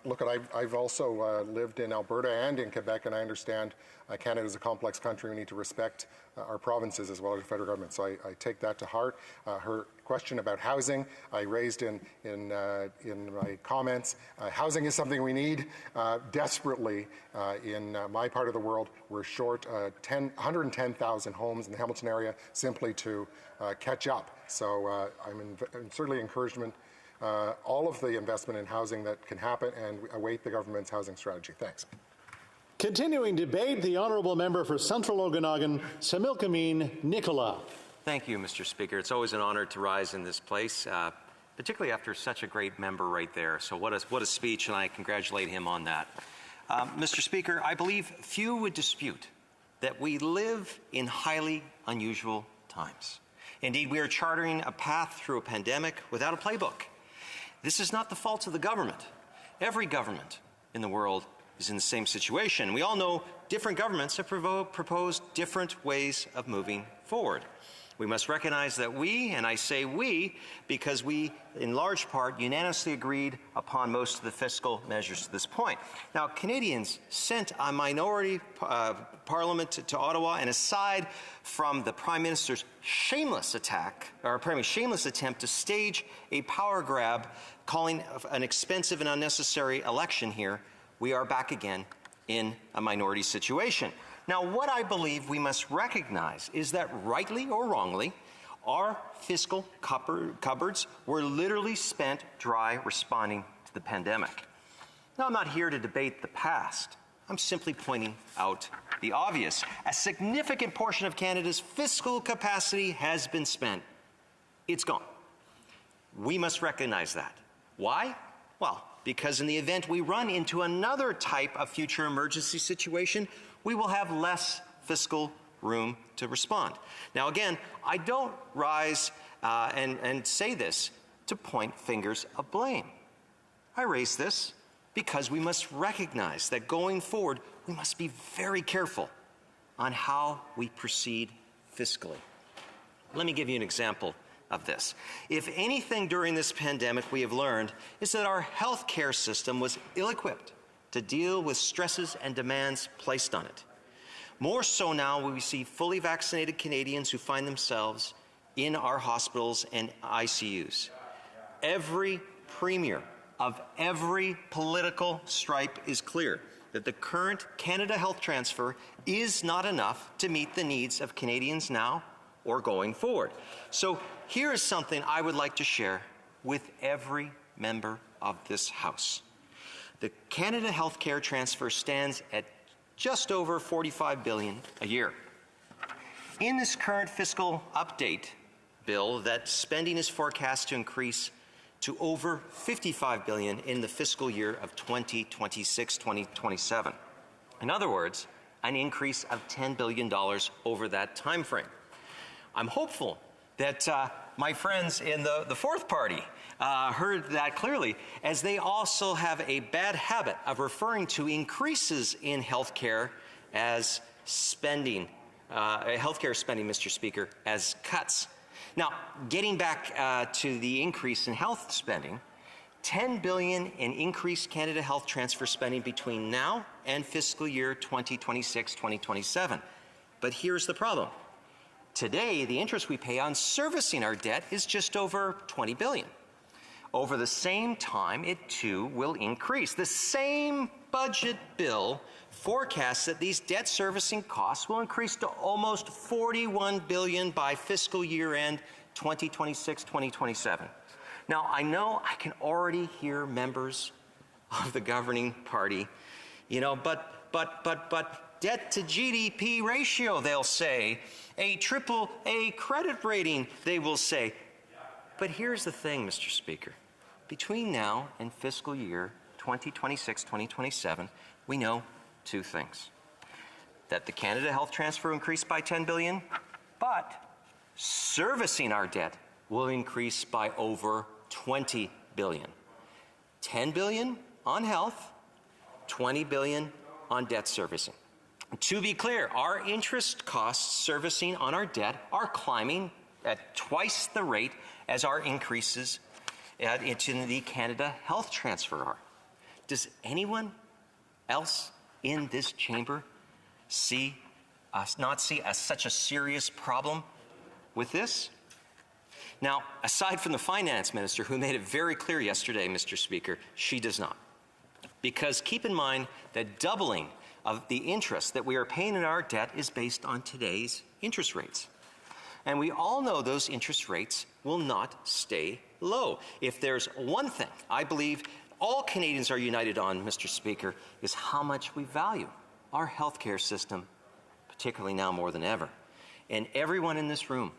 Look, I've also lived in Alberta and in Quebec, and I understand Canada is a complex country. We need to respect our provinces as well as the federal government. So I take that to heart. Her question about housing, I raised in my comments. Housing is something we need desperately in my part of the world. We're short 110,000 homes in the Hamilton area simply to catch up. So I'm certainly encouragement all of the investment in housing that can happen, and we await the government's housing strategy. Thanks. Continuing debate, the honourable member for Central Okanagan, Similkameen Nicola. Thank you, Mr. Speaker. It's always an honor to rise in this place, particularly after such a great member right there. So what a speech, and I congratulate him on that. Mr. Speaker, I believe few would dispute that we live in highly unusual times. Indeed, we are charting a path through a pandemic without a playbook. This is not the fault of the government. Every government in the world is in the same situation. We all know different governments have proposed different ways of moving forward. We must recognize that we, and I say we, because we, in large part, unanimously agreed upon most of the fiscal measures to this point. Now, Canadians sent a minority parliament to Ottawa, and aside from the Prime Minister's shameless attempt to stage a power grab, calling an expensive and unnecessary election here, we are back again in a minority situation. Now, what I believe we must recognize is that, rightly or wrongly, our fiscal cupboards were literally spent dry responding to the pandemic. Now, I'm not here to debate the past. I'm simply pointing out the obvious. A significant portion of Canada's fiscal capacity has been spent. It's gone. We must recognize that. Why? Well, because in the event we run into another type of future emergency situation, we will have less fiscal room to respond. Now, again, I don't rise and say this to point fingers of blame. I raise this because we must recognize that going forward, we must be very careful on how we proceed fiscally. Let me give you an example of this. If anything during this pandemic we have learned is that our healthcare system was ill-equipped to deal with stresses and demands placed on it. More so now when we see fully vaccinated Canadians who find themselves in our hospitals and ICUs. Every premier of every political stripe is clear that the current Canada Health Transfer is not enough to meet the needs of Canadians now or going forward. So here is something I would like to share with every member of this House. The Canada Healthcare Transfer stands at just over $45 billion a year. In this current fiscal update bill, that spending is forecast to increase to over $55 billion in the fiscal year of 2026-2027. In other words, an increase of $10 billion over that time frame. I'm hopeful that my friends in the fourth party heard that clearly, as they also have a bad habit of referring to increases in healthcare as spending, healthcare spending, Mr. Speaker, as cuts. Now, getting back to the increase in health spending, $10 billion in increased Canada Health Transfer spending between now and fiscal year 2026-2027. But here's the problem. Today, the interest we pay on servicing our debt is just over $20 billion. Over the same time, it too will increase. The same budget bill forecasts that these debt servicing costs will increase to almost $41 billion by fiscal year end 2026-2027. Now, I know I can already hear members of the governing party, but debt to GDP ratio, they'll say. A AAA credit rating, they will say. But here's the thing, Mr. Speaker. Between now and fiscal year 2026-2027, we know two things. That the Canada Health Transfer increased by $10 billion, but servicing our debt will increase by over $20 billion. $10 billion on health, $20 billion on debt servicing. To be clear, our interest costs servicing on our debt are climbing at twice the rate as our increases in the Canada Health Transfer are. Does anyone else in this chamber not see such a serious problem with this? Now, aside from the finance minister, who made it very clear yesterday, Mr. Speaker, she does not. Because keep in mind that doubling of the interest that we are paying in our debt is based on today's interest rates. And we all know those interest rates will not stay low. If there's one thing I believe all Canadians are united on, Mr. Speaker, is how much we value our healthcare system, particularly now more than ever. And everyone in this room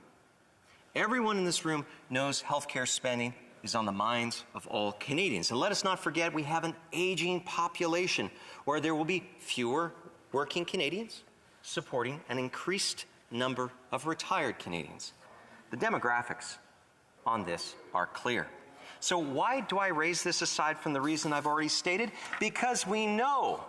knows healthcare spending is on the minds of all Canadians. And let us not forget we have an aging population where there will be fewer working Canadians supporting an increased number of retired Canadians. The demographics on this are clear. So why do I raise this aside from the reason I've already stated? Because we know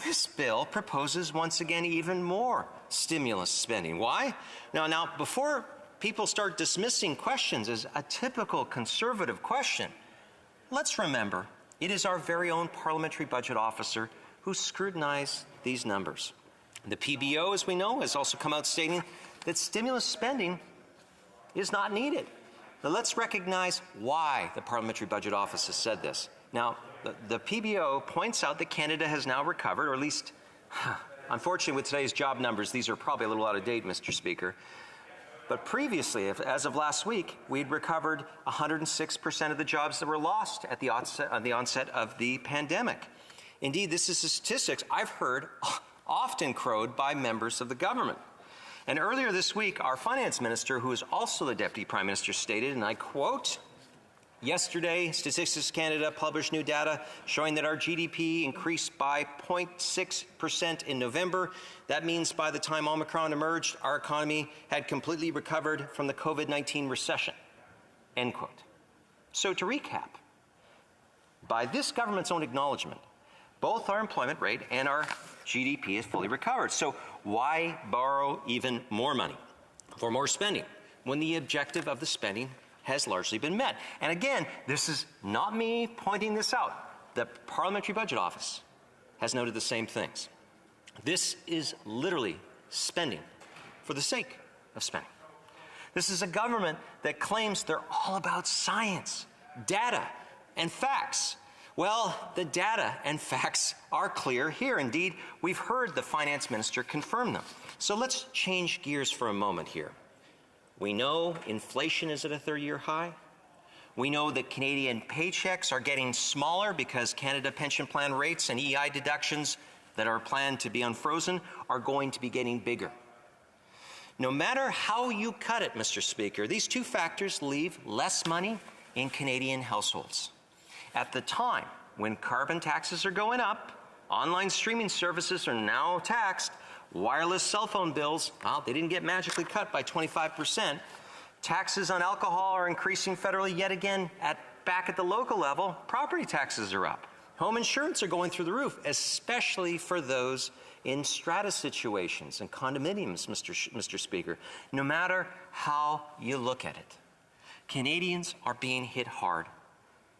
this bill proposes once again even more stimulus spending. Why? Now before people start dismissing questions as a typical Conservative question, let's remember it is our very own Parliamentary Budget Officer who scrutinized these numbers. The PBO, as we know, has also come out stating that stimulus spending is not needed. Now, let's recognize why the Parliamentary Budget Office has said this. Now, the PBO points out that Canada has now recovered, or at least, unfortunately, with today's job numbers, these are probably a little out of date, Mr. Speaker. But previously, as of last week, we'd recovered 106% of the jobs that were lost at the onset of the pandemic. Indeed, this is a statistics I've heard often crowed by members of the government. And earlier this week, our finance minister, who is also the deputy prime minister, stated, and I quote, "Yesterday, Statistics Canada published new data showing that our GDP increased by 0.6% in November. That means by the time Omicron emerged, our economy had completely recovered from the COVID-19 recession." End quote. So to recap, by this government's own acknowledgement, both our employment rate and our GDP is fully recovered. So why borrow even more money for more spending when the objective of the spending has largely been met? And again, this is not me pointing this out. The Parliamentary Budget Office has noted the same things. This is literally spending for the sake of spending. This is a government that claims they're all about science, data, and facts. Well, the data and facts are clear here. Indeed, we've heard the finance minister confirm them. So let's change gears for a moment here. We know inflation is at a 30-year high. We know that Canadian paychecks are getting smaller because Canada Pension Plan rates and EI deductions that are planned to be unfrozen are going to be getting bigger. No matter how you cut it, Mr. Speaker, these two factors leave less money in Canadian households. At the time when carbon taxes are going up, online streaming services are now taxed, wireless cell phone bills, well, they didn't get magically cut by 25%. Taxes on alcohol are increasing federally yet again. Back at the local level, property taxes are up. Home insurance are going through the roof, especially for those in strata situations and condominiums, Mr. Speaker. No matter how you look at it, Canadians are being hit hard,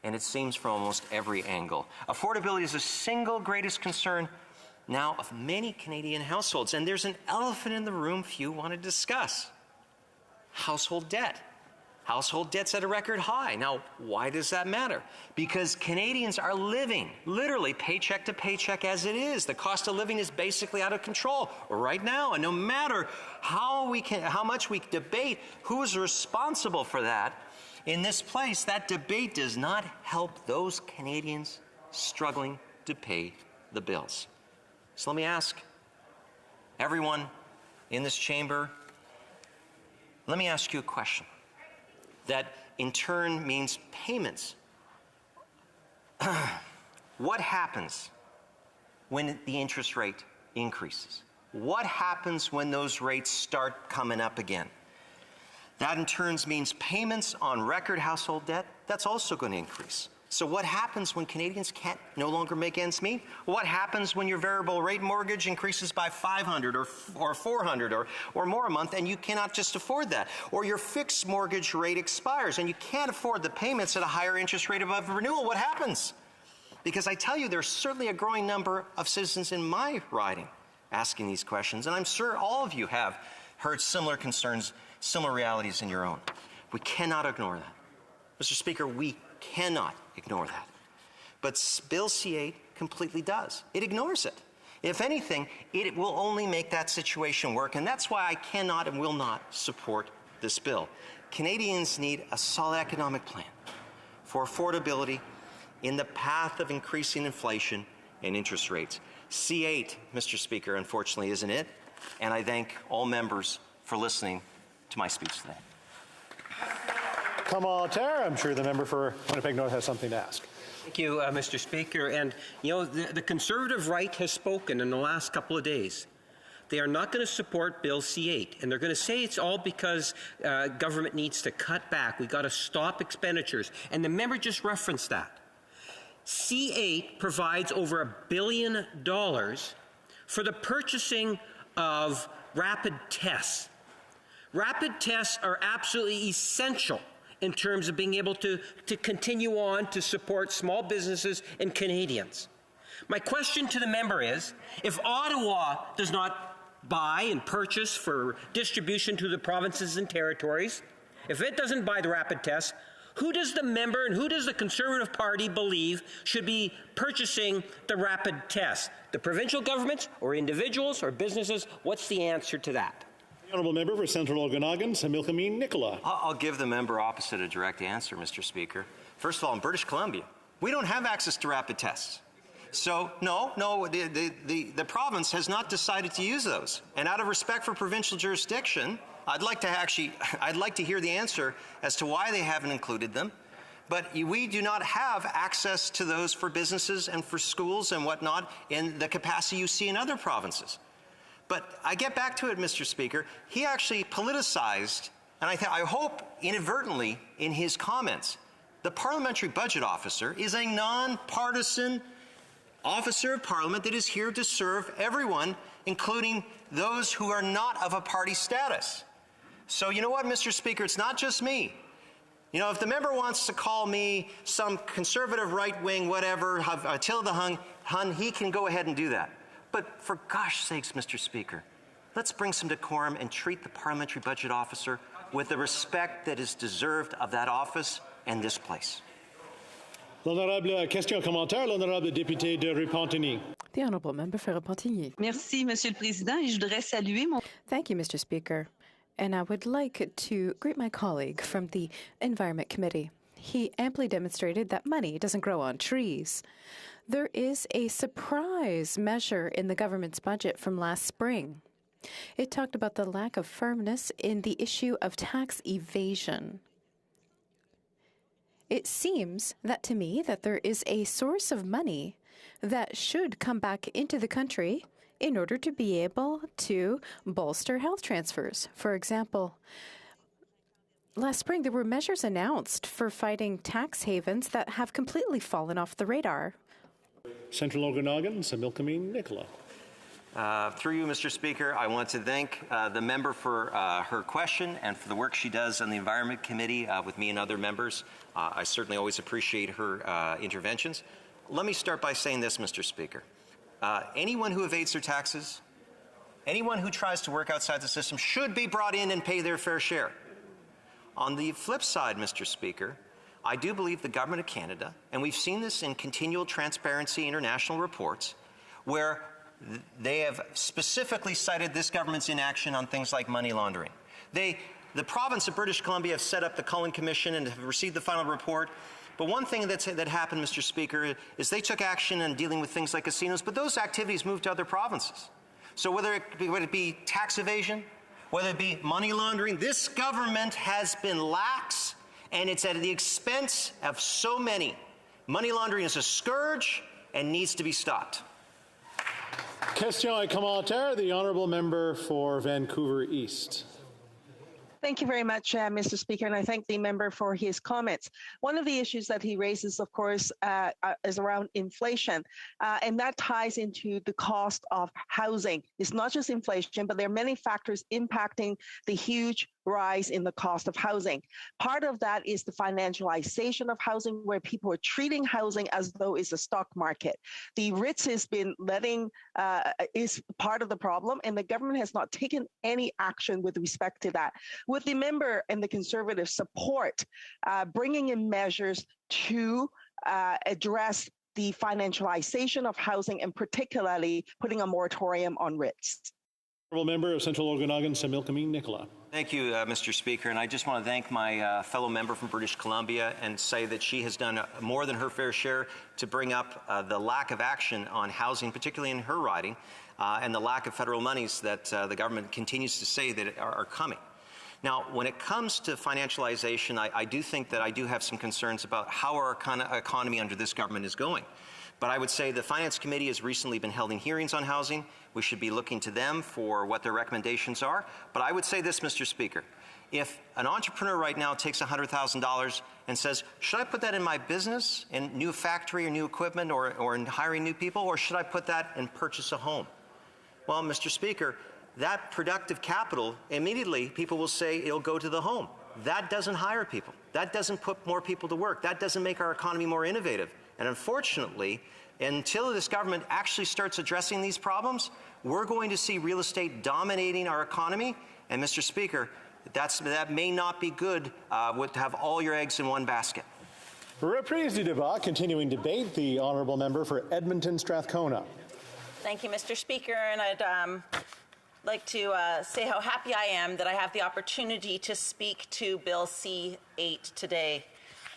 and it seems from almost every angle. Affordability is the single greatest concern now of many Canadian households, and there's an elephant in the room few want to discuss. Household debt. Household debt's at a record high. Now, why does that matter? Because Canadians are living literally paycheck to paycheck as it is. The cost of living is basically out of control right now, and no matter how much we debate who is responsible for that, in this place, that debate does not help those Canadians struggling to pay the bills. So let me ask everyone in this chamber, let me ask you a question that in turn means payments. What happens when the interest rate increases? What happens when those rates start coming up again? That in turn means payments on record household debt, that's also going to increase. So what happens when Canadians can't no longer make ends meet? What happens when your variable rate mortgage increases by $500 or $400 or more a month and you cannot just afford that? Or your fixed mortgage rate expires and you can't afford the payments at a higher interest rate above renewal? What happens? Because I tell you, there's certainly a growing number of citizens in my riding asking these questions, and I'm sure all of you have heard similar concerns, similar realities in your own. We cannot ignore that. Mr. Speaker, we cannot ignore that. But Bill C-8 completely does. It ignores it. If anything, it will only make that situation work, and that's why I cannot and will not support this bill. Canadians need a solid economic plan for affordability in the path of increasing inflation and interest rates. C-8, Mr. Speaker, unfortunately isn't it, and I thank all members for listening to my speech today. Commentaire. I'm sure the member for Winnipeg North has something to ask. Thank you, Mr. Speaker. And, you know, the Conservative right has spoken in the last couple of days. They are not going to support Bill C-8, and they're going to say it's all because government needs to cut back. We've got to stop expenditures. And the member just referenced that. C-8 provides over $1 billion for the purchasing of rapid tests Rapid tests are absolutely essential in terms of being able to continue on to support small businesses and Canadians. My question to the member is, if Ottawa does not buy and purchase for distribution to the provinces and territories, if it doesn't buy the rapid tests, who does the member and who does the Conservative Party believe should be purchasing the rapid tests? The provincial governments or individuals or businesses? What's the answer to that? The honourable member for Central Okanagan, Similkameen Nicola. I'll give the member opposite a direct answer, Mr. Speaker. First of all, in British Columbia, we don't have access to rapid tests. So, no, the province has not decided to use those. And out of respect for provincial jurisdiction, I'd like to hear the answer as to why they haven't included them. But we do not have access to those for businesses and for schools and whatnot in the capacity you see in other provinces. But I get back to it, Mr. Speaker. He actually politicized, and I hope inadvertently in his comments, the Parliamentary Budget Officer is a non-partisan officer of Parliament that is here to serve everyone, including those who are not of a party status. So you know what, Mr. Speaker, it's not just me. You know, if the member wants to call me some conservative right-wing whatever, Attila the Hun, he can go ahead and do that. But for gosh sakes, Mr. Speaker, let's bring some decorum and treat the Parliamentary Budget Officer with the respect that is deserved of that office and this place. L'honorable question commentaire, l'honorable député de Repentigny. The honourable member for Repentigny. Merci, Monsieur le Président, et je voudrais saluer mon... Thank you, Mr. Speaker. And I would like to greet my colleague from the Environment Committee. He amply demonstrated that money doesn't grow on trees. There is a surprise measure in the government's budget from last spring. It talked about the lack of firmness in the issue of tax evasion. It seems that to me that there is a source of money that should come back into the country in order to be able to bolster health transfers. For example, last spring there were measures announced for fighting tax havens that have completely fallen off the radar. Central Okanagan, Similkameen Nicola. Through you, Mr. Speaker, I want to thank the member for her question and for the work she does on the Environment Committee with me and other members. I certainly always appreciate her interventions. Let me start by saying this, Mr. Speaker. Anyone who evades their taxes, anyone who tries to work outside the system should be brought in and pay their fair share. On the flip side, Mr. Speaker, I do believe the Government of Canada, and we've seen this in continual Transparency International reports, where they have specifically cited this government's inaction on things like money laundering. The province of British Columbia have set up the Cullen Commission and have received the final report. But one thing that happened, Mr. Speaker, is they took action in dealing with things like casinos, but those activities moved to other provinces. So whether it be tax evasion, whether it be money laundering, this government has been lax, and it's at the expense of so many. Money laundering is a scourge and needs to be stopped. Question et commentaire, the honourable member for Vancouver East. Thank you very much, Mr. Speaker, and I thank the member for his comments. One of the issues that he raises, of course, is around inflation, and that ties into the cost of housing. It's not just inflation, but there are many factors impacting the huge rise in the cost of housing. Part of that is the financialization of housing, where people are treating housing as though it's a stock market. The RITS has been is part of the problem, and the government has not taken any action with respect to that. With the member and the Conservative support, bringing in measures to address the financialization of housing, and particularly putting a moratorium on RITS. Honourable member of Central Okanagan, Similkameen Nicola. Thank you, Mr. Speaker, and I just want to thank my fellow member from British Columbia and say that she has done more than her fair share to bring up the lack of action on housing, particularly in her riding, and the lack of federal monies that the government continues to say that are coming. Now, when it comes to financialization, I do think that I do have some concerns about how our economy under this government is going. But I would say the Finance Committee has recently been holding hearings on housing. We should be looking to them for what their recommendations are. But I would say this, Mr. Speaker. If an entrepreneur right now takes $100,000 and says, should I put that in my business, in new factory or new equipment, or in hiring new people, or should I put that and purchase a home? Well, Mr. Speaker, that productive capital, immediately people will say it'll go to the home. That doesn't hire people. That doesn't put more people to work. That doesn't make our economy more innovative. And unfortunately, until this government actually starts addressing these problems, we're going to see real estate dominating our economy. And Mr. Speaker, that may not be good to have all your eggs in one basket. Reprise du débat, continuing debate, the honourable member for Edmonton Strathcona. Thank you, Mr. Speaker, and I'd like to say how happy I am that I have the opportunity to speak to Bill C-8 today.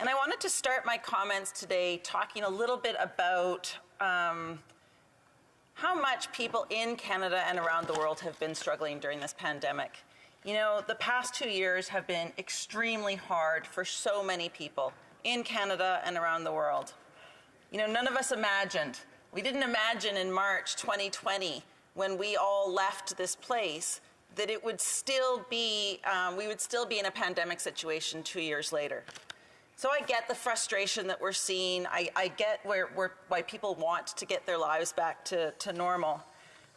And I wanted to start my comments today talking a little bit about how much people in Canada and around the world have been struggling during this pandemic. You know, the past 2 years have been extremely hard for so many people in Canada and around the world. You know, none of us imagined. We didn't imagine in March 2020, when we all left this place, that it would still be, we would still be in a pandemic situation 2 years later. So I get the frustration that we're seeing. I get why people want to get their lives back to normal.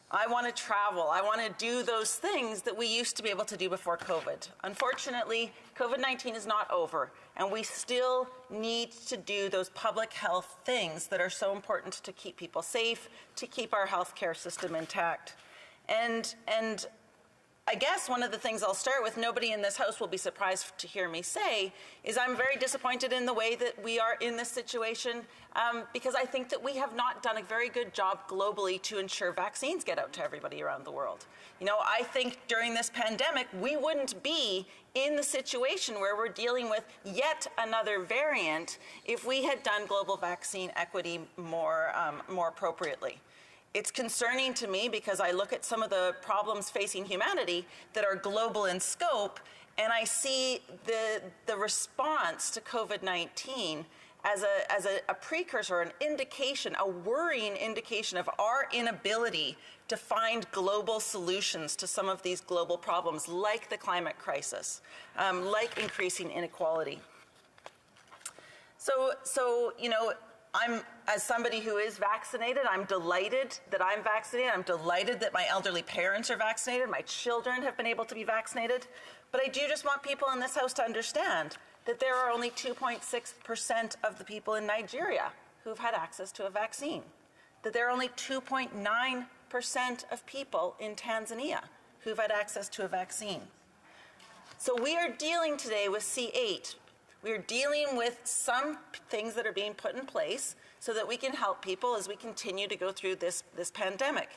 I want to travel. I want to do those things that we used to be able to do before COVID. Unfortunately, COVID-19 is not over, and we still need to do those public health things that are so important to keep people safe, to keep our healthcare system intact. And I guess one of the things I'll start with, nobody in this House will be surprised to hear me say, is I'm very disappointed in the way that we are in this situation because I think that we have not done a very good job globally to ensure vaccines get out to everybody around the world. You know, I think during this pandemic, we wouldn't be in the situation where we're dealing with yet another variant if we had done global vaccine equity more appropriately. It's concerning to me because I look at some of the problems facing humanity that are global in scope, and I see the response to COVID-19 as a precursor, an indication, a worrying indication of our inability to find global solutions to some of these global problems, like the climate crisis, like increasing inequality. So you know, as somebody who is vaccinated, I'm delighted that I'm vaccinated. I'm delighted that my elderly parents are vaccinated. My children have been able to be vaccinated. But I do just want people in this House to understand that there are only 2.6% of the people in Nigeria who've had access to a vaccine, that there are only 2.9% of people in Tanzania who've had access to a vaccine. So we are dealing today with C8. We're dealing with some things that are being put in place so that we can help people as we continue to go through this pandemic.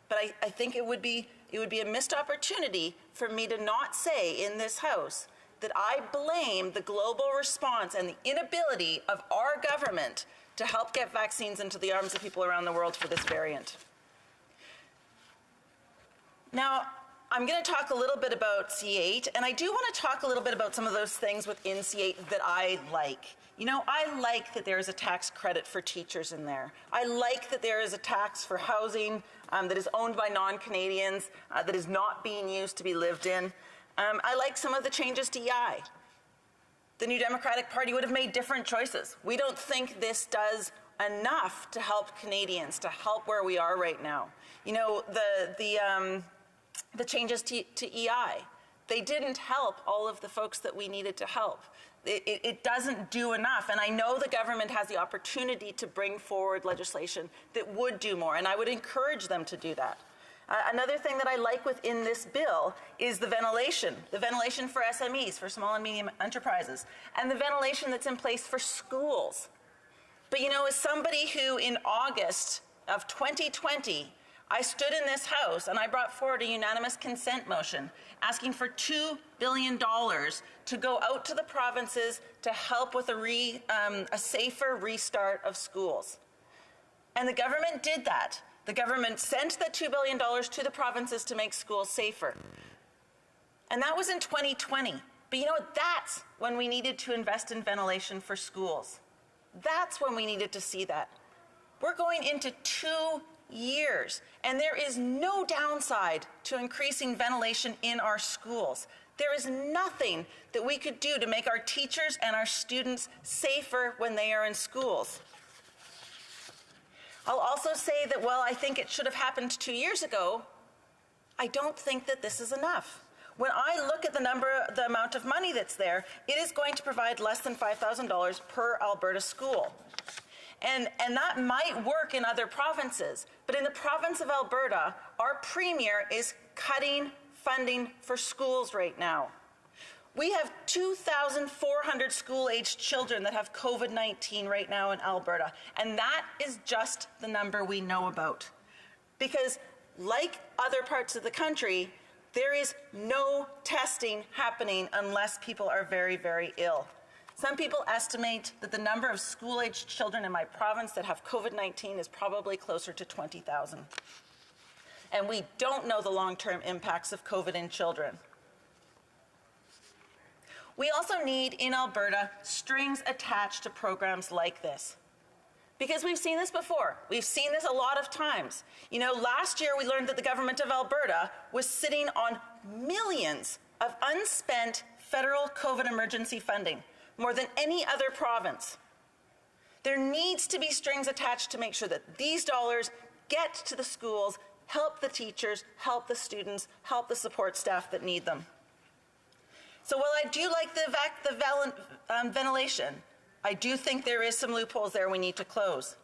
But I think it would be a missed opportunity for me to not say in this House that I blame the global response and the inability of our government to help get vaccines into the arms of people around the world for this variant. Now, I'm going to talk a little bit about C8, and I do want to talk a little bit about some of those things within C8 that I like. You know, I like that there is a tax credit for teachers in there. I like that there is a tax for housing that is owned by non-Canadians, that is not being used to be lived in. I like some of the changes to EI. The New Democratic Party would have made different choices. We don't think this does enough to help Canadians, to help where we are right now. You know, the changes to EI, they didn't help all of the folks that we needed to help. It doesn't do enough, and I know the government has the opportunity to bring forward legislation that would do more, and I would encourage them to do that. Another thing that I like within this bill is the ventilation for SMEs, for small and medium enterprises, and the ventilation that's in place for schools. But you know, as somebody who in August of 2020, I stood in this House and I brought forward a unanimous consent motion asking for $2 billion to go out to the provinces to help with a safer restart of schools. And the government did that. The government sent that $2 billion to the provinces to make schools safer. And that was in 2020. But you know what? That's when we needed to invest in ventilation for schools. That's when we needed to see that. We're going into 2 years, and there is no downside to increasing ventilation in our schools. There is nothing that we could do to make our teachers and our students safer when they are in schools. I'll also say that while I think it should have happened 2 years ago, I don't think that this is enough. When I look at the amount of money that's there, it is going to provide less than $5,000 per Alberta school. And that might work in other provinces, but in the province of Alberta, our premier is cutting funding for schools right now. We have 2,400 school-aged children that have COVID-19 right now in Alberta, and that is just the number we know about. Because like other parts of the country, there is no testing happening unless people are very, very ill. Some people estimate that the number of school-aged children in my province that have COVID-19 is probably closer to 20,000. And we don't know the long-term impacts of COVID in children. We also need in Alberta strings attached to programs like this. Because we've seen this before. We've seen this a lot of times. You know, last year we learned that the government of Alberta was sitting on millions of unspent federal COVID emergency funding, more than any other province. There needs to be strings attached to make sure that these dollars get to the schools, help the teachers, help the students, help the support staff that need them. So while I do like the ventilation, I do think there is some loopholes there we need to close.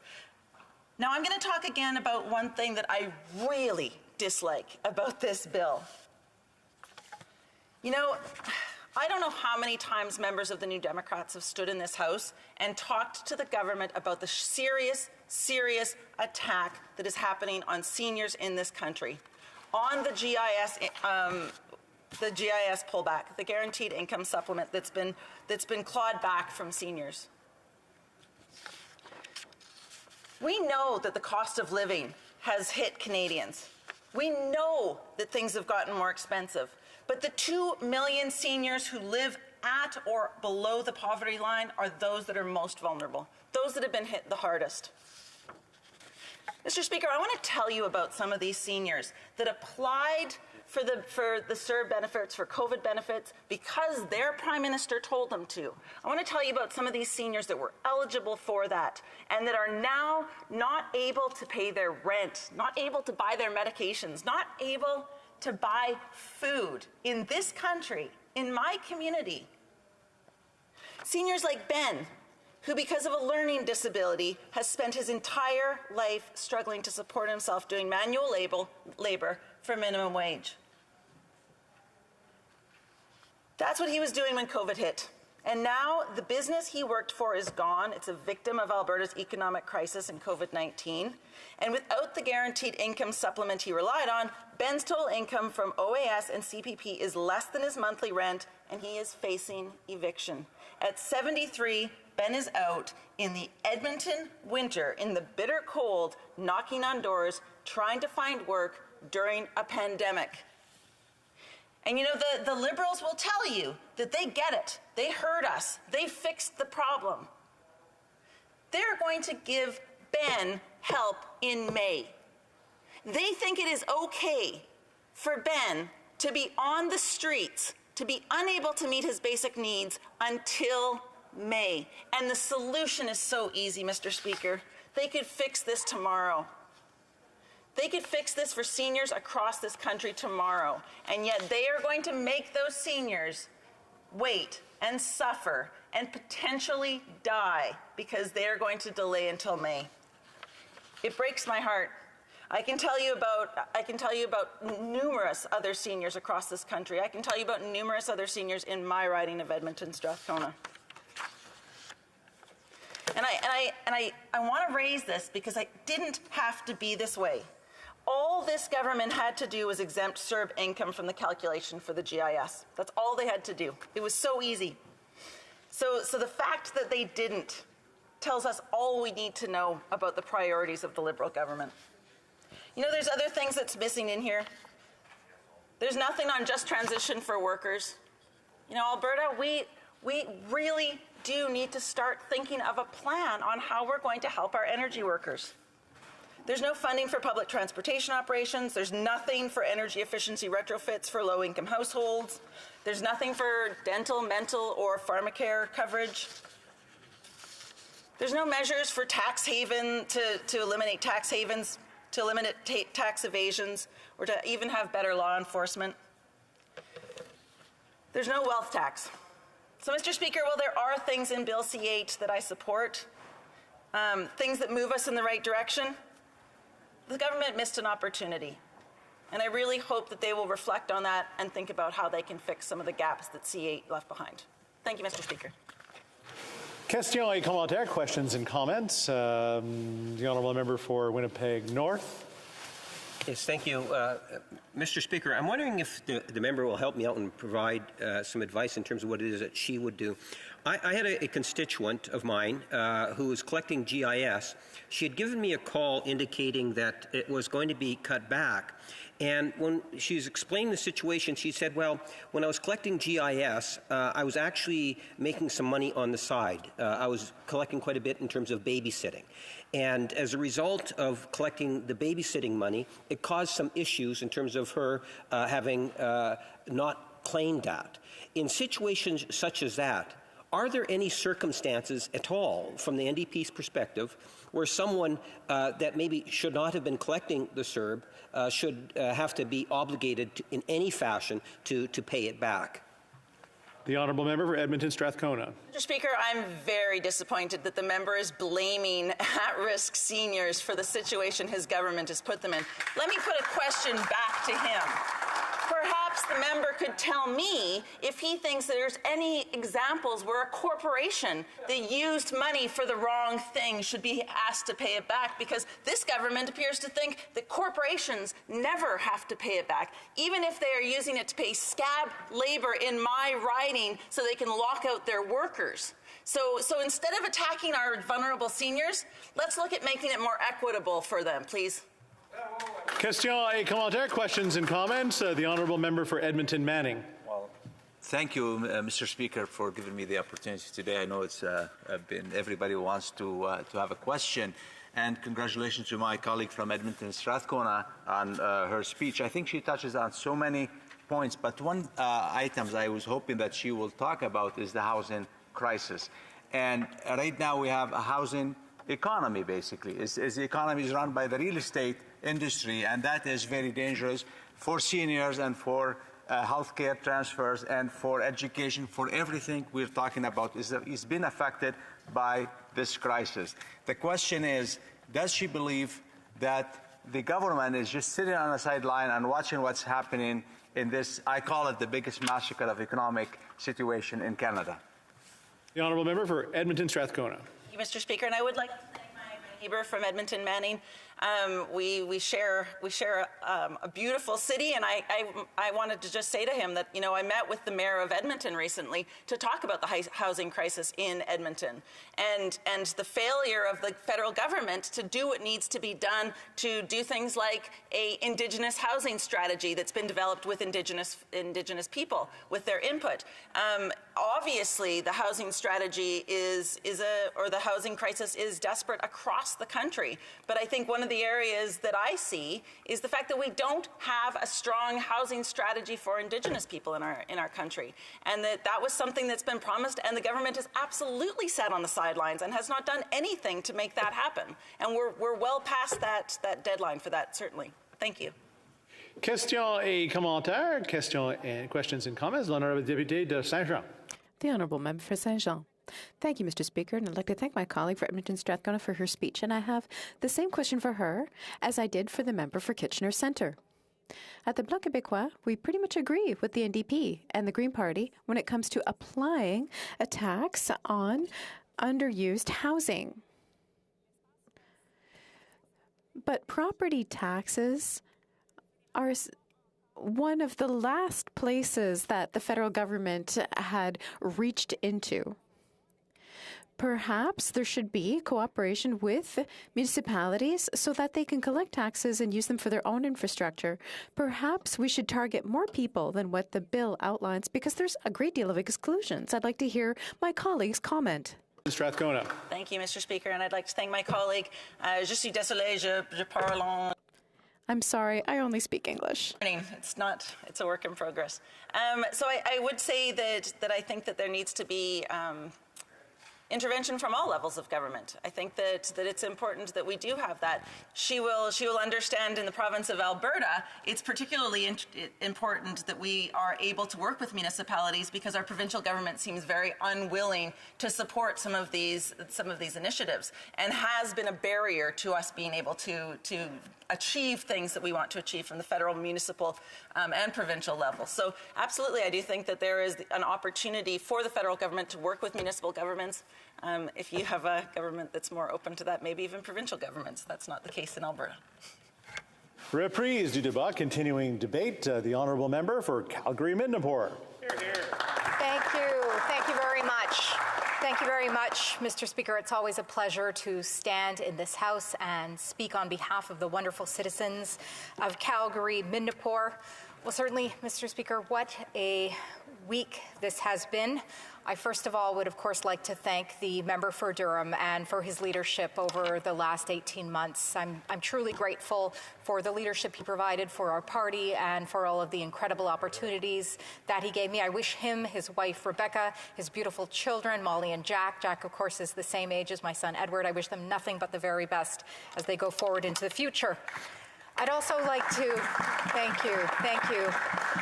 Now I'm going to talk again about one thing that I really dislike about this bill. You know, I don't know how many times members of the New Democrats have stood in this House and talked to the government about the serious, serious attack that is happening on seniors in this country, on the GIS pullback, the guaranteed income supplement that's been clawed back from seniors. We know that the cost of living has hit Canadians. We know that things have gotten more expensive. But the 2 million seniors who live at or below the poverty line are those that are most vulnerable, those that have been hit the hardest. Mr. Speaker, I want to tell you about some of these seniors that applied for the CERB benefits, for COVID benefits, because their Prime Minister told them to. I want to tell you about some of these seniors that were eligible for that and that are now not able to pay their rent, not able to buy their medications, not able to buy food in this country, in my community. Seniors like Ben, who because of a learning disability has spent his entire life struggling to support himself doing manual labor for minimum wage. That's what he was doing when COVID hit. And now the business he worked for is gone. It's a victim of Alberta's economic crisis and COVID-19. And without the guaranteed income supplement he relied on, Ben's total income from OAS and CPP is less than his monthly rent, and he is facing eviction. At 73, Ben is out in the Edmonton winter, in the bitter cold, knocking on doors, trying to find work during a pandemic. And you know, the Liberals will tell you that they get it. They heard us. They fixed the problem. They're going to give Ben help in May. They think it is okay for Ben to be on the streets, to be unable to meet his basic needs until May. And the solution is so easy, Mr. Speaker. They could fix this tomorrow. They could fix this for seniors across this country tomorrow, and yet they are going to make those seniors wait and suffer and potentially die because they are going to delay until May. It breaks my heart. I can tell you about numerous other seniors across this country. I can tell you about numerous other seniors in my riding of Edmonton Strathcona. And I want to raise this because it didn't have to be this way. All this government had to do was exempt CERB income from the calculation for the GIS. That's all they had to do. It was so easy. So the fact that they didn't tells us all we need to know about the priorities of the Liberal government. You know, there's other things that's missing in here. There's nothing on just transition for workers. You know, Alberta, we really do need to start thinking of a plan on how we're going to help our energy workers. There's no funding for public transportation operations. There's nothing for energy efficiency retrofits for low-income households. There's nothing for dental, mental, or pharmacare coverage. There's no measures for tax haven to eliminate tax havens. to eliminate tax evasions, or to even have better law enforcement. There's no wealth tax. So, Mr. Speaker, while there are things in Bill C-8 that I support, things that move us in the right direction, the government missed an opportunity. And I really hope that they will reflect on that and think about how they can fix some of the gaps that C-8 left behind. Thank you, Mr. Speaker. Question et commentaires, questions and comments. The honourable member for Winnipeg North. Yes, thank you. Mr. Speaker, I'm wondering if the member will help me out and provide some advice in terms of what it is that she would do. I had a constituent of mine who was collecting GIS. She had given me a call indicating that it was going to be cut back. And when she was explaining the situation, she said, well, when I was collecting GIS, I was actually making some money on the side. I was collecting quite a bit in terms of babysitting. And as a result of collecting the babysitting money, it caused some issues in terms of her having not claimed that. In situations such as that, are there any circumstances at all, from the NDP's perspective, where someone that maybe should not have been collecting the CERB should have to be obligated to, in any fashion to pay it back? The honourable member for Edmonton Strathcona. Mr. Speaker, I'm very disappointed that the member is blaming at-risk seniors for the situation his government has put them in. Let me put a question back to him. Perhaps the member could tell me if he thinks that there's any examples where a corporation that used money for the wrong thing should be asked to pay it back, because this government appears to think that corporations never have to pay it back, even if they are using it to pay scab labor in my riding so they can lock out their workers. So instead of attacking our vulnerable seniors, let's look at making it more equitable for them, please. Question et commentaires, questions and comments. The honourable member for Edmonton Manning. Well, thank you, Mr. Speaker, for giving me the opportunity today. I know it's everybody wants to have a question. And congratulations to my colleague from Edmonton Strathcona on her speech. I think she touches on so many points, but one item I was hoping that she will talk about is the housing crisis. And right now we have a housing economy, basically. The economy is run by the real estate industry, and that is very dangerous for seniors and for healthcare transfers and for education, for everything we're talking about is been affected by this crisis. The question is, does she believe that the government is just sitting on the sideline and watching what's happening in this, I call it the biggest massacre of economic situation in Canada? The honourable member for Edmonton Strathcona. Thank you, Mr. Speaker, and I would like to thank my neighbour from Edmonton Manning. We share a beautiful city, and I wanted to just say to him that, you know, I met with the mayor of Edmonton recently to talk about the housing crisis in Edmonton and the failure of the federal government to do what needs to be done to do things like a Indigenous housing strategy that's been developed with Indigenous people with their input. Obviously, the housing strategy or the housing crisis is desperate across the country, but I think one of the areas that I see is the fact that we don't have a strong housing strategy for Indigenous people in our country, and that was something that's been promised, and the government has absolutely sat on the sidelines and has not done anything to make that happen. And we're well past that deadline for that, certainly. Thank you. Question et commentaires, questions and comments. L'honorable député de Saint-Jean. The honourable member for Saint-Jean. Thank you, Mr. Speaker, and I'd like to thank my colleague for Edmonton Strathcona for her speech, and I have the same question for her as I did for the member for Kitchener Centre. At the Bloc Québécois, we pretty much agree with the NDP and the Green Party when it comes to applying a tax on underused housing. But property taxes are one of the last places that the federal government had reached into. Perhaps there should be cooperation with municipalities so that they can collect taxes and use them for their own infrastructure. Perhaps we should target more people than what the bill outlines, because there's a great deal of exclusions. I'd like to hear my colleagues comment. Strathcona. Thank you, Mr. Speaker, and I'd like to thank my colleague. Je suis désolé, je parle en... I'm sorry, I only speak English. It's a work in progress. So I would say that I think that there needs to be intervention from all levels of government. I think that it's important that we do have that. She will understand in the province of Alberta, it's particularly important that we are able to work with municipalities because our provincial government seems very unwilling to support some of these initiatives and has been a barrier to us being able to achieve things that we want to achieve from the federal, municipal, and provincial level. So absolutely, I do think that there is an opportunity for the federal government to work with municipal governments. If you have a government that's more open to that, maybe even provincial governments. That's not the case in Alberta. Reprise du débat, continuing debate. The honourable member for Calgary-Midnapore. Thank you. Thank you very much. Thank you very much, Mr. Speaker. It's always a pleasure to stand in this House and speak on behalf of the wonderful citizens of Calgary-Midnapore. Well, certainly, Mr. Speaker, what a week this has been. I first of all would, of course, like to thank the member for Durham and for his leadership over the last 18 months. I'm truly grateful for the leadership he provided for our party and for all of the incredible opportunities that he gave me. I wish him, his wife, Rebecca, his beautiful children, Molly and Jack. Jack, of course, is the same age as my son, Edward. I wish them nothing but the very best as they go forward into the future. I'd also like to, thank you.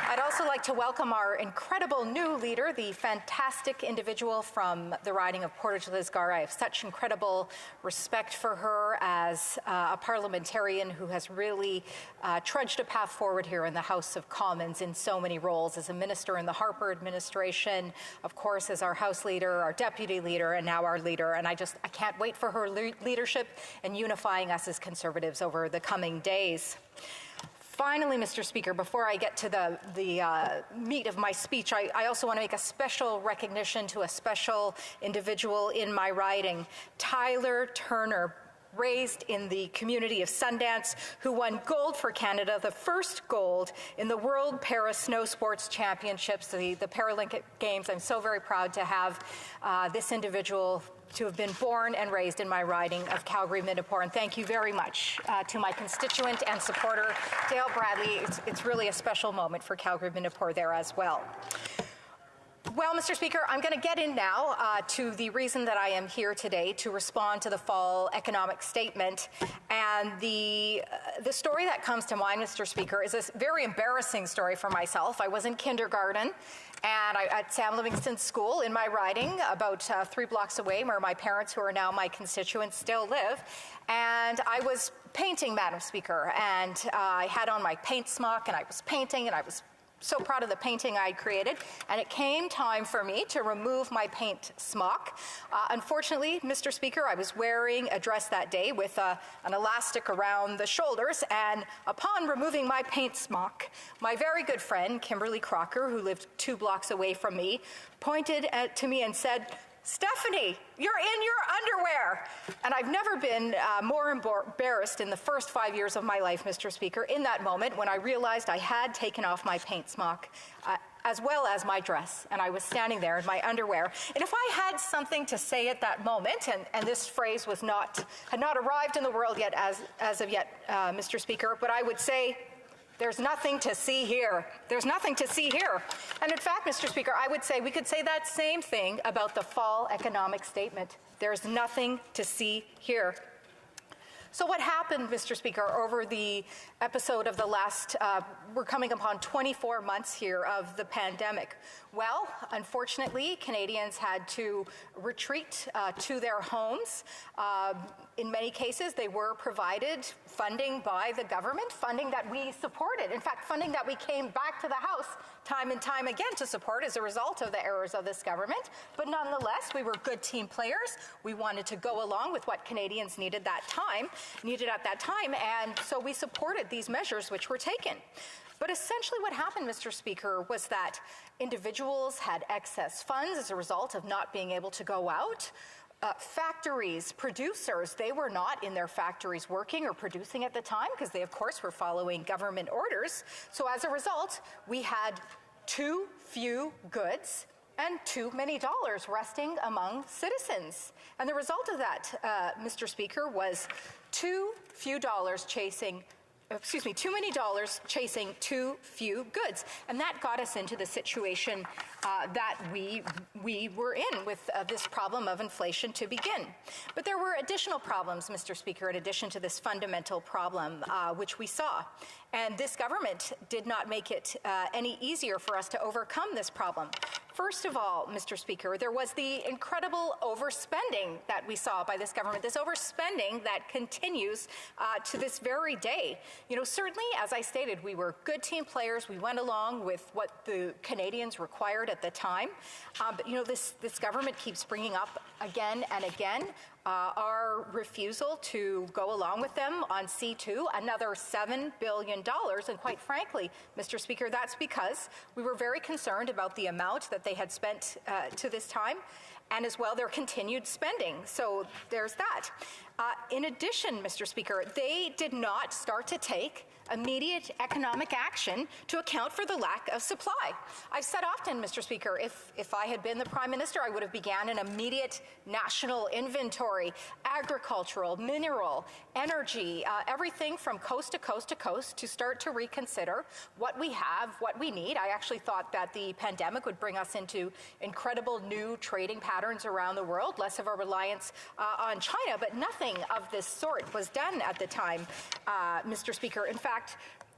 I'd also like to welcome our incredible new leader, the fantastic individual from the riding of Portage-Lisgar. I have such incredible respect for her as a parliamentarian who has really trudged a path forward here in the House of Commons in so many roles, as a minister in the Harper administration, of course, as our House leader, our deputy leader, and now our leader. And I can't wait for her leadership in unifying us as Conservatives over the coming days. Finally, Mr. Speaker, before I get to the meat of my speech, I also want to make a special recognition to a special individual in my riding, Tyler Turner, raised in the community of Sundance, who won gold for Canada, the first gold in the World Para Snow Sports Championships, the Paralympic Games. I'm so very proud to have this individual to have been born and raised in my riding of Calgary-Midnapore. And thank you very much to my constituent and supporter, Dale Bradley. It's really a special moment for Calgary-Midnapore there as well. Well, Mr. Speaker, I'm going to get in now to the reason that I am here today to respond to the fall economic statement. And the story that comes to mind, Mr. Speaker, is a very embarrassing story for myself. I was in kindergarten and at Sam Livingston School in my riding, about 3 blocks away, where my parents, who are now my constituents, still live. And I was painting, Madam Speaker, and I had on my paint smock, and I was painting, and I was so proud of the painting I created, and it came time for me to remove my paint smock. Unfortunately, Mr. Speaker, I was wearing a dress that day with an elastic around the shoulders, and upon removing my paint smock, my very good friend, Kimberly Crocker, who lived 2 blocks away from me, pointed to me and said, "Stephanie, you're in your underwear." And I've never been more embarrassed in the first 5 years of my life, Mr. Speaker, in that moment when I realized I had taken off my paint smock, as well as my dress, and I was standing there in my underwear. And if I had something to say at that moment, and this phrase had not arrived in the world yet as of yet, Mr. Speaker, but I would say, "There's nothing to see here. There's nothing to see here." And in fact, Mr. Speaker, I would say we could say that same thing about the fall economic statement. There's nothing to see here. So what happened, Mr. Speaker, over the episode of the last, we're coming upon 24 months here of the pandemic? Well, unfortunately, Canadians had to retreat to their homes. In many cases, they were provided funding by the government, funding that we supported. In fact, funding that we came back to the House time and time again to support as a result of the errors of this government. But nonetheless, we were good team players. We wanted to go along with what Canadians needed at that time, and so we supported these measures which were taken. But essentially what happened, Mr. Speaker, was that individuals had excess funds as a result of not being able to go out. Factories, producers, they were not in their factories working or producing at the time because they, of course, were following government orders. So as a result, we had too few goods and too many dollars resting among citizens. And the result of that, Mr. Speaker, was too few dollars chasing too many dollars chasing too few goods. And that got us into the situation that we were in with this problem of inflation to begin. But there were additional problems, Mr. Speaker, in addition to this fundamental problem, which we saw. And this government did not make it any easier for us to overcome this problem. First of all, Mr. Speaker, there was the incredible overspending that we saw by this government, this overspending that continues to this very day. You know, certainly, as I stated, we were good team players. We went along with what the Canadians required at the time. But, you know, this government keeps bringing up again and again our refusal to go along with them on C2, another $7 billion. And quite frankly, Mr. Speaker, that's because we were very concerned about the amount that they had spent to this time, and as well their continued spending. So there's that. In addition, Mr. Speaker, they did not start to take immediate economic action to account for the lack of supply. I've said often, Mr. Speaker, if I had been the Prime Minister, I would have began an immediate national inventory, agricultural, mineral, energy, everything from coast to coast to coast, to start to reconsider what we have, what we need. I actually thought that the pandemic would bring us into incredible new trading patterns around the world, less of a reliance on China, but nothing of this sort was done at the time, Mr. Speaker. In fact,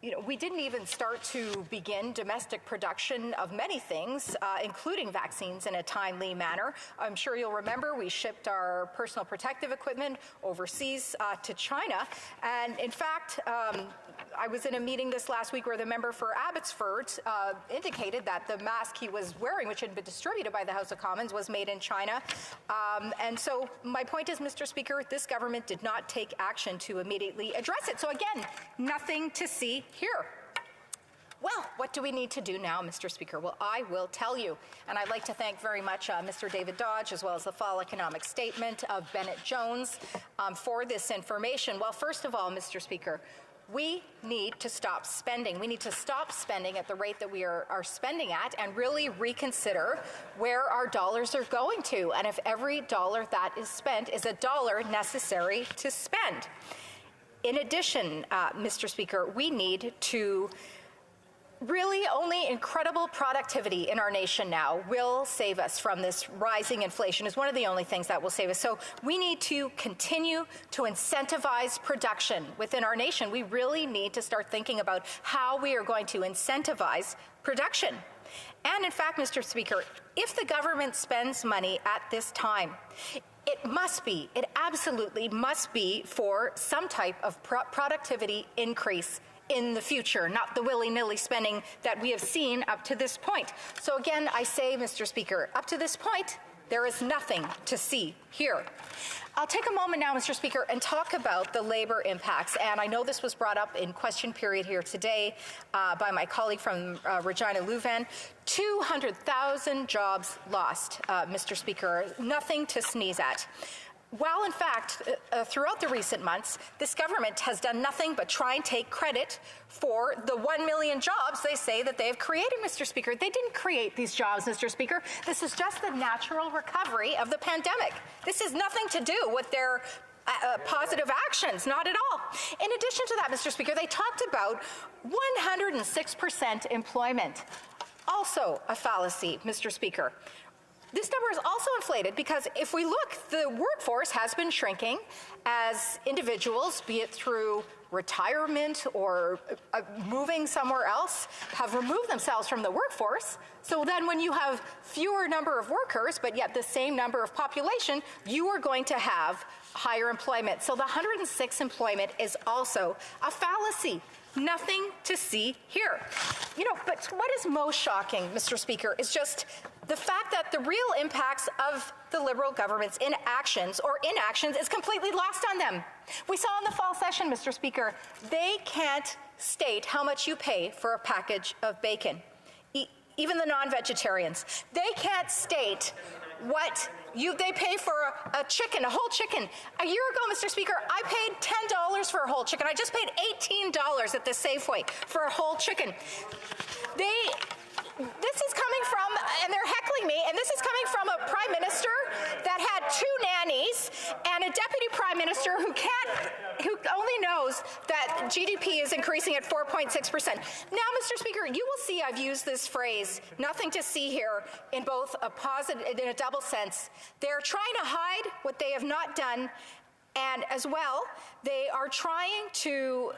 you know, we didn't even start to begin domestic production of many things, including vaccines, in a timely manner. I'm sure you'll remember we shipped our personal protective equipment overseas to China. And in fact, I was in a meeting this last week where the member for Abbotsford indicated that the mask he was wearing, which had been distributed by the House of Commons, was made in China. And so my point is, Mr. Speaker, this government did not take action to immediately address it. So again, nothing to see here. Well, what do we need to do now, Mr. Speaker? Well, I will tell you. And I'd like to thank very much Mr. David Dodge, as well as the Fall Economic Statement of Bennett Jones for this information. Well, first of all, Mr. Speaker, we need to stop spending. We need to stop spending at the rate that we are spending at, and really reconsider where our dollars are going to, and if every dollar that is spent is a dollar necessary to spend. In addition, Mr. Speaker, we need to really only incredible productivity in our nation now will save us from this rising inflation, is one of the only things that will save us. So we need to continue to incentivize production within our nation. We really need to start thinking about how we are going to incentivize production. And in fact, Mr. Speaker, if the government spends money at this time, it absolutely must be for some type of productivity increase in the future, not the willy-nilly spending that we have seen up to this point. So again, I say, Mr. Speaker, up to this point, there is nothing to see here. I'll take a moment now, Mr. Speaker, and talk about the labor impacts. And I know this was brought up in question period here today by my colleague from Regina Leuven. 200,000 jobs lost, Mr. Speaker. Nothing to sneeze at. While, in fact, throughout the recent months, this government has done nothing but try and take credit for the 1 million jobs they say that they have created, Mr. Speaker. They didn't create these jobs, Mr. Speaker. This is just the natural recovery of the pandemic. This has nothing to do with their positive actions, not at all. In addition to that, Mr. Speaker, they talked about 106% employment. Also a fallacy, Mr. Speaker. This number is also inflated because if we look, the workforce has been shrinking as individuals, be it through retirement or moving somewhere else, have removed themselves from the workforce. So then when you have fewer number of workers, but yet the same number of population, you are going to have higher employment. So the 106 employment is also a fallacy. Nothing to see here. You know, but what is most shocking, Mr. Speaker, is just the fact that the real impacts of the Liberal government's inactions or inactions is completely lost on them. We saw in the fall session, Mr. Speaker, they can't state how much you pay for a package of bacon. Even the non-vegetarians. They can't state what they pay for a chicken, a whole chicken. A year ago, Mr. Speaker, I paid $10 for a whole chicken. I just paid $18 at the Safeway for a whole chicken. this is coming from, and they're heckling me, and this is coming from a prime minister that had 2 nannies and a deputy prime minister who only knows that GDP is increasing at 4.6%. Now, Mr. Speaker, you will see I've used this phrase, nothing to see here, in both a positive, in a double sense. They're trying to hide what they have not done, and as well, they are trying to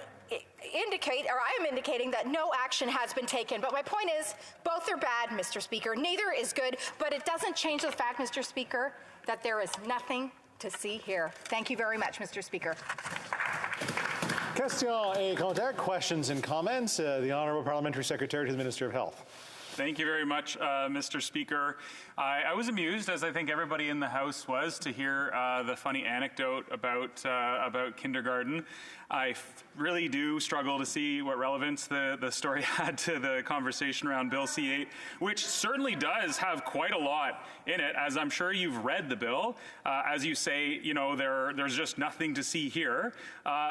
indicate, or I am indicating, that no action has been taken. But my point is, both are bad, Mr. Speaker. Neither is good, but it doesn't change the fact, Mr. Speaker, that there is nothing to see here. Thank you very much, Mr. Speaker. Questions et commentaires, questions and comments. The Honourable Parliamentary Secretary to the Minister of Health. Thank you very much, Mr. Speaker. I was amused, as I think everybody in the House was, to hear the funny anecdote about kindergarten. I really do struggle to see what relevance the story had to the conversation around Bill C-8, which certainly does have quite a lot in it, as I'm sure you've read the bill. As you say, there's just nothing to see here.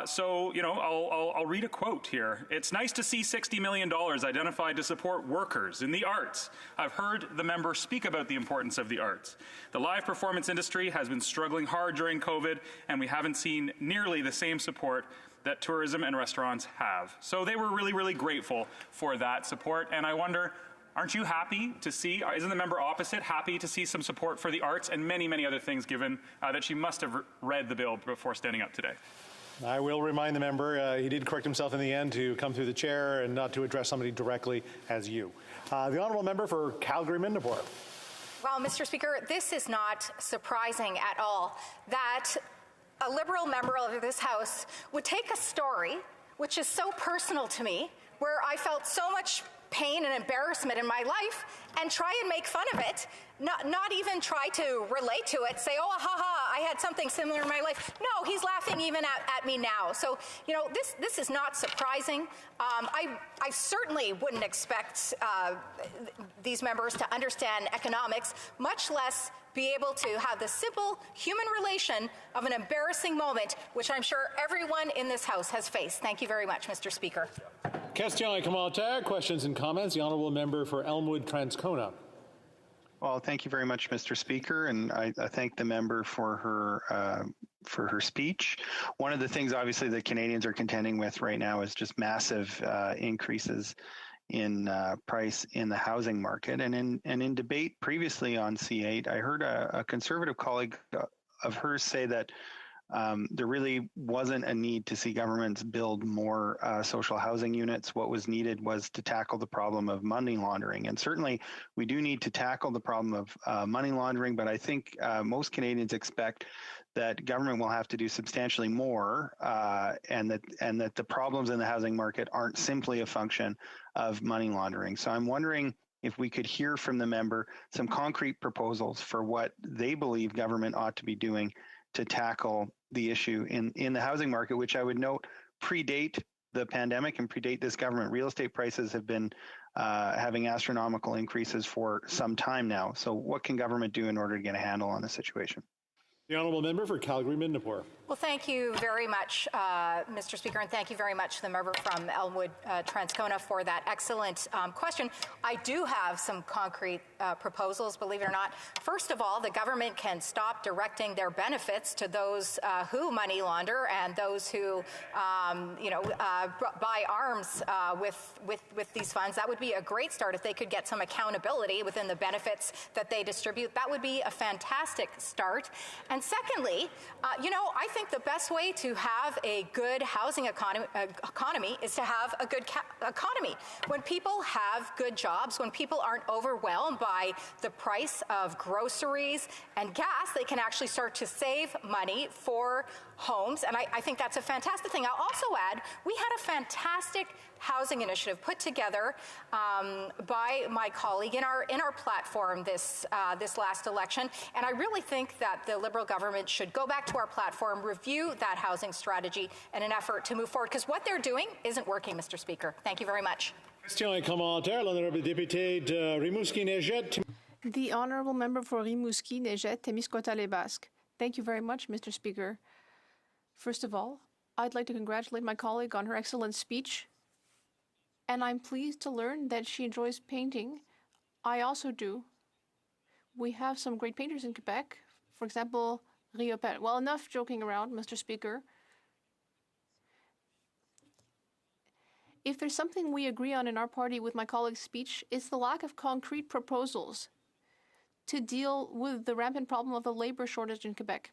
So, I'll read a quote here. It's nice to see $60 million identified to support workers in the arts. I've heard the member speak about the importance of the arts. The live performance industry has been struggling hard during COVID, and we haven't seen nearly the same support that tourism and restaurants have. So they were really, really grateful for that support. And I wonder, aren't you happy to see, isn't the member opposite happy to see some support for the arts and many, many other things, given that she must have read the bill before standing up today? I will remind the member, he did correct himself in the end to come through the chair and not to address somebody directly as you. The Honourable Member for Calgary-Mindapore. Well, Mr. Speaker, this is not surprising at all that a Liberal member of this House would take a story which is so personal to me, where I felt so much pain and embarrassment in my life, and try and make fun of it, not even try to relate to it, say, oh, ha, I had something similar in my life. No, he's laughing even at me now. So, this is not surprising. I certainly wouldn't expect these members to understand economics, much less be able to have the simple human relation of an embarrassing moment, which I'm sure everyone in this House has faced. Thank you very much, Mr. Speaker. Questions et commentaires, questions and comments. The Honourable Member for Elmwood-Transcona. Well, thank you very much, Mr. Speaker, and I thank the member for her speech. One of the things, obviously, that Canadians are contending with right now is just massive increases in price in the housing market. And in debate previously on C8, I heard a Conservative colleague of hers say that there really wasn't a need to see governments build more social housing units. What was needed was to tackle the problem of money laundering. And certainly we do need to tackle the problem of money laundering, but I think most Canadians expect that government will have to do substantially more, and that the problems in the housing market aren't simply a function of money laundering. So I'm wondering if we could hear from the member some concrete proposals for what they believe government ought to be doing to tackle the issue in the housing market, which I would note predate the pandemic and predate this government. Real estate prices have been having astronomical increases for some time now. So what can government do in order to get a handle on the situation? The Honourable Member for Calgary-Mindapore. Well, thank you very much, Mr. Speaker, and thank you very much to the member from Elmwood-Transcona for that excellent question. I do have some concrete proposals, believe it or not. First of all, the government can stop directing their benefits to those who money launder and those who, buy arms with these funds. That would be a great start if they could get some accountability within the benefits that they distribute. That would be a fantastic start. And secondly, I think the best way to have a good housing economy is to have a good economy. When people have good jobs, when people aren't overwhelmed by the price of groceries and gas, they can actually start to save money for homes. And I think that's a fantastic thing. I'll also add, we had a fantastic housing initiative put together by my colleague in our platform this last election. And I really think that the Liberal government should go back to our platform, review that housing strategy in an effort to move forward, because what they're doing isn't working, Mr. Speaker. Thank you very much. The Honourable Member for Rimouski, Nejet, Témiscouata-les-Basques. Thank you very much, Mr. Speaker. First of all, I'd like to congratulate my colleague on her excellent speech, and I'm pleased to learn that she enjoys painting I also do. We have some great painters in Quebec. For example, Riopelle. Well, enough joking around, Mr. Speaker. If there's something we agree on in our party with my colleague's speech, it's the lack of concrete proposals to deal with the rampant problem of the labor shortage in Quebec.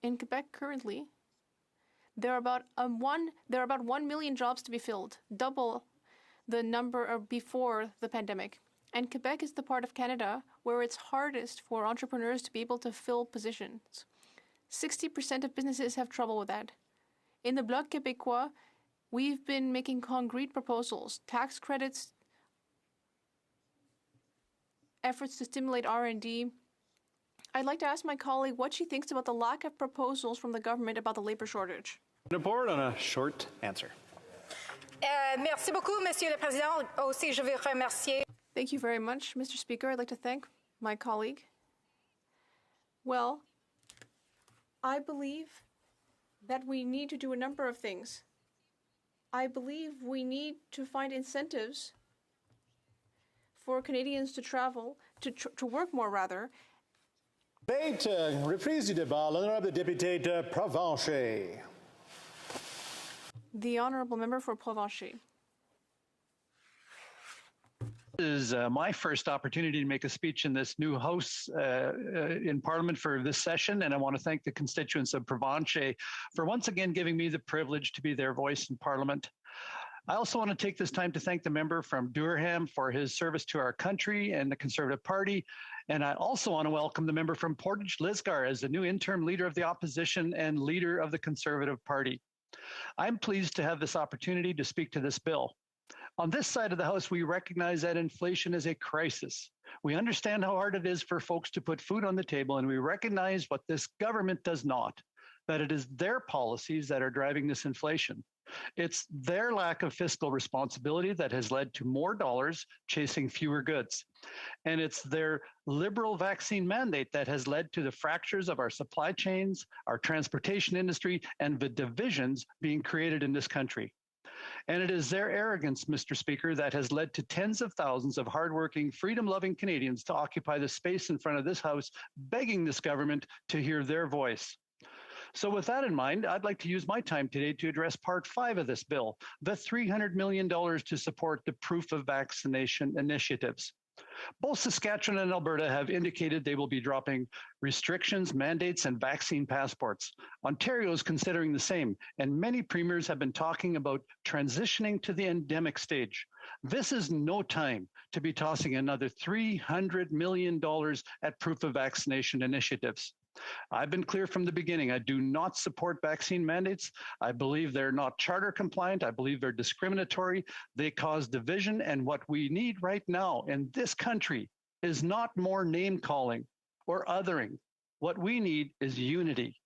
In Quebec currently, there are about 1 million jobs to be filled, double the number of before the pandemic. And Quebec is the part of Canada where it's hardest for entrepreneurs to be able to fill positions. 60% of businesses have trouble with that. In the Bloc Québécois, we've been making concrete proposals, tax credits, efforts to stimulate R&D. I'd like to ask my colleague what she thinks about the lack of proposals from the government about the labor shortage. Report on a short answer. Merci beaucoup, Monsieur le Président. Aussi, je veux remercier. Thank you very much, Mr. Speaker. I'd like to thank my colleague. Well, I believe that we need to do a number of things. I believe we need to find incentives for Canadians to travel, to work more rather. Debate, reprise du débat, l'honorable député de Provencher. The honourable member for Provencher. This is my first opportunity to make a speech in this new House in Parliament for this session, and I want to thank the constituents of Provencher for once again giving me the privilege to be their voice in Parliament. I also want to take this time to thank the member from Durham for his service to our country and the Conservative Party, and I also want to welcome the member from Portage Lisgar as the new interim leader of the opposition and leader of the Conservative Party. I'm pleased to have this opportunity to speak to this bill. On this side of the House, we recognize that inflation is a crisis. We understand how hard it is for folks to put food on the table, and we recognize what this government does not, that it is their policies that are driving this inflation. It's their lack of fiscal responsibility that has led to more dollars chasing fewer goods. And it's their liberal vaccine mandate that has led to the fractures of our supply chains, our transportation industry, and the divisions being created in this country. And it is their arrogance, Mr. Speaker, that has led to tens of thousands of hardworking, freedom-loving Canadians to occupy the space in front of this House, begging this government to hear their voice. So with that in mind, I'd like to use my time today to address Part 5 of this bill, the $300 million to support the proof of vaccination initiatives. Both Saskatchewan and Alberta have indicated they will be dropping restrictions, mandates, and vaccine passports. Ontario is considering the same, and many premiers have been talking about transitioning to the endemic stage. This is no time to be tossing another $300 million at proof of vaccination initiatives. I've been clear from the beginning. I do not support vaccine mandates. I believe they're not charter compliant. I believe they're discriminatory. They cause division. And what we need right now in this country is not more name calling or othering. What we need is unity.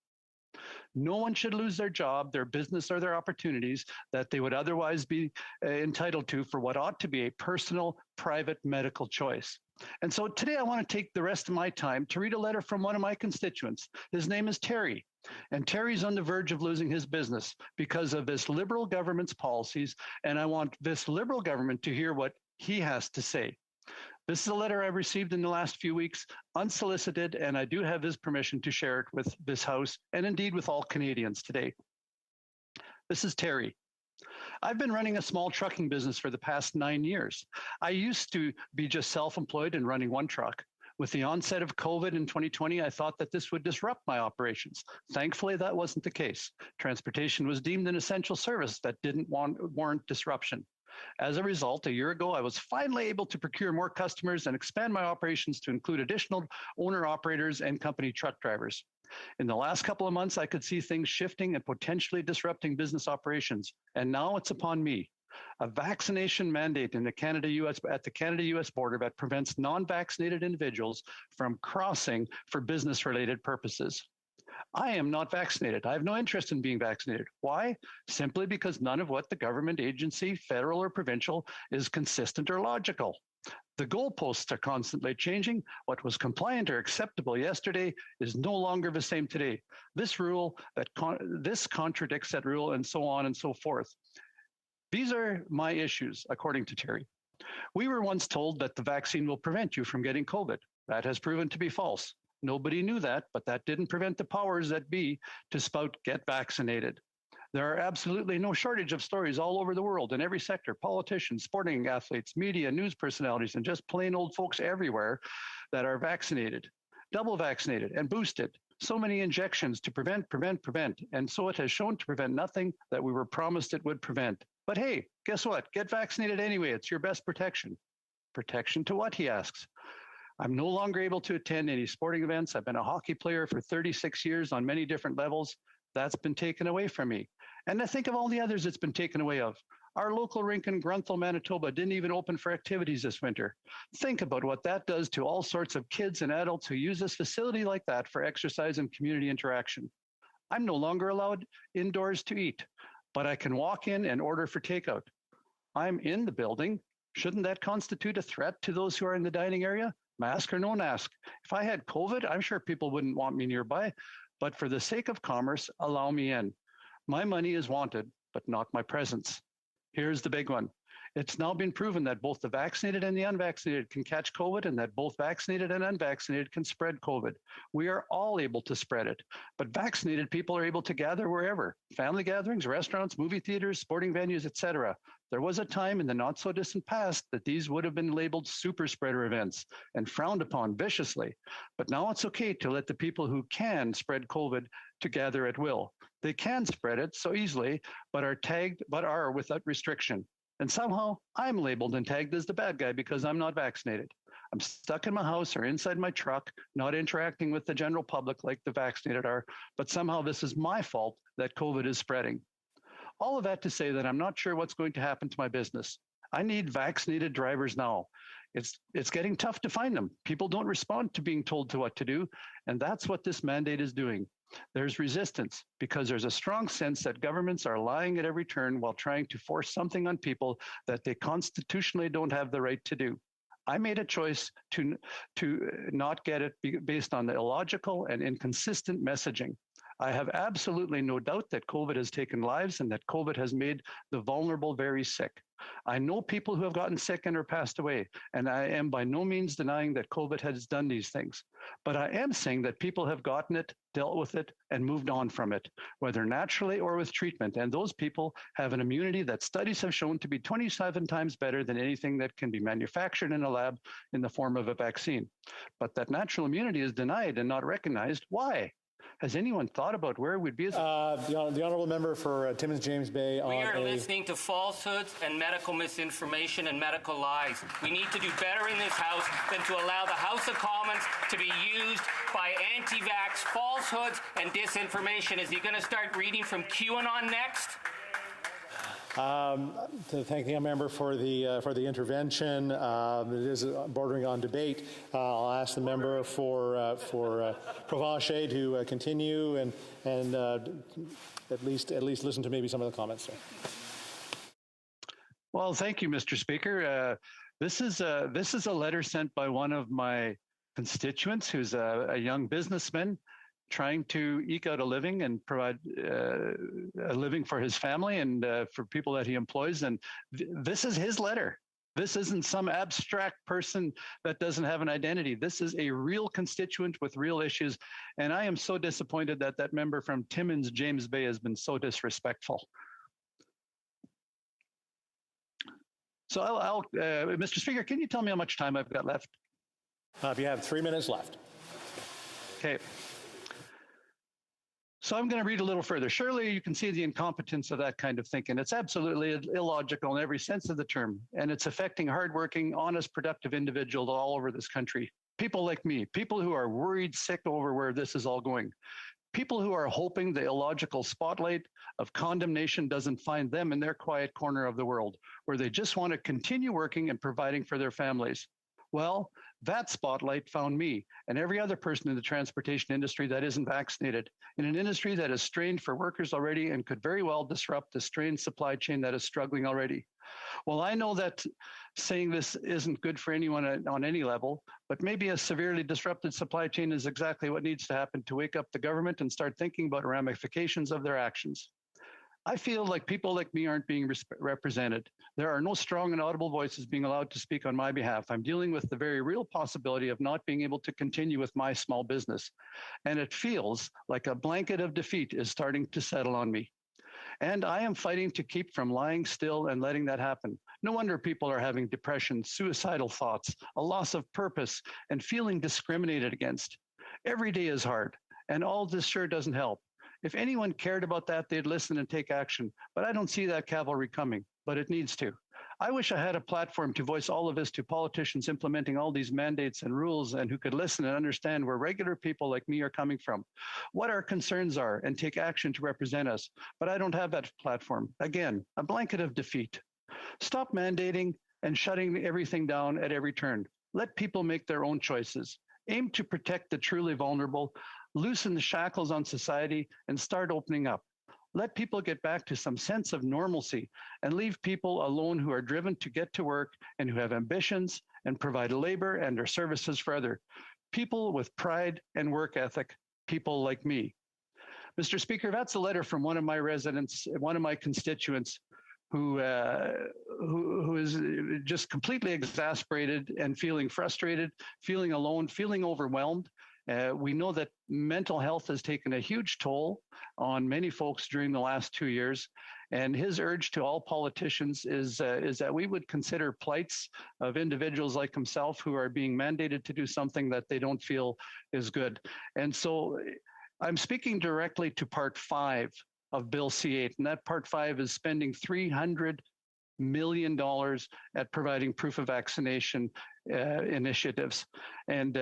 No one should lose their job, their business, or their opportunities that they would otherwise be entitled to for what ought to be a personal, private medical choice. And so today I want to take the rest of my time to read a letter from one of my constituents. His name is Terry, and Terry's on the verge of losing his business because of this Liberal government's policies, and I want this Liberal government to hear what he has to say. This is a letter I've received in the last few weeks, unsolicited, and I do have his permission to share it with this House and indeed with all Canadians today. This is Terry. I've been running a small trucking business for the past 9 years. I used to be just self-employed and running one truck. With the onset of COVID in 2020, I thought that this would disrupt my operations. Thankfully, that wasn't the case. Transportation was deemed an essential service that didn't warrant disruption. As a result, a year ago, I was finally able to procure more customers and expand my operations to include additional owner-operators and company truck drivers. In the last couple of months, I could see things shifting and potentially disrupting business operations, and now it's upon me. A vaccination mandate in the at the Canada-US border that prevents non-vaccinated individuals from crossing for business-related purposes. I am not vaccinated. I have no interest in being vaccinated. Why? Simply because none of what the government agency, federal or provincial, is consistent or logical. The goalposts are constantly changing. What was compliant or acceptable yesterday is no longer the same today. This contradicts that rule, and so on and so forth. These are my issues, according to Terry. We were once told that the vaccine will prevent you from getting COVID. That has proven to be false. Nobody knew that, but that didn't prevent the powers that be to spout "get vaccinated." There are absolutely no shortage of stories all over the world in every sector: politicians, sporting athletes, media, news personalities, and just plain old folks everywhere that are vaccinated, double vaccinated, and boosted. So many injections to prevent. And so it has shown to prevent nothing that we were promised it would prevent. But hey, guess what? Get vaccinated anyway. It's your best protection. Protection to what, he asks. I'm no longer able to attend any sporting events. I've been a hockey player for 36 years on many different levels. That's been taken away from me. And I think of all the others it's been taken away of. Our local rink in Grunthal, Manitoba didn't even open for activities this winter. Think about what that does to all sorts of kids and adults who use this facility like that for exercise and community interaction. I'm no longer allowed indoors to eat, but I can walk in and order for takeout. I'm in the building. Shouldn't that constitute a threat to those who are in the dining area? Mask or no mask? If I had COVID, I'm sure people wouldn't want me nearby, but for the sake of commerce, allow me in. My money is wanted, but not my presence. Here's the big one. It's now been proven that both the vaccinated and the unvaccinated can catch COVID, and that both vaccinated and unvaccinated can spread COVID. We are all able to spread it, but vaccinated people are able to gather wherever: family gatherings, restaurants, movie theaters, sporting venues, etc. There was a time in the not so distant past that these would have been labeled super spreader events and frowned upon viciously. But now it's okay to let the people who can spread COVID to gather at will. They can spread it so easily, but are without restriction. And somehow I'm labeled and tagged as the bad guy because I'm not vaccinated. I'm stuck in my house or inside my truck, not interacting with the general public like the vaccinated are, but somehow this is my fault that COVID is spreading. All of that to say that I'm not sure what's going to happen to my business. I need vaccinated drivers now. It's getting tough to find them. People don't respond to being told to what to do, and that's what this mandate is doing. There's resistance because there's a strong sense that governments are lying at every turn while trying to force something on people that they constitutionally don't have the right to do. I made a choice to not get it based on the illogical and inconsistent messaging. I have absolutely no doubt that COVID has taken lives and that COVID has made the vulnerable very sick. I know people who have gotten sick and or passed away, and I am by no means denying that COVID has done these things. But I am saying that people have gotten it, dealt with it, and moved on from it, whether naturally or with treatment. And those people have an immunity that studies have shown to be 27 times better than anything that can be manufactured in a lab in the form of a vaccine. But that natural immunity is denied and not recognized. Why? Has anyone thought about where we'd be? The honourable member for Timmins James Bay. We are listening to falsehoods and medical misinformation and medical lies. We need to do better in this House than to allow the House of Commons to be used by anti-vax falsehoods and disinformation. Is he going to start reading from QAnon next? To thank the member for the intervention. It is bordering on debate. I'll ask the member for Provencher to continue and at least listen to maybe some of the comments there. Well, thank you, Mr. Speaker. This is a letter sent by one of my constituents who's a young businessman trying to eke out a living and provide a living for his family and for people that he employs. And this is his letter. This isn't some abstract person that doesn't have an identity. This is a real constituent with real issues. And I am so disappointed that that member from Timmins, James Bay, has been so disrespectful. So Mr. Speaker, can you tell me how much time I've got left? You have 3 minutes left. Okay. So I'm going to read a little further. Surely you can see the incompetence of that kind of thinking. It's absolutely illogical in every sense of the term, and it's affecting hardworking, honest, productive individuals all over this country. People like me, people who are worried sick over where this is all going. People who are hoping the illogical spotlight of condemnation doesn't find them in their quiet corner of the world, where they just want to continue working and providing for their families. Well, that spotlight found me and every other person in the transportation industry that isn't vaccinated, in an industry that is strained for workers already and could very well disrupt the strained supply chain that is struggling already. Well, I know that saying this isn't good for anyone on any level, but maybe a severely disrupted supply chain is exactly what needs to happen to wake up the government and start thinking about ramifications of their actions. I feel like people like me aren't being represented. There are no strong and audible voices being allowed to speak on my behalf. I'm dealing with the very real possibility of not being able to continue with my small business. And it feels like a blanket of defeat is starting to settle on me. And I am fighting to keep from lying still and letting that happen. No wonder people are having depression, suicidal thoughts, a loss of purpose, and feeling discriminated against. Every day is hard, and all this sure doesn't help. If anyone cared about that, they'd listen and take action. But I don't see that cavalry coming, but it needs to. I wish I had a platform to voice all of this to politicians implementing all these mandates and rules and who could listen and understand where regular people like me are coming from, what our concerns are, and take action to represent us. But I don't have that platform. Again, a blanket of defeat. Stop mandating and shutting everything down at every turn. Let people make their own choices. Aim to protect the truly vulnerable, loosen the shackles on society, and start opening up. Let people get back to some sense of normalcy and leave people alone who are driven to get to work and who have ambitions and provide labor and their services for others. People with pride and work ethic, people like me. Mr. Speaker, that's a letter from one of my residents, one of my constituents, who is just completely exasperated and feeling frustrated, feeling alone, feeling overwhelmed. We know that mental health has taken a huge toll on many folks during the last 2 years. And his urge to all politicians is that we would consider plights of individuals like himself who are being mandated to do something that they don't feel is good. And so I'm speaking directly to Part 5 of Bill C-8, and that Part 5 is spending $300 million at providing proof of vaccination initiatives. And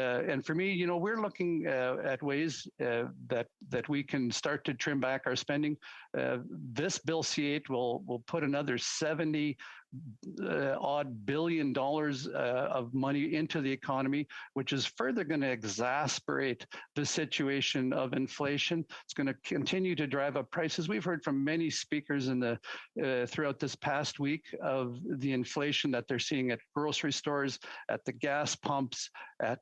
for me, you know, we're looking at ways that we can start to trim back our spending. This Bill C-8 will put another 70 odd billion dollars of money into the economy, which is further going to exacerbate the situation of inflation. It's going to continue to drive up prices. We've heard from many speakers in the throughout this past week of the inflation that they're seeing at grocery stores, at the gas pumps, at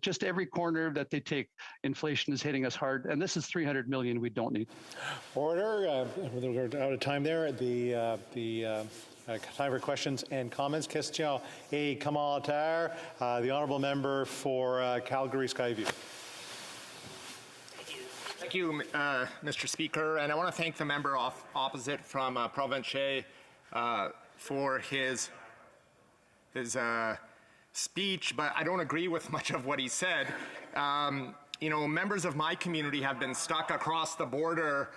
just every corner that they take. Inflation is hitting us hard, and this is $300 million we don't need. Order. We're out of time there. The time for questions and comments. Question et commentaire. The honourable member for Calgary Skyview. Thank you, Mr. Speaker, and I want to thank the member opposite from Provencher for his speech, but I don't agree with much of what he said. You know, members of my community have been stuck across the border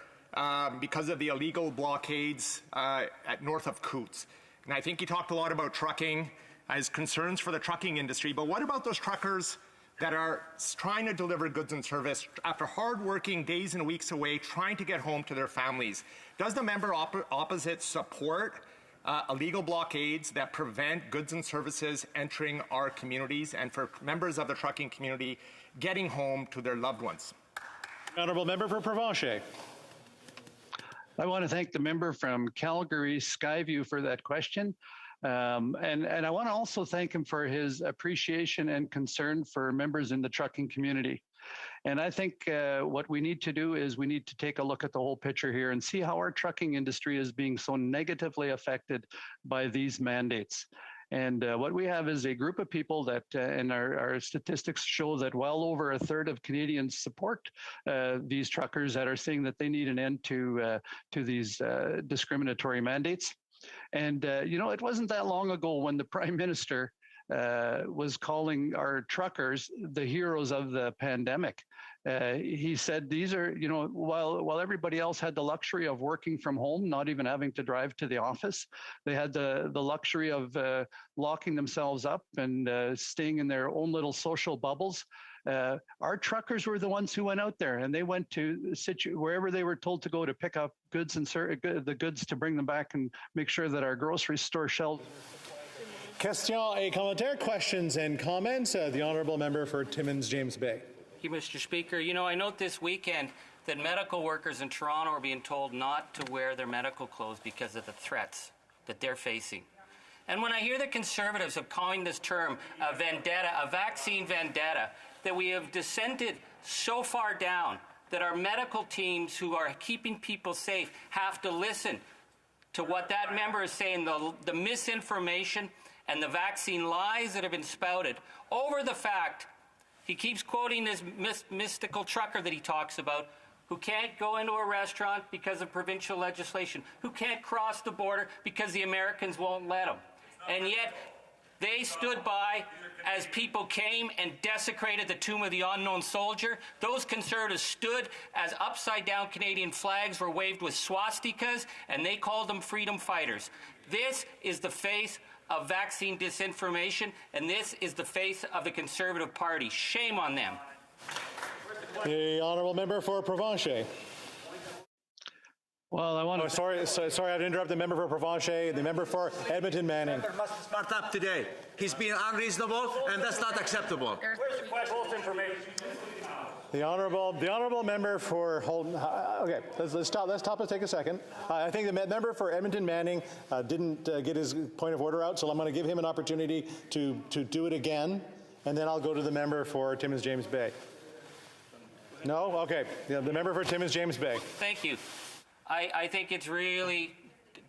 because of the illegal blockades at north of Coutts. And I think he talked a lot about trucking, his concerns for the trucking industry, but what about those truckers that are trying to deliver goods and service after hard-working days and weeks away, trying to get home to their families? Does the member opposite support illegal blockades that prevent goods and services entering our communities, and for members of the trucking community getting home to their loved ones? Honourable member for Provencher. I want to thank the member from Calgary Skyview for that question. And I want to also thank him for his appreciation and concern for members in the trucking community. And I think what we need to do is we need to take a look at the whole picture here and see how our trucking industry is being so negatively affected by these mandates. And what we have is a group of people that, and our statistics show that well over a third of Canadians support these truckers that are saying that they need an end to these discriminatory mandates. And, you know, it wasn't that long ago when the Prime Minister was calling our truckers the heroes of the pandemic. He said these are, you know, while everybody else had the luxury of working from home, not even having to drive to the office, they had the luxury of locking themselves up and staying in their own little social bubbles. Our truckers were the ones who went out there, and they went to wherever they were told to go to pick up goods and the goods to bring them back and make sure that our grocery store shelves. Question et commentaire. Questions and comments. The honourable member for Timmins James Bay. Thank you, Mr. Speaker. You know, I note this weekend that medical workers in Toronto are being told not to wear their medical clothes because of the threats that they're facing. And when I hear the Conservatives of calling this term a vendetta, a vaccine vendetta, that we have descended so far down that our medical teams who are keeping people safe have to listen to what that member is saying, the misinformation and the vaccine lies that have been spouted over the fact he keeps quoting this mystical trucker that he talks about who can't go into a restaurant because of provincial legislation, who can't cross the border because the Americans won't let them. And yet they stood by as people came and desecrated the tomb of the unknown soldier. Those Conservatives stood as upside-down Canadian flags were waved with swastikas, and they called them freedom fighters. This is the face of vaccine disinformation, and this is the face of the Conservative Party. Shame on them. The honourable member for Provencher. Well, I want to... sorry, I had to interrupt the member for Provencher, the member for Edmonton Manning. The member must smart up today. He's being unreasonable, and that's not acceptable. The honourable member for Holden. Okay, let's stop. Let's stop and take a second. I think the member for Edmonton Manning didn't get his point of order out, so I'm going to give him an opportunity to do it again, and then I'll go to the member for Timmins James Bay. No? Okay. Yeah, the member for Timmins James Bay. Thank you. I think it's really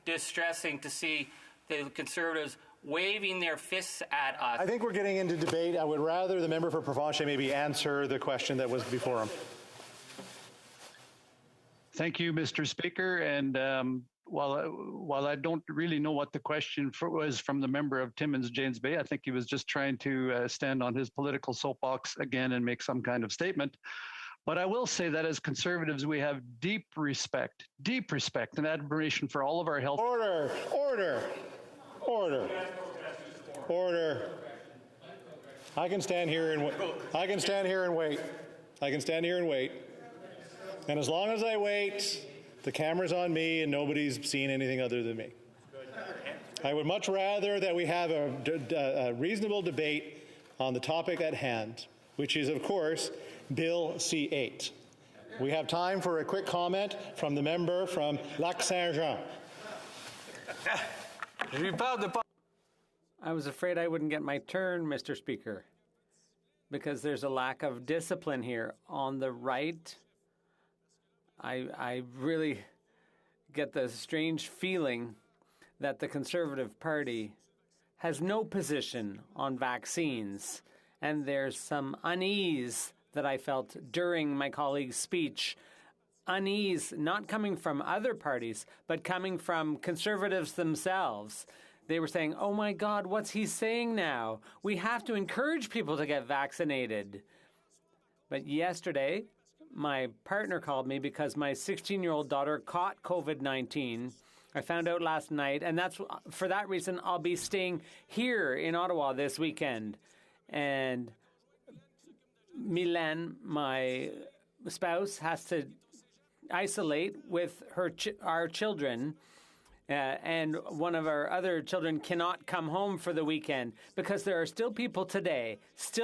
distressing to see the Conservatives waving their fists at us. I think we're getting into debate. I would rather the member for Provencher maybe answer the question that was before him. Thank you, Mr. Speaker. And while I don't really know what the question was from the member of Timmins James Bay, I think he was just trying to stand on his political soapbox again and make some kind of statement. But I will say that as Conservatives, we have deep respect and admiration for all of our health. Order. I can stand here and wait. And as long as I wait, the camera's on me and nobody's seeing anything other than me. I would much rather that we have a reasonable debate on the topic at hand, which is, of course, Bill C-8. We have time for a quick comment from the member from Lac-Saint-Jean. I was afraid I wouldn't get my turn, Mr. Speaker, because there's a lack of discipline here. On the right, I really get the strange feeling that the Conservative Party has no position on vaccines, and there's some unease that I felt during my colleague's speech. Unease not coming from other parties, but coming from Conservatives themselves. They were saying, oh my God, what's he saying now? We have to encourage people to get vaccinated. But yesterday, my partner called me because my 16-year-old daughter caught COVID-19. I found out last night, and for that reason, I'll be staying here in Ottawa this weekend. And Mylène, my spouse, has to isolate with our children, and one of our other children cannot come home for the weekend because there are still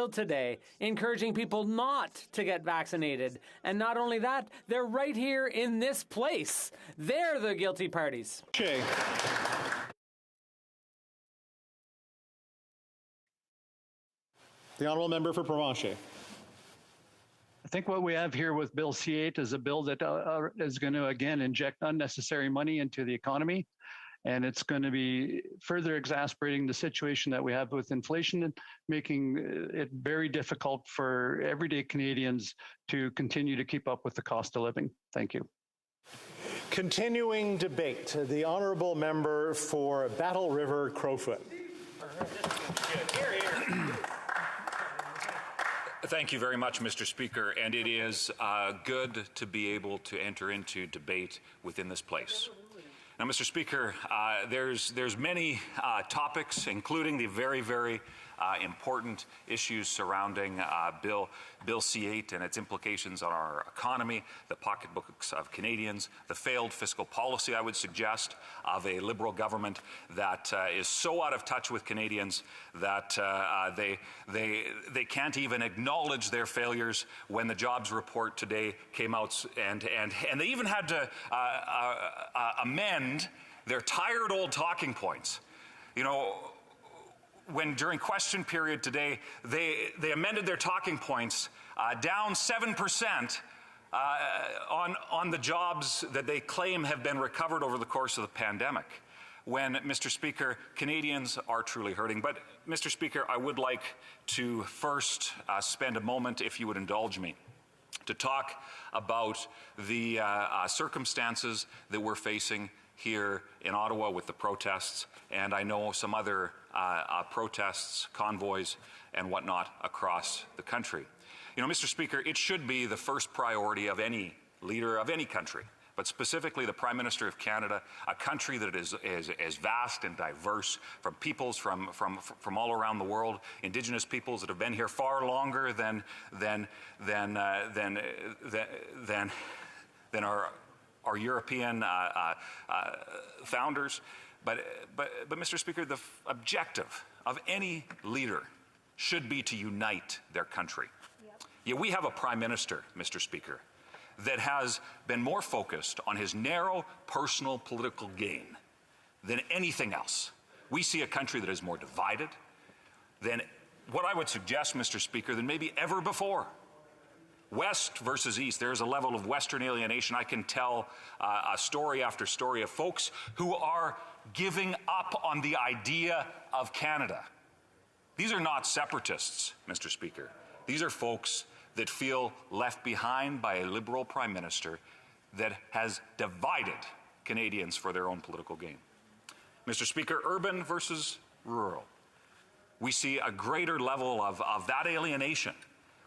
today, encouraging people not to get vaccinated. And not only that, they're right here in this place. They're the guilty parties. Okay. The honourable member for Provencher. I think what we have here with Bill C-8 is a bill that is going to, again, inject unnecessary money into the economy. And it's going to be further exacerbating the situation that we have with inflation and making it very difficult for everyday Canadians to continue to keep up with the cost of living. Thank you. Continuing debate, the honourable member for Battle River Crowfoot. Thank you very much, Mr. Speaker, and it is good to be able to enter into debate within this place. Now, Mr. Speaker, there's many topics, including the very, very important issues surrounding Bill C-8 and its implications on our economy, the pocketbooks of Canadians, the failed fiscal policy, I would suggest, of a Liberal government that is so out of touch with Canadians that they can't even acknowledge their failures when the jobs report today came out, and they even had to amend their tired old talking points. You know, when during question period today, they amended their talking points down 7% on the jobs that they claim have been recovered over the course of the pandemic, when, Mr. Speaker, Canadians are truly hurting. But, Mr. Speaker, I would like to first spend a moment, if you would indulge me, to talk about the circumstances that we're facing here in Ottawa with the protests, and I know some other protests, convoys, and whatnot across the country. You know, Mr. Speaker, it should be the first priority of any leader of any country, but specifically the Prime Minister of Canada, a country that is vast and diverse, from peoples from all around the world, Indigenous peoples that have been here far longer than our European founders. But Mr. Speaker, the objective of any leader should be to unite their country. Yet we have a Prime Minister, Mr. Speaker, that has been more focused on his narrow personal political gain than anything else. We see a country that is more divided than what I would suggest, Mr. Speaker, than maybe ever before. West versus East, there's a level of Western alienation. I can tell story after story of folks who are giving up on the idea of Canada. These are not separatists, Mr. Speaker. These are folks that feel left behind by a Liberal Prime Minister that has divided Canadians for their own political gain. Mr. Speaker, urban versus rural. We see a greater level of that alienation.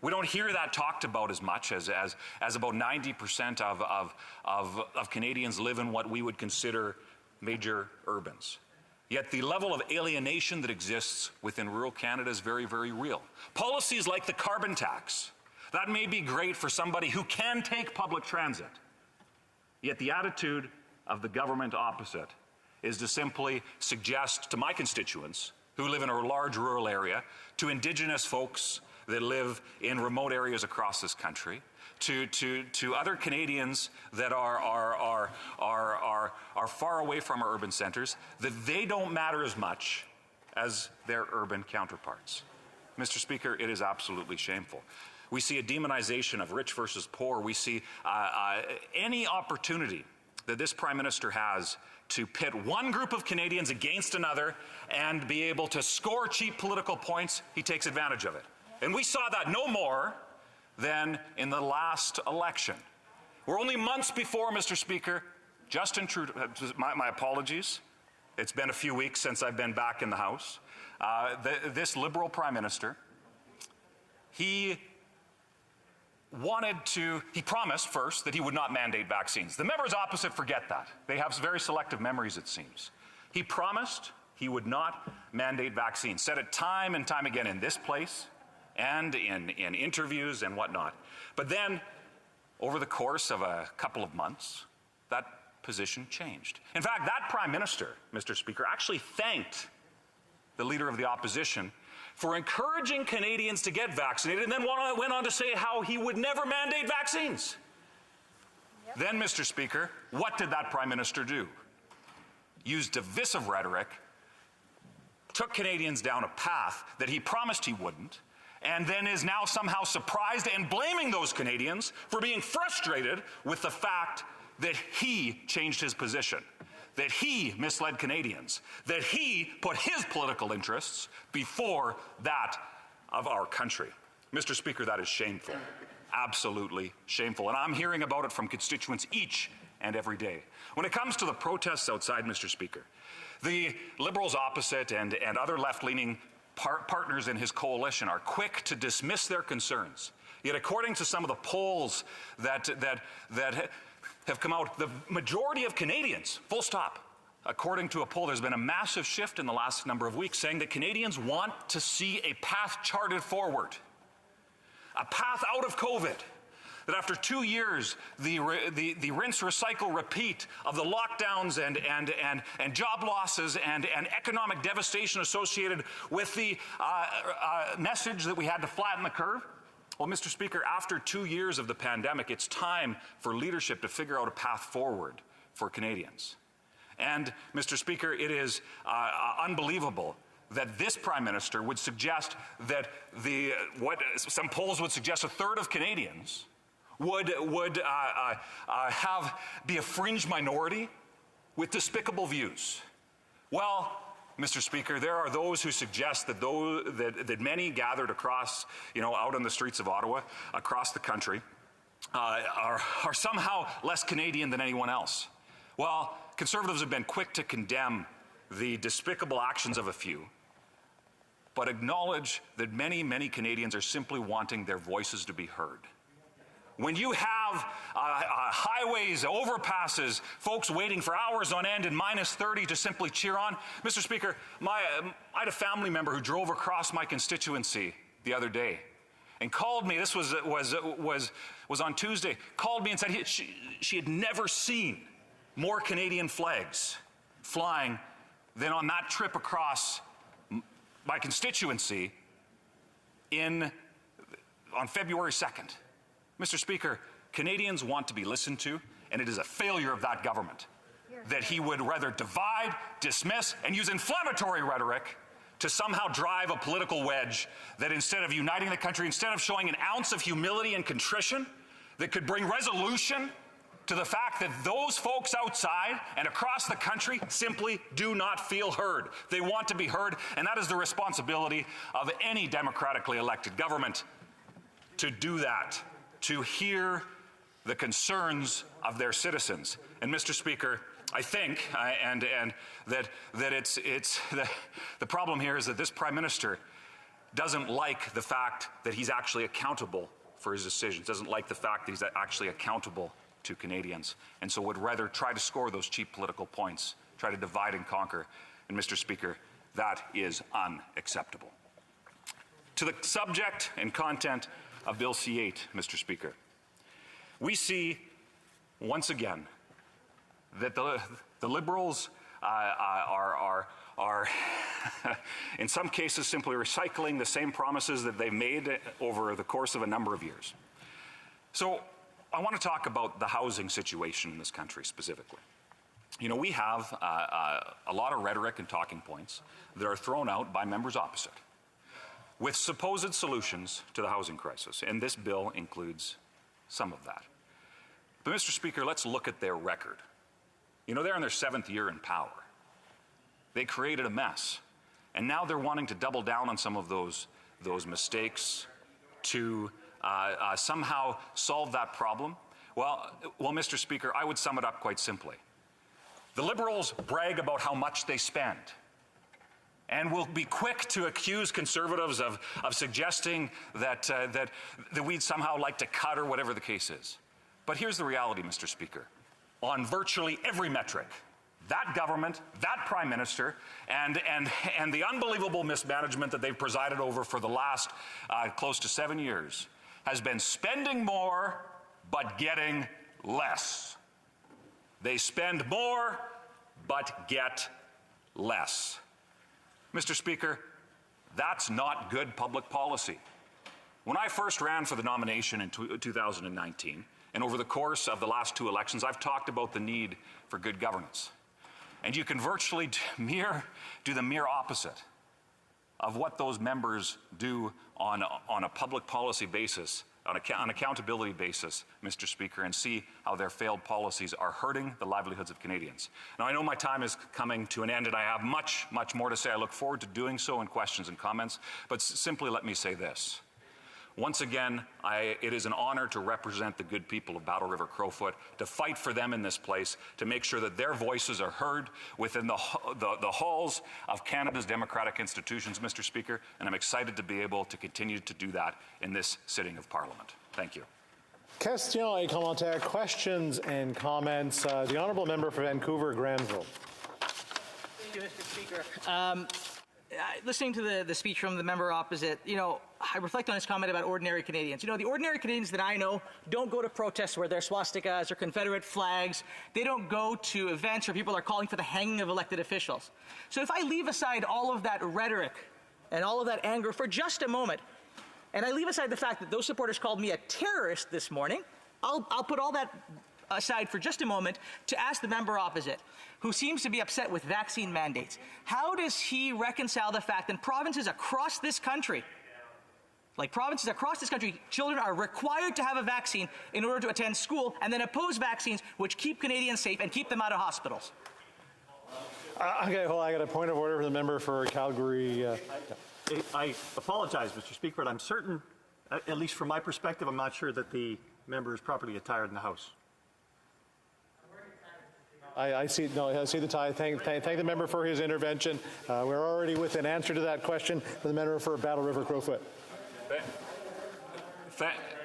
We don't hear that talked about as much as about 90% of Canadians live in what we would consider major urbans. Yet the level of alienation that exists within rural Canada is very, very real. Policies like the carbon tax, that may be great for somebody who can take public transit. Yet the attitude of the government opposite is to simply suggest to my constituents who live in a large rural area, to Indigenous folks that live in remote areas across this country, to other Canadians that are far away from our urban centres, that they don't matter as much as their urban counterparts. Mr. Speaker, it is absolutely shameful. We see a demonization of rich versus poor. We see any opportunity that this Prime Minister has to pit one group of Canadians against another and be able to score cheap political points, he takes advantage of it. And we saw that no more than in the last election. We're only months before, Mr. Speaker, Justin Trudeau, my apologies, it's been a few weeks since I've been back in the House. This Liberal Prime Minister, he promised first that he would not mandate vaccines. The members opposite forget that. They have very selective memories, it seems. He promised he would not mandate vaccines, said it time and time again in this place and in interviews and whatnot. But then, over the course of a couple of months, that position changed. In fact, that Prime Minister, Mr. Speaker, actually thanked the Leader of the Opposition for encouraging Canadians to get vaccinated, and then went on to say how he would never mandate vaccines. Yep. Then, Mr. Speaker, what did that Prime Minister do? Used divisive rhetoric, took Canadians down a path that he promised he wouldn't, and then is now somehow surprised and blaming those Canadians for being frustrated with the fact that he changed his position, that he misled Canadians, that he put his political interests before that of our country. Mr. Speaker, that is shameful, absolutely shameful, and I'm hearing about it from constituents each and every day. When it comes to the protests outside, Mr. Speaker, the Liberals opposite and other left-leaning partners in his coalition are quick to dismiss their concerns. Yet according to some of the polls that have come out, the majority of Canadians, full stop, according to a poll, there's been a massive shift in the last number of weeks saying that Canadians want to see a path charted forward, a path out of COVID. That after 2 years, the rinse, recycle, repeat of the lockdowns and job losses and economic devastation associated with the message that we had to flatten the curve. Well, Mr. Speaker, after 2 years of the pandemic, it's time for leadership to figure out a path forward for Canadians. And, Mr. Speaker, it is unbelievable that this Prime Minister would suggest that what some polls would suggest, a third of Canadians would be a fringe minority with despicable views. Well, Mr. Speaker, there are those who suggest that that many gathered across, out on the streets of Ottawa, across the country, are somehow less Canadian than anyone else. Well, Conservatives have been quick to condemn the despicable actions of a few, but acknowledge that many, many Canadians are simply wanting their voices to be heard. When you have highways, overpasses, folks waiting for hours on end in -30 to simply cheer on, Mr. Speaker, I had a family member who drove across my constituency the other day and called me. This was on Tuesday. Called me and said she had never seen more Canadian flags flying than on that trip across my constituency on February 2nd. Mr. Speaker, Canadians want to be listened to, and it is a failure of that government that he would rather divide, dismiss, and use inflammatory rhetoric to somehow drive a political wedge that instead of uniting the country, instead of showing an ounce of humility and contrition that could bring resolution to the fact that those folks outside and across the country simply do not feel heard. They want to be heard, and that is the responsibility of any democratically elected government to do that, to hear the concerns of their citizens. And Mr. Speaker, I think, that it's the problem here is that this Prime Minister doesn't like the fact that he's actually accountable for his decisions, doesn't like the fact that he's actually accountable to Canadians, and so would rather try to score those cheap political points, try to divide and conquer. And Mr. Speaker, that is unacceptable. To the subject and content of Bill C-8, Mr. Speaker, we see once again that the Liberals are in some cases simply recycling the same promises that they've made over the course of a number of years. So I want to talk about the housing situation in this country specifically. We have a lot of rhetoric and talking points that are thrown out by members opposite with supposed solutions to the housing crisis, and this bill includes some of that. But Mr. Speaker, let's look at their record. They're in their 7th year in power. They created a mess, and now they're wanting to double down on some of those mistakes to somehow solve that problem. Well, Mr. Speaker, I would sum it up quite simply. The Liberals brag about how much they spend, and will be quick to accuse Conservatives of suggesting that we'd somehow like to cut or whatever the case is. But here's the reality, Mr. Speaker. On virtually every metric, that government, that Prime Minister, and the unbelievable mismanagement that they've presided over for the last close to 7 years has been spending more but getting less. They spend more but get less. Mr. Speaker, that's not good public policy. When I first ran for the nomination in 2019, and over the course of the last 2 elections, I've talked about the need for good governance. And you can virtually do the mere opposite of what those members do on a public policy basis, on accountability basis, Mr. Speaker, and see how their failed policies are hurting the livelihoods of Canadians. Now, I know my time is coming to an end, and I have much, much more to say. I look forward to doing so in questions and comments, but simply let me say this. Once again, it is an honor to represent the good people of Battle River Crowfoot, to fight for them in this place, to make sure that their voices are heard within the halls of Canada's democratic institutions, Mr. Speaker, and I'm excited to be able to continue to do that in this sitting of Parliament. Thank you. Questions et commentaires, questions and comments. The Honourable Member for Vancouver-Granville. Thank you, Mr. Speaker. Listening to the speech from the member opposite, I reflect on his comment about ordinary Canadians. The ordinary Canadians that I know don't go to protests where there's swastikas or Confederate flags. They don't go to events where people are calling for the hanging of elected officials. So if I leave aside all of that rhetoric and all of that anger for just a moment, and I leave aside the fact that those supporters called me a terrorist this morning, I'll put all that aside for just a moment to ask the member opposite, who seems to be upset with vaccine mandates. How does he reconcile the fact that provinces across this country Like provinces across this country, children are required to have a vaccine in order to attend school and then oppose vaccines which keep Canadians safe and keep them out of hospitals. Okay, well, I got a point of order for the member for Calgary. I apologize, Mr. Speaker, but I'm certain, at least from my perspective, I'm not sure that the member is properly attired in the House. I see the tie. Thank the member for his intervention. We're already with an answer to that question for the member for Battle River Crowfoot.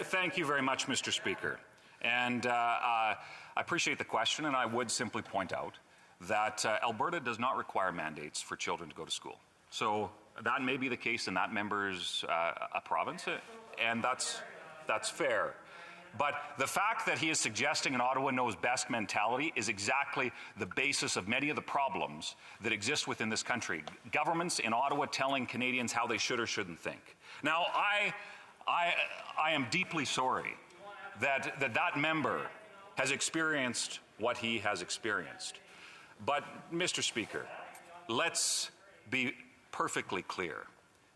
Thank you very much, Mr. Speaker. And I appreciate the question, and I would simply point out that Alberta does not require mandates for children to go to school. So that may be the case in that member's province, and that's fair. But the fact that he is suggesting an Ottawa knows best mentality is exactly the basis of many of the problems that exist within this country. Governments in Ottawa telling Canadians how they should or shouldn't think. Now, I am deeply sorry that member has experienced what he has experienced. But, Mr. Speaker, let's be perfectly clear.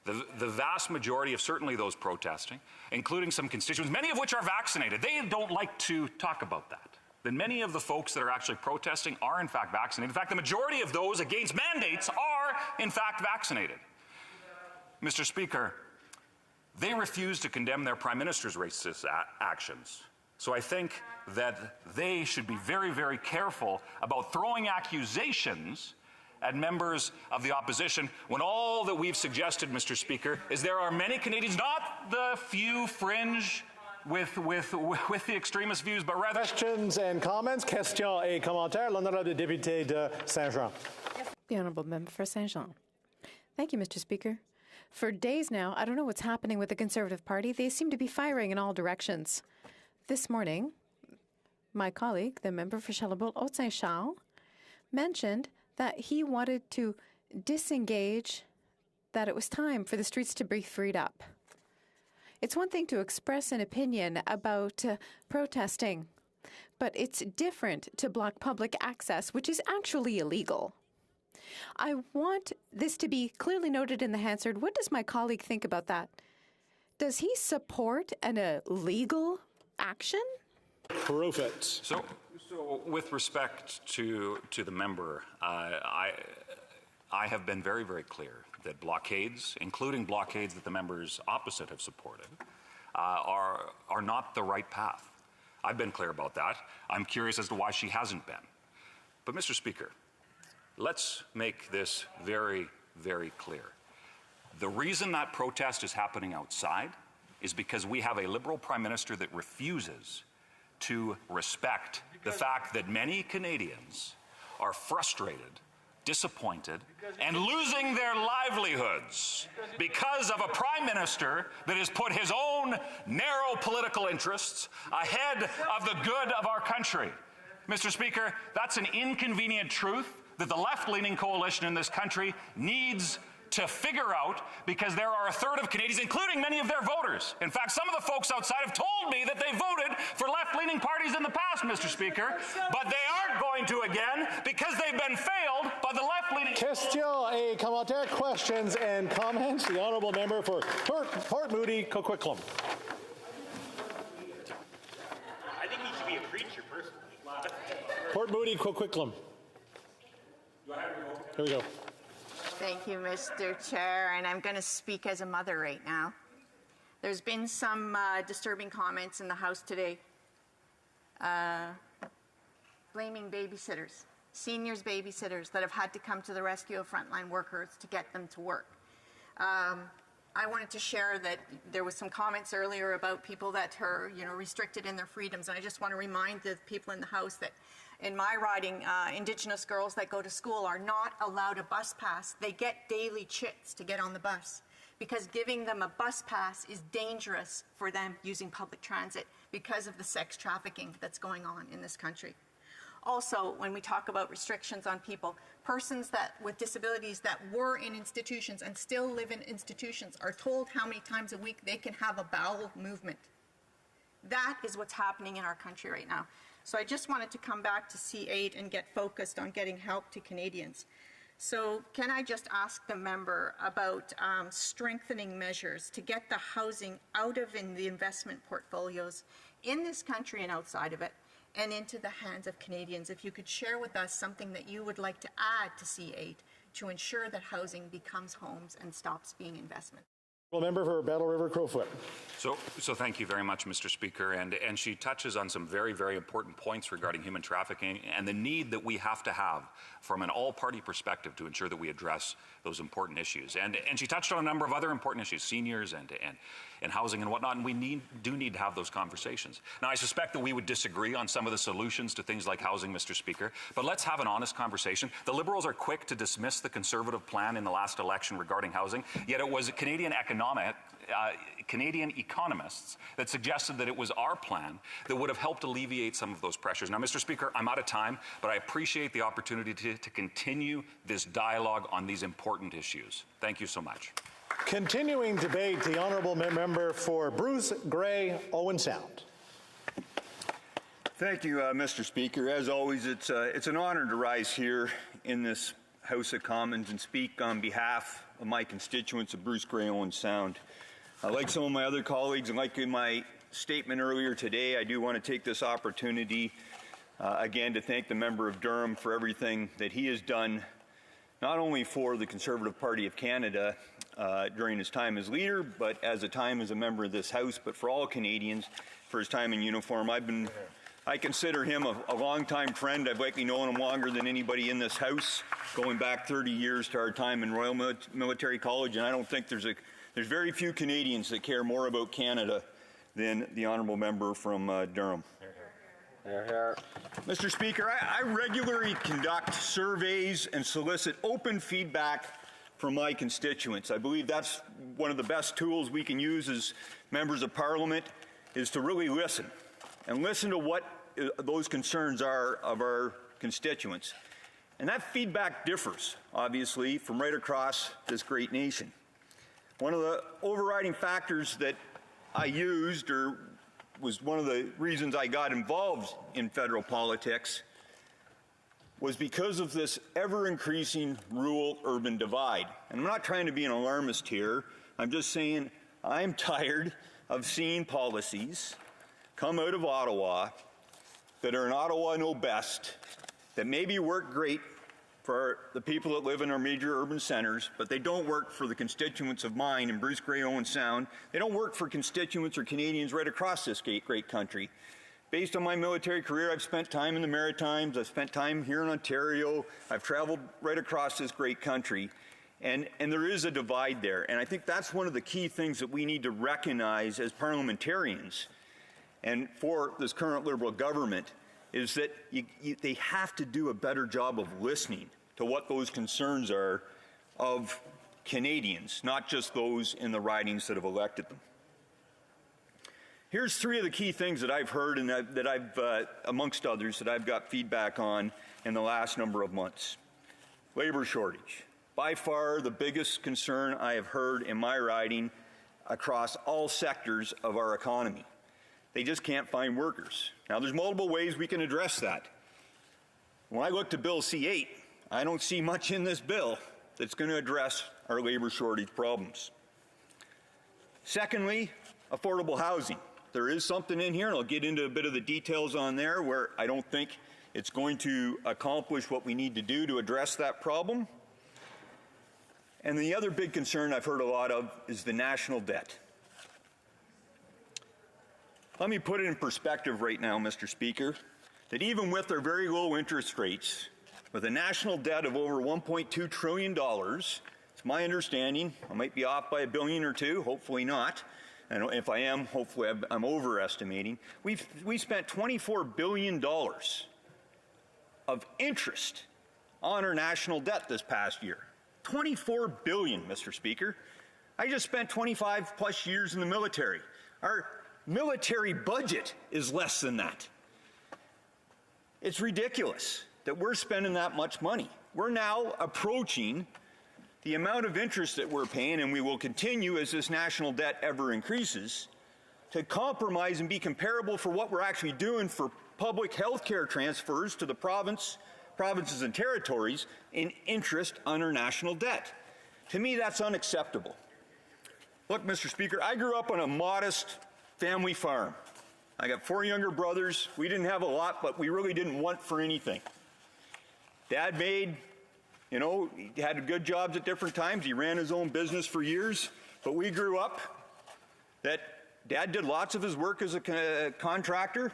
The vast majority of certainly those protesting, including some constituents, many of which are vaccinated, they don't like to talk about that. Then many of the folks that are actually protesting are in fact vaccinated. In fact, the majority of those against mandates are in fact vaccinated. Mr. Speaker, they refuse to condemn their Prime Minister's racist actions. So I think that they should be very, very careful about throwing accusations at members of the opposition when all that we've suggested, Mr. Speaker, is there are many Canadians, not the few fringe with the extremist views, but rather... Questions and comments. Questions et commentaires. L'honorable député de Saint-Jean. The honourable member for Saint-Jean. Thank you, Mr. Speaker. For days now, I don't know what's happening with the Conservative Party. They seem to be firing in all directions. This morning, my colleague, the member for Charlebourg-Haute-Saint-Charles, mentioned that he wanted to disengage, that it was time for the streets to be freed up. It's one thing to express an opinion about protesting, but it's different to block public access, which is actually illegal. I want this to be clearly noted in the Hansard. What does my colleague think about that? Does he support an illegal action? Crowfoot. So with respect to the member, I have been very, very clear that blockades, including blockades that the members opposite have supported, are not the right path. I've been clear about that. I'm curious as to why she hasn't been. But, Mr. Speaker, let's make this very, very clear. The reason that protest is happening outside is because we have a Liberal Prime Minister that refuses to respect the fact that many Canadians are frustrated, disappointed, and losing their livelihoods because of a Prime Minister that has put his own narrow political interests ahead of the good of our country. Mr. Speaker, that's an inconvenient truth that the left-leaning coalition in this country needs to figure out, because there are a third of Canadians, including many of their voters. In fact, some of the folks outside have told me that they voted for left-leaning parties in the past, Mr. Speaker, but they aren't going to again because they've been failed by the left-leaning... Question et commentaire, questions and comments. The honourable member for Port Moody, Coquitlam. I think he should be a preacher, personally. Port Moody, Coquitlam. Here we go. Thank you, Mr. Chair, and I'm going to speak as a mother right now. There's been some disturbing comments in the House today blaming babysitters, seniors babysitters that have had to come to the rescue of frontline workers to get them to work. I wanted to share that there was some comments earlier about people that are, restricted in their freedoms, and I just want to remind the people in the House that in my riding, Indigenous girls that go to school are not allowed a bus pass. They get daily chits to get on the bus because giving them a bus pass is dangerous for them using public transit because of the sex trafficking that's going on in this country. Also, when we talk about restrictions on people, persons with disabilities that were in institutions and still live in institutions are told how many times a week they can have a bowel movement. That is what's happening in our country right now. So I just wanted to come back to C8 and get focused on getting help to Canadians. So can I just ask the member about strengthening measures to get the housing out of the investment portfolios in this country and outside of it and into the hands of Canadians? If you could share with us something that you would like to add to C8 to ensure that housing becomes homes and stops being investment. Member for Battle River Crowfoot. So thank you very much, Mr. Speaker. And she touches on some very, very important points regarding human trafficking and the need that we have to have from an all-party perspective to ensure that we address those important issues. And she touched on a number of other important issues, seniors and housing and whatnot, and we do need to have those conversations. Now, I suspect that we would disagree on some of the solutions to things like housing, Mr. Speaker, but let's have an honest conversation. The Liberals are quick to dismiss the Conservative plan in the last election regarding housing, yet it was Canadian economists that suggested that it was our plan that would have helped alleviate some of those pressures. Now, Mr. Speaker, I'm out of time, but I appreciate the opportunity to continue this dialogue on these important issues. Thank you so much. Continuing debate, the honourable member for Bruce Grey, Owen Sound. Thank you, Mr. Speaker. As always, it's an honour to rise here in this House of Commons and speak on behalf of my constituents of Bruce Grey, Owen Sound. Like some of my other colleagues, and like in my statement earlier today, I do want to take this opportunity again to thank the member of Durham for everything that he has done, not only for the Conservative Party of Canada during his time as leader, but as a member of this House, but for all Canadians for his time in uniform. I consider him a longtime friend. I've likely known him longer than anybody in this House, going back 30 years to our time in Royal Military College, and I don't think there's very few Canadians that care more about Canada than the honourable member from Durham. Mr. Speaker, I regularly conduct surveys and solicit open feedback from my constituents. I believe that's one of the best tools we can use as members of Parliament, is to really listen and listen to what those concerns are of our constituents. And that feedback differs, obviously, from right across this great nation. One of the overriding factors that I used, or was one of the reasons I got involved in federal politics, was because of this ever-increasing rural-urban divide. And I'm not trying to be an alarmist here. I'm just saying I'm tired of seeing policies come out of Ottawa that are an Ottawa know best, that maybe work great for the people that live in our major urban centres, but they don't work for the constituents of mine in Bruce Grey, Owen Sound. They don't work for constituents or Canadians right across this great country. Based on my military career, I've spent time in the Maritimes, I've spent time here in Ontario, I've traveled right across this great country, and there is a divide there. And I think that's one of the key things that we need to recognize as parliamentarians and for this current Liberal government, is that they have to do a better job of listening to what those concerns are of Canadians, not just those in the ridings that have elected them. Here's three of the key things that I've heard and that I've, amongst others, that I've got feedback on in the last number of months. Labor shortage. By far the biggest concern I have heard in my riding across all sectors of our economy. They just can't find workers. Now, there's multiple ways we can address that. When I look to Bill C-8, I don't see much in this bill that's going to address our labor shortage problems. Secondly, affordable housing. There is something in here, and I'll get into a bit of the details on there, where I don't think it's going to accomplish what we need to do to address that problem. And the other big concern I've heard a lot of is the national debt. Let me put it in perspective right now, Mr. Speaker, that even with our very low interest rates, with a national debt of over $1.2 trillion, it's my understanding, I might be off by $1 billion or $2 billion, hopefully not, and if I am, hopefully I'm overestimating, we spent $24 billion of interest on our national debt this past year. $24 billion, Mr. Speaker. I just spent 25 plus years in the military. Our military budget is less than that. It's ridiculous that we're spending that much money. We're now approaching the amount of interest that we're paying, and we will continue as this national debt ever increases, to compromise and be comparable for what we're actually doing for public health care transfers to the province provinces and territories in interest on our national debt. To me, that's unacceptable. Look, Mr. Speaker, I grew up on a modest family farm. I got 4 younger brothers. We didn't have a lot, but we really didn't want for anything. Dad made, he had good jobs at different times. He ran his own business for years. But we grew up that Dad did lots of his work as a contractor.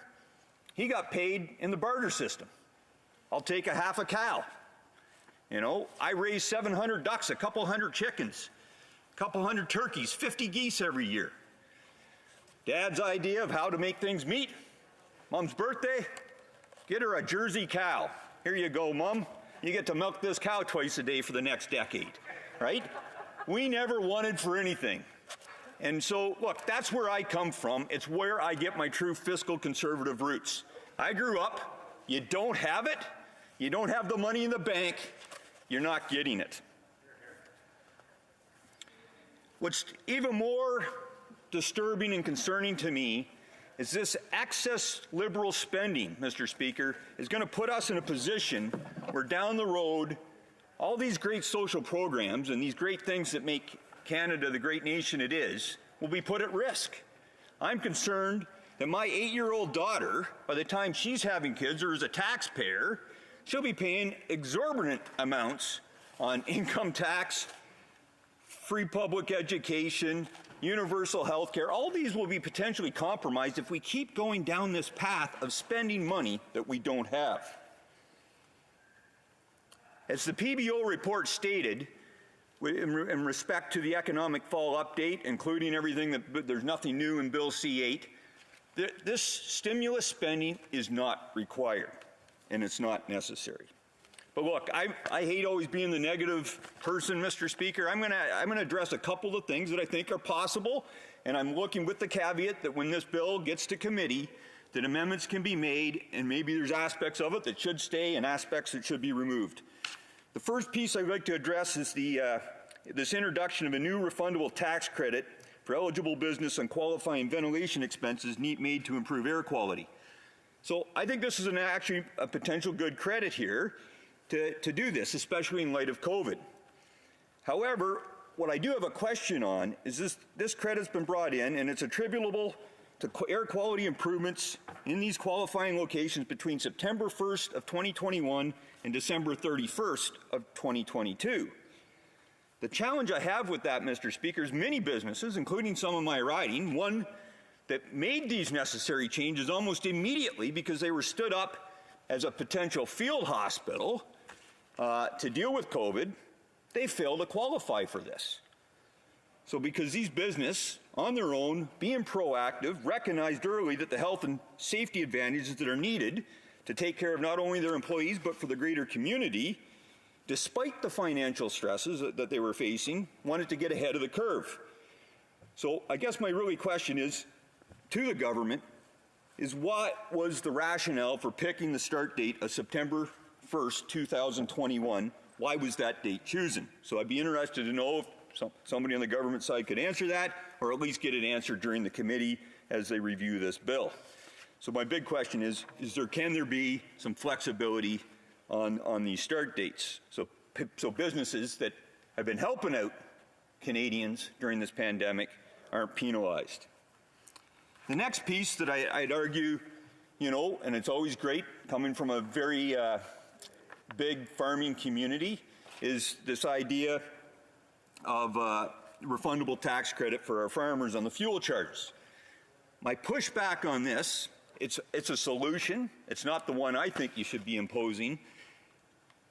He got paid in the barter system. I'll take a half a cow. I raised 700 ducks, a couple hundred chickens, a couple hundred turkeys, 50 geese every year. Dad's idea of how to make things meet. Mom's birthday, get her a Jersey cow. Here you go, Mom. You get to milk this cow twice a day for the next decade, right? We never wanted for anything. And so, look, that's where I come from. It's where I get my true fiscal conservative roots. I grew up, you don't have it, you don't have the money in the bank, you're not getting it. What's even more disturbing and concerning to me is this excess liberal spending, Mr. Speaker, is going to put us in a position where down the road, all these great social programs and these great things that make Canada the great nation it is will be put at risk. I'm concerned that my 8-year-old daughter, by the time she's having kids or is a taxpayer, she'll be paying exorbitant amounts on income tax, free public education, universal health care. All these will be potentially compromised if we keep going down this path of spending money that we don't have. As the PBO report stated, in respect to the economic fall update, including everything that there's nothing new in Bill C-8, this stimulus spending is not required, and it's not necessary. But look, I hate always being the negative person, Mr. Speaker. I'm gonna address a couple of things that I think are possible, and I'm looking with the caveat that when this bill gets to committee, that amendments can be made, and maybe there's aspects of it that should stay and aspects that should be removed. The first piece I'd like to address is this introduction of a new refundable tax credit for eligible business on qualifying ventilation expenses made to improve air quality. So I think this is actually a potential good credit here to do this, especially in light of COVID. However, what I do have a question on is this credit's been brought in and it's attributable to air quality improvements in these qualifying locations between September 1st of 2021 and December 31st of 2022. The challenge I have with that, Mr. Speaker, is many businesses, including some of my riding, one that made these necessary changes almost immediately because they were stood up as a potential field hospital to deal with COVID, they failed to qualify for this. So because these businesses, on their own, being proactive, recognized early that the health and safety advantages that are needed to take care of not only their employees but for the greater community, despite the financial stresses that they were facing, wanted to get ahead of the curve. So I guess my really question is, to the government, is what was the rationale for picking the start date of September 1st, 2021? Why was that date chosen? So I'd be interested to know if somebody on the government side could answer that, or at least get it answered during the committee as they review this bill. So my big question is can there be some flexibility on these start dates, so businesses that have been helping out Canadians during this pandemic aren't penalized. The next piece that I'd argue, and it's always great coming from a very big farming community, is this idea of refundable tax credit for our farmers on the fuel charges. My pushback on this, it's a solution. It's not the one I think you should be imposing.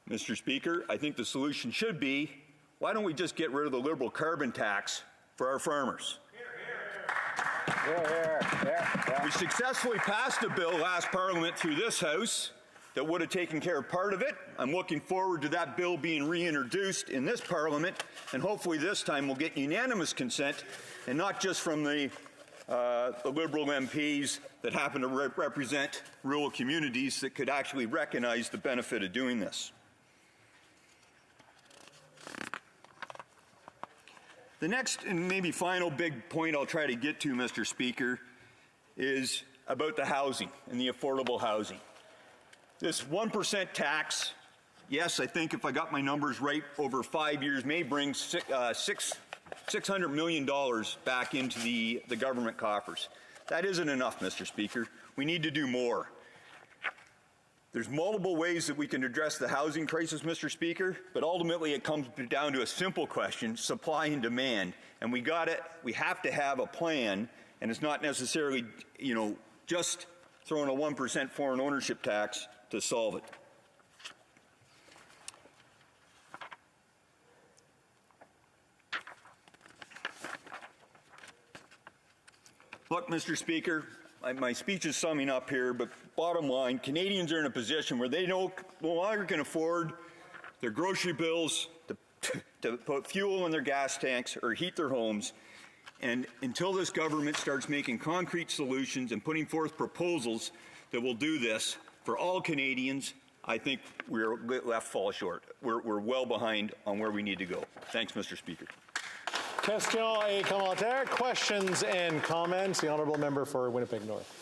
Mr. Speaker, I think the solution should be, why don't we just get rid of the Liberal carbon tax for our farmers? We successfully passed a bill last Parliament through this House that would have taken care of part of it. I'm looking forward to that bill being reintroduced in this Parliament, and hopefully this time we'll get unanimous consent, and not just from the Liberal MPs that happen to represent rural communities that could actually recognize the benefit of doing this. The next and maybe final big point I'll try to get to, Mr. Speaker, is about the housing and the affordable housing. This 1% tax yes, I think if I got my numbers right, over 5 years may bring $600 million back into the government coffers. That isn't enough, Mr. Speaker. We need to do more. There's multiple ways that we can address the housing crisis, Mr. Speaker, but ultimately it comes down to a simple question, supply and demand. And we have to have a plan, and it's not necessarily, just throwing a 1% foreign ownership tax to solve it. Look, Mr. Speaker, my speech is summing up here, but bottom line, Canadians are in a position where they no longer can afford their grocery bills, to put fuel in their gas tanks or heat their homes. And until this government starts making concrete solutions and putting forth proposals that will do this for all Canadians, I think we're left fall short. We're well behind on where we need to go. Thanks, Mr. Speaker. Question et commentaire, questions and comments. The honourable member for Winnipeg North.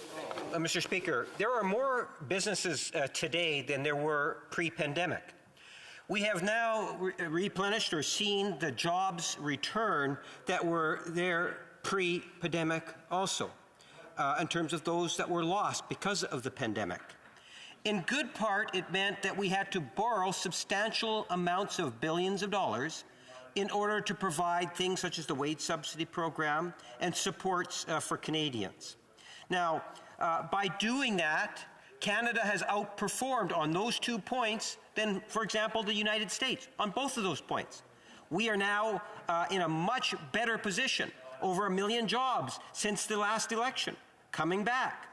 Mr. Speaker, there are more businesses today than there were pre-pandemic. We have now replenished or seen the jobs return that were there pre-pandemic also, in terms of those that were lost because of the pandemic. In good part, it meant that we had to borrow substantial amounts of billions of dollars in order to provide things such as the wage subsidy program and supports for Canadians. Now, by doing that, Canada has outperformed on those 2 points than, for example, the United States on both of those points. We are now in a much better position, over 1 million jobs since the last election, coming back.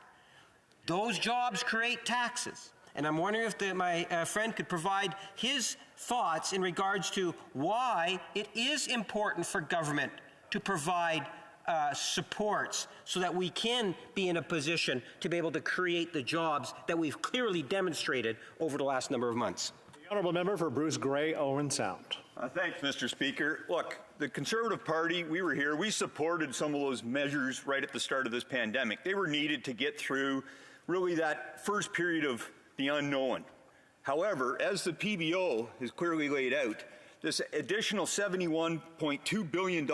Those jobs create taxes. And I'm wondering if my friend could provide his thoughts in regards to why it is important for government to provide supports so that we can be in a position to be able to create the jobs that we've clearly demonstrated over the last number of months. The honourable member for Bruce Grey, Owen Sound. Thanks, Mr. Speaker. Look, the Conservative Party, we were here. We supported some of those measures right at the start of this pandemic. They were needed to get through really that first period of the unknown. However, as the PBO has clearly laid out, this additional $71.2 billion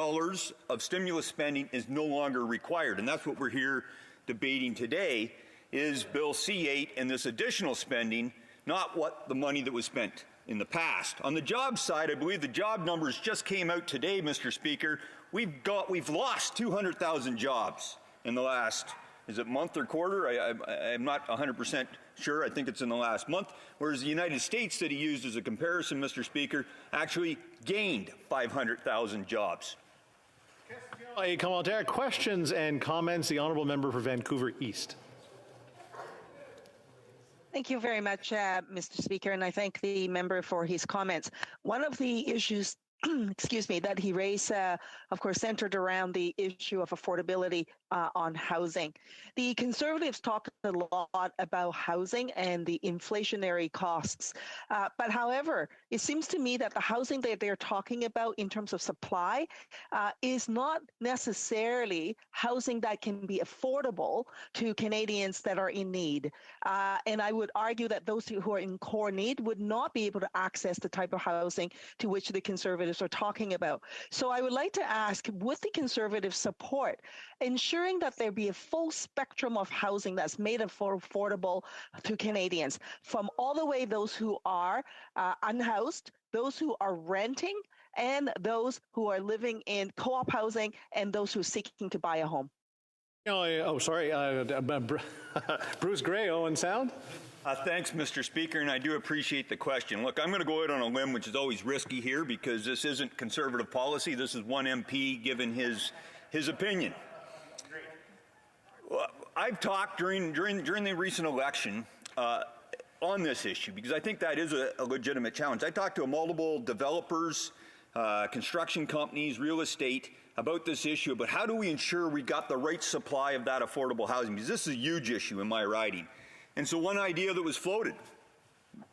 of stimulus spending is no longer required. And that's what we're here debating today, is Bill C-8 and this additional spending, not what the money that was spent in the past. On the job side, I believe the job numbers just came out today, Mr. Speaker. We've lost 200,000 jobs in the last, is it month or quarter? I'm not 100% sure. I think it's in the last month. Whereas the United States that he used as a comparison, Mr. Speaker, actually gained 500,000 jobs. A commentaire, questions and comments. The honourable member for Vancouver East. Thank you very much, Mr. Speaker, and I thank the member for his comments. One of the issues excuse me, that he raised, of course, centered around the issue of affordability on housing. The Conservatives talked a lot about housing and the inflationary costs. But however, it seems to me that the housing that they're talking about in terms of supply is not necessarily housing that can be affordable to Canadians that are in need. And I would argue that those who are in core need would not be able to access the type of housing to which the Conservatives are talking about. So I would like to ask, would the Conservatives support ensuring that there be a full spectrum of housing that's made affordable to Canadians, from all the way those who are unhoused, those who are renting, and those who are living in co-op housing, and those who are seeking to buy a home? Bruce Grey, Owen Sound. Thanks, Mr. Speaker, and I do appreciate the question. Look, I'm going to go out on a limb, which is always risky here, because this isn't Conservative policy. This is one MP giving his opinion. Well, I've talked during the recent election on this issue, because I think that is a legitimate challenge. I talked to multiple developers, construction companies, real estate, about this issue, but how do we ensure we got the right supply of that affordable housing? Because this is a huge issue in my riding. And so one idea that was floated,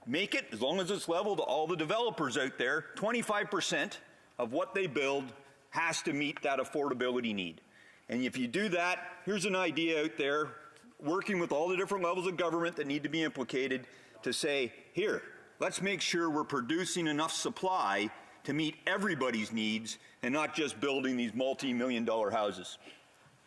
make it, as long as it's level to all the developers out there, 25% of what they build has to meet that affordability need. And if you do that, here's an idea out there, working with all the different levels of government that need to be implicated, to say, here, Let's make sure we're producing enough supply to meet everybody's needs and not just building these multi-million-dollar houses.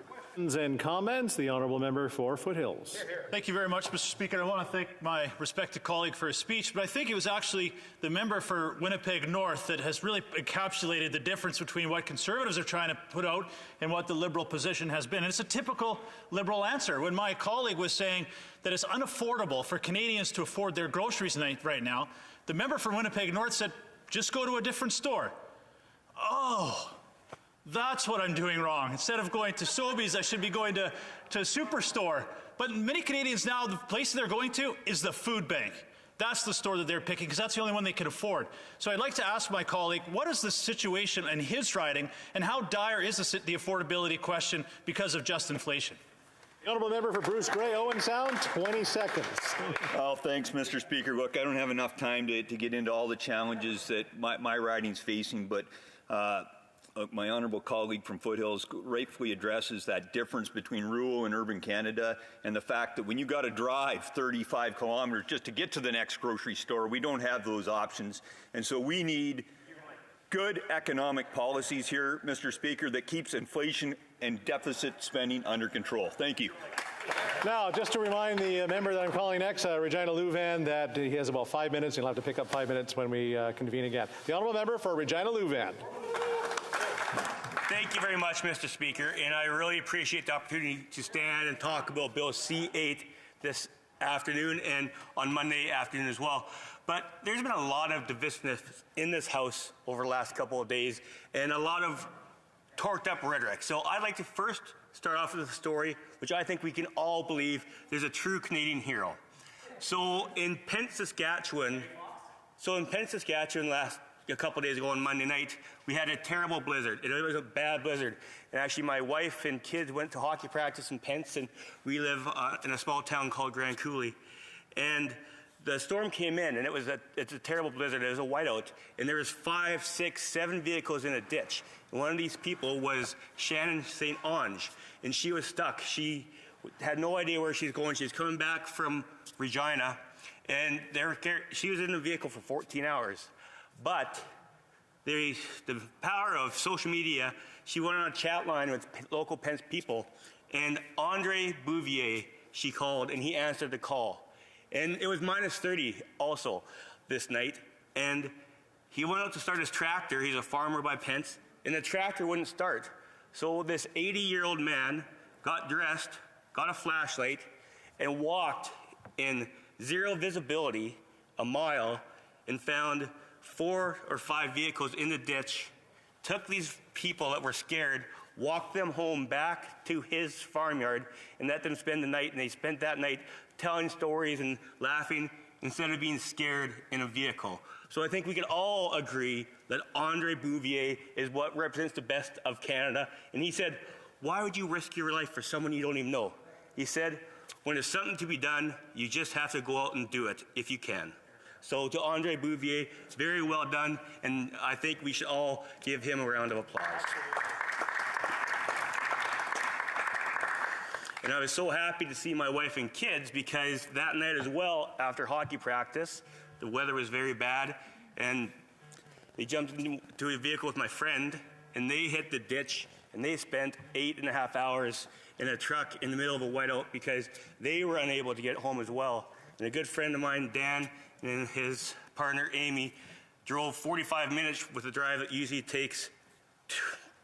Questions and comments? The honourable member for Foothills. Thank you very much, Mr. Speaker. I want to thank my respected colleague for his speech, but I think it was actually the member for Winnipeg North that has really encapsulated the difference between what Conservatives are trying to put out and what the Liberal position has been. And it's a typical Liberal answer. When my colleague was saying that it's unaffordable for Canadians to afford their groceries right now, the member for Winnipeg North said, just go to a different store. Oh, that's what I'm doing wrong. Instead of going to Sobeys, I should be going to Superstore. But many Canadians now, the place they're going to is the food bank. That's the store that they're picking because that's the only one they can afford. So I'd like to ask my colleague, what is the situation in his riding and how dire is the affordability question because of just inflation? The honourable member for Bruce Grey, Owen Sound, 20 seconds. Well, thanks, Mr. Speaker. Look, I don't have enough time to get into all the challenges that my riding's facing, but my honourable colleague from Foothills rightfully addresses that difference between rural and urban Canada and the fact that when you got to drive 35 kilometres just to get to the next grocery store, we don't have those options. And so we need good economic policies here, Mr. Speaker, that keeps inflation and deficit spending under control. Thank you. Now, just to remind the member that I'm calling next, Regina Louvan, that he has about 5 minutes. He'll have to pick up 5 minutes when we convene again. The honourable member for Regina Louvan. Thank you very much, Mr. Speaker, and I really appreciate the opportunity to stand and talk about Bill C-8 this afternoon and on Monday afternoon as well. But there's been a lot of divisiveness in this House over the last couple of days and a lot of torqued up rhetoric. So I'd like to first start off with a story which I think we can all believe there's a true Canadian hero. So in Penn, Saskatchewan, a couple of days ago on Monday night, we had a terrible blizzard. It was a bad blizzard. And actually, my wife and kids went to hockey practice in Pence, and we live in a small town called Grand Coulee. And the storm came in, and it's a terrible blizzard. It was a whiteout, and there was 5, 6, 7 vehicles in a ditch. And one of these people was Shannon St. Onge, and she was stuck. She had no idea where she's going. She was coming back from Regina, and she was in the vehicle for 14 hours. But the power of social media, she went on a chat line with local Pence people, and Andre Bouvier, she called, and he answered the call. And it was minus 30 also this night, and he went out to start his tractor. He's a farmer by Pence, and the tractor wouldn't start. So this 80-year-old man got dressed, got a flashlight, and walked in zero visibility a mile and found 4 or 5 vehicles in the ditch, took these people that were scared, walked them home back to his farmyard, and let them spend the night. And they spent that night telling stories and laughing instead of being scared in a vehicle. So I think we can all agree that Andre Bouvier is what represents the best of Canada. And he said, why would you risk your life for someone you don't even know? He said, when there's something to be done, you just have to go out and do it if you can. So to Andre Bouvier, very well done, and I think we should all give him a round of applause. And I was so happy to see my wife and kids because that night as well, after hockey practice, the weather was very bad, and they jumped into a vehicle with my friend, and they hit the ditch, and they spent 8.5 hours in a truck in the middle of a whiteout because they were unable to get home as well. And a good friend of mine, Dan, and his partner, Amy, drove 45 minutes with a drive that usually takes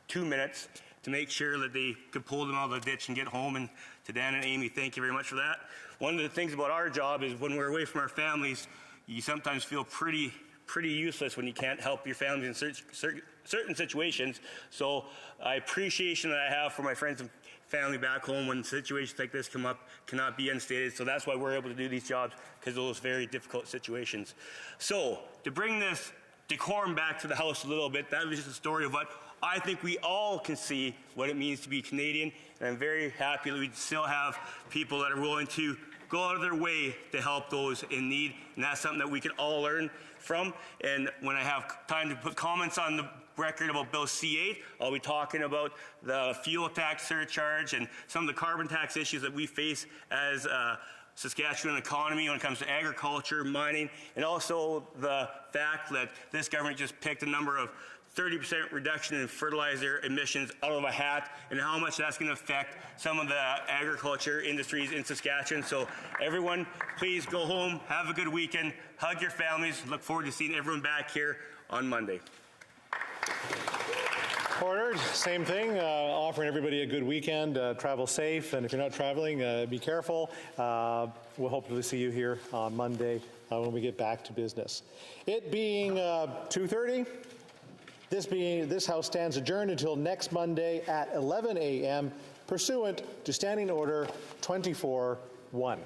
2 minutes to make sure that they could pull them out of the ditch and get home. And to Dan and Amy, thank you very much for that. One of the things about our job is when we're away from our families, you sometimes feel pretty useless when you can't help your family in certain situations. So appreciation that I have for my friends and family back home when situations like this come up cannot be unstated. So that's why we're able to do these jobs, because of those very difficult situations. So to bring this decorum back to the House a little bit, that was just a story of what I think we all can see what it means to be Canadian. And I'm very happy that we still have people that are willing to go out of their way to help those in need. And that's something that we can all learn from. And when I have time to put comments on the record about Bill C-8, I'll be talking about the fuel tax surcharge and some of the carbon tax issues that we face as Saskatchewan economy when it comes to agriculture, mining, and also the fact that this government just picked a number of 30% reduction in fertilizer emissions out of a hat, and how much that's going to affect some of the agriculture industries in Saskatchewan. So everyone, please go home, have a good weekend, hug your families, look forward to seeing everyone back here on Monday. Ordered. Same thing. Offering everybody a good weekend. Travel safe, and if you're not traveling, be careful. We'll hopefully see you here on Monday when we get back to business. It being 2:30, this House stands adjourned until next Monday at 11 a.m. pursuant to Standing Order 24-1.